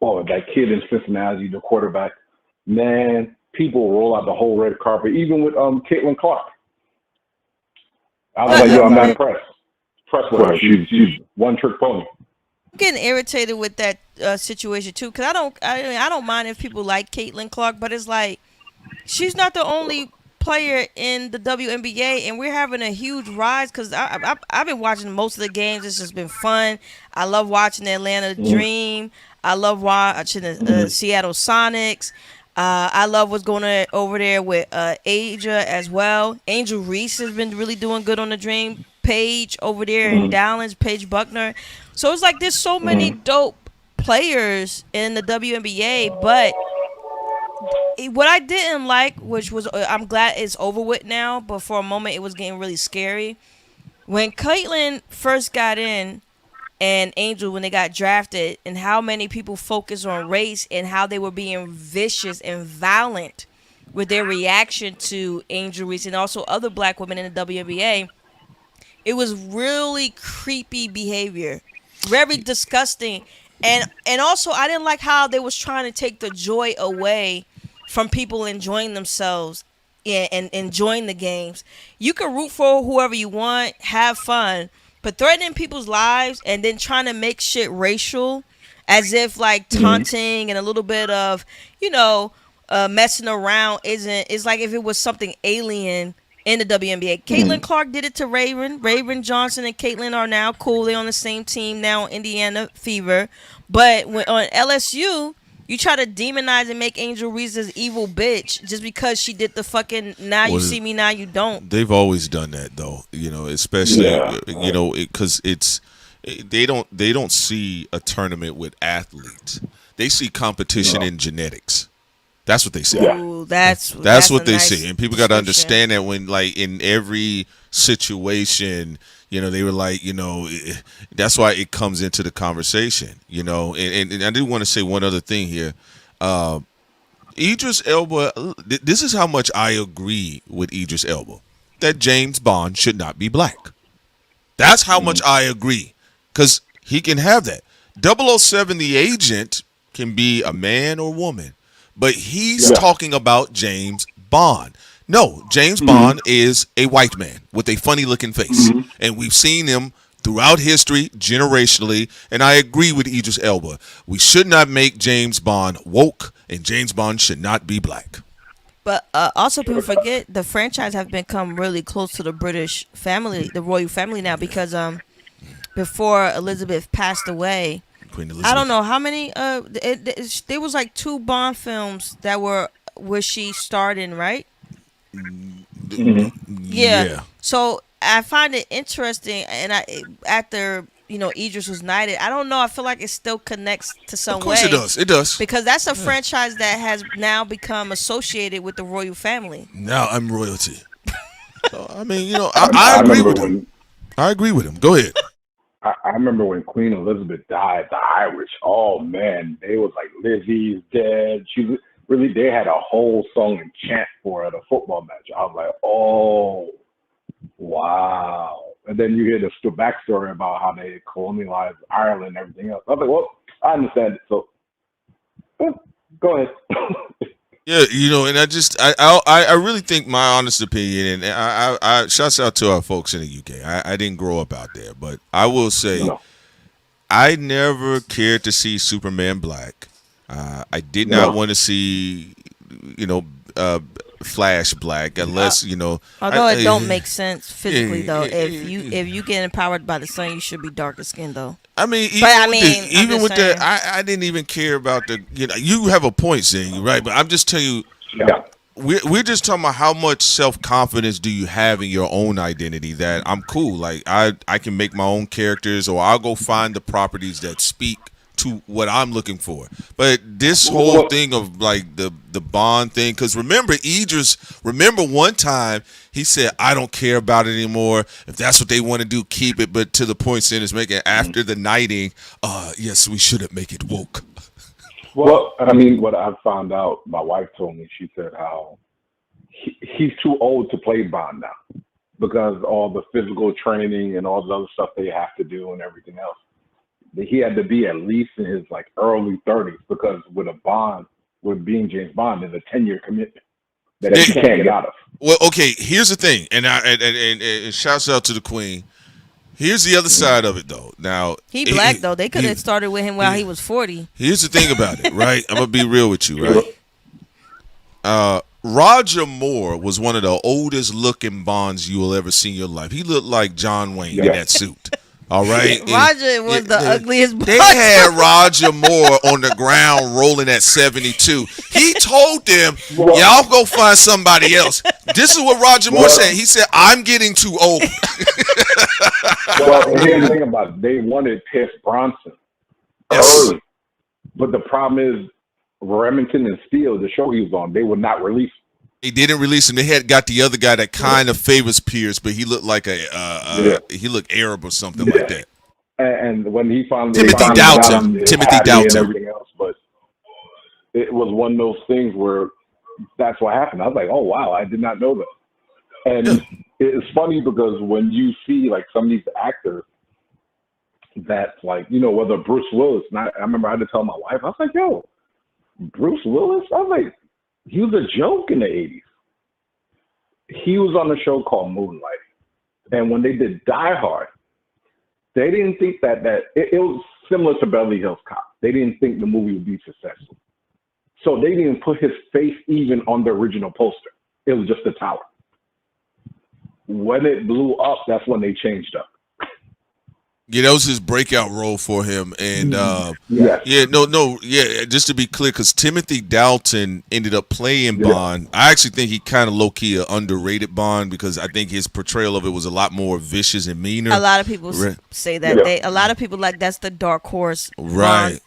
or that kid in Cincinnati, the quarterback, man, people roll out the whole red carpet, even with Caitlin Clark. I was like, yo, I'm not impressed. Impressed with her. She's one trick pony. I'm getting irritated with that situation too, because I don't mind if people like Caitlin Clark, but it's like she's not the only player in the WNBA, and we're having a huge rise because I've been watching most of the games. It's just been fun. I love watching the Atlanta Dream. I love watching the Seattle Sonics. I love what's going on over there with Asia as well. Angel Reese has been really doing good on the Dream. Paige over there in Dallas, Paige Buckner. So it's like there's so many dope players in the WNBA, but what I didn't like, which was I'm glad it's over with now, but for a moment it was getting really scary. When Caitlin first got in and Angel, when they got drafted, and how many people focused on race and how they were being vicious and violent with their reaction to Angel Reese and also other black women in the WNBA, it was really creepy behavior, very disgusting. And also I didn't like how they was trying to take the joy away from people enjoying themselves and enjoying the games. You can root for whoever you want, have fun, but threatening people's lives and then trying to make shit racial as if like taunting and a little bit of, messing around it's like if it was something alien in the WNBA. Caitlin Clark did it to Raven. Raven Johnson and Caitlin are now cool. They're on the same team now, Indiana Fever. But when on LSU, You try to demonize and make Angel Reese this evil bitch just because she did the fucking now you see me, now you don't. They've always done that though, especially because they don't see a tournament with athletes. They see competition in genetics. That's what they say. Ooh, that's what they nice say, and people got to understand that when in every situation, they were like, that's why it comes into the conversation, and I do want to say one other thing here. Idris Elba, this is how much I agree with Idris Elba, that James Bond should not be black. That's how much I agree, because he can have that. 007, the agent, can be a man or woman, but he's talking about James Bond. No, James Bond is a white man with a funny looking face. And we've seen him throughout history, generationally, and I agree with Idris Elba. We should not make James Bond woke, and James Bond should not be black. But also people forget the franchise have become really close to the British family, the royal family now, because before Elizabeth passed away, Queen Elizabeth. I don't know how many, there was like 2 Bond films that were where she starred in, right? Yeah. So I find it interesting, and after Idris was knighted, I don't know. I feel like it still connects to some way. Of course it does. It does, because that's a franchise that has now become associated with the royal family. Now I'm royalty. So, I mean, I agree with him. I agree with him. Go ahead. I remember when Queen Elizabeth died, the Irish, oh man, they was like, Lizzie's dead. They had a whole song and chant for her at a football match. I was like, oh, wow. And then you hear the backstory about how they colonialized Ireland and everything else. I was like, well, I understand it. So, go ahead. Yeah, and I really think, my honest opinion, and I shouts out to our folks in the UK. I didn't grow up out there, but I will say, I never cared to see Superman black. I did not want to see, Flash black, unless Although it don't make sense physically though. If you get empowered by the sun, you should be darker skinned though. I mean, even with that, I didn't even care about the. You have a point, saying you right, but I'm just telling you. Yeah. We're just talking about how much self-confidence do you have in your own identity, that I'm cool. Like I can make my own characters, or I'll go find the properties that speak to what I'm looking for. But this whole thing of like the Bond thing, because remember one time he said, I don't care about it anymore. If that's what they want to do, keep it. But to the point Sin making, after the knighting, yes, we shouldn't make it woke. Well, I mean, what I found out, my wife told me, she said how he's too old to play Bond now, because all the physical training and all the other stuff they have to do and everything else. He had to be at least in his like early 30s, because with being James Bond, there's a 10-year commitment that he can't get out of. Well, okay, here's the thing, and shouts out to the Queen. Here's the other side of it, though. Now he black though. They could have started with him while he was 40. Here's the thing about it, right? I'm gonna be real with you, right? Roger Moore was one of the oldest looking Bonds you will ever see in your life. He looked like John Wayne in that suit. All right. Roger was the ugliest Bond. They had Roger Moore on the ground rolling at 72. He told them, y'all go find somebody else. This is what Roger Moore said. He said, I'm getting too old. Well, here's the thing about it. They wanted Pierce Bronson early. But the problem is, Remington and Steele, the show he was on, they would not release. They didn't release him. They had got the other guy that kind of favors Pierce, but he looked like he looked Arab or something like that. And when he finally Timothy Dalton, and everything else, but it was one of those things where that's what happened. I was like, oh wow, I did not know that. And it's funny because when you see like some of these actors, that's like, whether Bruce Willis. I remember I had to tell my wife, I was like, yo, Bruce Willis. I was like, he was a joke in the 80s. He was on a show called Moonlight. And when they did Die Hard, they didn't think that it was similar to Beverly Hills Cop. They didn't think the movie would be successful. So they didn't put his face even on the original poster. It was just a tower. When it blew up, that's when they changed up. Yeah, that was his breakout role for him, and Yes. just to be clear, because Timothy Dalton ended up playing Bond. I actually think he kind of low key underrated Bond because I think his portrayal of it was a lot more vicious and meaner. A lot of people say that. A lot of people like that's the dark horse Bond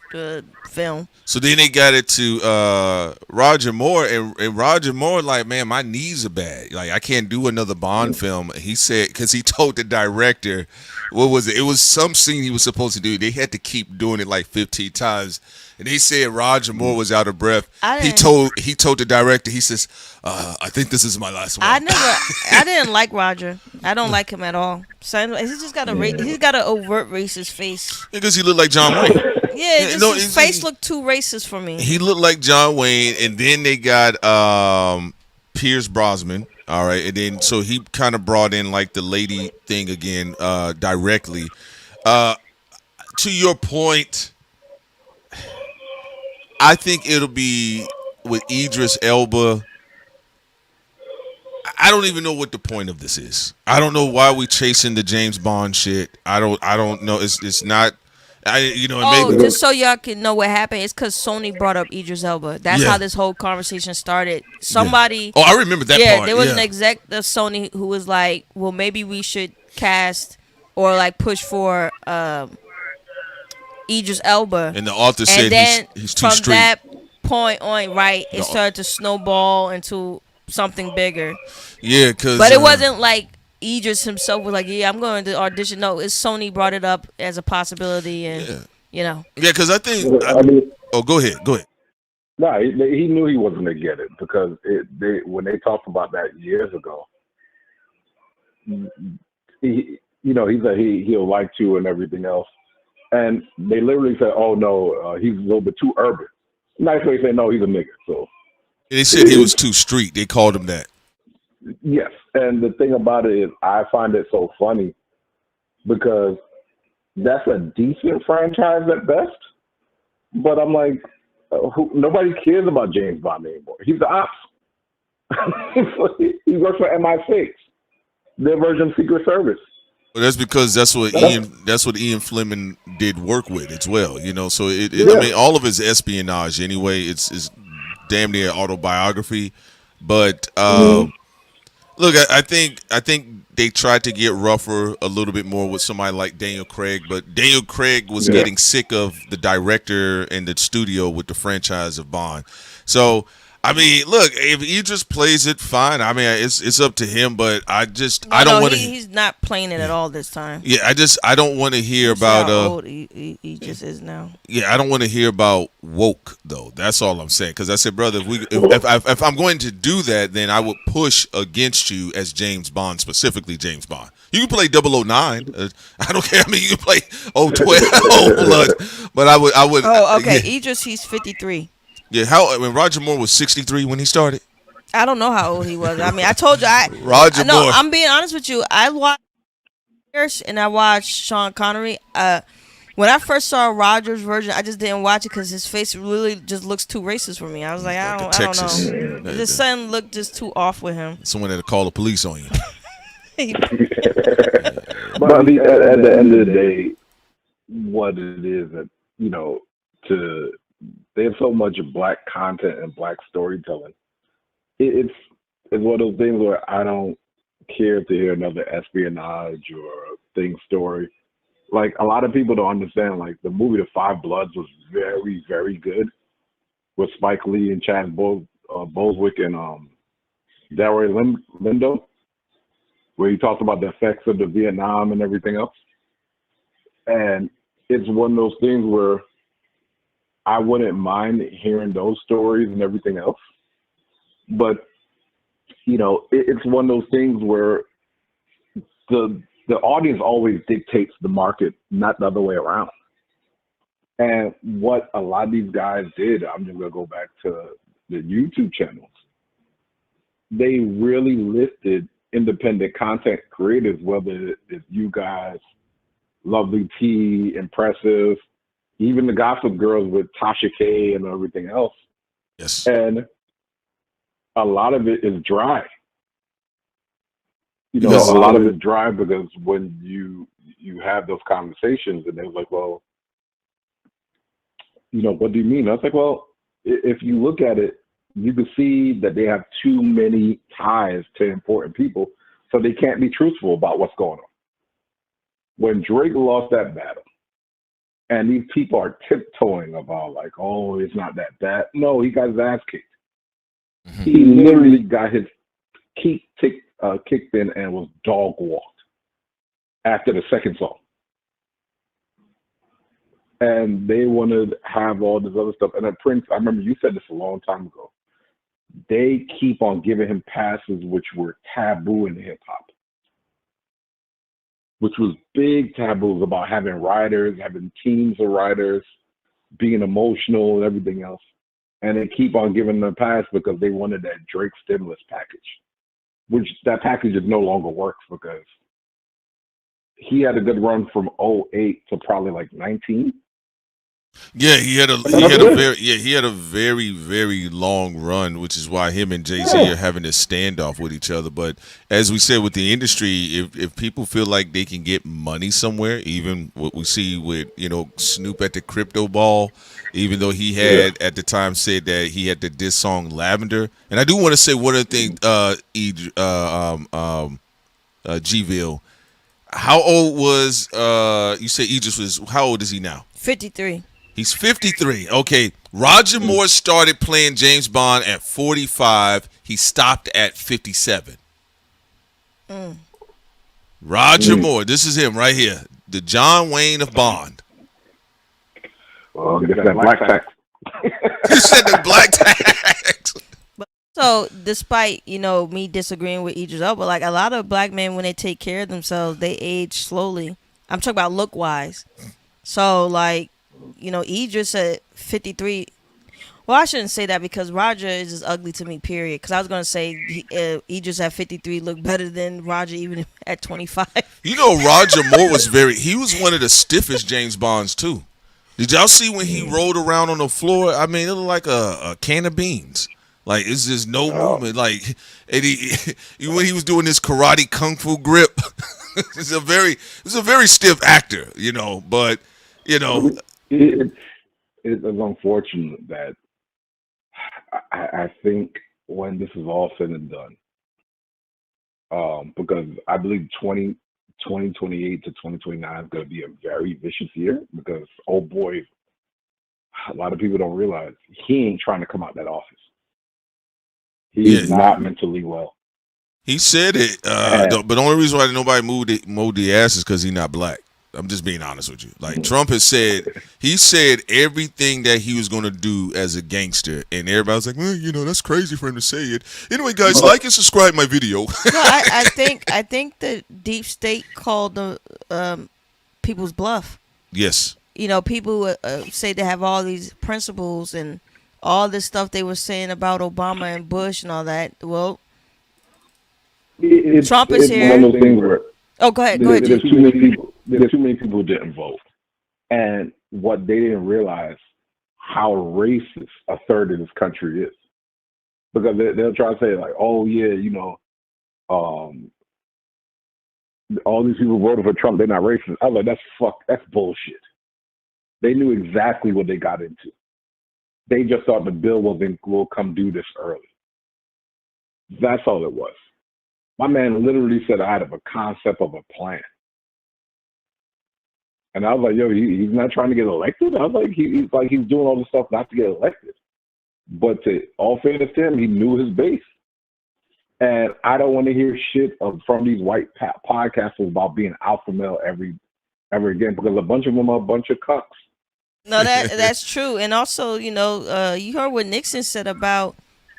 film. So then they got it to Roger Moore, and Roger Moore like, man, my knees are bad. Like I can't do another Bond film. He said because he told the director. What was it? It was some scene he was supposed to do. They had to keep doing it like 15 times. And they said Roger Moore was out of breath. He told the director, he says, I think this is my last one. I didn't like Roger. I don't like him at all. So he's just got he's got an overt racist face. Because he looked like John Wayne. Yeah, his face looked too racist for me. He looked like John Wayne, and then they got Pierce Brosnan. All right, and then so he kind of brought in like the lady thing again directly. To your point, I think it'll be with Idris Elba. I don't even know what the point of this is. I don't know why we chasing the James Bond shit. I don't know. It's not. Just so y'all can know what happened, it's because Sony brought up Idris Elba. That's how this whole conversation started. Somebody, Oh, I remember that part. Yeah, there was an exec of Sony who was like, "Well, maybe we should cast or like push for Idris Elba." And the author said he's too From street. that point on, it started to snowball into something bigger. Yeah, but it wasn't like Idris himself was like, "Yeah, I'm going to audition." No, it's Sony brought it up as a possibility, and Yeah, because I think. Go ahead. No, he knew he wasn't gonna get it because when they talked about that years ago, he said he'll like to and everything else, and they literally said, "Oh no, he's a little bit too urban." Nice way to say no, he's a nigga. So they said he was too street. They called him that. Yes, and the thing about it is, I find it so funny because that's a decent franchise at best. But I'm like, nobody cares about James Bond anymore. He's the ops. He works for MI6, their version of Secret Service. Well, that's because that's what Ian Fleming did work with as well. So I mean, all of his espionage anyway. It's damn near autobiography, but. Look, I think they tried to get rougher a little bit more with somebody like Daniel Craig, but Daniel Craig was getting sick of the director and the studio with the franchise of Bond. So, I mean, look, if Idris plays it, fine. I mean, it's up to him, but I don't want to. He's not playing it at all this time. Yeah, I don't want to hear about how old he just is now. Yeah, I don't want to hear about woke though. That's all I'm saying. Because I said, brother, if I'm going to do that, then I would push against you as James Bond, specifically James Bond. You can play 009. I don't care. I mean, you can play 012, but I would. Oh, okay. Yeah. Idris, he's 53. Yeah, when Roger Moore was 63 when he started. I don't know how old he was. I mean, I told you Roger Moore. I'm being honest with you. I watched and I watched Sean Connery. When I first saw Roger's version, I just didn't watch it because his face really just looks too racist for me. I was like, I don't know. The son looked just too off with him. Someone that'll call the police on you. But I mean, at the end of the day, what it is that there's so much black content and black storytelling. It's one of those things where I don't care to hear another espionage or thing story. Like, a lot of people don't understand, like, the movie The Five Bloods was very, very good with Spike Lee and Chad Boswick and Delroy Lindo, where he talked about the effects of the Vietnam and everything else. And it's one of those things where I wouldn't mind hearing those stories and everything else. But, it's one of those things where the audience always dictates the market, not the other way around. And what a lot of these guys did, I'm just going to go back to the YouTube channels. They really lifted independent content creators, whether it's you guys, Lovely T, Impressive, even the Gossip Girls with Tasha K and everything else. Yes. And a lot of it is dry. A lot of it's dry because when you you have those conversations, and they was like, well, what do you mean? I was like, well, if you look at it, you can see that they have too many ties to important people, so they can't be truthful about what's going on. When Drake lost that battle, and these people are tiptoeing about like, oh, it's not that bad. No, he got his ass kicked. Mm-hmm. He literally got his kicked in and was dog walked after the second song. And they want to have all this other stuff. And then Prince, I remember you said this a long time ago. They keep on giving him passes which were taboo in hip hop, which was big taboos about having writers, having teams of writers, being emotional and everything else. And they keep on giving them a pass because they wanted that Drake stimulus package, which that package no longer works because he had a good run from 08 to probably like 19. Yeah, he had a very very long run, which is why him and Jay-Z are having this standoff with each other. But as we said with the industry, if people feel like they can get money somewhere, even what we see with Snoop at the crypto ball, even though he had at the time said that he had the diss song Lavender, and I do want to say one other thing, G-Ville, how old was you say Idris was? How old is he now? 53. He's 53. Okay. Roger Moore started playing James Bond at 45. He stopped at 57. Roger Moore. This is him right here. The John Wayne of Bond. Well, get that black tax. You said the black tax. So, despite, me disagreeing with Idris Elba, like a lot of black men, when they take care of themselves, they age slowly. I'm talking about look-wise. So, like, Idris at 53. Well, I shouldn't say that because Roger is just ugly to me, period. Because I was going to say Idris at 53 looked better than Roger even at 25. Roger Moore he was one of the stiffest James Bonds, too. Did y'all see when he rolled around on the floor? I mean, it looked like a can of beans. Like, it's just no movement. Like, and when he was doing this karate kung fu grip, it's a very stiff actor, but, It's unfortunate that I think when this is all said and done, because I believe 2028 to 2029 is going to be a very vicious year because, oh boy, a lot of people don't realize he ain't trying to come out that office. He's not mentally well. He said it, but the only reason why nobody moved the ass is because he's not black. I'm just being honest with you. Like Trump has said, he said everything that he was going to do as a gangster, and everybody was like, well, that's crazy for him to say it. Anyway, guys, like and subscribe my video. No, I think the deep state called the people's bluff. Yes. People say they have all these principles and all this stuff they were saying about Obama and Bush and all that. Well, Trump is here. One of those things where go ahead. There's too many people. There's too many people who didn't vote, and what they didn't realize how racist a third of this country is, because they'll try to say like, oh yeah, all these people voted for Trump, they're not racist. I was like, that's bullshit. They knew exactly what they got into. They just thought the bill will come due this early. That's all it was. My man literally said I had a concept of a plan. And I was like, yo, he's not trying to get elected? I was like, he's doing all this stuff not to get elected. But to all fairness to him, he knew his base. And I don't want to hear shit from these white podcasters about being alpha male ever again, because a bunch of them are a bunch of cucks. No, that's true. And also, you heard what Nixon said about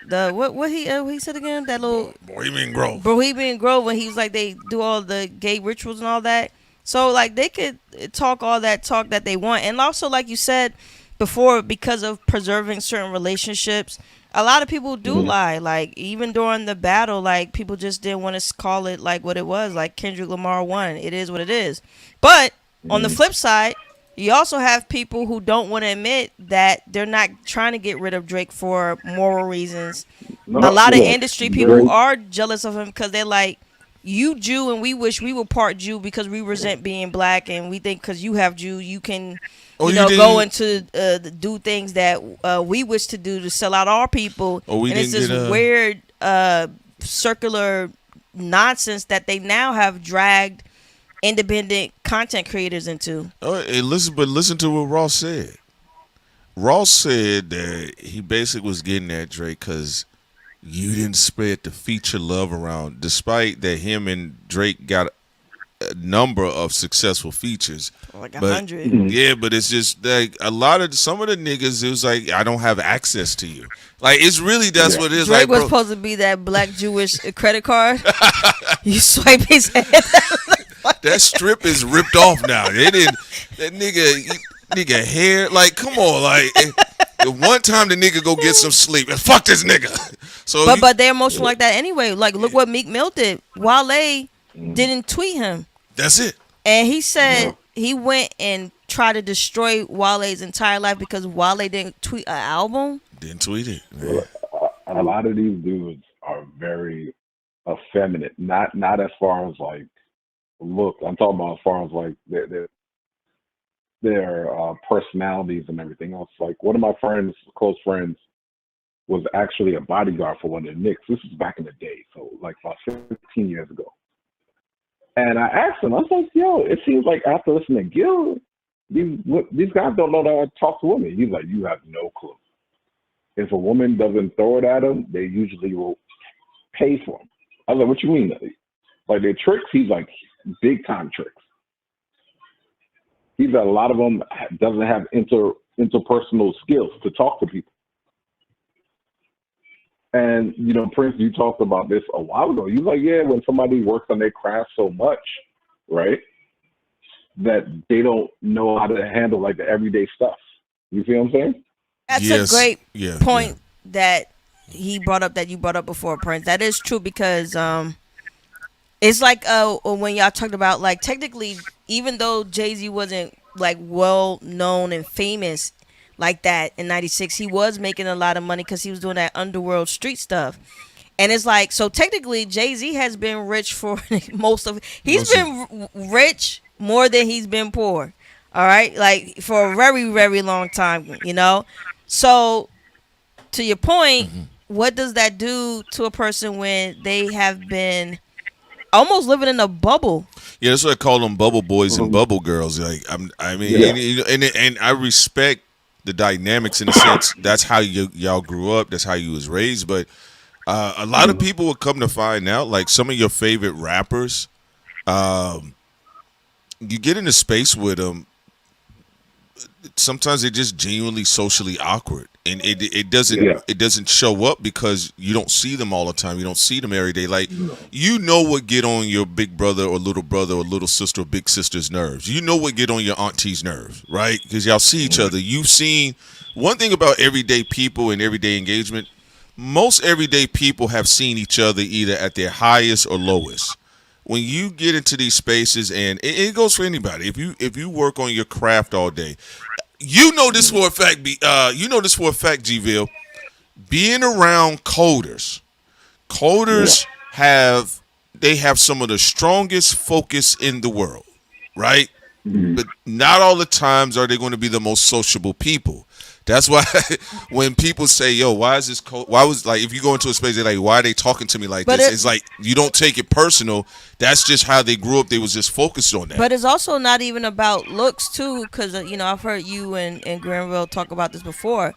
the what he said again? That little Bohemian Grove. Bohemian Grove, when he was like, they do all the gay rituals and all that. So like they could talk all that talk that they want, and also like you said before, because of preserving certain relationships, a lot of people do lie. Like even during the battle, like people just didn't want to call it like what it was. Like Kendrick Lamar won. It is what it is. But on the flip side, you also have people who don't want to admit that they're not trying to get rid of Drake for moral reasons. A lot of industry people are jealous of him because they're like, you Jew and we wish we were part Jew because we resent being black and we think because you have Jew you can go into do things that we wish to do to sell out our people. And it's this weird circular nonsense that they now have dragged independent content creators into. Listen to what Ross said. Ross said that he basically was getting at Drake because you didn't spread the feature love around, despite that him and Drake got a number of successful features. Like 100. Yeah, but it's just like some of the niggas, it was like, I don't have access to you. Like, it's really, that's what it is. Drake like, was supposed to be that black Jewish credit card. You swipe his head. That strip is ripped off now. That nigga hair, like, come on, like, the one time the nigga go get some sleep, and fuck this nigga. So, but they're emotional like that anyway. Like, look what Meek Mill did. Wale didn't tweet him. That's it. And he said he went and tried to destroy Wale's entire life because Wale didn't tweet an album. Didn't tweet it. A lot of these dudes are very effeminate. Not as far as like look. I'm talking about as far as like their personalities and everything else. Like one of my friends, close friends, was actually a bodyguard for one of the Knicks. This was back in the day, so like about 15 years ago. And I asked him, I was like, yo, it seems like after listening to Gil, these guys don't know how to talk to women. He's like, you have no clue. If a woman doesn't throw it at them, they usually will pay for them. I was like, what you mean? Like they're tricks? He's like, big time tricks. He's got a lot of them doesn't have interpersonal skills to talk to people. And, you know, Prince, you talked about this a while ago. You're like, yeah, when somebody works on their craft so much, right, that they don't know how to handle, like, the everyday stuff. You see what I'm saying? That's a great point that he brought up, that you brought up before, Prince. That is true because it's like when y'all talked about, like, technically, even though Jay-Z wasn't, like, well-known and famous like that in 96, he was making a lot of money because he was doing that underworld street stuff. And it's like, so technically Jay-Z has been rich for he's been rich more than he's been poor. All right, like for a very, very long time, you know. So to your point, what does that do to a person when they have been almost living in a bubble? Yeah, that's what I call them, bubble boys and bubble girls. Like and I respect the dynamics in the sense that's how y'all grew up, that's how you was raised. But a lot of people will come to find out, like some of your favorite rappers, you get into space with them, sometimes they're just genuinely socially awkward, and it doesn't show up because you don't see them all the time. You don't see them every day. Like, you know what get on your big brother or little sister or big sister's nerves. You know what get on your auntie's nerves, right? Because y'all see each other. You've seen one thing about everyday people and everyday engagement. Most everyday people have seen each other either at their highest or lowest. When you get into these spaces, and it goes for anybody. If you work on your craft all day, you know this for a fact. G-Ville, being around coders have some of the strongest focus in the world, right? But not all the times are they going to be the most sociable people. That's why when people say, yo, why is this why was, like, if you go into a space, they're like, why are they talking to me like this? It's like, you don't take it personal. That's just how they grew up. They was just focused on that. But it's also not even about looks, too, because, you know, I've heard you and Granville talk about this before.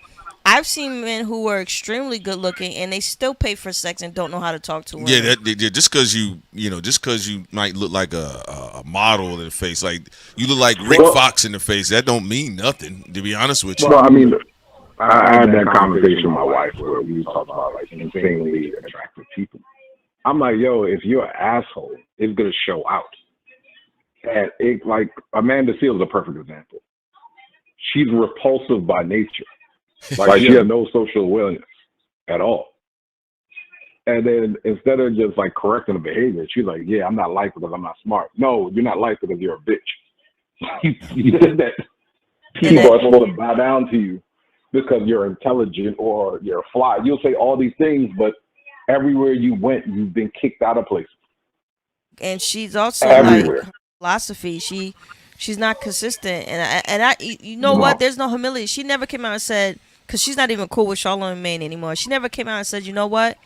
I've seen men who are extremely good looking and they still pay for sex and don't know how to talk to women. Yeah, just because you might look like a model in the face, like you look like Rick Fox in the face, that don't mean nothing, to be honest with you. Well, I mean, I had that conversation with my wife where we talked about like insanely attractive people. I'm like, yo, if you're an asshole, it's gonna show out. And it, like, Amanda Seales is a perfect example. She's repulsive by nature. Like, she has no social awareness at all. And then instead of just like correcting the behavior, she's like, yeah, I'm not liked because I'm not smart. No, you're not liked because you're a bitch. You said that people are supposed to bow down to you because you're intelligent or you're fly. You'll say all these things, but everywhere you went, you've been kicked out of places. and she's also everywhere. like her philosophy. She's not consistent, and you know No. what? There's no humility. She never came out and said, because she's not even cool with Charlamagne anymore. She never came out and said, you know what?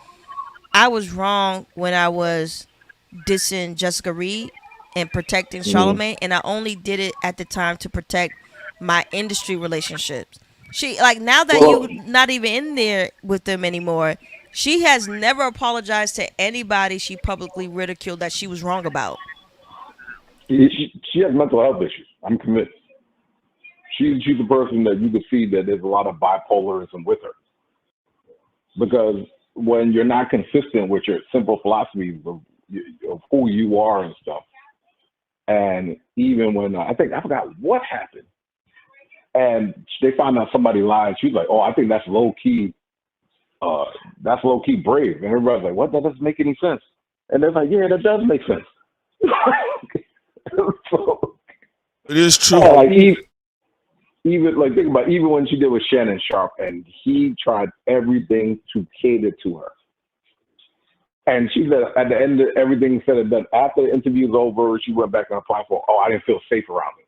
I was wrong when I was dissing Jessica Reed and protecting Charlamagne, and I only did it at the time to protect my industry relationships. She like now that Well, you not even in there with them anymore. She has never apologized to anybody she publicly ridiculed that she was wrong about. she has mental health issues. I'm convinced. She's a person that you could see that there's a lot of bipolarism with her, because when you're not consistent with your simple philosophies of who you are and stuff, and even when I forgot what happened, and they find out somebody lied, she's like, "Oh, I think that's low key brave," and everybody's like, "What? That doesn't make any sense." And they're like, "Yeah, that does make sense." So, It is true. like even like think about even when she did with Shannon Sharp, and he tried everything to cater to her. And she said at the end of everything said and done, after the interview's over, she went back on the platform. "Oh, I didn't feel safe around him."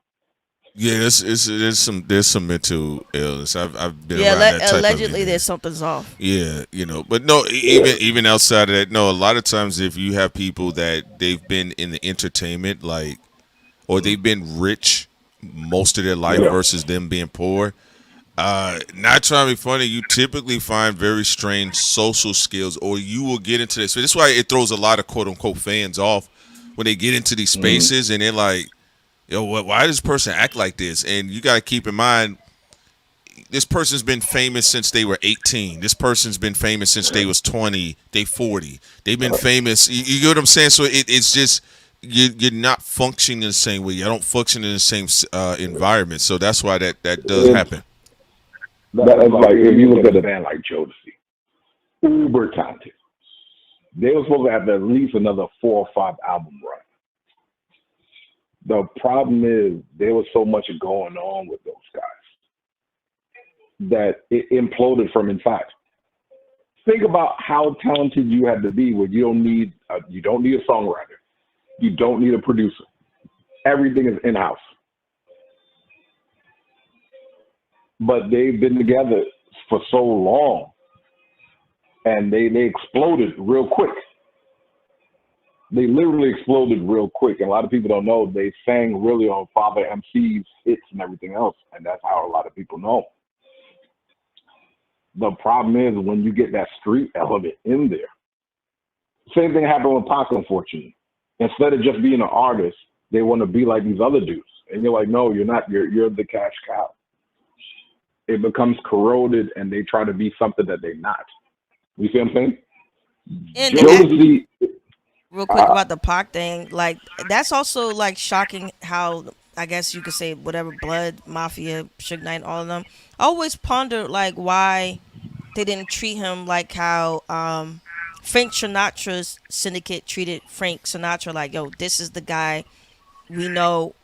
Yeah, there's some mental illness. I've been Yeah, around that type allegedly of there's something's off. Yeah, but no, even outside of that, no. A lot of times, if you have people that they've been in the entertainment, like, or they've been rich most of their life versus them being poor. Not trying to be funny, you typically find very strange social skills, or you will get into this. So that's why it throws a lot of quote unquote fans off when they get into these spaces and they're like, "Yo, why does this person act like this?" And you got to keep in mind, this person's been famous since they were 18. This person's been famous since they was 20. They 40. They've been famous. You get what I'm saying? So it's just you're not functioning in the same way. You don't function in the same environment. So that's why that does happen. That's like if you look at a band like Jodeci, uber talented. They were supposed to have at least another 4 or 5 album run. The problem is there was so much going on with those guys that it imploded from inside. Think about how talented you had to be where you don't need a songwriter, you don't need a producer. Everything is in-house. But they've been together for so long, and they exploded real quick. They literally exploded real quick, and a lot of people don't know they sang really on Father MC's hits and everything else, and that's how a lot of people know. The problem is when you get that street element in there. Same thing happened with Pac, unfortunately. Instead of just being an artist, they want to be like these other dudes, and you're like, no, you're not. You're the cash cow. It becomes corroded, and they try to be something that they're not. You see what I'm saying? And Jodeci, real quick about the Pac thing, like that's also like shocking how I guess you could say whatever Blood Mafia, Suge Knight, all of them. I always pondered like why they didn't treat him like how Frank Sinatra's syndicate treated Frank Sinatra. Like, yo, this is the guy we know.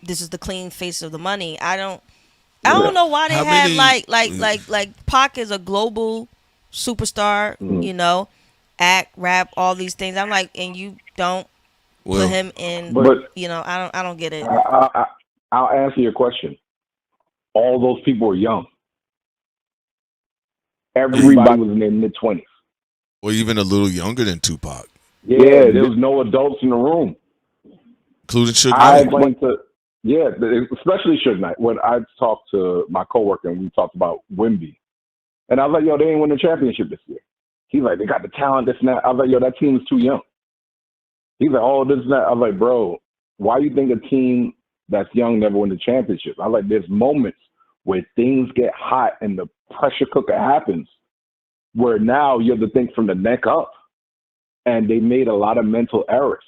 This is the clean face of the money. I don't know why they had like Pac is a global superstar, you know, act, rap, all these things. I'm like, and you don't put him in, you know, I don't get it. I'll answer your question. All those people were young. Everybody was in their mid-20s. Or even a little younger than Tupac. Yeah, there was no adults in the room. Including Suge Knight. I explained especially Suge Knight. When I talked to my coworker and we talked about Wemby, and I was like, yo, they ain't win the championship this year. He's like, they got the talent, this and that. I was like, yo, that team is too young. He's like, oh, this and that. I was like, bro, why you think a team that's young never win the championship? I was like, there's moments where things get hot and the pressure cooker happens where now you have to think from the neck up. And they made a lot of mental errors.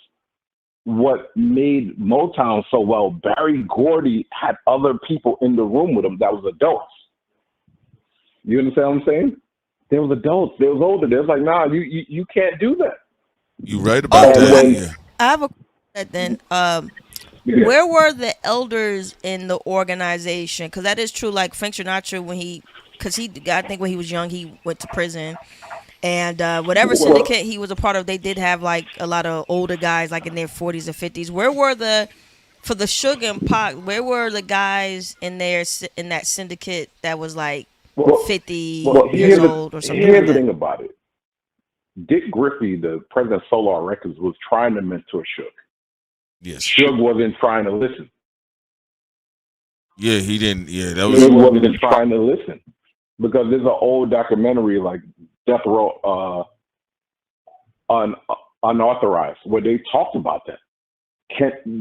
What made Motown so well, Barry Gordy had other people in the room with him that was adults. You understand what I'm saying? There was adults. They was older. They was like, nah, you can't do that. You right about that. I have a question then. Where were the elders in the organization? Because that is true. Like Frank Sinatra, I think when he was young, he went to prison. And whatever syndicate he was a part of, they did have like a lot of older guys, like in their 40s or 50s. Where were for the Sugar and Pac? Where were the guys in that syndicate that was like 50 years old or something? Here's the thing about it. Dick Griffey, the president of Solar Records, was trying to mentor Suge. Yes. Suge wasn't trying to listen. Yeah, he didn't. Yeah, that Suge wasn't trying to listen because there's an old documentary like Death Row Unauthorized where they talked about that.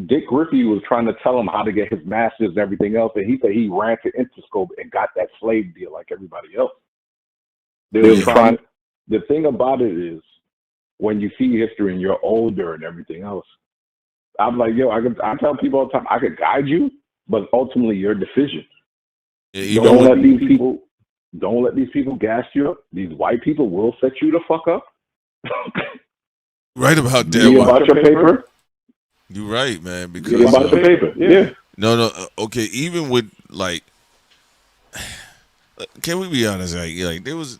Dick Griffey was trying to tell him how to get his masters and everything else, and he said he ran to Interscope and got that slave deal like everybody else. They were trying. The thing about it is, when you see history and you're older and everything else, I'm like, yo, I tell people all the time, I could guide you, but ultimately your decision. Yeah, don't let these people gas you up. These white people will set you the fuck up. Right about that. You about your paper? You're right, man. Because you about your paper? Yeah. No. Okay, even with like, can we be honest? Like there was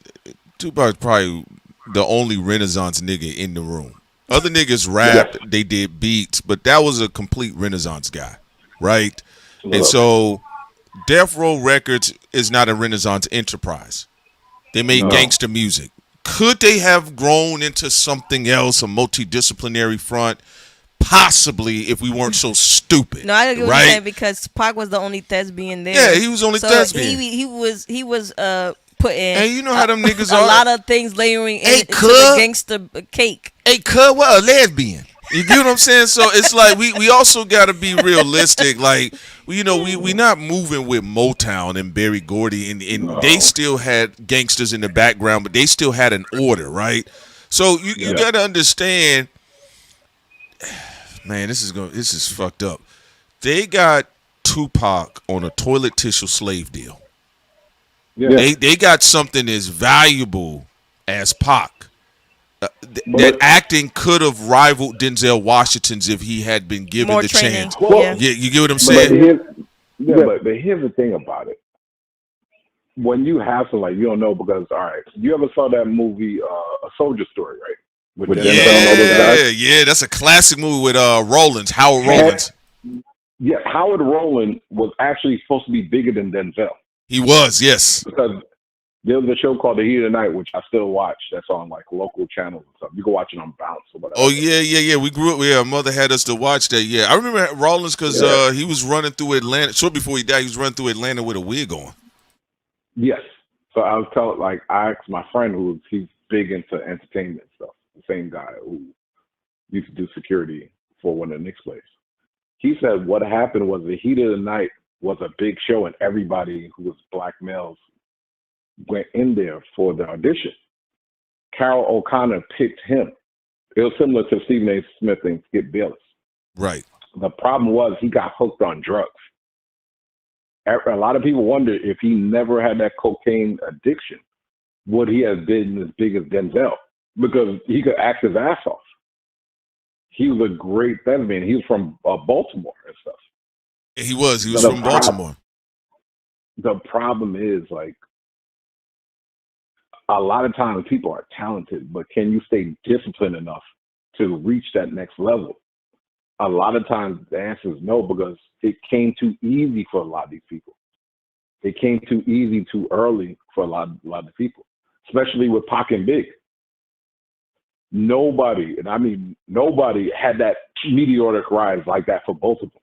Tupac's probably the only Renaissance nigga in the room. Other niggas rapped, they did beats, but that was a complete Renaissance guy, right? And so Death Row Records is not a Renaissance enterprise. They made gangster music. Could they have grown into something else, a multidisciplinary front? Possibly, if we weren't so stupid. No, I get what right? you're saying, because Pac was the only thespian there. Yeah, he was only thespian. He was putting. And you know how them niggas a are. lot of things layering into the gangster cake. Hey, cuz, what a lesbian? You get what I'm saying? So it's like we also got to be realistic. Like we not moving with Motown and Berry Gordy, and they still had gangsters in the background, but they still had an order, right? So you got to understand. Man, this is fucked up. They got Tupac on a toilet tissue slave deal. Yeah. They got something as valuable as Pac. That acting could have rivaled Denzel Washington's if he had been given the chance. Yeah, you get what I'm saying? But here's the thing about it. When you have to, like, you don't know because, all right, you ever saw that movie, A Soldier Story, right? With Yeah, that's a classic movie with Howard Rollins. Yeah, Howard Rollins was actually supposed to be bigger than Denzel. He was, yes. Because there was a show called The Heat of the Night, which I still watch. That's on like local channels and stuff. You can watch it on Bounce or whatever. Oh yeah. We grew up. Yeah, mother had us to watch that. Yeah, I remember Rollins because he was running through Atlanta short before he died. He was running through Atlanta with a wig on. Yes. So I was telling, like, I asked my friend he's big into entertainment stuff. The same guy who used to do security for one of the Knicks plays. He said what happened was The Heat of the Night was a big show, and everybody who was black males went in there for the audition. Carol O'Connor picked him. It was similar to Stephen A. Smith and Skip Bayless. Right. The problem was he got hooked on drugs. A lot of people wonder if he never had that cocaine addiction, would he have been as big as Denzel? Because he could act his ass off. He was a great thespian. He was from Baltimore and stuff. He was from Baltimore. The problem is, like, a lot of times people are talented, but can you stay disciplined enough to reach that next level? A lot of times the answer is no, because it came too easy for a lot of these people. It came too easy too early for a lot of people, especially with Pac and Big. Nobody had that meteoric rise like that for both of them.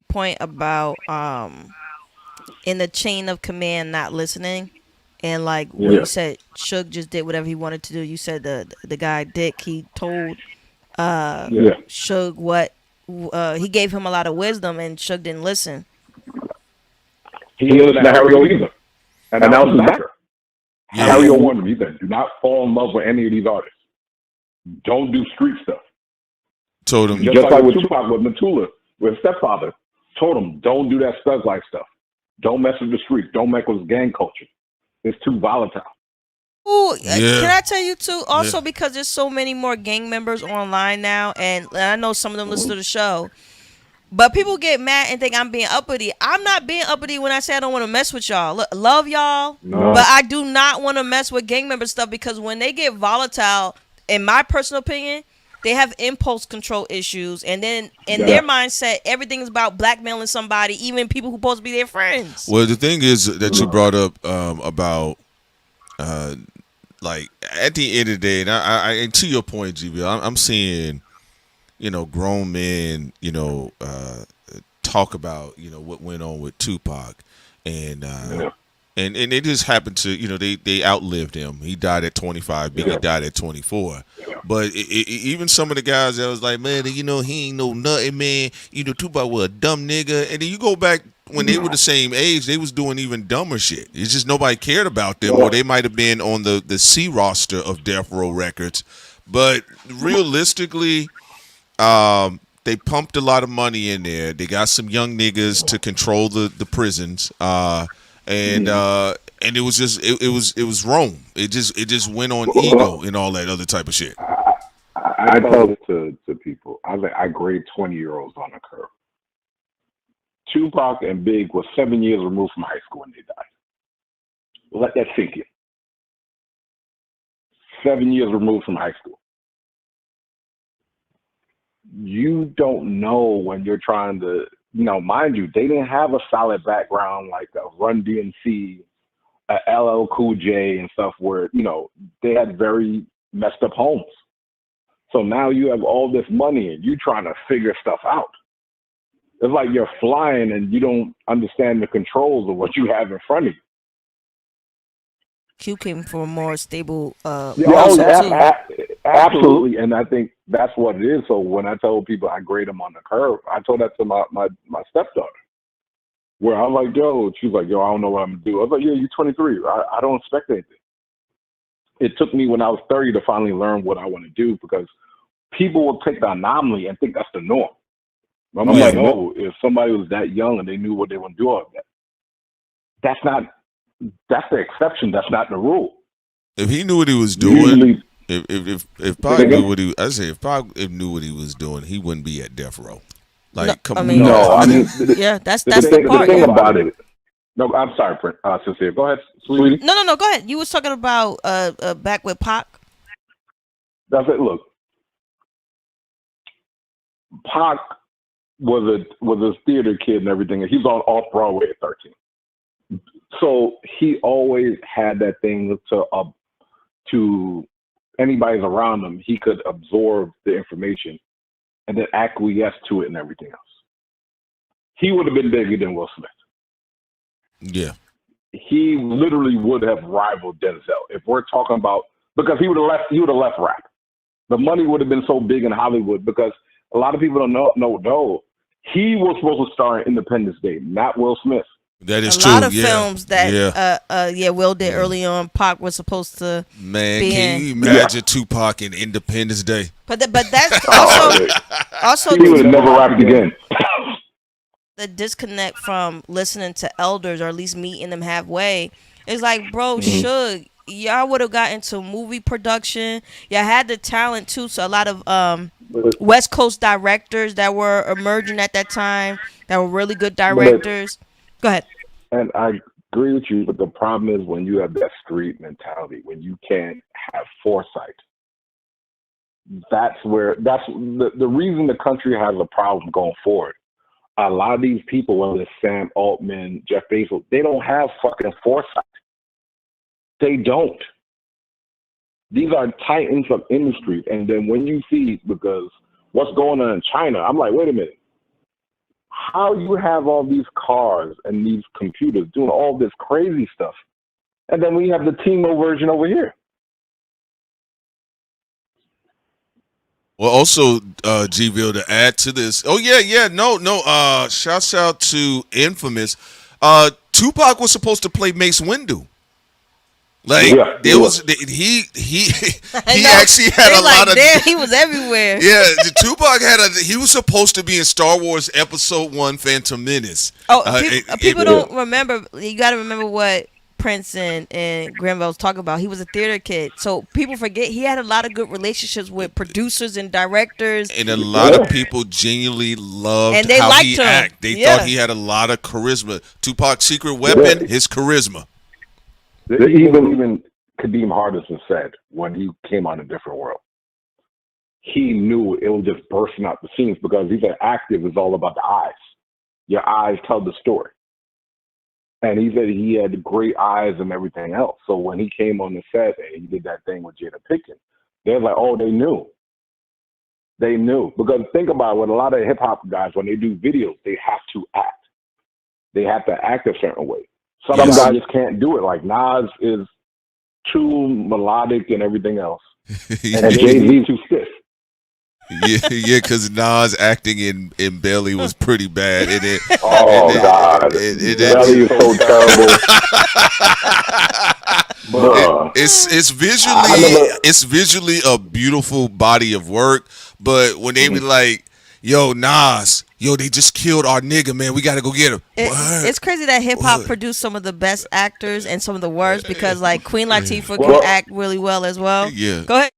Point about in the chain of command not listening, and like when you said Suge just did whatever he wanted to do. You said the guy Dick, he told Suge what he gave him a lot of wisdom, and Suge didn't listen. He didn't listen to Harry O either, and that was his backer. Harry O warned him. He said, "Do not fall in love with any of these artists. Don't do street stuff." Told him just like with Tupac, with Matula, with Stepfather, told him, "Don't do that stuff like stuff. Don't mess with the streets. Don't mess with gang culture. It's too volatile." Ooh, can I tell you too? Also, because there's so many more gang members online now, and I know some of them listen to the show. But people get mad and think I'm being uppity. I'm not being uppity when I say I don't want to mess with y'all. Look, love y'all, but I do not want to mess with gang member stuff because when they get volatile, in my personal opinion, they have impulse control issues, and then in their mindset, everything is about blackmailing somebody, even people who supposed to be their friends. Well, the thing is that you brought up about like at the end of the day, and and to your point, GB, I'm seeing, grown men, talk about, what went on with Tupac, and they just happened to, they outlived him. He died at 25. Biggie died at 24. But even some of the guys that was like, man, he ain't no nothing, man. Tupac was a dumb nigga. And then you go back when they were the same age, they was doing even dumber shit. It's just nobody cared about them, or they might have been on the C roster of Death Row Records. But realistically, they pumped a lot of money in there. They got some young niggas to control the prisons. And it was just it was Rome. It just went on ego and all that other type of shit. I tell it to people. I grade 20-year-olds on the curve. Tupac and Big was 7 years removed from high school when they died. Let that sink in. 7 years removed from high school. You don't know when you're trying to, mind you, they didn't have a solid background like a Run DMC, a LL Cool J and stuff where, they had very messed up homes. So now you have all this money and you trying to figure stuff out. It's like you're flying and you don't understand the controls of what you have in front of you. Q came from a more stable absolutely, and I think that's what it is. So when I tell people I grade them on the curve, I told that to my stepdaughter, where I'm like, she's like, I don't know what I'm gonna do. I was like, you're 23. I don't expect anything. It took me when I was 30 to finally learn what I want to do, because people will take the anomaly and think that's the norm. I'm like, no, if somebody was that young and they knew what they want to do out of that, that's the exception. That's not the rule. If he knew what he was doing, if Pac knew what he, if Pac knew what he was doing, he wouldn't be at death row. Like, that's the part. The thing about it. No, I'm sorry, Sincere. Go ahead, sweetie. No. Go ahead. You was talking about back with Pac. That's it. Look, Pac was a theater kid and everything, and he was on off Broadway at 13. So he always had that thing to anybody's around him. He could absorb the information and then acquiesce to it and everything else. He would have been bigger than Will Smith. Yeah. He literally would have rivaled Denzel if we're talking about, because he would have left rap. The money would have been so big in Hollywood, because a lot of people don't know. He was supposed to star in Independence Day, not Will Smith. That is a true. lot of films that Will did early on. Pac was supposed to can you imagine Tupac in Independence Day? But that's also he would have never rapped again. The disconnect from listening to elders, or at least meeting them halfway. It's like, bro, Suge, y'all would have got into movie production. Y'all had the talent too. So a lot of West Coast directors that were emerging at that time, that were really good directors. Go ahead. And I agree with you, but the problem is when you have that street mentality, when you can't have foresight, that's the reason the country has a problem going forward. A lot of these people, whether it's Sam Altman, Jeff Bezos, they don't have fucking foresight. They don't. These are titans of industries. And then when you see, because what's going on in China, I'm like, wait a minute. How you have all these cars and these computers doing all this crazy stuff, and then we have the Timo version over here. Well, also, G-Ville, to add to this. Oh, no. Shouts out to Infamous. Tupac was supposed to play Mace Windu. Like he actually had a lot of. He was everywhere. Yeah, Tupac he was supposed to be in Star Wars Episode 1: Phantom Menace. Oh, people don't remember. You got to remember what Prince and Granville was talking about, he was a theater kid. So people forget he had a lot of good relationships with producers and directors. And a lot of people genuinely loved And they how liked he him. acted. They thought he had a lot of charisma. Tupac's secret weapon, his charisma. Even Kadeem Hardison said when he came on A Different World, he knew it was just bursting out the scenes because he said active is all about the eyes. Your eyes tell the story. And he said he had great eyes and everything else. So when he came on the set and he did that thing with Jada Pinkett, they were like, oh, they knew. They knew. Because think about it, with a lot of hip hop guys, when they do videos, they have to act. They have to act a certain way. Some guys just can't do it. Like Nas is too melodic and everything else. And Jay-Z's too stiff. Yeah, because Nas acting in Belly was pretty bad. God, Belly is so terrible. It's visually a beautiful body of work, but when they be like, "Yo, Nas, yo, they just killed our nigga, man. We got to go get him." It's crazy that hip hop produced some of the best actors and some of the worst, because like Queen Latifah can act really well as well. Yeah, go ahead.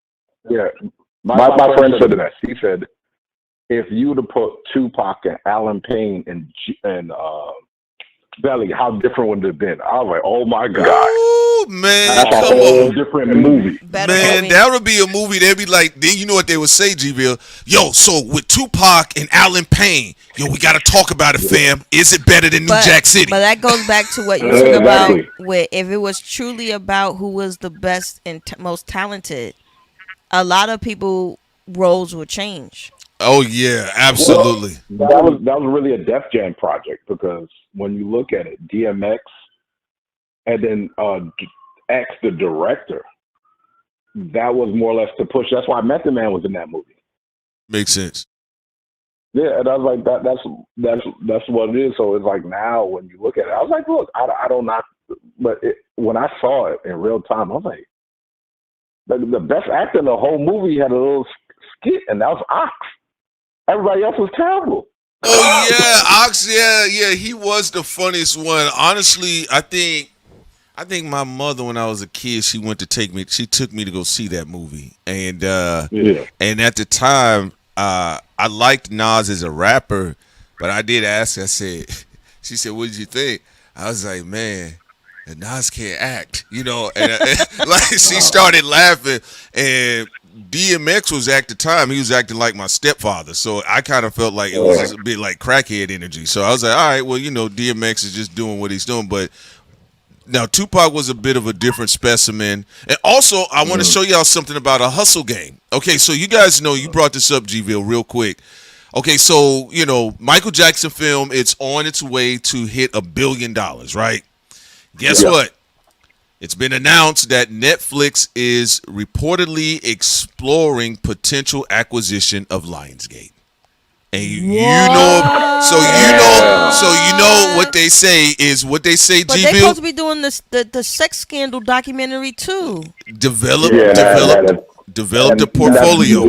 Yeah. My friend said that. He said, if you would have put Tupac and Alan Payne and Belly, how different would it have been? I was like, oh my God. Oh, man. That's a whole different movie. Man, that would be a movie. They'd be like, then you know what they would say, G-Ville? Yo, so with Tupac and Alan Payne, yo, we got to talk about it, fam. Is it better than New Jack City? But that goes back to what you were talking about, where if it was truly about who was the best and most talented, a lot of people roles would change. Oh yeah, absolutely. Well, that was really a Def Jam project, because when you look at it, DMX and then X, the director, that was more or less to push. That's why Method Man was in that movie. Makes sense. Yeah, and I was like, that's what it is. So it's like now when you look at it, I was like, look, I don't knock, but when I saw it in real time, I was like, the best actor in the whole movie had a little skit, and that was Ox. Everybody else was terrible. Oh yeah, Ox. Yeah, he was the funniest one. Honestly, I think my mother, when I was a kid, she took me to go see that movie, and and at the time, I liked Nas as a rapper, but I did ask her. She said, "What did you think?" I was like, "Man, and Nas can't act," and like she started laughing. And DMX was at the time, he was acting like my stepfather, so I kind of felt like it was a bit like crackhead energy. So I was like, all right, well, DMX is just doing what he's doing. But now Tupac was a bit of a different specimen. And also, I want to show y'all something about a hustle game. Okay, so you guys know, you brought this up, G-Ville, real quick. Okay, so Michael Jackson film, it's on its way to hit $1 billion, right? Guess what? It's been announced that Netflix is reportedly exploring potential acquisition of Lionsgate. And you know what they say, G-Ville. But they're supposed to be doing the sex scandal documentary too. Develop the portfolio.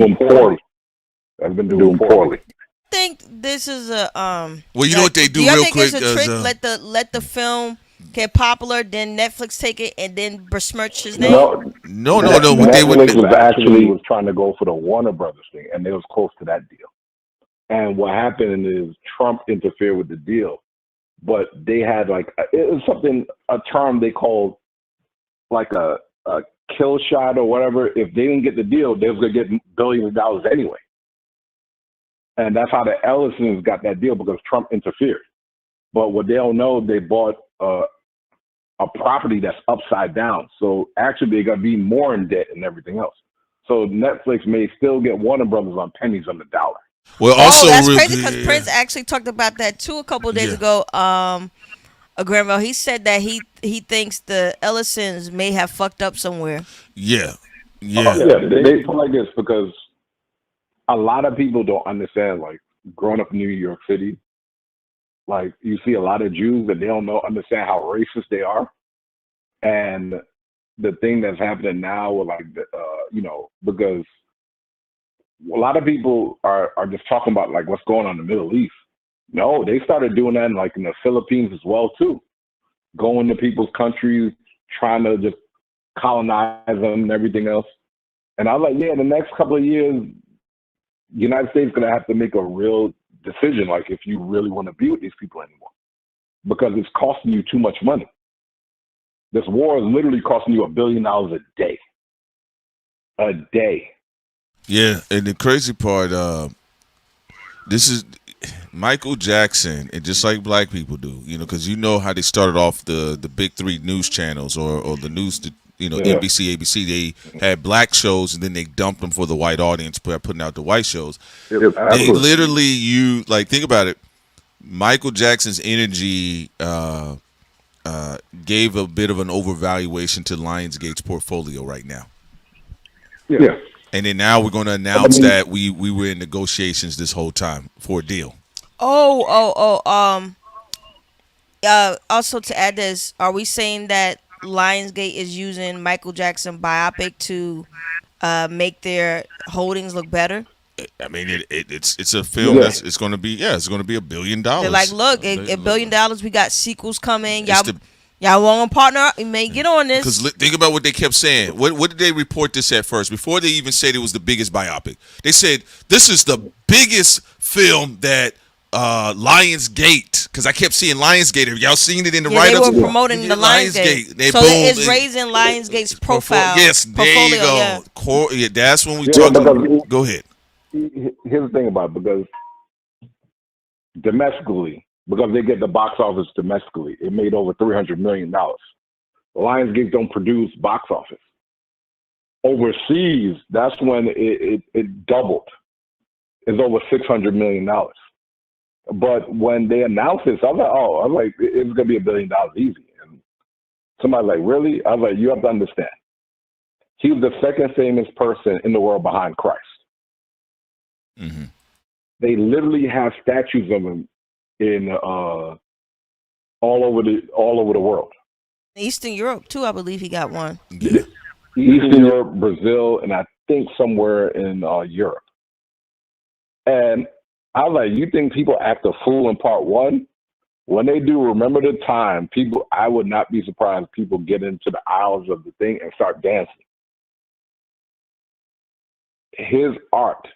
That's been doing poorly. I think this is a Well, you know what they do real quick? It's a trick. Let the film get popular, then Netflix take it and then besmirch his name. No. Netflix was trying to go for the Warner Brothers thing, and they was close to that deal. And what happened is Trump interfered with the deal, but they had it was a term they called like a kill shot or whatever. If they didn't get the deal, they was gonna get billions of dollars anyway. And that's how the Ellisons got that deal, because Trump interfered. But what they don't know, they bought a property that's upside down. So actually they're going to be more in debt and everything else. So Netflix may still get Warner Brothers on pennies on the dollar. Well, also, that's crazy, because Prince actually talked about that too a couple of days ago. Granville, he said that he thinks the Ellisons may have fucked up somewhere. Yeah. They feel like this because a lot of people don't understand, like, growing up in New York City, like, you see a lot of Jews that they don't understand how racist they are. And the thing that's happening now with, like, because a lot of people are just talking about, like, what's going on in the Middle East. No, they started doing that in the Philippines as well, too. Going to people's countries, trying to just colonize them and everything else. And I was like, yeah, in the next couple of years, the United States is going to have to make a real decision, like if you really want to be with these people anymore, because it's costing you too much money. This war is literally costing you $1 billion a day. A day. Yeah, and the crazy part, this is Michael Jackson, and just like black people do, you know, because you know how they started off the big three news channels or the news, you know, Yeah. NBC, ABC. They had black shows, and then they dumped them for the white audience, putting out the white shows. Yep, They absolutely. literally, think about it. Michael Jackson's energy gave a bit of an overvaluation to Lionsgate's portfolio right now. Yeah. And then now we're going to announce that we were in negotiations this whole time for a deal. Also to add this, are we saying that Lionsgate is using Michael Jackson biopic to make their holdings look better? I mean, it's a film that's it's going to be $1 billion. They're like, look, $1 billion. We got sequels coming. Y'all want to partner up? You may get on this. Because think about what they kept saying. What did they report this at first? Before they even said it was the biggest biopic, they said this is the biggest film that Lionsgate. Because I kept seeing Lionsgate. Have y'all seen it in the write-ups? They were promoting the Lionsgate. They So boom, it's raising Lionsgate's profile. Yes, there you portfolio, go. Yeah, that's when we Yeah, talked because about. Go ahead. Here's the thing about it, because domestically, because they get the box office domestically, it made over $300 million. Lionsgate don't produce box office. Overseas, that's when it doubled. It's over $600 million. But when they announced this, I was like, it's gonna be $1 billion easy. And somebody's like, really? I was like, you have to understand. He was the second famous person in the world behind Christ. Mm-hmm. They literally have statues of him in all over the world. Eastern Europe too, I believe he got one. Yeah. Eastern Europe, Brazil, and I think somewhere in Europe. And I was like, you think people act a fool in part one? When they do, remember the time, people, I would not be surprised if people get into the aisles of the thing and start dancing. His art,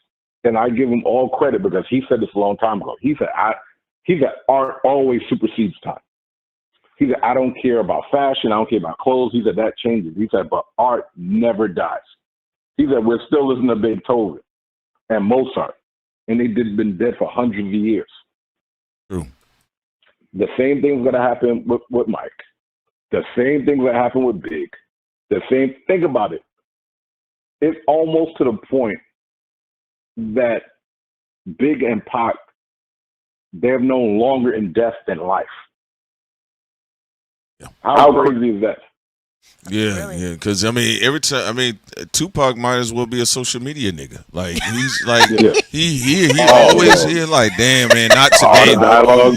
and I give him all credit because he said this a long time ago. He said art always supersedes time. He said, I don't care about fashion. I don't care about clothes. He said, that changes. He said, but art never dies. He said, we're still listening to Beethoven and Mozart, and they've been dead for hundreds of years. True. The same thing's going to happen with Mike. The same thing's going to happen with Big. Think about it. It's almost to the point that Big and Pac, they're no longer in death than life. Yeah. How crazy is that? Yeah, yeah. Because every time, Tupac might as well be a social media nigga. Like he's like he always here. Like, damn man, not today. Dialogue.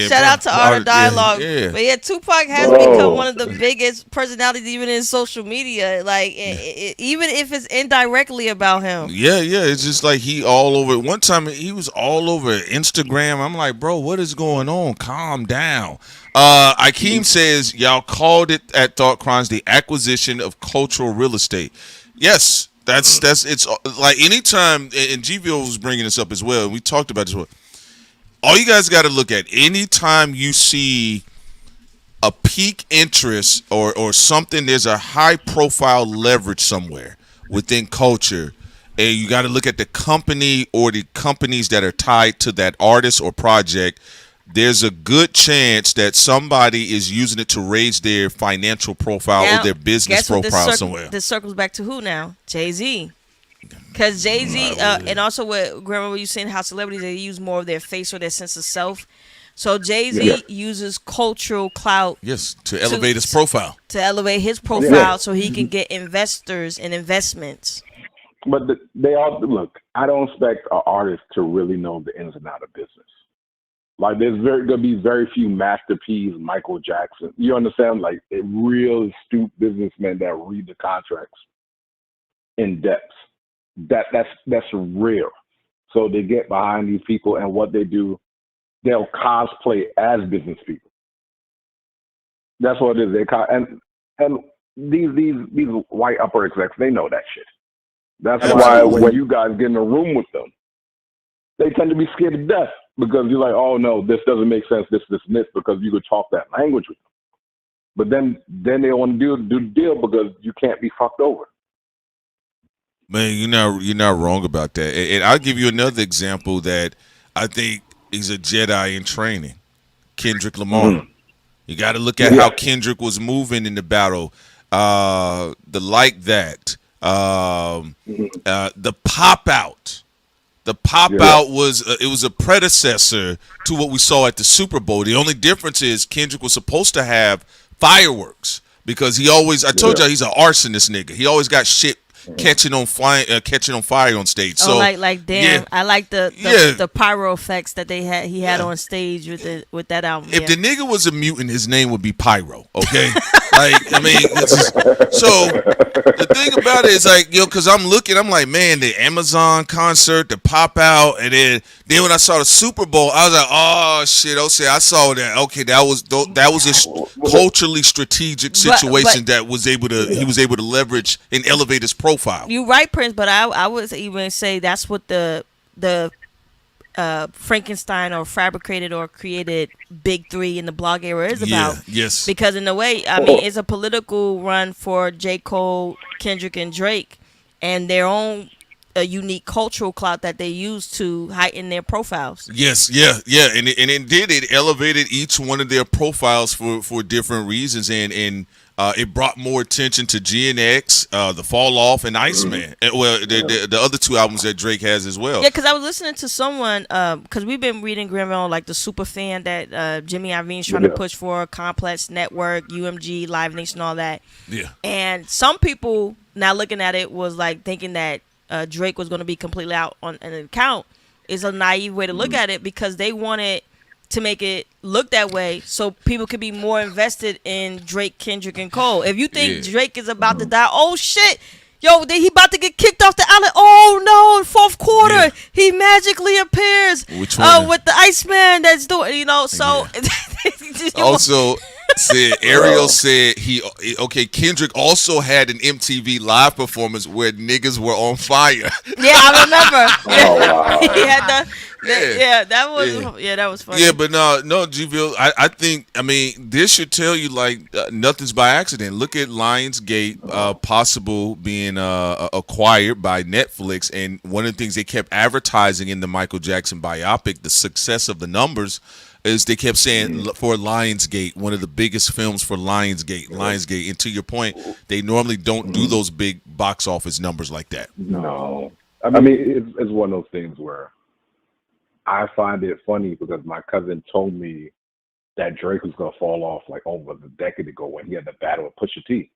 Shout out to Art of Dialogue. Yeah. But yeah, Tupac has become one of the biggest personalities even in social media. Like even if it's indirectly about him. Yeah. It's just like he all over. One time he was all over Instagram. I'm like, bro, what is going on? Calm down. Akeem says y'all called it at Thought Crimes the acquisition of cultural real estate. Yes, that's it's like anytime, and GVO was bringing this up as well. And we talked about this. All you guys got to look at anytime you see a peak interest or something, there's a high profile leverage somewhere within culture. And you got to look at the company or the companies that are tied to that artist or project. There's a good chance that somebody is using it to raise their financial profile Now, or their business profile somewhere. This circles back to who now? Jay-Z. Because Jay-Z, and also what Grandma, you saying how celebrities, they use more of their face or their sense of self. So Jay-Z uses cultural clout. Yes, to elevate his profile. To elevate his profile so he can get investors and investments. But they all look. I don't expect an artist to really know the ins and outs of business. Like there's gonna be very few Master P's, Michael Jackson. You understand? Like a real astute businessmen that read the contracts in depth. That's real. So they get behind these people, and what they do, they'll cosplay as business people. That's what it is. And these white upper execs, they know that shit. That's why when you guys get in a room with them, they tend to be scared to death because you're like, oh no, this doesn't make sense, this, and this, because you could talk that language with them. But then they want to do the deal because you can't be fucked over. Man, you're not wrong about that. And I'll give you another example that I think is a Jedi in training. Kendrick Lamar. You got to look at how Kendrick was moving in the battle. The like that. The pop out. The pop out was a predecessor to what we saw at the Super Bowl. The only difference is Kendrick was supposed to have fireworks because he always. I told you he's an arsonist nigga. He always got shit catching on fire on stage. So I like the pyro effects that he had on stage with that album. If the nigga was a mutant, his name would be Pyro. Okay, so the thing about it is because I'm like, man, the Amazon concert, the pop out, and then when I saw the Super Bowl, I was like, oh shit, okay, I saw that. Okay, that was a culturally strategic situation that he was able to leverage and elevate his profile. You're right, Prince, but I would even say that's what the Frankenstein or fabricated or created Big Three in the blog era is about. Yes. Because in a way, I mean, it's a political run for J. Cole, Kendrick, and Drake, and their own unique cultural clout that they use to heighten their profiles. Yes, yeah, and it elevated each one of their profiles for different reasons, and it brought more attention to GNX, The Fall Off, and Iceman. Well, the other two albums that Drake has as well. Yeah, because I was listening to someone, because we've been reading Grimmo, like the super fan that Jimmy Iovine's trying to push for, Complex Network, UMG, Live Nation, all that. Yeah. And some people, now looking at it, was like thinking that Drake was going to be completely out on an account. Is a naive way to look at it because they wanted to make it look that way so people could be more invested in Drake, Kendrick, and Cole. If you think Drake is about to die, oh shit, yo, he about to get kicked off the island. Oh no, fourth quarter, he magically appears with the Iceman that's doing, so. Also, Ariel said Kendrick also had an MTV live performance where niggas were on fire. Yeah, I remember. Wow. He had that was funny. Yeah, but no, G-Ville, I think, this should tell you nothing's by accident. Look at Lionsgate possible being acquired by Netflix, and one of the things they kept advertising in the Michael Jackson biopic, the success of the numbers, is they kept saying for Lionsgate, one of the biggest films for Lionsgate. And to your point, they normally don't do those big box office numbers like that. No. It's one of those things where I find it funny because my cousin told me that Drake was going to fall off over a decade ago when he had the battle with Pusha T.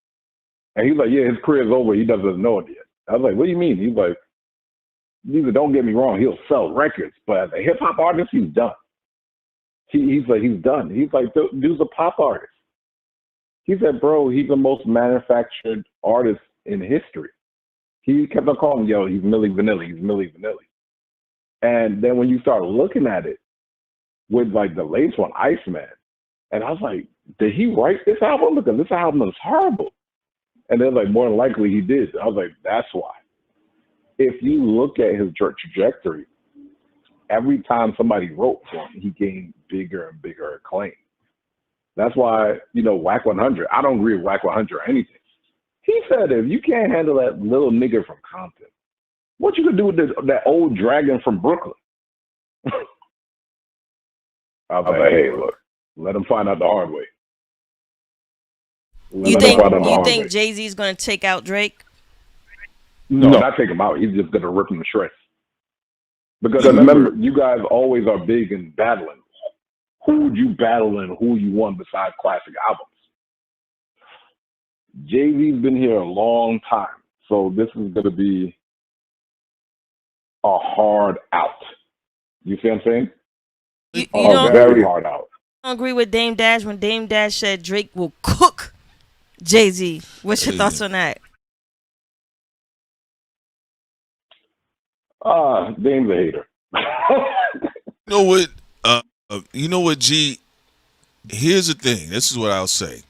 And he's like, yeah, his career's over. He doesn't know it yet. I was like, what do you mean? He's like, don't get me wrong, he'll sell records, but as a hip-hop artist, he's done. He's done. He's like, dude's a pop artist. He said, bro, he's the most manufactured artist in history. He kept on calling him, yo, he's Milli Vanilli. And then when you start looking at it with the latest one, Iceman, and I was like, did he write this album? Because this album is horrible. And they're like, more than likely he did. I was like, that's why. If you look at his trajectory, every time somebody wrote for him, he gained bigger and bigger acclaim. That's why, Whack 100, I don't agree with Whack 100 or anything. He said, if you can't handle that little nigga from Compton, what you gonna do with that old dragon from Brooklyn? I was like, hey, look, let him find out the hard way. You think Jay-Z's gonna take out Drake? No, not take him out. He's just gonna rip him to shreds. Because remember, you guys always are big in battling. Who would you battle and who you want besides classic albums? Jay-Z's been here a long time, so this is going to be a hard out. You see what I'm saying? Very hard out. I don't agree with Dame Dash when Dame Dash said Drake will cook Jay-Z. What's your thoughts on that? Dame's a hater. You know what, G? Here's the thing. This is what I'll say.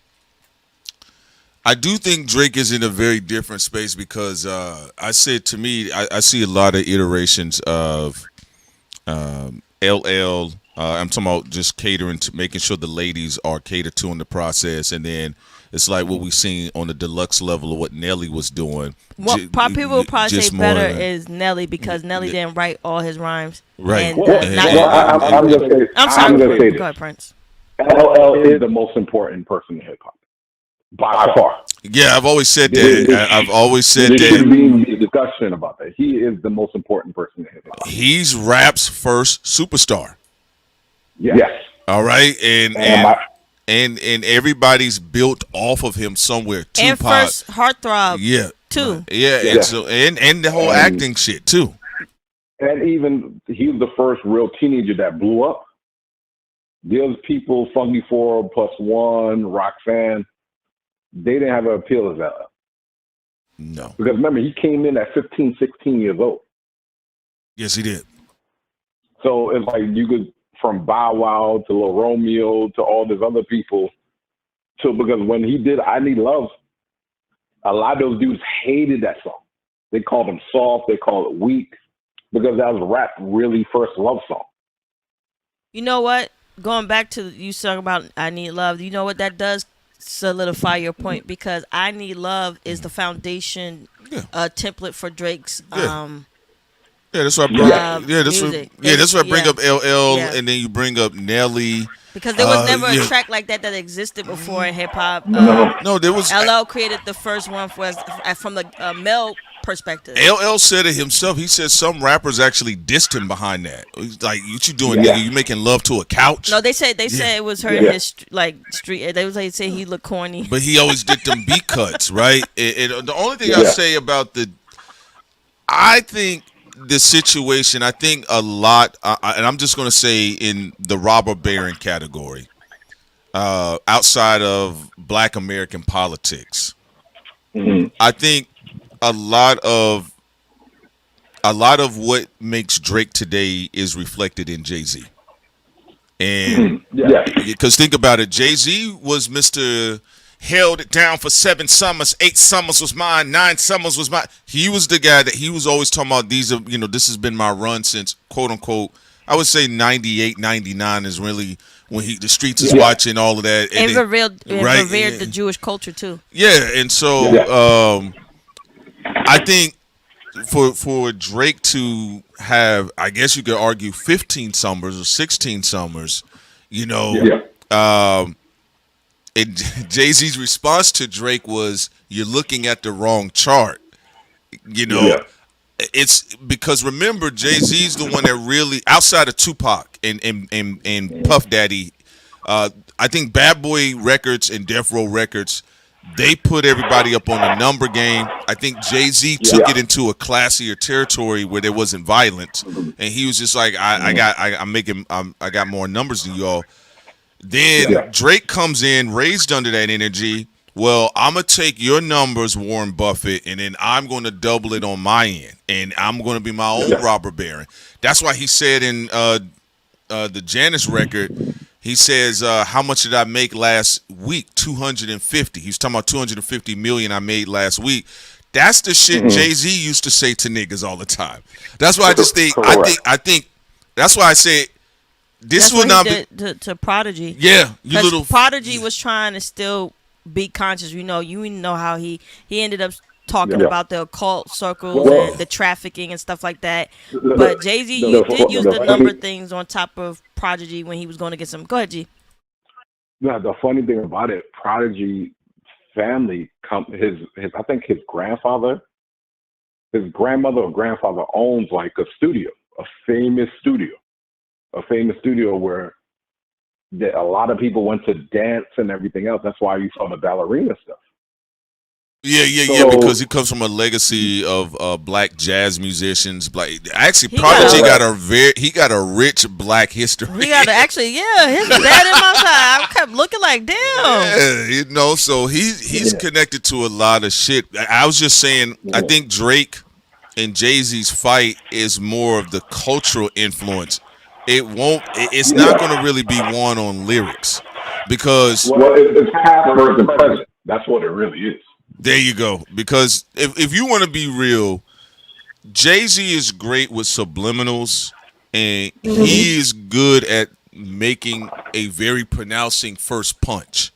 I do think Drake is in a very different space because I said to me, I see a lot of iterations of LL. I'm talking about just catering to making sure the ladies are catered to in the process, and then it's like what we seen on the deluxe level of what Nelly was doing. What people will probably say better is Nelly because Nelly didn't write all his rhymes. Right. And, I'm just saying. I'm sorry. Say Go ahead, Prince. LL is the most important person in hip hop by far. Yeah, I've always said that. I've always said there that. There should be a discussion about that. He is the most important person in hip hop. He's rap's first superstar. Yes. All right, and everybody's built off of him somewhere. Tupac, and first heartthrob. Yeah. Too. Yeah, and so and the whole acting shit too. And even he was the first real teenager that blew up. There's people, Funky 4, Plus One, Roxanne, they didn't have an appeal as that. No. Because remember, he came in at 15, 16 years old. Yes, he did. So it's like you could, from Bow Wow to Lil Romeo to all these other people, because when he did I Need Love, a lot of those dudes hated that song. They called him soft, they called it weak, because that was rap really first love song. You know what? Going back to you talking about I Need Love, you know what that does solidify your point because I Need Love is the foundation template for Drake's Yeah, that's why I bring up LL and then you bring up Nelly. Because there was never a track like that existed before in hip hop. No, there was. LL created the first one from the male perspective. LL said it himself. He said some rappers actually dissed him behind that. He's like, "What you doing, nigga? You making love to a couch?" No, they said it was hurting his street. They was say he looked corny. But he always did them beat cuts, right? The only thing I say about I think the situation, I think a lot, and I'm just going to say in the robber baron category, outside of Black American politics, I think a lot of what makes Drake today is reflected in Jay-Z. And because think about it, Jay-Z was Mr. Held it down for 7 summers, 8 summers was mine, 9 summers was mine. He was the guy that he was always talking about. These are, this has been my run since quote unquote. I would say 98, 99 is really when the streets is watching all of that. And revered the Jewish culture too. Yeah, and so I think for Drake to have, I guess you could argue 15 summers or 16 summers, and Jay-Z's response to Drake was, "You're looking at the wrong chart." It's because remember, Jay-Z's the one that really, outside of Tupac and Puff Daddy, I think Bad Boy Records and Death Row Records, they put everybody up on a number game. I think Jay-Z took it into a classier territory where there wasn't violence, and he was just like, I got more numbers than y'all. Then Drake comes in, raised under that energy. Well, I'm going to take your numbers, Warren Buffett, and then I'm going to double it on my end, and I'm going to be my own robber baron. That's why he said in the Janice record, he says, how much did I make last week? 250. He's talking about 250 million I made last week. That's the shit Jay-Z used to say to niggas all the time. That's why I just think, I think that's why I say, this will not be to Prodigy. Yeah, Prodigy was trying to still be conscious. You know how he ended up talking about the occult circles and the trafficking and stuff like that. But Jay-Z did use the number things on top of Prodigy when he was going to get some. Go ahead, G. No, the funny thing about it, Prodigy family, his I think his grandmother or grandfather owns like a studio, a famous studio where a lot of people went to dance and everything else. That's why you saw the ballerina stuff. Yeah, because he comes from a legacy of black jazz musicians. Prodigy got a rich black history. He got his dad in my side. I kept looking like, damn. Yeah, so he's connected to a lot of shit. I was just saying, I think Drake and Jay-Z's fight is more of the cultural influence. It's not going to really be won on lyrics because it's past, present. That's what it really is. There you go. Because if you want to be real, Jay-Z is great with subliminals, and he is good at making a very pronouncing first punch.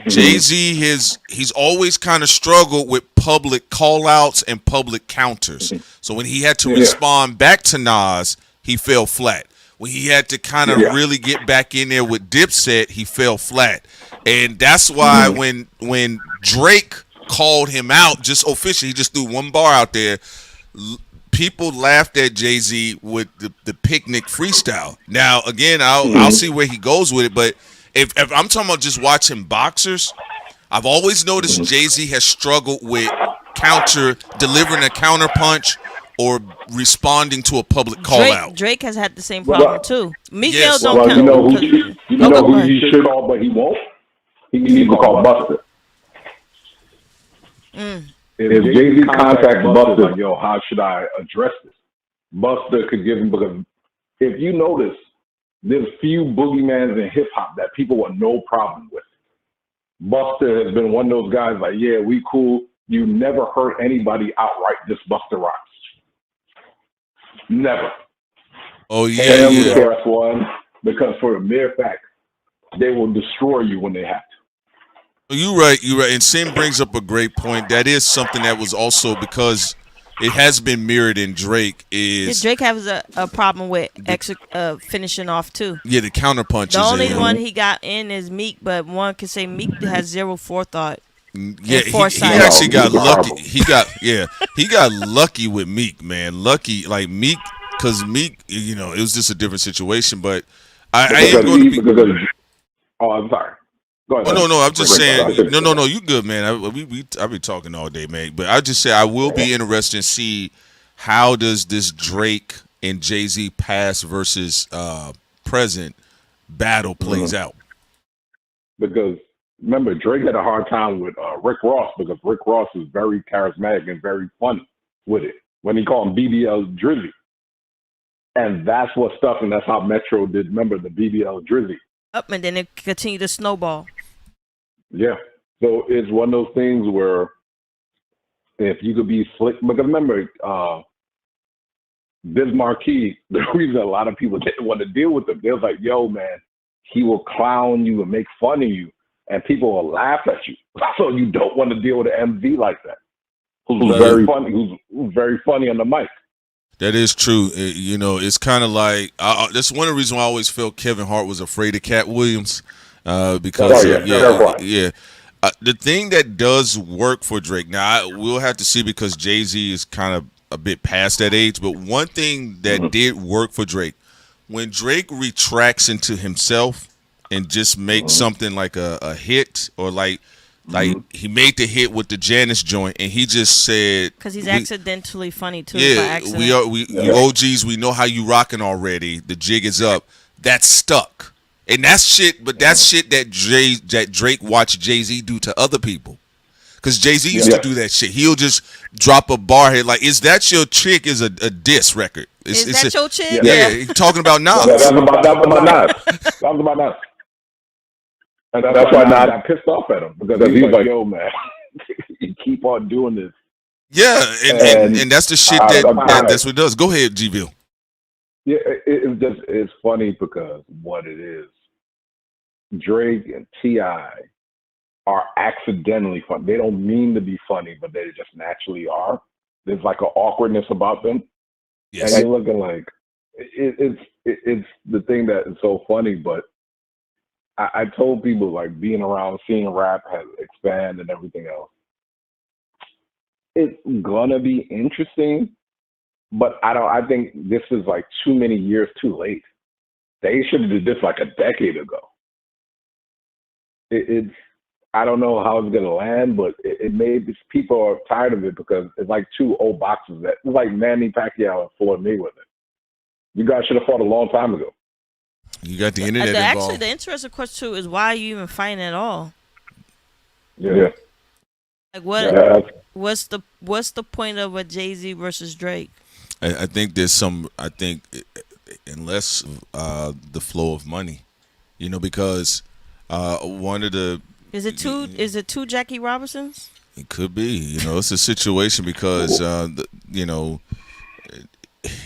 Jay-Z he's always kind of struggled with public call-outs and public counters. So when he had to respond back to Nas, he fell flat. When he had to kind of really get back in there with Dipset, he fell flat. And that's why when Drake called him out just officially, he just threw one bar out there, people laughed at Jay-Z with the picnic freestyle. Now, again, I'll see where he goes with it, but if I'm talking about just watching boxers, I've always noticed Jay-Z has struggled with delivering a counter punch or responding to a public call out. Drake has had the same problem too. Miguel don't count. You know who he should call, but he won't? He needs to call Buster. If Jay-Z contacts Buster, yo, how should I address this? Buster could give him, because if you notice, there's few boogeymans in hip hop that people want no problem with. Buster has been one of those guys like, yeah, we cool. You never hurt anybody outright diss Buster Rhymes. Never. Oh yeah, That's one, because for the mere fact, they will destroy you when they have to. You're right. And Sim brings up a great point. That is something that was also, because it has been mirrored in Drake. Drake has a problem with finishing off too. Yeah, the counter punches. The only one he got in is Meek, but one could say Meek has zero forethought. Yeah, he actually got lucky. He got lucky with Meek, man. Lucky, like Meek, because Meek, it was just a different situation. But I ain't going to be. Oh, I'm sorry. Oh, no, I'm just saying. No, you good, man. I be talking all day, man. But I just say I will be interested in see how does this Drake and Jay-Z past versus present battle plays out. Because remember, Drake had a hard time with Rick Ross, because Rick Ross is very charismatic and very funny with it when he called him BBL Drizzy. And that's what stuck, and that's how Metro did. Remember the BBL Drizzy. Up, and then it continued to snowball. Yeah. So it's one of those things where if you could be slick, because remember, Biz Marquis, the reason a lot of people didn't want to deal with him, they was like, yo, man, he will clown you and make fun of you, and people will laugh at you. So you don't want to deal with an MV like that, who's very funny on the mic. That is true. It's kind of like that's one of the reasons why I always felt Kevin Hart was afraid of Cat Williams, because the thing that does work for Drake. Now we'll have to see, because Jay-Z is kind of a bit past that age. But one thing that did work for Drake, when Drake retracts into himself and just makes something like a hit, or like he made the hit with the Janice joint, and he just said, because he's accidentally funny too. Yeah, you OGs, we know how you rocking already. The jig is up. That's stuck, and that's shit. But that's shit that Drake watched Jay-Z do to other people, because Jay-Z used to do that shit. He'll just drop a bar here like, "Is that your chick?" Is a diss record. Is that your chick? Yeah, he's talking about Nas. That was about Nas. And that's why Nas got pissed off at him, because he was like, yo, man, you keep on doing this. Yeah, and that's the shit that's what it does. Go ahead, G-Ville. Yeah, it's funny because what it is, Drake and T.I. are accidentally funny. They don't mean to be funny, but they just naturally are. There's like an awkwardness about them. Yes. And you're looking like, it's the thing that is so funny, but I told people, like, being around, seeing rap has expanded and everything else. It's gonna be interesting, but I think this is like too many years too late. They should have did this like a decade ago. I don't know how it's gonna land, but it made people are tired of it, because it's like two old boxes it's like Manny Pacquiao and Floyd Mayweather. You guys should have fought a long time ago. You got the internet involved. Actually, the interesting question too is, why are you even fighting at all? Yeah. Like what's the point of a Jay-Z versus Drake? I think there's some. I think unless the flow of money, because one of the Is it two? Is it two Jackie Robinsons? It could be. It's a situation because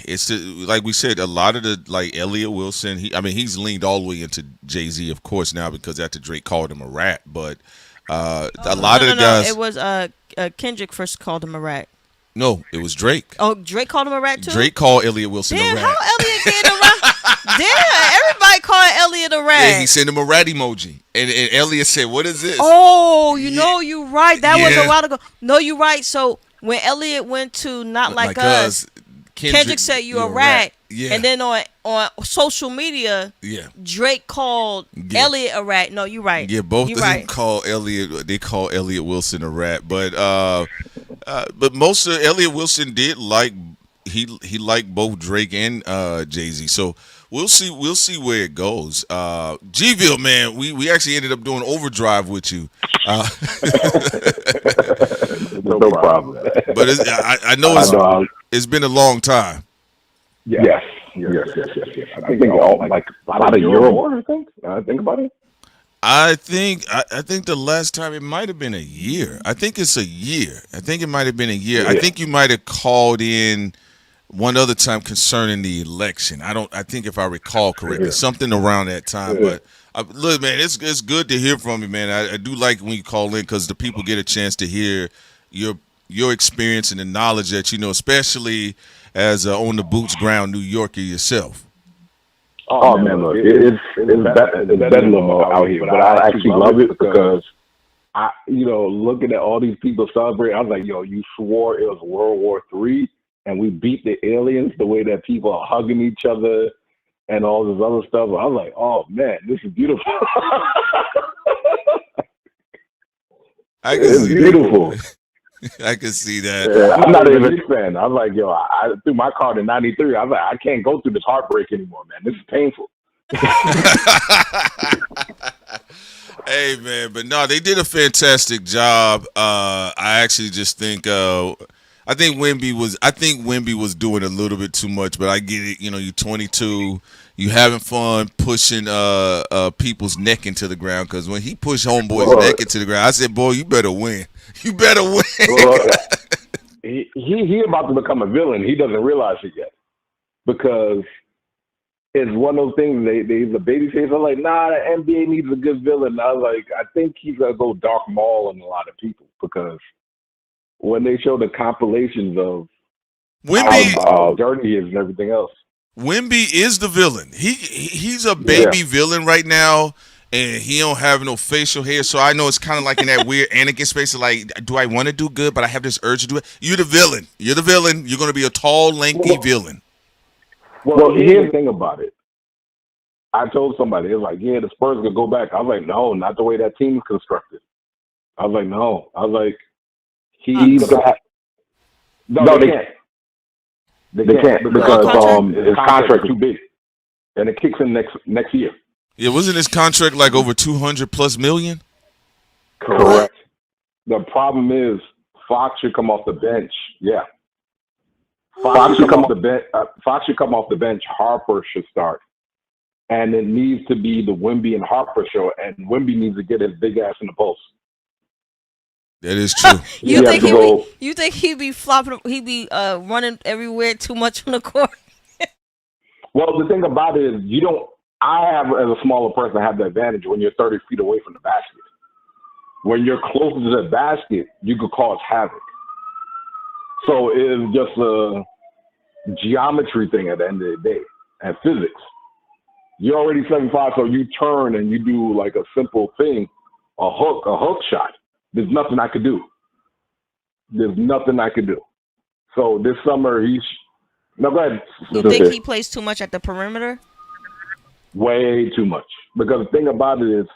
it's like we said, a lot of the like Elliott Wilson. He's leaned all the way into Jay-Z, of course, now because after Drake called him a rat. But a lot of the guys. It was Kendrick first called him a rat. No, it was Drake. Oh, Drake called him a rat too. Drake called Elliott Wilson a rat. How Elliott get a rat? Damn, everybody called Elliott a rat. Yeah, he sent him a rat emoji, and Elliott said, "What is this?" Oh, you're right. That was a while ago. No, you're right. So when Elliott went to Not Like Us, Kendrick said you a rat. Yeah. And then on social media, Drake called Elliott a rat. No, you're right. Yeah, both you of them called Elliott. They called Elliott Wilson a rat, but most of Elliott Wilson did like he liked both Drake and Jay-Z. So we'll see where it goes. G-Ville, man, we actually ended up doing overdrive with you. No problem. But I know it's been a long time. Yes. I think like about a year or more. I think about it. I think the last time it might have been a year. I think it's a year. I think it might have been a year. Yeah. I think you might have called in one other time concerning the election. I think if I recall correctly, something around that time. But look, man, it's good to hear from you, man. I do like when you call in because the people get a chance to hear your experience and the knowledge that especially as on the boots ground New Yorker yourself. Oh man, look, it's better out here, but I actually love it because looking at all these people celebrating, I was like, you swore it was World War III and we beat the aliens the way that people are hugging each other and all this other stuff. I was like, oh man, this is beautiful. It's beautiful. I can see that. Yeah, I'm not even a big fan. I was like, I threw my card in '93. I was like, I can't go through this heartbreak anymore, man. This is painful. Hey, man, but no, they did a fantastic job. I actually just think I think Wemby was doing a little bit too much, but I get it. You're 22, you having fun pushing people's neck into the ground. Because when he pushed homeboy's neck into the ground, I said, "Boy, you better win. You better win." Well, he about to become a villain. He doesn't realize it yet because it's one of those things. They the baby face. I'm like, nah, the NBA needs a good villain. I was like, I think he's gonna go Dark Maul on a lot of people because when they show the compilations of how dirty he is and everything else. Wemby is the villain. He's a baby villain right now, and he don't have no facial hair. So I know it's kind of like in that weird Anakin space of like, do I want to do good, but I have this urge to do it? You're the villain. You're the villain. You're going to be a tall, lanky villain. Well, here's the thing about it. I told somebody, it was like, the Spurs could go back. I was like, no, not the way that team's constructed. I was like, no. I was like, no, they can't. They can't because his contract too big, and it kicks in next year. Yeah, wasn't his contract like over $200+ million? Correct. The problem is Fox should come off the bench. Yeah, Fox should come off the bench. Fox should come off the bench. Harper should start, and it needs to be the Wemby and Harper show. And Wemby needs to get his big ass in the post. That is true. You think he'd be flopping? He'd be running everywhere too much on the court. Well, the thing about it is, I have, as a smaller person, have the advantage when you're 30 feet away from the basket. When you're closer to the basket, you could cause havoc. So it's just a geometry thing at the end of the day and physics. You're already 7'5", so you turn and you do like a simple thing, a hook shot. There's nothing I could do. So this summer, no, go ahead. You think he plays too much at the perimeter? Way too much. Because the thing about it is,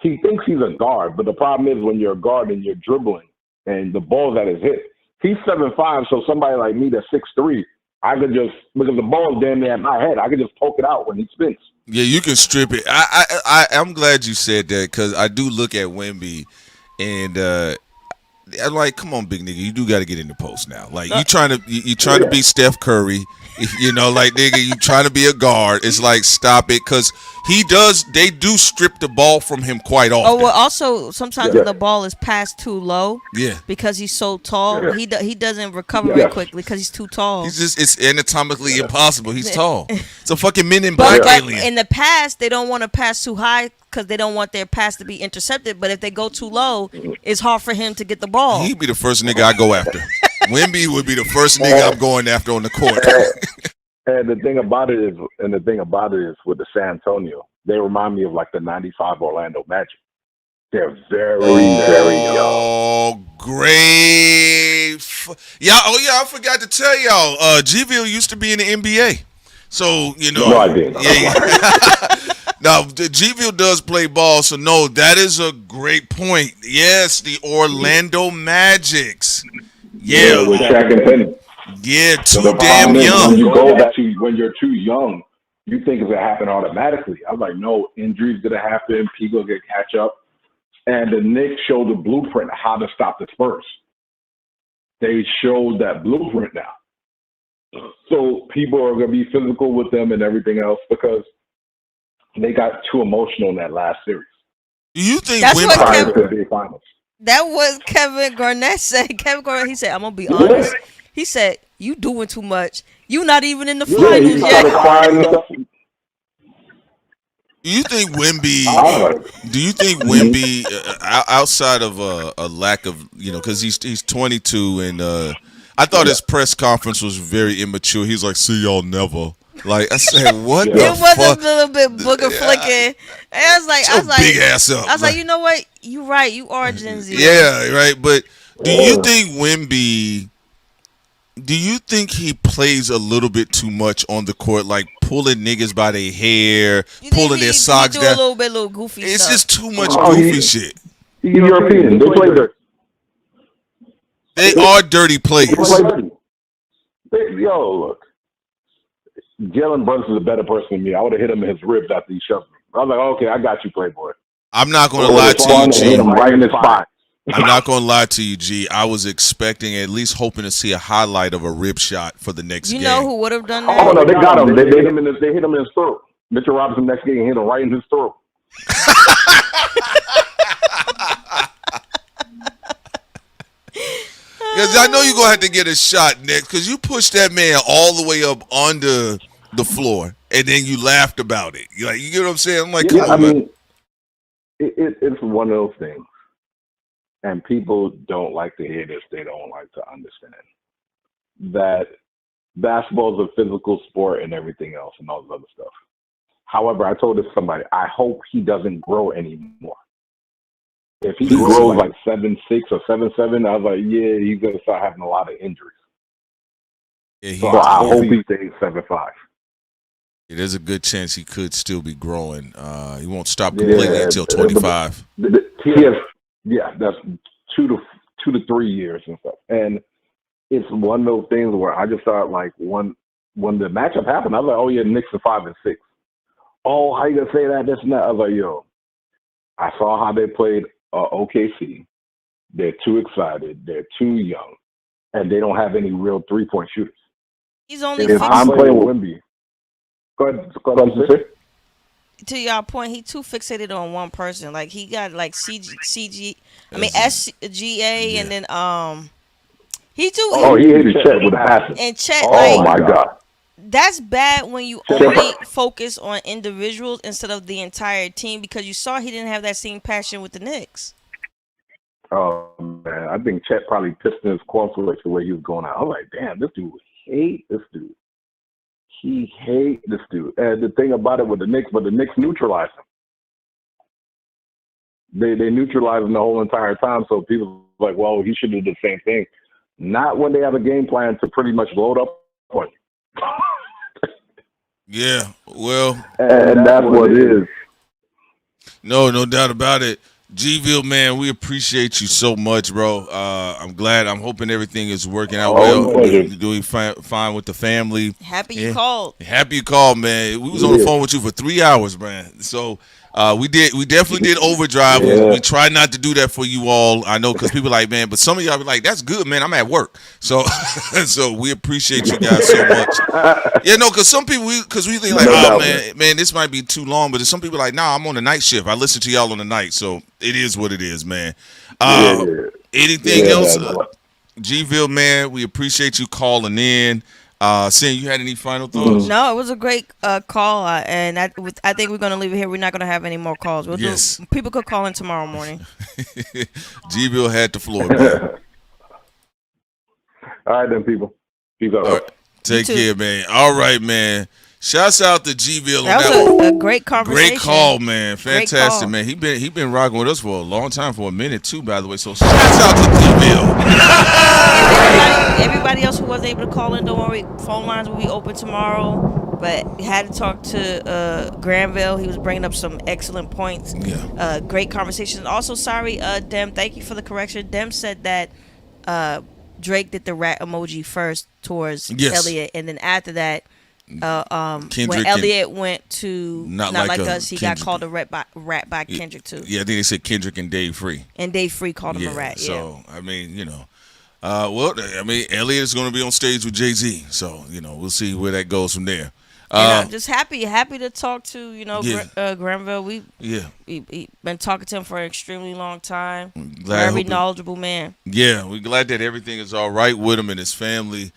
he thinks he's a guard, but the problem is when you're a guard and you're dribbling and the ball's at his hip. He's 7'5", so somebody like me that's 6'3", I could just, because the ball's damn near at my head, I could just poke it out when he spins. Yeah, you can strip it. I'm glad you said that because I do look at Wemby. And I'm like, come on, big nigga, you do got to get in the post now. Like you trying to be Steph Curry, you know, like nigga, you trying to be a guard. It's like stop it, because they do strip the ball from him quite often. Oh well, also sometimes when the ball is passed too low, because he's so tall, he doesn't recover very quickly because he's too tall. It's anatomically impossible. He's tall. It's a fucking Men in Black alien. In the past, they don't want to pass too high because they don't want their pass to be intercepted. But if they go too low, it's hard for him to get the ball. He'd be the first nigga I go after. Wemby would be the first nigga I'm going after on the court. And the thing about it is with the San Antonio, they remind me of like the '95 Orlando Magic. They're very, very young. Oh, great! I forgot to tell y'all. G-Ville used to be in the NBA, so you know. No, I didn't. Yeah. Now, G-Ville does play ball, so no, that is a great point. Yes, the Orlando Magics. Yeah, with Shaq and Penny. Yeah, too damn young. When you go back to when you're too young, you think it's gonna happen automatically. I'm like, no, injuries gonna happen. People gonna catch up. And the Knicks showed the blueprint how to stop the Spurs. They showed that blueprint now. So people are gonna be physical with them and everything else because they got too emotional in that last series. Do you think that was Kevin Garnett said? Kevin Garnett, he said, I'm gonna be honest. He said, you doing too much. You not even in the finals yet. Do you think Wemby, outside of a lack of, because he's 22 and I thought his press conference was very immature. He's like, see y'all never. Like I said, what the fuck? It was a little bit booger flicking. And I was like, big ass up. I was like, you know what? You right. You are Gen Z. Yeah, right. But do you think Wemby? Do you think he plays a little bit too much on the court, like pulling niggas by their hair, pulling their socks down? A little goofy it's stuff. Just too much goofy shit. He's European. They play dirty. They are dirty players. Yo, look. Jalen Brunson is a better person than me. I would have hit him in his ribs after he shoved me. I was like, okay, I got you, Playboy. I'm not going to lie to you, G. Hit him right in his spot. I'm not going to lie to you, G. I was expecting, at least hoping to see a highlight of a rib shot for the next game. You know who would have done that? Oh, no, they got him. They hit him in his throat. Mitchell Robinson next game hit him right in his throat. Because I know you're going to have to get a shot next because you pushed that man all the way up onto the floor and then you laughed about it. You get what I'm saying? I'm like, come on, man. It's one of those things. And people don't like to hear this. They don't like to understand that basketball is a physical sport and everything else and all this other stuff. However, I told this to somebody, I hope he doesn't grow anymore. If he grows like 7'6" or 7'7", I was like, yeah, he's going to start having a lot of injuries. Yeah, so I hope he stays 7'5". There's a good chance he could still be growing. He won't stop completely until 25. That's 2 to 3 years and stuff. And it's one of those things where I just thought, like, when the matchup happened, I was like, oh, yeah, Knicks are 5 and 6. Oh, how you going to say that, this and that? I was like, yo, I saw how they played OKC. They're too excited. They're too young. And they don't have any real three-point shooters. He's only if I'm playing with Wemby. Go ahead. To y'all point, he too fixated on one person. Like he got like SGA, and then he too. Oh, he hated Chet with a passion. And Chet, oh my God, that's bad when you only focus on individuals instead of the entire team because you saw he didn't have that same passion with the Knicks. Oh man, I think Chet probably pissed in his cornflakes the way he was going out. I'm like, damn, this dude hate this dude. He hates this dude. And the thing about it with the Knicks, but the Knicks neutralized him. They neutralized him the whole entire time. So people are like, well, he should do the same thing. Not when they have a game plan to pretty much load up on you. Yeah, well. And that's what it is. No doubt about it. G-Ville, man, we appreciate you so much, bro. I'm glad. I'm hoping everything is working out well. You're doing fine with the family. Happy you called. Happy you called, man. We was on the phone with you for 3 hours, man. So We definitely did overdrive. Yeah. We try not to do that for you all. I know because people like, man, but some of y'all be like, that's good, man. I'm at work. So so we appreciate you guys so much. Yeah, no, because some people, we think like, oh, man, this might be too long. But some people are like, nah, I'm on the night shift. I listen to y'all on the night. So it is what it is, man. Anything else? G-Ville, man, we appreciate you calling in. Sin, you had any final thoughts? No, it was a great call, and I think we're going to leave it here. We're not going to have any more calls. People could call in tomorrow morning. G-Ville had the floor, man. All right, then, people. Peace out. Right. Take care, man. All right, man. Shouts out to G-Ville. That was a great conversation. Great call, man. Fantastic, call. man. He been rocking with us for a long time, for a minute too, by the way. So shouts out to G-Ville. Everybody else who wasn't able to call in, don't worry. Phone lines will be open tomorrow. But we had to talk to Granville. He was bringing up some excellent points. Yeah. Great conversation. Also, sorry, Dem. Thank you for the correction. Dem said that Drake did the rat emoji first towards Elliot, and then after that. When Elliot went to Not Like Us, he Kendrick. got called a rat by Kendrick too. Yeah, I think they said Kendrick and Dave Free. And Dave Free called him a rat. So I mean, Elliot is going to be on stage with Jay-Z, so we'll see where that goes from there. And I'm just happy to talk to Granville. We been talking to him for an extremely long time. Very knowledgeable man. Yeah, we're glad that everything is all right with him and his family.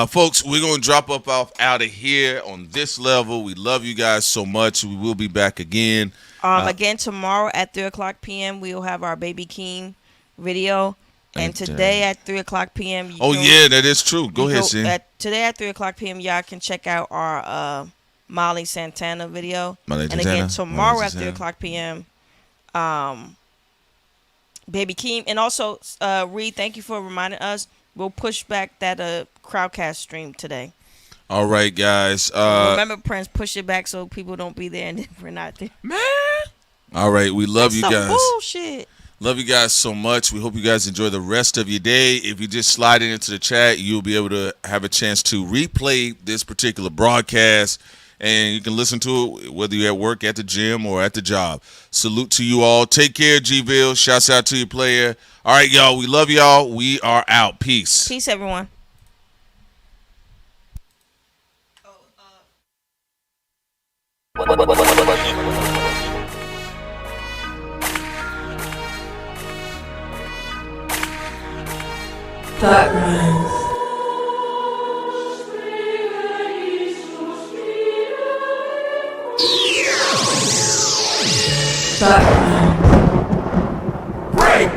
Folks, we're going to drop up out of here on this level. We love you guys so much. We will be back again. Again, tomorrow at 3 o'clock p.m., we will have our Baby Keem video. And today at 3 o'clock p.m. That is true. Go ahead, Sin. Today at 3 o'clock p.m., y'all can check out our Molly Santana video. And again, tomorrow at 3 o'clock p.m., Baby Keem. And also, Reed, thank you for reminding us. We'll push back that Crowdcast stream today. All right, guys. Remember, Prince, push it back so people don't be there and then we're not there. Man. All right, we love you guys. Bullshit. Love you guys so much. We hope you guys enjoy the rest of your day. If you just slide it into the chat, you'll be able to have a chance to replay this particular broadcast. And you can listen to it whether you're at work, at the gym, or at the job. Salute to you all. Take care, G-Ville. Shouts out to your player. All right, y'all. We love y'all. We are out. Peace. Peace, everyone. CRIMEZ. Break.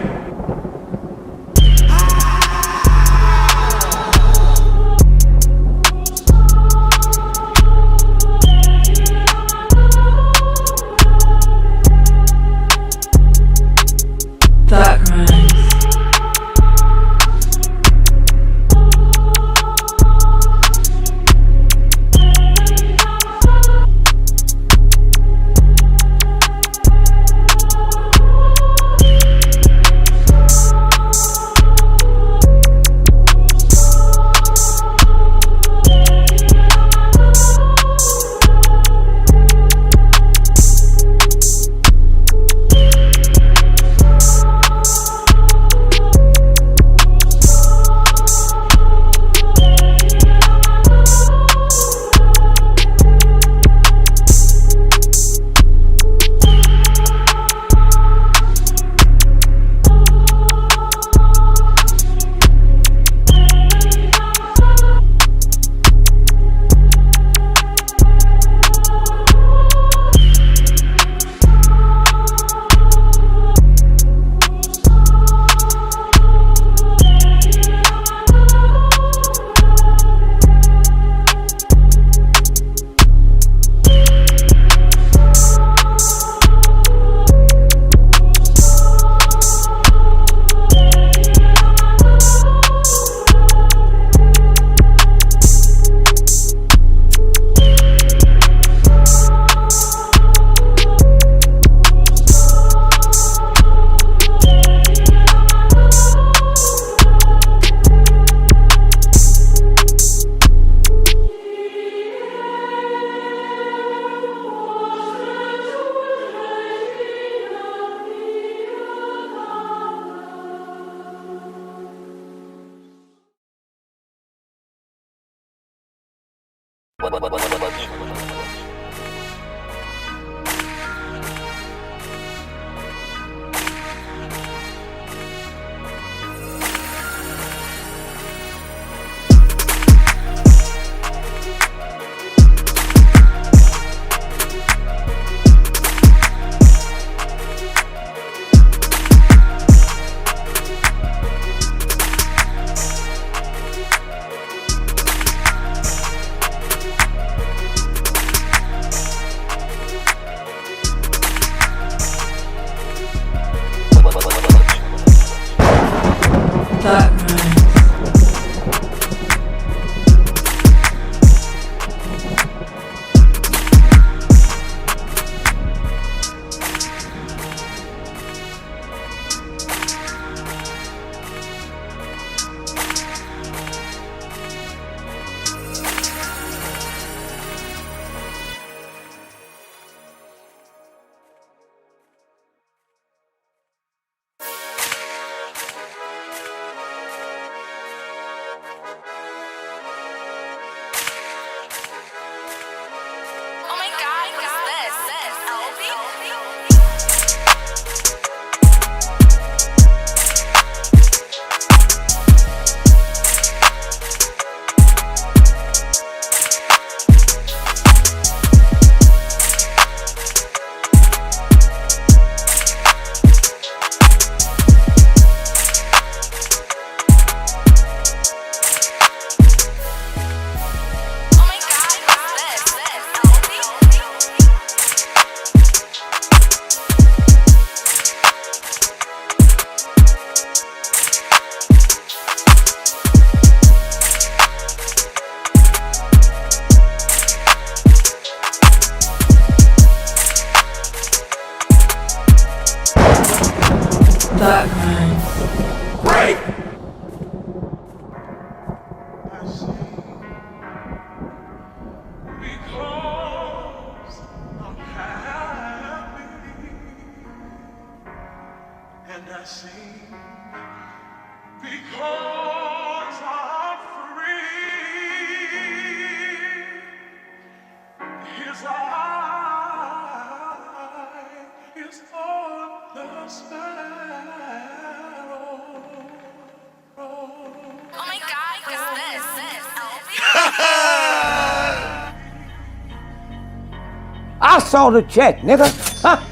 I saw the check, nigga. Huh?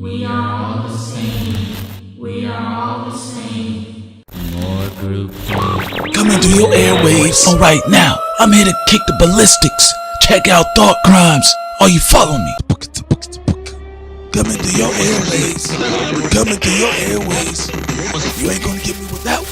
We are all the same. We are all the same. More group. Coming to your airwaves. All right, now I'm here to kick the ballistics. Check out Thought Crimes. Are you following me? Coming to your airwaves. Coming to your airways. You ain't gonna get me with that one.